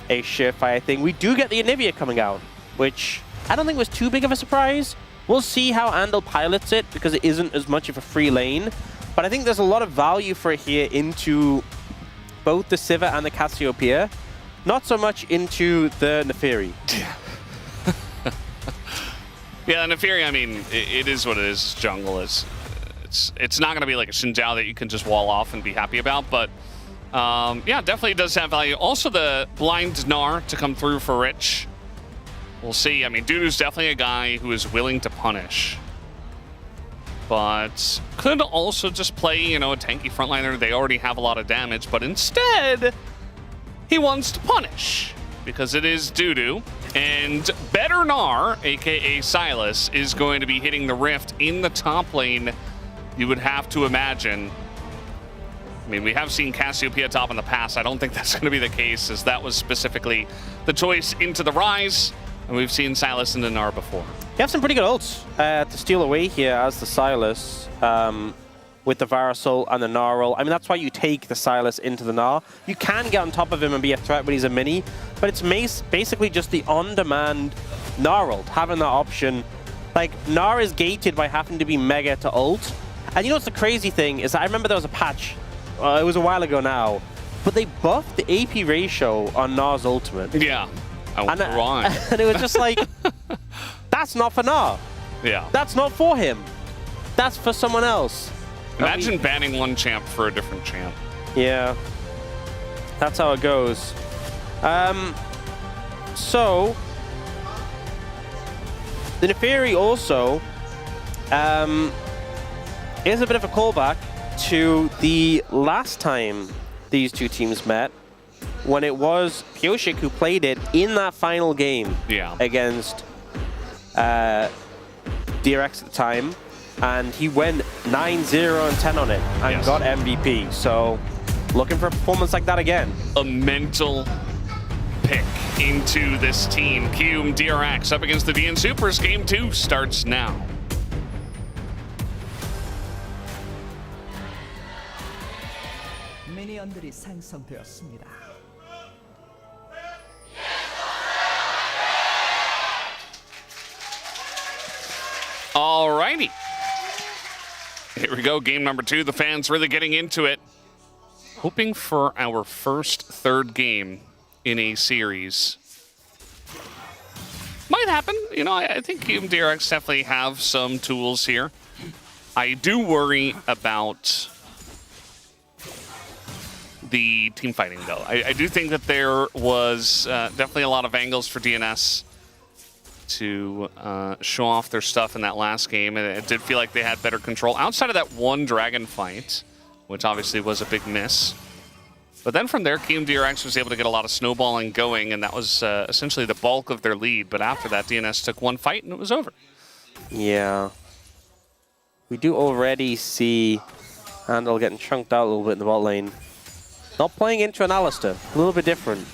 a surefire thing. We do get the Anivia coming out, which I don't think was too big of a surprise. We'll see how Andal pilots it, because it isn't as much of a free lane. But I think there's a lot of value for it here into both the Sivir and the Cassiopeia. Not so much into the Neferi.
Yeah, Neferi, I mean, it is what it is. Jungle is. It's not going to be like a Xin Zhao that you can just wall off and be happy about, but yeah, definitely does have value. Also, the blind Gnar to come through for Rich. We'll see. I mean, Dudu's definitely a guy who is willing to punish, but could also just play, you know, a tanky frontliner. They already have a lot of damage, but instead, he wants to punish because it is Dudu. And Better Gnar, aka Silas, is going to be hitting the rift in the top lane, you would have to imagine. I mean, we have seen Cassiopeia top in the past. I don't think that's going to be the case, as that was specifically the choice into the Rise, and we've seen Silas into Gnar before.
You have some pretty good ults to steal away here as the Silas with the Varasol and the Gnar ult. I mean, that's why you take the Silas into the Gnar. You can get on top of him and be a threat when he's a mini, but it's basically just the on-demand Gnar ult, having that option. Like, Gnar is gated by having to be mega to ult. And you know what's the crazy thing is that I remember there was a patch, it was a while ago now, but they buffed the AP ratio on Gnar's ultimate.
Yeah, I wonder why.
And it was just like, that's not for Gnar.
Yeah.
That's not for him. That's for someone else.
Imagine banning one champ for a different champ.
Yeah. That's how it goes. So, the Neferi also is a bit of a callback to the last time these two teams met, when it was Pyosik who played it in that final game against DRX at the time, and he went 9-0 and 10 on it and got MVP. So, looking for a performance like that again.
A mental pick into this team. Cume DRX up against the DN Supers. Game 2 starts now.
미니언들이 생성되었습니다.
Alrighty. Here we go, game number 2. The fans really getting into it. Hoping for our first third game in a series. Might happen. You know, I think DRX definitely have some tools here. I do worry about the team fighting, though. I do think that there was definitely a lot of angles for DNS to show off their stuff in that last game, and it did feel like they had better control outside of that one dragon fight, which obviously was a big miss. But then from there, DRX was able to get a lot of snowballing going, and that was essentially the bulk of their lead. But after that, DNS took one fight, and it was over.
Yeah. We do already see Handel getting chunked out a little bit in the bot lane. Not playing into an Alistair, a little bit different.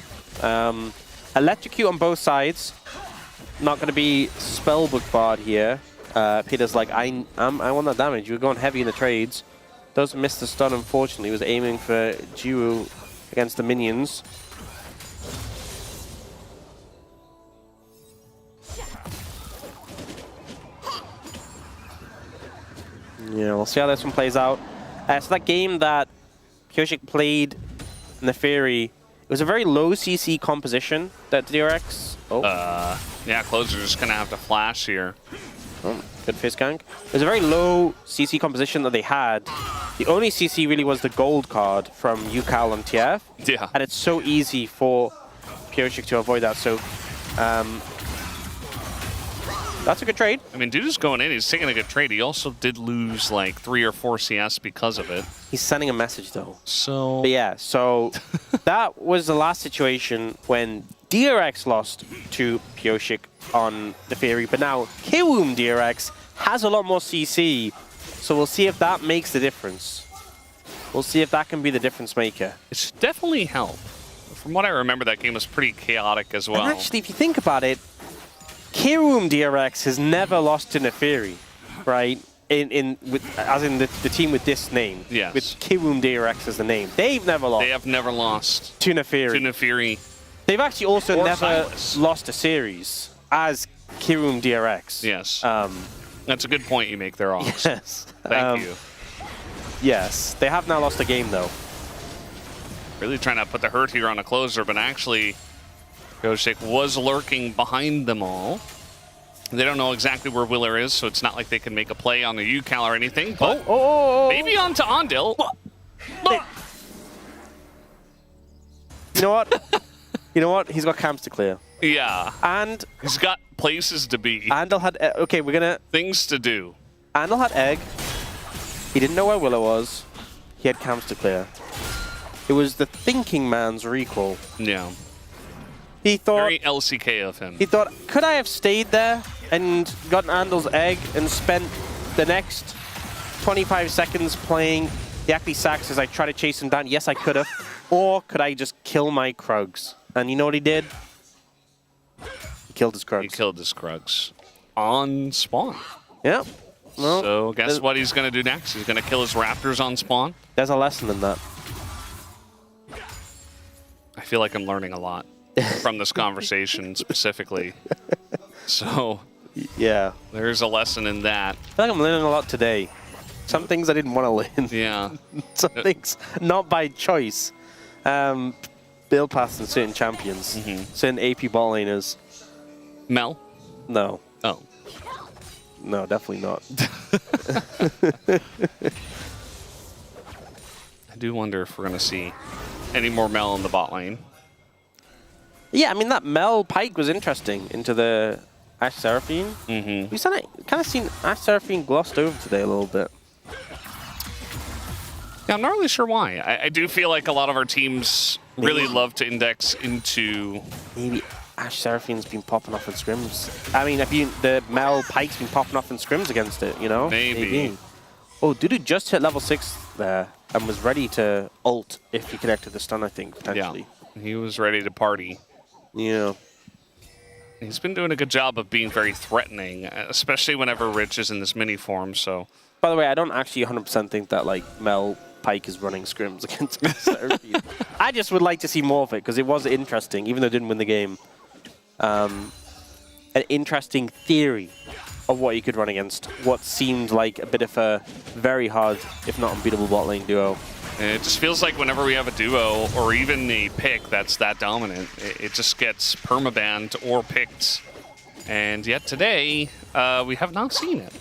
Electrocute on both sides. Not going to be Spellbook Bard here. Peter's like, I want that damage. You're going heavy in the trades. Does miss the stun, unfortunately. He was aiming for Jiwoo against the minions. Yeah, we'll see how this one plays out. So that game that Kyoshik played in the Fury, it was a very low CC composition that DRX. Oh.
Yeah, Closer just going to have to flash here.
Oh, good face gank. It was a very low CC composition that they had. The only CC really was the gold card from UCal and TF.
Yeah.
And it's so easy for Kyoshik to avoid that. So that's a good trade.
I mean, dude is going in. He's taking a good trade. He also did lose like 3 or 4 CS because of it.
He's sending a message, though.
So...
But yeah, so that was the last situation when DRX lost to Kyoshik on the Fury. But now Kiwoom DRX has a lot more CC. So we'll see if that makes the difference. We'll see if that can be the difference maker.
It should definitely help. From what I remember, that game was pretty chaotic as well.
And actually, if you think about it, Kiwoom DRX has never lost to Neferi, right? As in the team with this name.
Yes.
With Kiwoom DRX as the name. They've never lost.
They have never lost.
To Neferi.
To Neferi.
They've actually also never
Silas.
lost a series as Kiwoom DRX.
Yes. That's a good point you make there, Ox.
Yes.
Thank you.
Yes. They have now lost a game, though.
Really trying to put the hurt here on a Closer, but actually, Kyoshik was lurking behind them all. They don't know exactly where Willer is, so it's not like they can make a play on the UCal or anything, but maybe onto Ondil.
You know what? You know what? He's got camps to clear.
Yeah.
And
he's got places to be.
Andal had... Okay, we're going to...
Things to do.
Andal had egg. He didn't know where Willow was. He had camps to clear. It was the thinking man's recall.
Yeah.
He thought...
Very LCK of him.
He thought, could I have stayed there and gotten Andal's egg and spent the next 25 seconds playing the Ackley Sax as I try to chase him down? Yes, I could have. Or could I just kill my Krugs? And you know what he did? He killed his Krugs.
He killed his Krugs. On spawn.
Yeah. Well,
so guess what he's going to do next? He's going to kill his Raptors on spawn?
There's a lesson in that.
I feel like I'm learning a lot from this conversation specifically. So
yeah,
there's a lesson in that.
I feel like I'm learning a lot today. Some things I didn't want to learn.
Yeah.
Some things not by choice. Build paths and certain champions. Certain AP ball laners.
Mel?
No.
Oh.
No, definitely not.
I do wonder if we're going to see any more Mel in the bot lane.
Yeah, I mean, that Mel Pike was interesting into the Ashe Seraphine. We've kind of seen Ashe Seraphine glossed over today a little bit.
Yeah, I'm not really sure why. I do feel like a lot of our teams really love to index into...
Maybe Ashe Seraphine's been popping off in scrims. I mean, the Mel Pike's been popping off in scrims against it, you know?
Maybe.
Oh, Dudu just hit level 6 there and was ready to ult if he connected the stun, I think, potentially.
Yeah, he was ready to party.
Yeah.
He's been doing a good job of being very threatening, especially whenever Rich is in this mini form, so...
By the way, I don't actually 100% think that, like, Mel Pike is running scrims against Seraphine. I just would like to see more of it, because it was interesting, even though it didn't win the game. An interesting theory of what you could run against what seemed like a bit of a very hard, if not unbeatable, bot lane duo.
And it just feels like whenever we have a duo or even a pick that's that dominant, it just gets permabanned or picked And yet today, we have not seen it.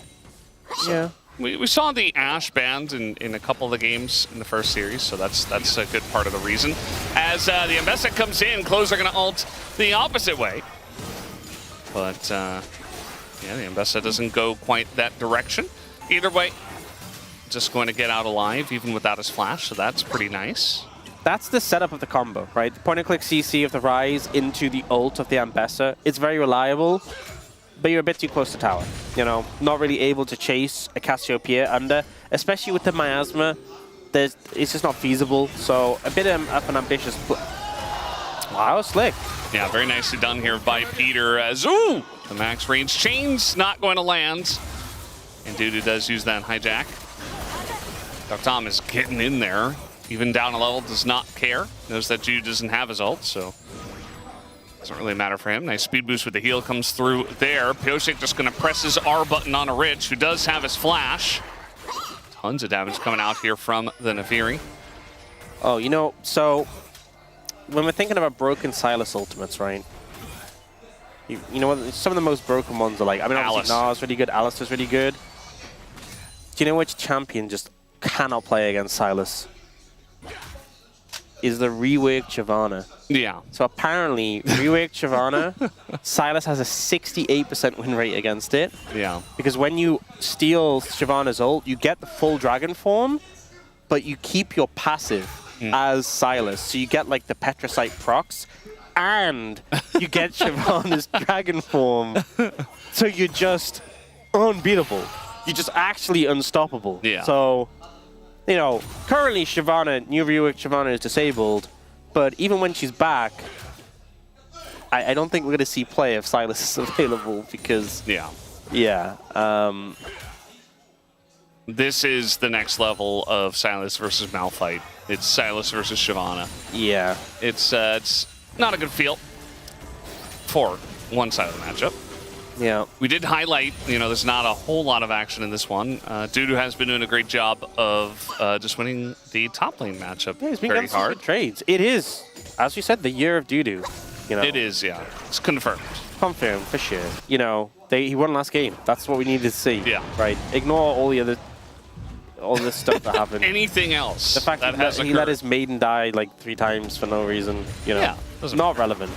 Yeah.
We saw the Ashe banned in a couple of the games in the first series, so that's a good part of the reason. As the Ambessa comes in, Close are going to ult the opposite way. But, yeah, the Ambessa doesn't go quite that direction. Either way, just going to get out alive, even without his flash, so that's pretty nice.
That's the setup of the combo, right? The point-and-click CC of the Rise into the ult of the Ambessa. It's very reliable, but you're a bit too close to tower. You know, not really able to chase a Cassiopeia under, especially with the Miasma. It's just not feasible, so a bit of an ambitious play. Wow, slick.
Yeah, very nicely done here by Peter as, ooh, the max range chain's not going to land. And Dudu does use that hijack. Dr. Tom is getting in there. Even down a level, does not care. Knows that Jude doesn't have his ult, so doesn't really matter for him. Nice speed boost with the heal comes through there. Pyosik just going to press his R button on a Rich, who does have his flash. Tons of damage coming out here from the Nefiri.
Oh, you know, so when we're thinking about broken Sylas ultimates, right? You know what? Some of the most broken ones are like, I mean, obviously Nars really good, Alistar's really good. Do you know which champion just cannot play against Sylas? Is the reworked Shyvana.
Yeah.
So apparently, reworked Shyvana, Sylas has a 68% win rate against it.
Yeah.
Because when you steal Shyvana's ult, you get the full dragon form, but you keep your passive as Sylas. So you get like the Petrosite procs, and you get Shyvana's dragon form. So you're just unbeatable. You're just actually unstoppable.
Yeah.
So, you know, currently Shyvana, new reworked Shyvana is disabled, but even when she's back, I don't think we're going to see play if Sylas is available because...
Yeah.
This
is the next level of Sylas versus Malphite. It's Sylas versus Shyvana.
Yeah.
It's not a good feel for one side of the matchup.
Yeah.
We did highlight, you know, there's not a whole lot of action in this one. Dudu has been doing a great job of just winning the top lane matchup.
Yeah, he's been
very
getting some
hard.
good trades. It is, as you said, the year of Dudu. You know.
It is, yeah. It's confirmed.
Confirmed, for sure. You know, he won last game. That's what we needed to see.
Yeah.
Right. Ignore all the stuff that happened.
Anything else
The fact
that
that
has
he
occurred.
let his maiden die like 3 times for no reason. You know,
Yeah,
not relevant.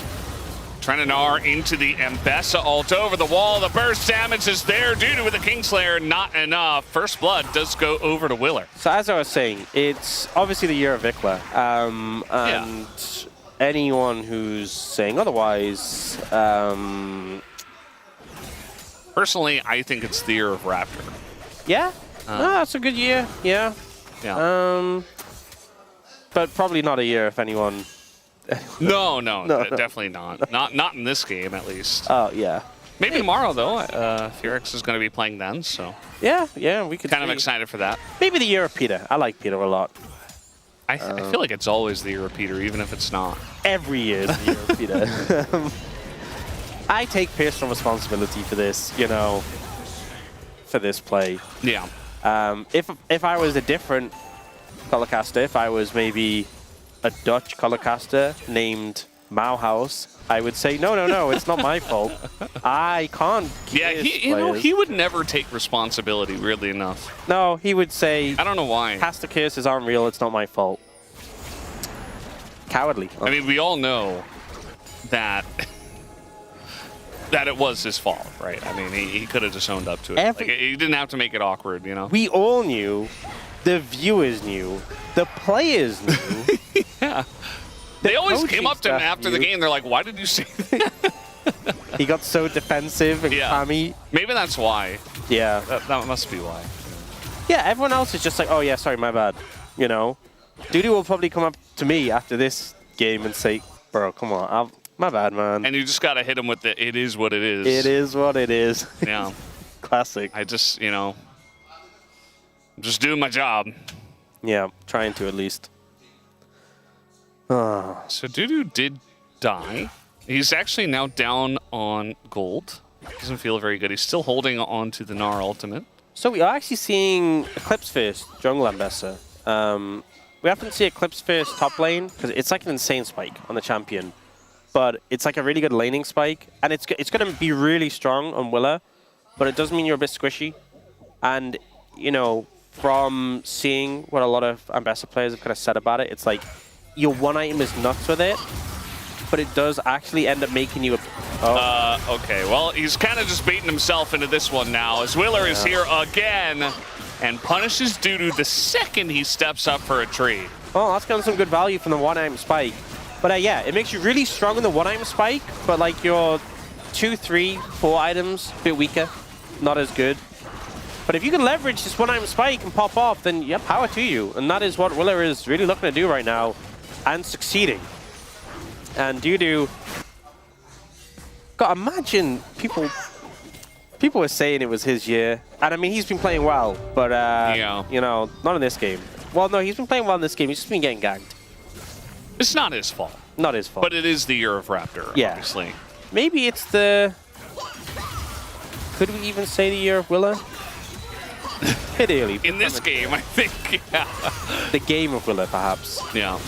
Trying to gnar into the Ambessa ult over the wall. The burst damage is there. Dudu with the Kingslayer, not enough. First blood does go over to Willer.
So as I was saying, it's obviously the year of Vikla. And anyone who's saying otherwise...
Personally, I think it's the year of Raptor.
Yeah? No, that's a good year. Yeah.
Yeah.
But probably not a year if anyone...
No,
No.
definitely not. Not in this game, at least.
Oh, yeah.
Maybe tomorrow, though. KRX is going to be playing then, so...
Yeah, we could
Kind of
see.
excited for that.
Maybe the year of Peter. I like Peter a lot.
I feel like it's always the year of Peter, even if it's not.
Every year is the year of Peter. I take personal responsibility for this, you know, for this play.
Yeah.
If I was a different colorcaster, if I was maybe a Dutch colorcaster named Mauhaus, I would say, no, it's not my fault. I can't.
Yeah, he would never take responsibility, weirdly enough.
No, he would say,
I don't know why.
Caster curses aren't real, it's not my fault. Cowardly.
I mean, we all know that it was his fault, right? I mean, he could have just owned up to it. He didn't have to make it awkward, you know?
We all knew, the viewers knew, the players knew.
Yeah. They always came up to him after the game. They're like, why did you say that?
He got so defensive and clammy.
Maybe that's why.
Yeah.
That must be why.
Yeah, everyone else is just like, oh yeah, sorry, my bad. You know? Dudu will probably come up to me after this game and say, bro, come on, my bad, man.
And you just got to hit him with the, it is what it is.
It is what it is.
Yeah.
Classic.
I just, you know, I'm just doing my job.
Yeah, trying to at least.
So Dudu did die. He's actually now down on gold. Doesn't feel very good. He's still holding on to the Gnar ultimate.
So we are actually seeing Eclipse first jungle Ambessa. We often see Eclipse first top lane because it's like an insane spike on the champion. but it's like a really good laning spike, and it's going to be really strong on Willa, but it does mean you're a bit squishy. And, you know, from seeing what a lot of Ambassador players have kind of said about it, it's like your one item is nuts with it, but it does actually end up making you a...
Okay, well, he's kind of just baiting himself into this one now, as Willer is here again and punishes Dudu the second he steps up for a trade.
Well, that's gotten some good value from the one item spike. But yeah, it makes you really strong in the one item spike, but like your 2, 3, 4 items, a bit weaker, not as good. But if you can leverage this one item spike and pop off, then yeah, power to you. And that is what Willer is really looking to do right now, and succeeding. And Dudu, God, imagine people were saying it was his year. And I mean, he's been playing well, but you know, not in this game. Well, no, he's been playing well in this game. He's just been getting ganked.
It's not his fault.
Not his fault.
But it is the year of Raptor, obviously.
Maybe it's the... Could we even say the year of Willa? Bit early.
In this game, I think, yeah.
The game of Willa, perhaps.
Yeah.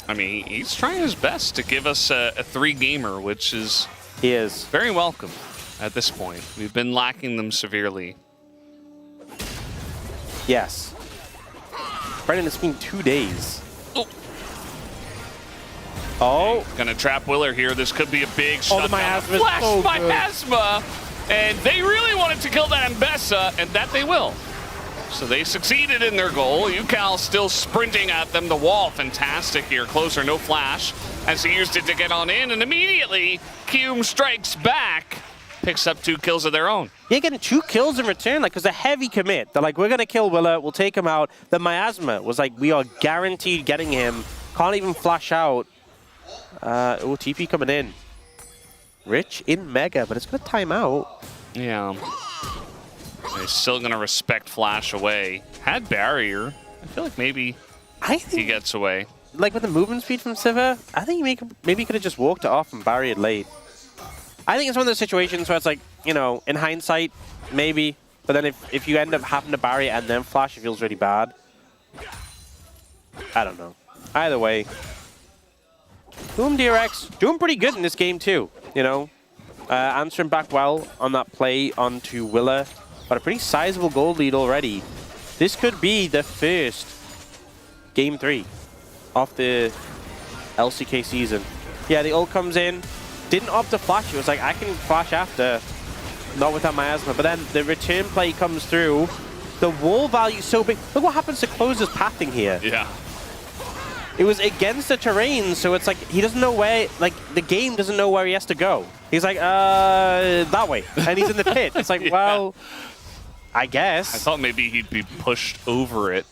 I mean, he's trying his best to give us a 3-gamer, which is...
He is.
Very welcome at this point. We've been lacking them severely.
Yes. Brendan, it's been 2 days. Oh.
Gonna trap Willer here. This could be a big shot.
Oh, the miasma.
Flash miasma! And they really wanted to kill that Mbessa, and that they will. So they succeeded in their goal. UCal still sprinting at them. The wall, fantastic here. Closer, no flash, as he used it to get on in, and immediately Kium strikes back. Picks up 2 kills of their own.
Yeah, getting 2 kills in return, like, it was a heavy commit. They're like, we're gonna kill Willa, we'll take him out. The miasma was like, we are guaranteed getting him. Can't even flash out. Oh, TP coming in. Rich in Mega, but it's gonna time out.
Yeah. He's still gonna respect flash away. Had barrier. I feel like maybe he gets away.
Like with the movement speed from Sivir, I think maybe he could have just walked it off and barriered late. I think it's one of those situations where it's like, you know, in hindsight, maybe. But then if you end up having to barrier and then flash, it feels really bad. I don't know. Either way. DRX doing pretty good in this game too, you know. Answering back well on that play onto Willa. But a pretty sizable gold lead already. This could be the first Game 3 of the LCK season. Yeah, the ult comes in. Didn't opt to flash. It was like, I can flash after. Not without miasma. But then the return play comes through. The wall value is so big. Look what happens to Closer's pathing here.
Yeah.
It was against the terrain, so it's like he doesn't know where, like, the game doesn't know where he has to go. He's like, that way. And he's in the pit. It's like, well, I guess.
I thought maybe he'd be pushed over it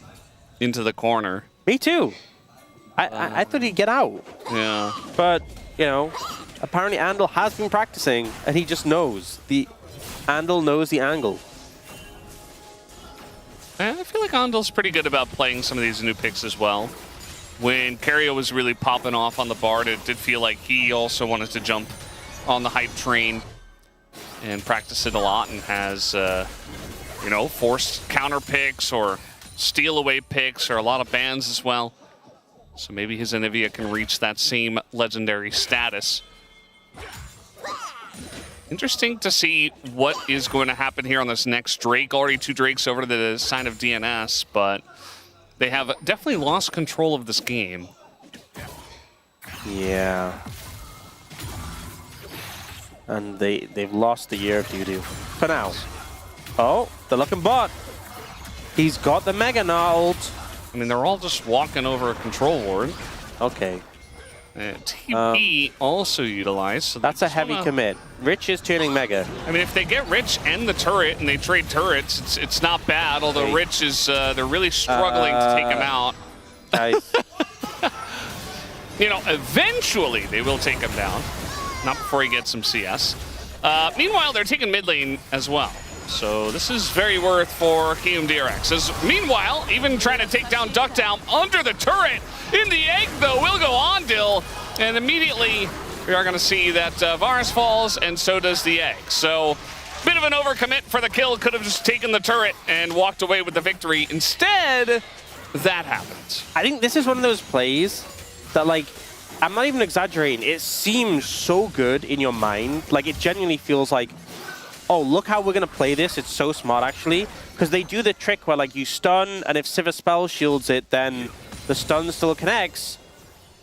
into the corner.
Me too. I thought he'd get out.
Yeah.
But, you know, apparently Andal has been practicing, and he just knows. Andal knows the angle.
I feel like Andal's pretty good about playing some of these new picks as well. When Cario was really popping off on the Bard, it did feel like he also wanted to jump on the hype train and practice it a lot, and has, you know, forced counter picks or steal away picks or a lot of bans as well. So maybe his Anivia can reach that same legendary status. Interesting to see what is going to happen here on this next Drake. Already 2 Drakes over to the side of DNS, but they have definitely lost control of this game.
Yeah. And they've lost the year of Dudu. For now. Oh, they're looking bot. He's got the Mega ult.
I mean, they're all just walking over a control ward.
Okay.
TP also utilized. So
that's a heavy commit. Rich is turning Mega.
I mean, if they get Rich and the turret and they trade turrets, it's not bad. Although Rich is, they're really struggling to take him out. You know, eventually they will take him down. Not before he gets some CS. Meanwhile, they're taking mid lane as well. So this is very worth for KRX. As meanwhile, even trying to take down Duckdown under the turret. In the egg, though, will go on, Dill. And immediately, we are going to see that Varus falls, and so does the egg. So, bit of an overcommit for the kill. Could have just taken the turret and walked away with the victory. Instead, that happens.
I think this is one of those plays that, like, I'm not even exaggerating. It seems so good in your mind. Like, it genuinely feels like, oh, look how we're going to play this. It's so smart, actually. Because they do the trick where, like, you stun, and if Sivir spell shields it, then the stun still connects.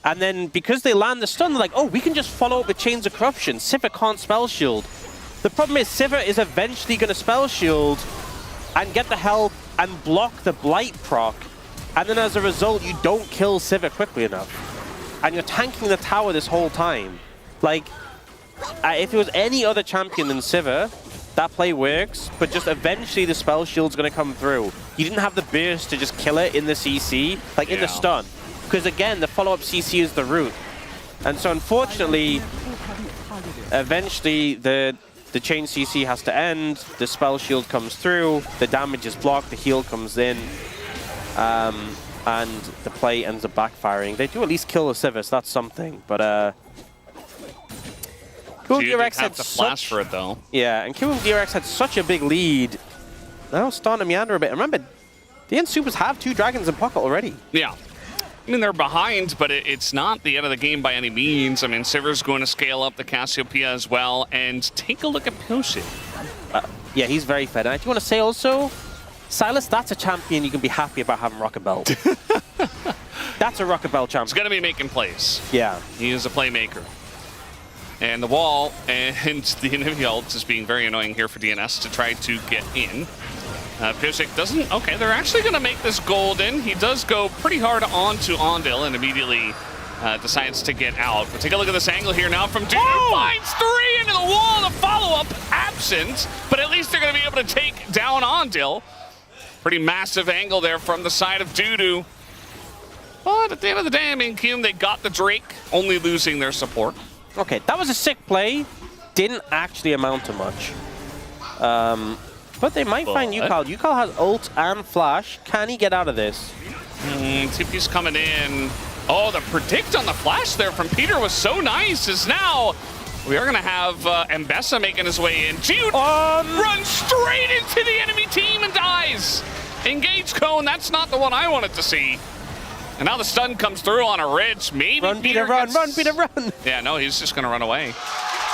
And then because they land the stun, they're like, oh, we can just follow up with Chains of Corruption. Sivir can't spell shield. The problem is Sivir is eventually going to spell shield and get the health and block the Blight proc. And then as a result, you don't kill Sivir quickly enough. And you're tanking the tower this whole time. Like, if it was any other champion than Sivir, that play works, but just eventually the spell shield's going to come through. You didn't have the burst to just kill it in the CC, like in the stun. Because again, the follow-up CC is the root. And so unfortunately, eventually the chain CC has to end, the spell shield comes through, the damage is blocked, the heal comes in, and the play ends up backfiring. They do at least kill the Sivir, so that's something, but
KRX had to flash for it though.
Yeah, and KRX had such a big lead. Now it's starting to meander a bit. Remember, DN Supers have 2 dragons in pocket already.
Yeah. I mean, they're behind, but it's not the end of the game by any means. I mean, Sivir's going to scale up the Cassiopeia as well, and take a look at Pilshin.
Yeah, he's very fed. And I do want to say also, Silas, that's a champion you can be happy about having Rocket Belt. That's a Rocket Belt champion.
He's going to be making plays.
Yeah.
He is a playmaker. And the wall and the enemy ult is being very annoying here for DNS to try to get in. Pishik doesn't... Okay, they're actually going to make this golden. He does go pretty hard onto Ondil and immediately decides to get out. But take a look at this angle here now from Dudu. Finds 3 into the wall. The follow-up absent, but at least they're going to be able to take down Ondil. Pretty massive angle there from the side of Dudu. But at the end of the day, I mean, Kim, they got the Drake, only losing their support.
Okay, that was a sick play. Didn't actually amount to much. But they might find Yukal. Yukal has ult and flash. Can he get out of this?
TP's coming in. Oh, the predict on the flash there from Peter was so nice. As now we are going to have Mbessa making his way in. Jude runs straight into the enemy team and dies. Engage cone. That's not the one I wanted to see. And now the stun comes through on a ridge. Maybe
run, Peter, run, Peter, run.
Yeah, no, he's just going to run away.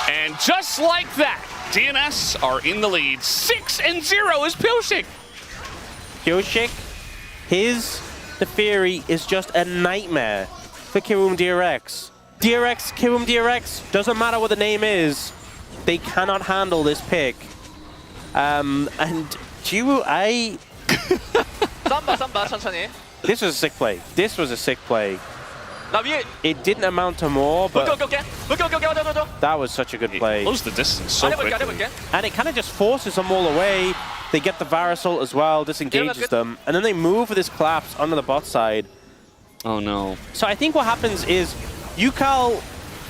And just like that, DNS are in the lead. 6-0 is Pilsik.
Pilsik, the Fury is just a nightmare for Kirum DRX. Kirum DRX, doesn't matter what the name is, they cannot handle this pick. And Jiwoo,
쌈바 천천히.
This was a sick play. This was a sick play. It didn't amount to more, but that was such a good play.
Close the distance so quickly.
And it kind of just forces them all away. They get the Varus ult as well, disengages them, and then they move with this collapse onto the bot side.
Oh no.
So I think what happens is Yukal,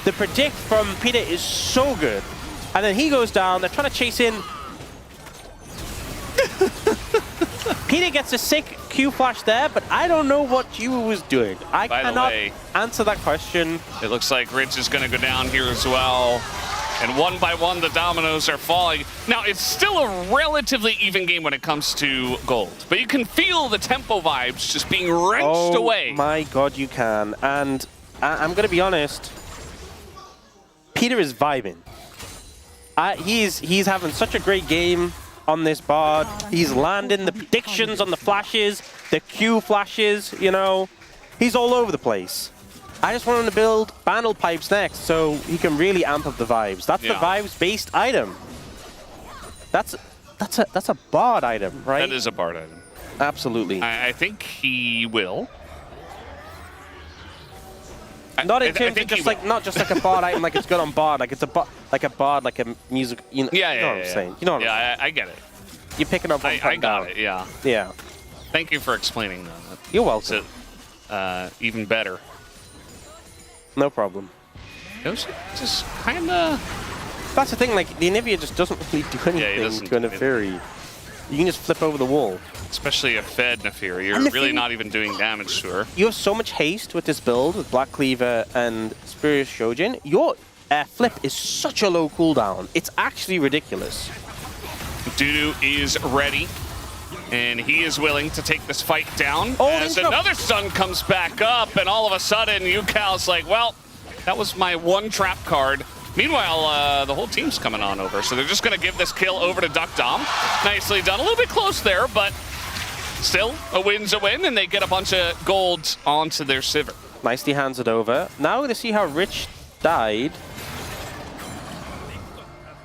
the predict from Peter is so good. And then he goes down, they're trying to chase in. Peter gets a sick Q flash there, but I don't know what Jiwoo was doing. I cannot answer that question.
It looks like Rich is going to go down here as well. And one by one, the dominoes are falling. Now, it's still a relatively even game when it comes to gold, but you can feel the tempo vibes just being wrenched away.
Oh my god, you can. And I'm going to be honest, Peter is vibing. He's having such a great game on this board. He's landing the predictions on the flashes, the Q flashes, you know. He's all over the place. I just want him to build Bandle Pipes next so he can really amp up the vibes. That's the vibes-based item. That's a bard item, right?
That is a bard item.
Absolutely.
I think he will.
Not in terms of just like not just like a bard item, like it's good on bard, like it's a bard, like a music. You know, you know what I'm saying? You know what I'm saying?
I get it.
You're picking up.
I got it. Yeah.
Yeah.
Thank you for explaining that.
You're welcome.
Even better.
No problem.
It was just kind of.
That's the thing. Like the Anivia just doesn't really do anything to a Neferi. You can just flip over the wall.
Especially a fed Neferi. You're really not even doing damage to her.
You have so much haste with this build, with Black Cleaver and Spurious Shojin. Your flip is such a low cooldown. It's actually ridiculous.
Dudu is ready. And he is willing to take this fight down as another stun comes back up. And all of a sudden, Yukal's like, well, That was my one trap card. Meanwhile, the whole team's coming on over, so they're just going to give this kill over to Duck Dom. Nicely done. A little bit close there, but still, a win's a win, and they get a bunch of gold onto their Sivir.
Nicely hands it over. Now we're going to see how Rich died.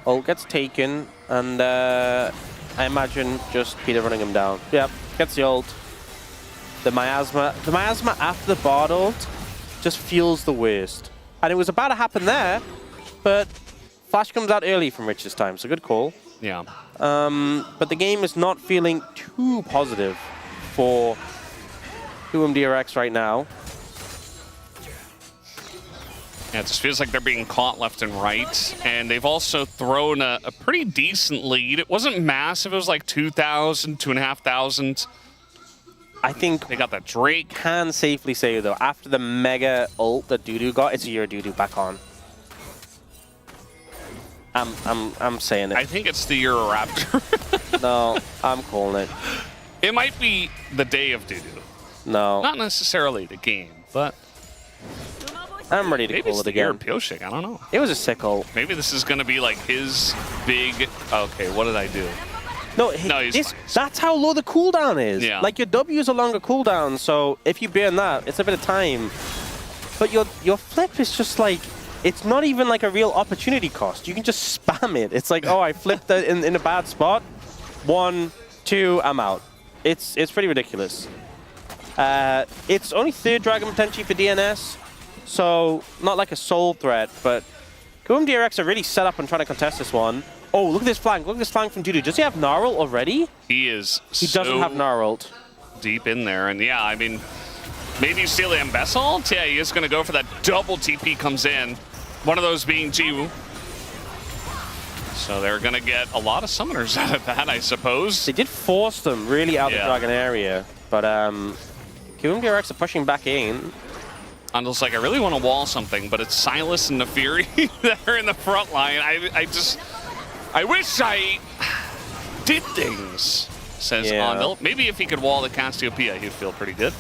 Ult gets taken, and I imagine just Peter running him down. Yep, gets the ult. The miasma after the Bard ult just feels the worst. And it was about to happen there, but Flash comes out early from Rich this time, so good call.
Yeah.
But the game is not feeling too positive for DRX right now.
Yeah, it just feels like they're being caught left and right. And they've also thrown a pretty decent lead. It wasn't massive. It was like 2,000, 2,500.
I think
they got that Drake.
Can safely say, though, after the mega ult that Dudu got, it's a year Dudu back on. I'm saying it.
I think it's the Euro Raptor.
No, I'm calling it.
It might be the day of Dudu.
No.
Not necessarily the game, but
I'm ready to
maybe
call
it's
it
the
again.
Pioshik, I don't know.
It was a sick ult.
Maybe this is going to be like his big... Okay, what did I do?
No,
he's fine.
That's how low the cooldown is.
Yeah.
Like, your W is a longer cooldown, so if you burn that, it's a bit of time. But your flip is just like... It's not even like a real opportunity cost. You can just spam it. It's like, oh, I flipped it in a bad spot. 1, 2, I'm out. It's pretty ridiculous. It's only 3rd Dragon potentially for DNS, so not like a soul threat, but DRX are really set up and trying to contest this one. Oh, look at this flank. Look at this flank from Dudu. Does he have Gnarl already?
He is
He doesn't have Gnarl.
Deep in there, and yeah, I mean, maybe you steal the Ambessa? Yeah, he is going to go for that double TP comes in. One of those being Jiwoo. So they're going to get a lot of summoners out of that, I suppose.
They did force them really out of the Dragon area, but DRX are pushing back in.
Andel's like, I really want to wall something, but it's Silas and Nefiri that are in the front line. I wish I did things, says Andel. Maybe if he could wall the Cassiopeia, he'd feel pretty good.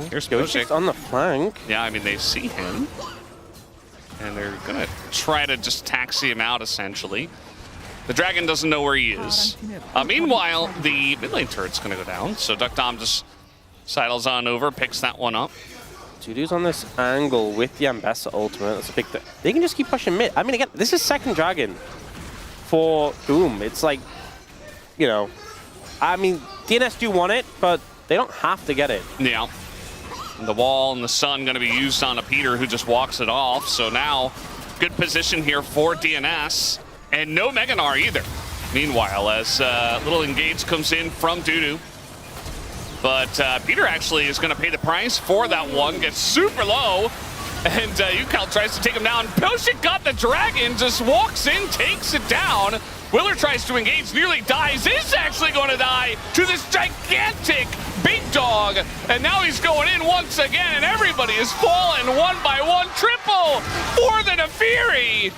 Here's Pioshik
on the flank.
Yeah, I mean, they see him. And they're going to try to just taxi him out, essentially. The Dragon doesn't know where he is. Meanwhile, the mid lane turret's going to go down. So Duck Dom just sidles on over, picks that one up.
Dudu's on this angle with the Ambessa ultimate. That's a big thing. They can just keep pushing mid. I mean, again, this is 2nd Dragon for Boom. It's like, you know, I mean, DNS do want it, but they don't have to get it.
Yeah. The wall and the sun going to be used on a Peter who just walks it off. So now, good position here for DNS. And no Meganar either. Meanwhile, as little engage comes in from Dudu. But Peter actually is going to pay the price for that one. Gets super low. And Yukal tries to take him down. Pioshik got the Dragon, just walks in, takes it down. Willer tries to engage, nearly dies, is actually going to die to this gigantic big dog. And now he's going in once again, and everybody is falling one by one. Triple for the Nefiri.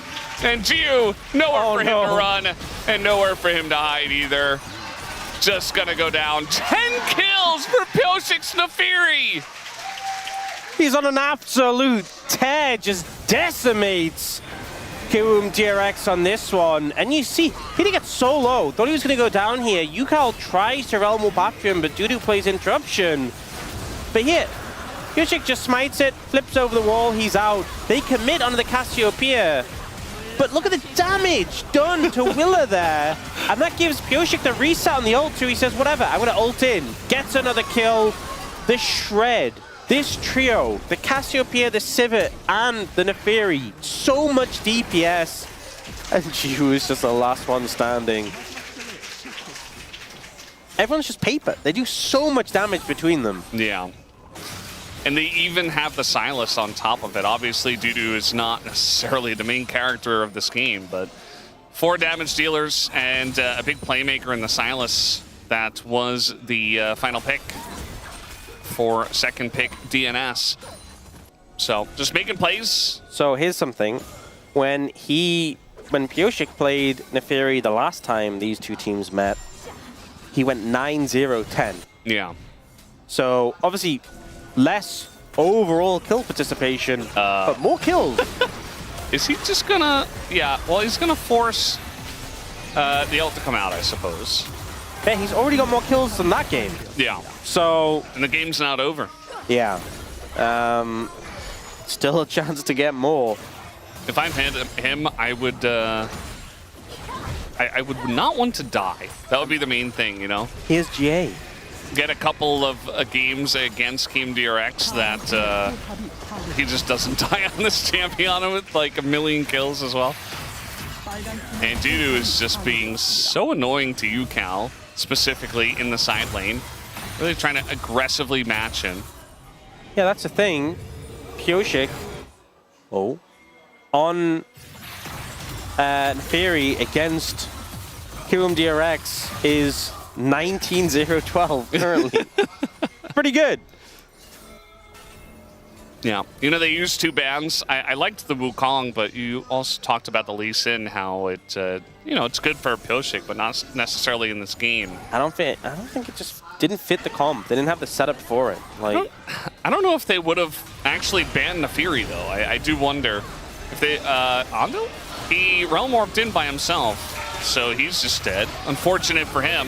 And Jiu, nowhere for him to run, and nowhere for him to hide either. Just going to go down. 10 kills for Pioshik's Nefiri.
He's on an absolute tear, just decimates DRX on this one. And you see, he didn't get so low. Thought he was going to go down here. Yukal tries to realm up after him, but Dudu plays interruption. But here, Pioshik just smites it, flips over the wall, he's out. They commit onto the Cassiopeia. But look at the damage done to Willer there. And that gives Pioshik the reset on the ult, so he says, whatever, I'm going to ult in. Gets another kill. The shred. This trio, the Cassiopeia, the Sivir, and the Nefiri, so much DPS. And Jiwoo is just the last one standing. Everyone's just paper. They do so much damage between them.
Yeah. And they even have the Silas on top of it. Obviously, Dudu is not necessarily the main character of this game, but 4 damage dealers and a big playmaker in the Silas. That was the final pick for 2nd pick DNS. So just making plays.
So here's something. When Pioshik played Nefiri the last time these two teams met, he went 9-0-10.
Yeah.
So obviously less overall kill participation, but more kills.
Is he just gonna... Yeah, well, he's gonna force the ult to come out, I suppose.
Yeah, he's already got more kills than that game.
Yeah.
So...
And the game's not over.
Yeah. Still a chance to get more.
If I'm him, I would... I would not want to die. That would be the main thing, you know?
Here's GA.
Get a couple of games against Team DRX that he just doesn't die on this champion with like a million kills as well. And Dudu is just being so annoying to you, Cal, specifically in the side lane. Really trying to aggressively match him.
Yeah, that's the thing. Pioshik, on Theory against Kiwum DRX is 19-0-12 currently. Pretty good.
Yeah, you know, they used 2 bans. I liked the Wukong, but you also talked about the Lee Sin, how it, you know, it's good for Pioshik, but not necessarily in this game.
I don't think it just didn't fit the comp. They didn't have the setup for it. Like,
I don't know if they would have actually banned Nefiri, though. I do wonder if they, Ando? He realm warped in by himself, so he's just dead. Unfortunate for him.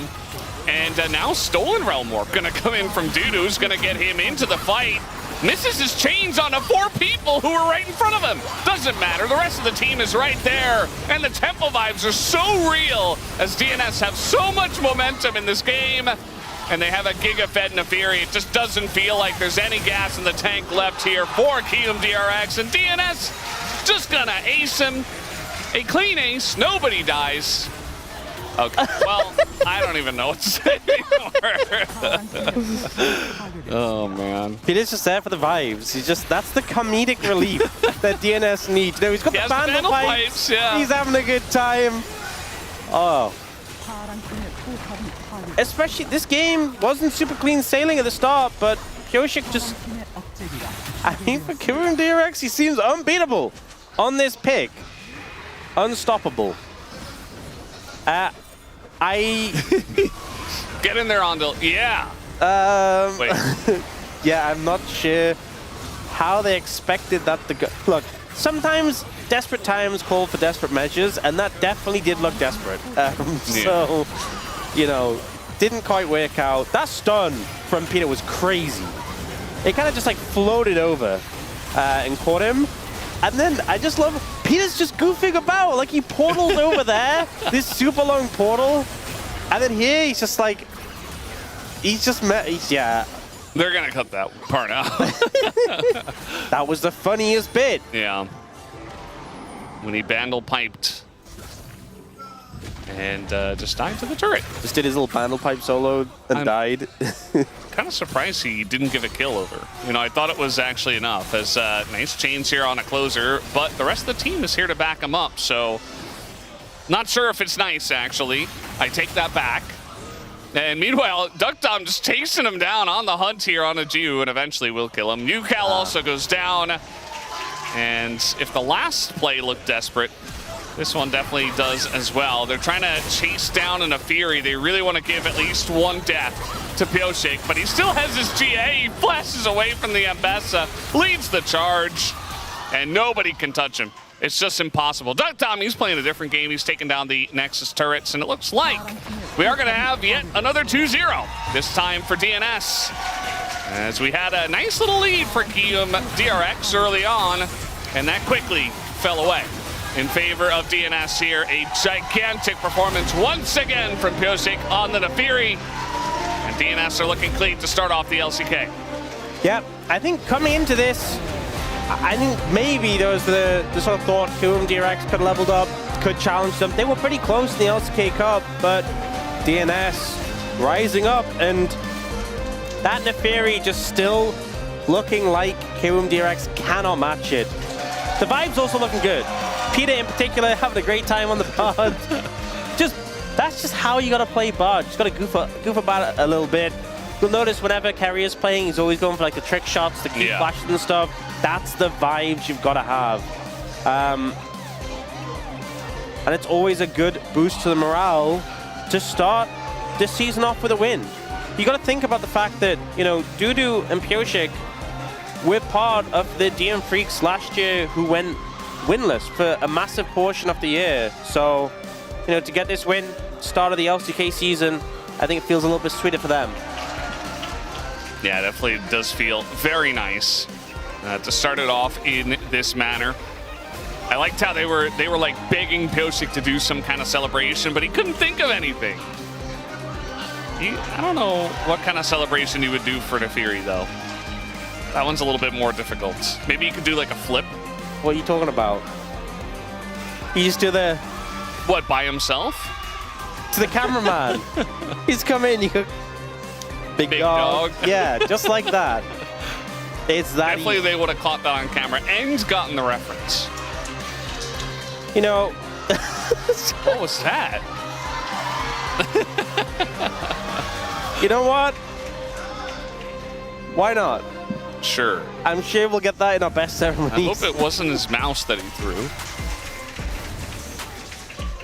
And now stolen realm warp gonna come in from Dudu, who's gonna get him into the fight. Misses his chains on the 4 people who are right in front of him. Doesn't matter, the rest of the team is right there. And the tempo vibes are so real as DNS have so much momentum in this game. And they have a giga-fed Nefiri. It just doesn't feel like there's any gas in the tank left here for Kiwum DRX. And DNS just gonna ace him. A clean ace, nobody dies. Okay, well, I don't even know what to say anymore. Oh, man.
He is just there for the vibes. That's the comedic relief that DNS needs. No, he's got the Vandal pipes.
Yeah.
He's having a good time. Oh. Especially, this game wasn't super clean sailing at the start, but Pioshik just... I mean, for Kiwum DRX, he seems unbeatable on this pick. Unstoppable.
Get in there, Ondil. Yeah. Wait.
Yeah, I'm not sure how they expected that to go. Look, sometimes desperate times call for desperate measures, and that definitely did look desperate. So, you know, didn't quite work out. That stun from Peter was crazy. It kind of just like floated over and caught him. And then I just love Peter's just goofing about, like he portals over there, this super long portal, and then here he's just like, yeah.
They're gonna cut that part out.
That was the funniest bit.
Yeah. When he bandle piped and just died to the turret.
Just did his little bandle pipe solo and died.
Kind of surprised he didn't give a kill over. You know, I thought it was actually enough, as nice chains here on a closer, but the rest of the team is here to back him up, so not sure if it's nice, actually. I take that back. And meanwhile, Duckdom just chasing him down on the hunt here on a Jew, and eventually will kill him. Newcal also goes down, and if the last play looked desperate, this one definitely does as well. They're trying to chase down in a Fury. They really want to give at least one death to Pioshik, but he still has his GA. He flashes away from the Ambessa, leads the charge, and nobody can touch him. It's just impossible. Duckdom, he's playing a different game. He's taking down the Nexus turrets, and it looks like we are going to have yet another 2-0, this time for DNS. As we had a nice little lead for Kiwum DRX early on, and that quickly fell away in favor of DNS here. A gigantic performance once again from Pioshik on the Nefiri. And DNS are looking clean to start off the LCK.
Yeah, I think coming into this, I think maybe there was the sort of thought Kiwum DRX could have leveled up, could challenge them. They were pretty close in the LCK Cup, but DNS rising up, and that Nefiri just still looking like Kiwum DRX cannot match it. The vibe's also looking good. Peter in particular having a great time on the pod. That's just how you gotta play bard. Just gotta goof about it a little bit. You'll notice whenever Kerry is playing, he's always going for like the trick shots, the geek flashes and stuff. That's the vibes you've gotta have. And it's always a good boost to the morale to start this season off with a win. You gotta think about the fact that, you know, Dudu and Pioshik, we're part of the DM Freaks last year who went winless for a massive portion of the year. So, you know, to get this win, start of the LCK season, I think it feels a little bit sweeter for them.
Yeah, definitely does feel very nice to start it off in this manner. I liked how they were like begging Pyosik to do some kind of celebration, but he couldn't think of anything. I don't know what kind of celebration he would do for Nefiri though. That one's a little bit more difficult. Maybe you could do like a flip.
What are you talking about? You just do the...
What, by himself?
To the cameraman. He's come in, you go... Big dog. Yeah, just like that. It's that
Definitely
easy.
they would have caught that on camera and gotten the reference.
You know...
What was that?
You know what? Why not?
Sure.
I'm sure we'll get that in our best ceremonies.
I hope it wasn't his mouse that he threw.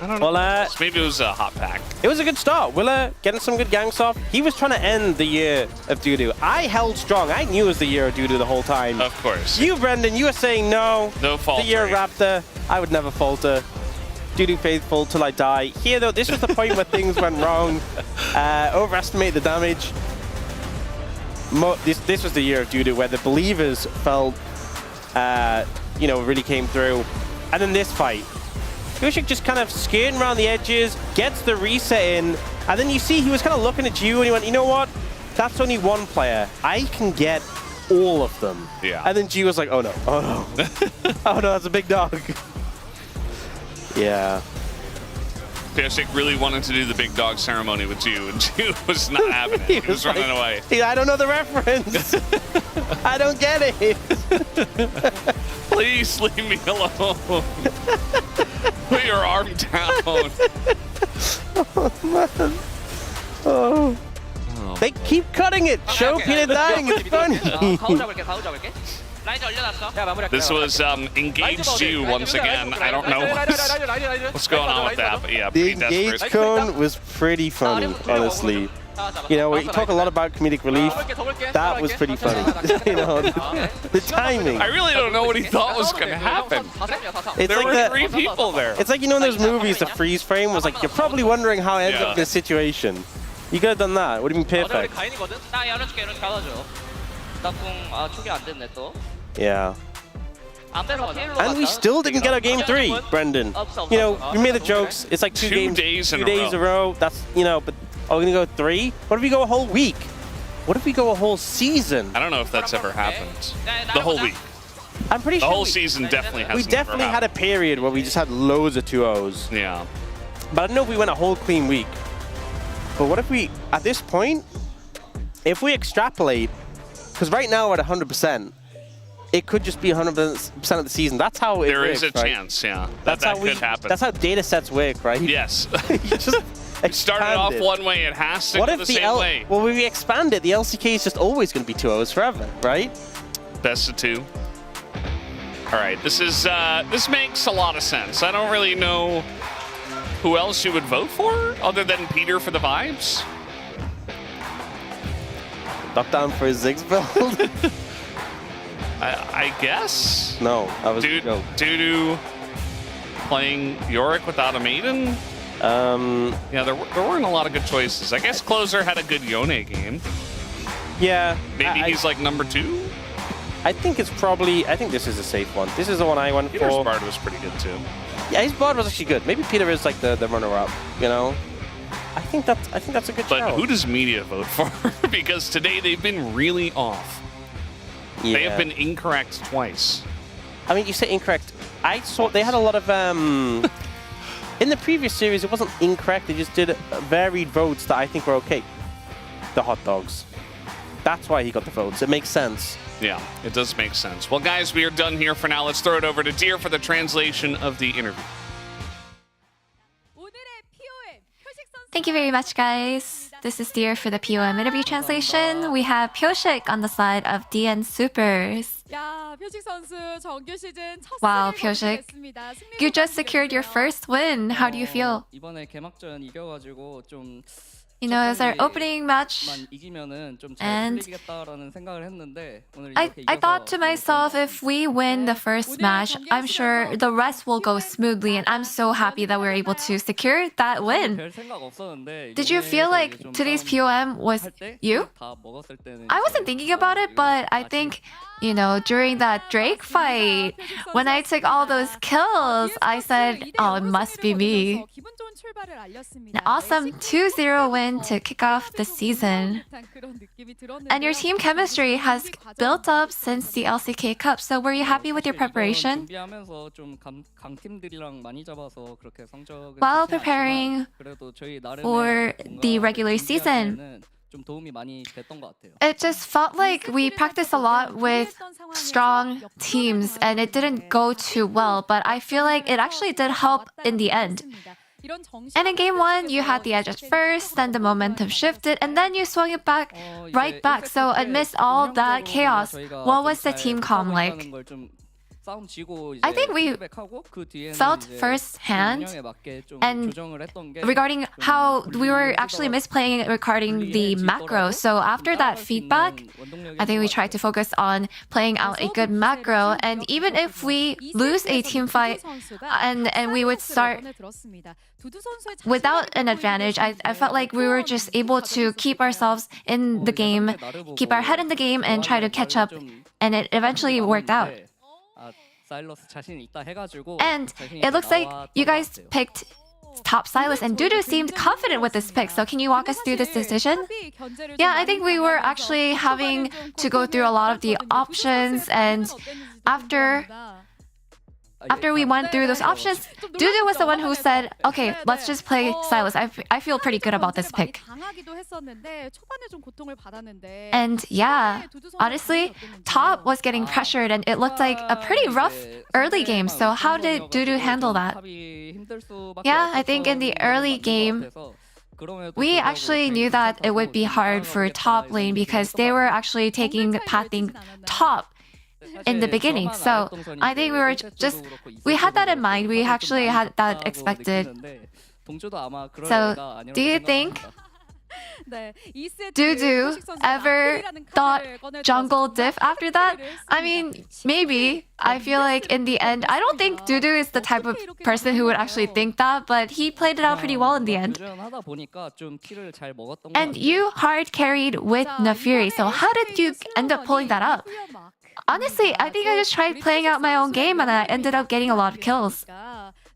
I don't know.
Well,
maybe it was a hot pack.
It was a good start. Willa getting some good ganks off. He was trying to end the year of Doodoo. I held strong. I knew it was the year of Doodoo the whole time.
Of course.
You, Brendan, you were saying no.
No falter.
The year of Raptor. I would never falter. Doodoo faithful till I die. Here, though, this was the point where things went wrong. Overestimate the damage. This was the year of Doodoo where the believers felt, you know, really came through. And then this fight. Pyosik just kind of skating around the edges, gets the reset in, and then you see he was kind of looking at you and he went, you know what? That's only one player. I can get all of them.
Yeah.
And then G was like, oh no, oh no. Oh no, that's a big dog. Yeah.
Pyosik really wanted to do the big dog ceremony with Ju, and Ju was not having it. He was running away.
I don't know the reference. I don't get it.
Please leave me alone. Put your arm down.
Oh, man. Oh. They keep cutting it. Show Peter dying. It's funny.
This was engaged Ju once again. I don't know what's going on with that, but yeah,
The
pretty
engage
desperate.
cone was pretty funny, honestly. You know, we talk a lot about comedic relief. That was pretty funny. You know, the timing.
I really don't know what he thought was going to happen.
It's
There
like
were 3 people there.
It's like, you know, in those movies, the freeze frame was like, you're probably wondering how I ended up in this situation. You could have done that. It would have been perfect. Yeah. And we still didn't get our game 3, Brendan. You know, we made the jokes. It's like 2
days in
a row. That's, you know, but are we going to go 3? What if we go a whole week? What if we go a whole season?
I don't know if that's ever happened. The whole week.
I'm pretty sure
the whole season definitely hasn't.
We definitely had a period where we just had loads of 2-0s.
Yeah.
But I don't know if we went a whole clean week. But what if we, at this point, if we extrapolate, because right now we're at 100%, it could just be 100% of the season. That's how it works,
There is a
right?
chance, yeah.
That's
that
how
could happen.
That's how data sets work, right?
Yes.
You just
started off one way, it has to
what
go
if
the same way.
Well, when we expand it, the LCK is just always going to be 2-0s forever, right?
Best of 2. All right, this is this makes a lot of sense. I don't really know who else you would vote for other than Peter for the vibes.
Lockdown for his Ziggs build?
I guess.
No, I was
Doodoo playing Yorick without a maiden. Yeah, there weren't a lot of good choices. I guess Closer had a good Yone game.
Yeah.
Maybe he's like number 2.
I think it's probably. I think this is a safe one. This is the one I went
Peter's
for.
Bard was pretty good too.
Yeah, his Bard was actually good. Maybe Peter is like the runner-up. You know. I think that's a good
But
shout.
who does media vote for? Because today they've been really off.
Yeah.
They have been incorrect twice.
I mean, you say incorrect. I saw they had a lot of in the previous series. It wasn't incorrect. They just did varied votes that I think were okay. The hot dogs. That's why he got the votes. It makes sense.
Yeah, it does make sense. Well, guys, we are done here for now. Let's throw it over to Deer for the translation of the interview.
Thank you very much, guys. This is Deer for the POM interview translation. We have Pyosik on the side of DN Supers. Wow, Pyosik. You just secured your first win. How do you feel?
이번에 개막전 이겨가지고 좀
You know, it's our opening match. And I thought to myself, if we win the first match, I'm sure the rest will go smoothly. And I'm so happy that we were able to secure that win. Did you feel like today's POM was you? I wasn't thinking about it, but I think, you know, during that Drake fight, when I took all those kills, I said, oh, it must be me. An awesome 2-0 win to kick off the season. And your team chemistry has built up since the LCK Cup, so were you happy with your preparation? While preparing for the regular season, it just felt like we practiced a lot with strong teams and it didn't go too well, but I feel like it actually did help in the end. And in game 1, you had the edge at first, then the momentum shifted, and then you swung it back, right back. So amidst all that chaos, what was the team comm like? I think we felt firsthand and regarding how we were actually misplaying regarding the macro. So after that feedback, I think we tried to focus on playing out a good macro. And even if we lose a team fight and we would start without an advantage, I felt like we were just able to keep ourselves in the game, keep our head in the game and try to catch up. And it eventually worked out. And it looks like you guys picked top Silas, and Dudu seemed confident with this pick. So can you walk us through this decision? Yeah, I think we were actually having to go through a lot of the options, and after we went through those options, Dudu was the one who said, okay, let's just play Silas. I feel pretty good about this pick. And yeah, honestly, top was getting pressured and it looked like a pretty rough early game. So how did Dudu handle that? Yeah, I think in the early game, we actually knew that it would be hard for top lane because they were actually pathing top in the beginning. So I think we had that in mind. We actually had that expected. So do you think Dudu ever thought jungle diff after that? I mean, maybe. I feel like in the end, I don't think Dudu is the type of person who would actually think that, but he played it out pretty well in the end. And you hard carried with Nafiri, so how did you end up pulling that up? Honestly, I think I just tried playing out my own game and I ended up getting a lot of kills.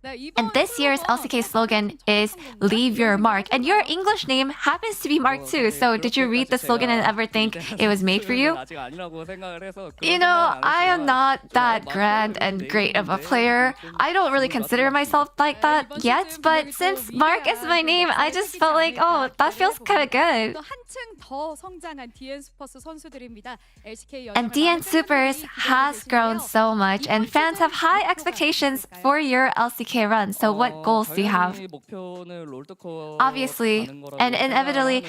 And this year's LCK slogan is "Leave your mark." And your English name happens to be Mark too. So did you read the slogan and ever think it was made for you? You know, I am not that grand and great of a player. I don't really consider myself like that yet. But since Mark is my name, I just felt like, oh, that feels kind of good. And DN Supers has grown so much, and fans have high expectations for your LCK run. So what goals do you have? Obviously, and inevitably,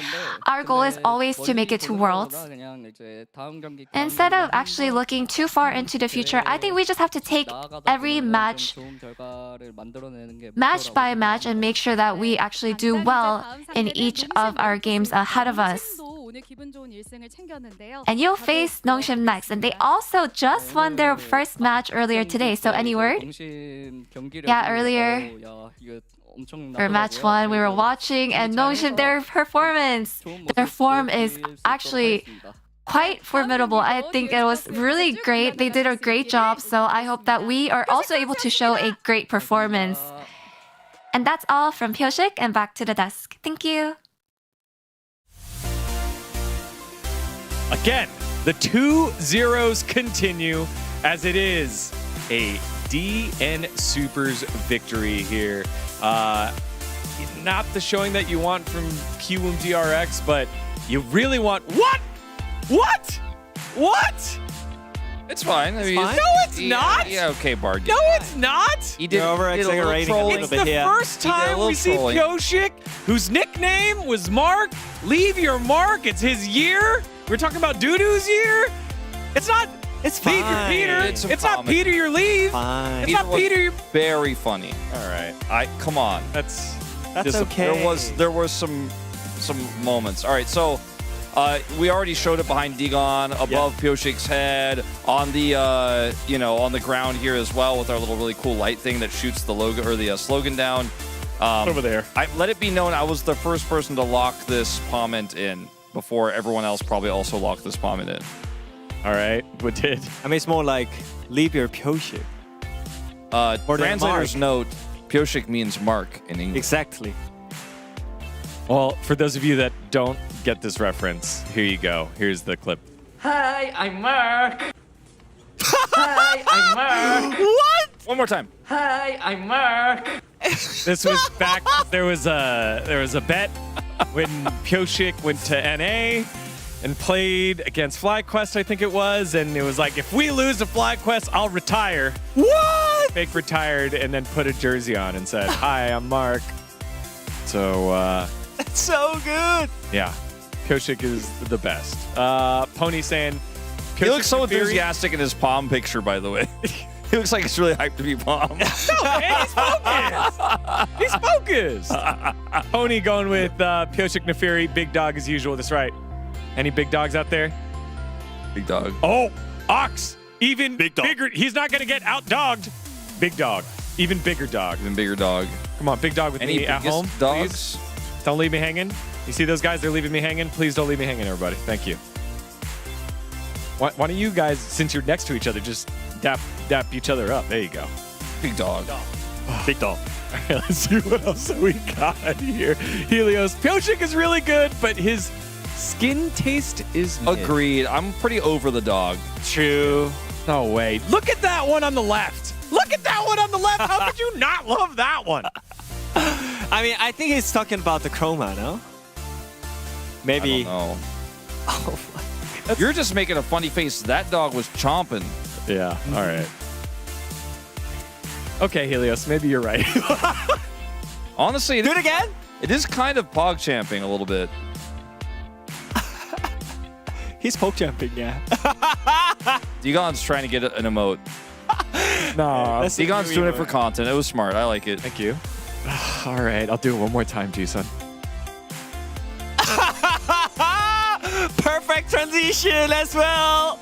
our goal is always to make it to Worlds. Instead of actually looking too far into the future, I think we just have to take every match by match and make sure that we actually do well in each of our games ahead of us. And you'll face Nongshim next, and they also just won their first match earlier today. So any word? Yeah, earlier for match 1, we were watching, and Nongshim, their form is actually quite formidable. I think it was really great. They did a great job, so I hope that we are also able to show a great performance. And that's all from Pyoshik, and back to the desk. Thank you.
Again, the 2-0s continue as it is a DN Supers victory here. Not the showing that you want from Kiwoom DRX, but you really want... What?
It's fine. I mean,
No, it's not!
Yeah, okay, Bard.
No, it's not!
He did over-exaggerating a little
It's
bit
the
here.
first time we see Pyoshik, whose nickname was Mark. Leave your mark. It's his year. We're talking about Dudu's year. It's not.
It's
leave your
fine.
Peter.
It's
not Peter your leave.
Fine.
It's not Peter.
Very funny.
All right.
Come on.
That's
okay.
There was some moments. All right, so we already showed it behind Digon, above Pioshik's head, on the on the ground here as well with our little really cool light thing that shoots the logo or the slogan down.
Over there.
Let it be known I was the first person to lock this comment in before everyone else probably also locked this comment in.
All right, what did?
I mean, it's more like leave your Pioshik.
Translator's note: Pioshik means mark in English.
Exactly.
Well, for those of you that don't get this reference, here you go. Here's the clip.
Hi, I'm Mark. Hi, I'm Mark.
What? One more time.
Hi, I'm Mark.
This was back. There was a bet when Pioshik went to NA and played against FlyQuest, I think it was, and it was like, if we lose to FlyQuest, I'll retire.
What?
Fake retired and then put a jersey on and said, "Hi, I'm Mark." So
That's so good.
yeah, Pioshik is the best. Pony saying,
He looks so
Nefiri-
enthusiastic in his palm picture, by the way. He looks like he's really hyped to be palm.
No, man, he's focused. He's focused. Pony going with Pioshik Nefiri, big dog as usual. That's right. Any big dogs out there?
Big dog.
Oh, Ox. Even bigger. He's not going to get out-dogged. Big dog. Even bigger dog.
Even bigger dog.
Come on, big dog with
Any
me at
biggest
home.
dogs?
Please. Don't leave me hanging. You see those guys? They're leaving me hanging. Please don't leave me hanging, everybody. Thank you. Why don't you guys, since you're next to each other, just dap each other up? There you go.
Big dog.
Big dog. All right, let's see what else we got here. Helios. Pioshik is really good, but his skin taste is mid.
Agreed. I'm pretty over the dog.
True. No way. Look at that one on the left. Look at that one on the left. How could you not love that one?
I mean, I think he's talking about the chroma, no? Maybe.
I don't know.
Oh,
You're just making a funny face. That dog was chomping.
Yeah. All right. Okay, Helios. Maybe you're right.
Honestly,
do it again.
It is kind of pog champing a little bit.
He's poke jumping, yeah.
Digon's trying to get an emote.
No.
Digon's doing it for content. It was smart. I like it.
Thank you. All right. I'll do it one more time, G-Sun.
Perfect transition as well.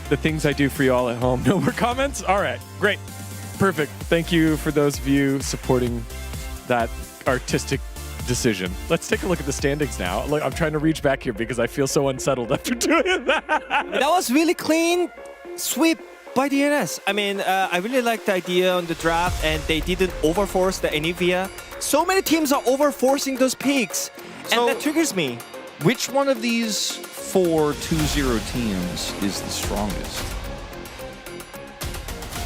The things I do for you all at home. No more comments? All right. Great. Perfect. Thank you for those of you supporting that artistic decision. Let's take a look at the standings now. Look, I'm trying to reach back here because I feel so unsettled after doing that.
That was really clean sweep by DNS. I mean, I really like the idea on the draft, and they didn't overforce the Anivia. So many teams are overforcing those peaks, and that triggers me.
Which one of these 4 2-0 teams is the strongest?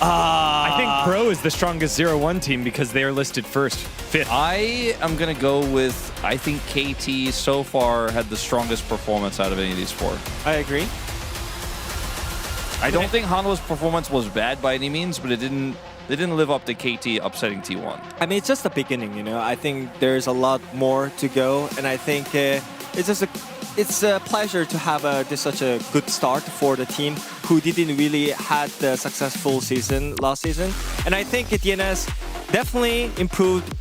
I think Pro is the strongest 0-1 team because they are listed first, 5th.
I am going to go with, I think KT so far had the strongest performance out of any of these 4.
I agree.
I don't think Hanwha's performance was bad by any means, but they didn't live up to KT upsetting T1.
I mean, it's just the beginning, you know. I think there's a lot more to go, and I think it's a pleasure to have such a good start for the team who didn't really had the successful season last season. And I think DNS definitely improved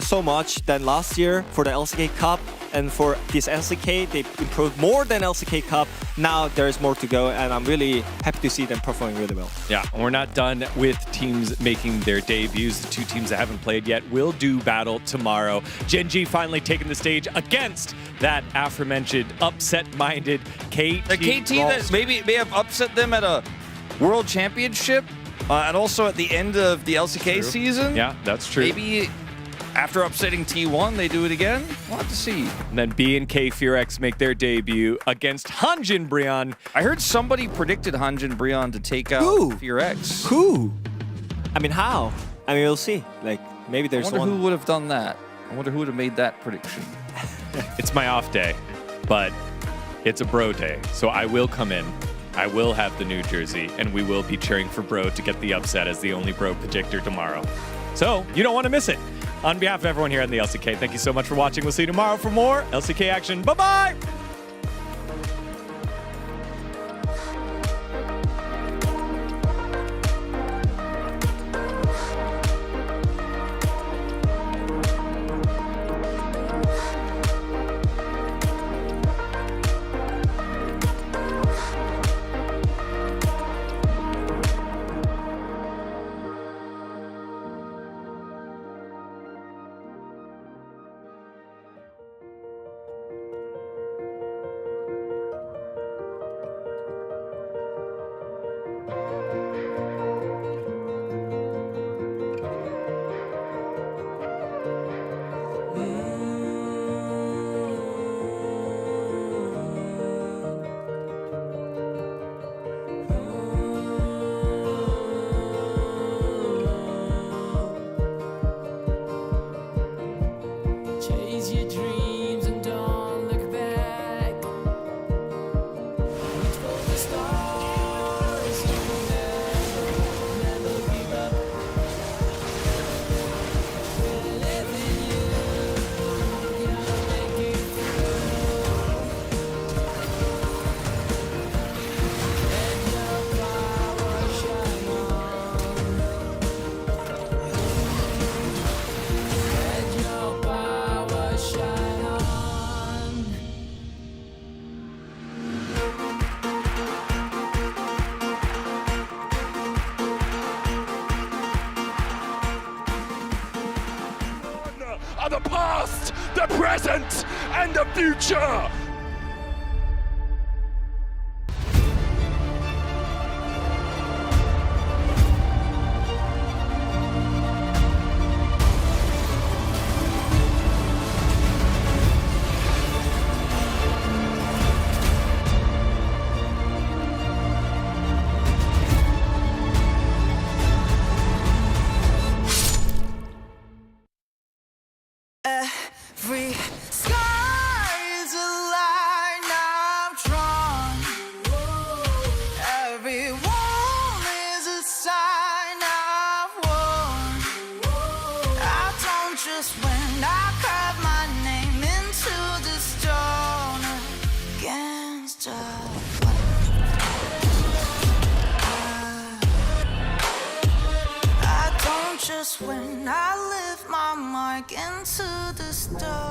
so much than last year for the LCK Cup. And for this LCK, they improved more than LCK Cup. Now there's more to go, and I'm really happy to see them performing really well.
Yeah, we're not done with teams making their debuts. The 2 teams that haven't played yet will do battle tomorrow. Gen.G finally taking the stage against that aforementioned upset-minded KT.
The KT that may have upset them at a World Championship, and also at the end of the LCK season.
Yeah, that's true.
Maybe after upsetting T1, they do it again. We'll have to see.
And then B and KRX make their debut against Hanjin Brion.
I heard somebody predicted Hanjin Brion to take out KRX.
Who? I mean, how? I mean, we'll see. Like, maybe there's
I wonder
one.
who would have done that. I wonder who would have made that prediction.
It's my off day, but it's a bro day. So I will come in. I will have the new jersey, and we will be cheering for Bro to get the upset as the only Bro predictor tomorrow. So you don't want to miss it. On behalf of everyone here in the LCK, thank you so much for watching. We'll see you tomorrow for more LCK action. Bye-bye!
present and the future.
Every sky is a line I've drawn. Every wall is a sign I've worn. I don't just win, I carve my name into the stone against a I don't just win, I live my mark into the stone.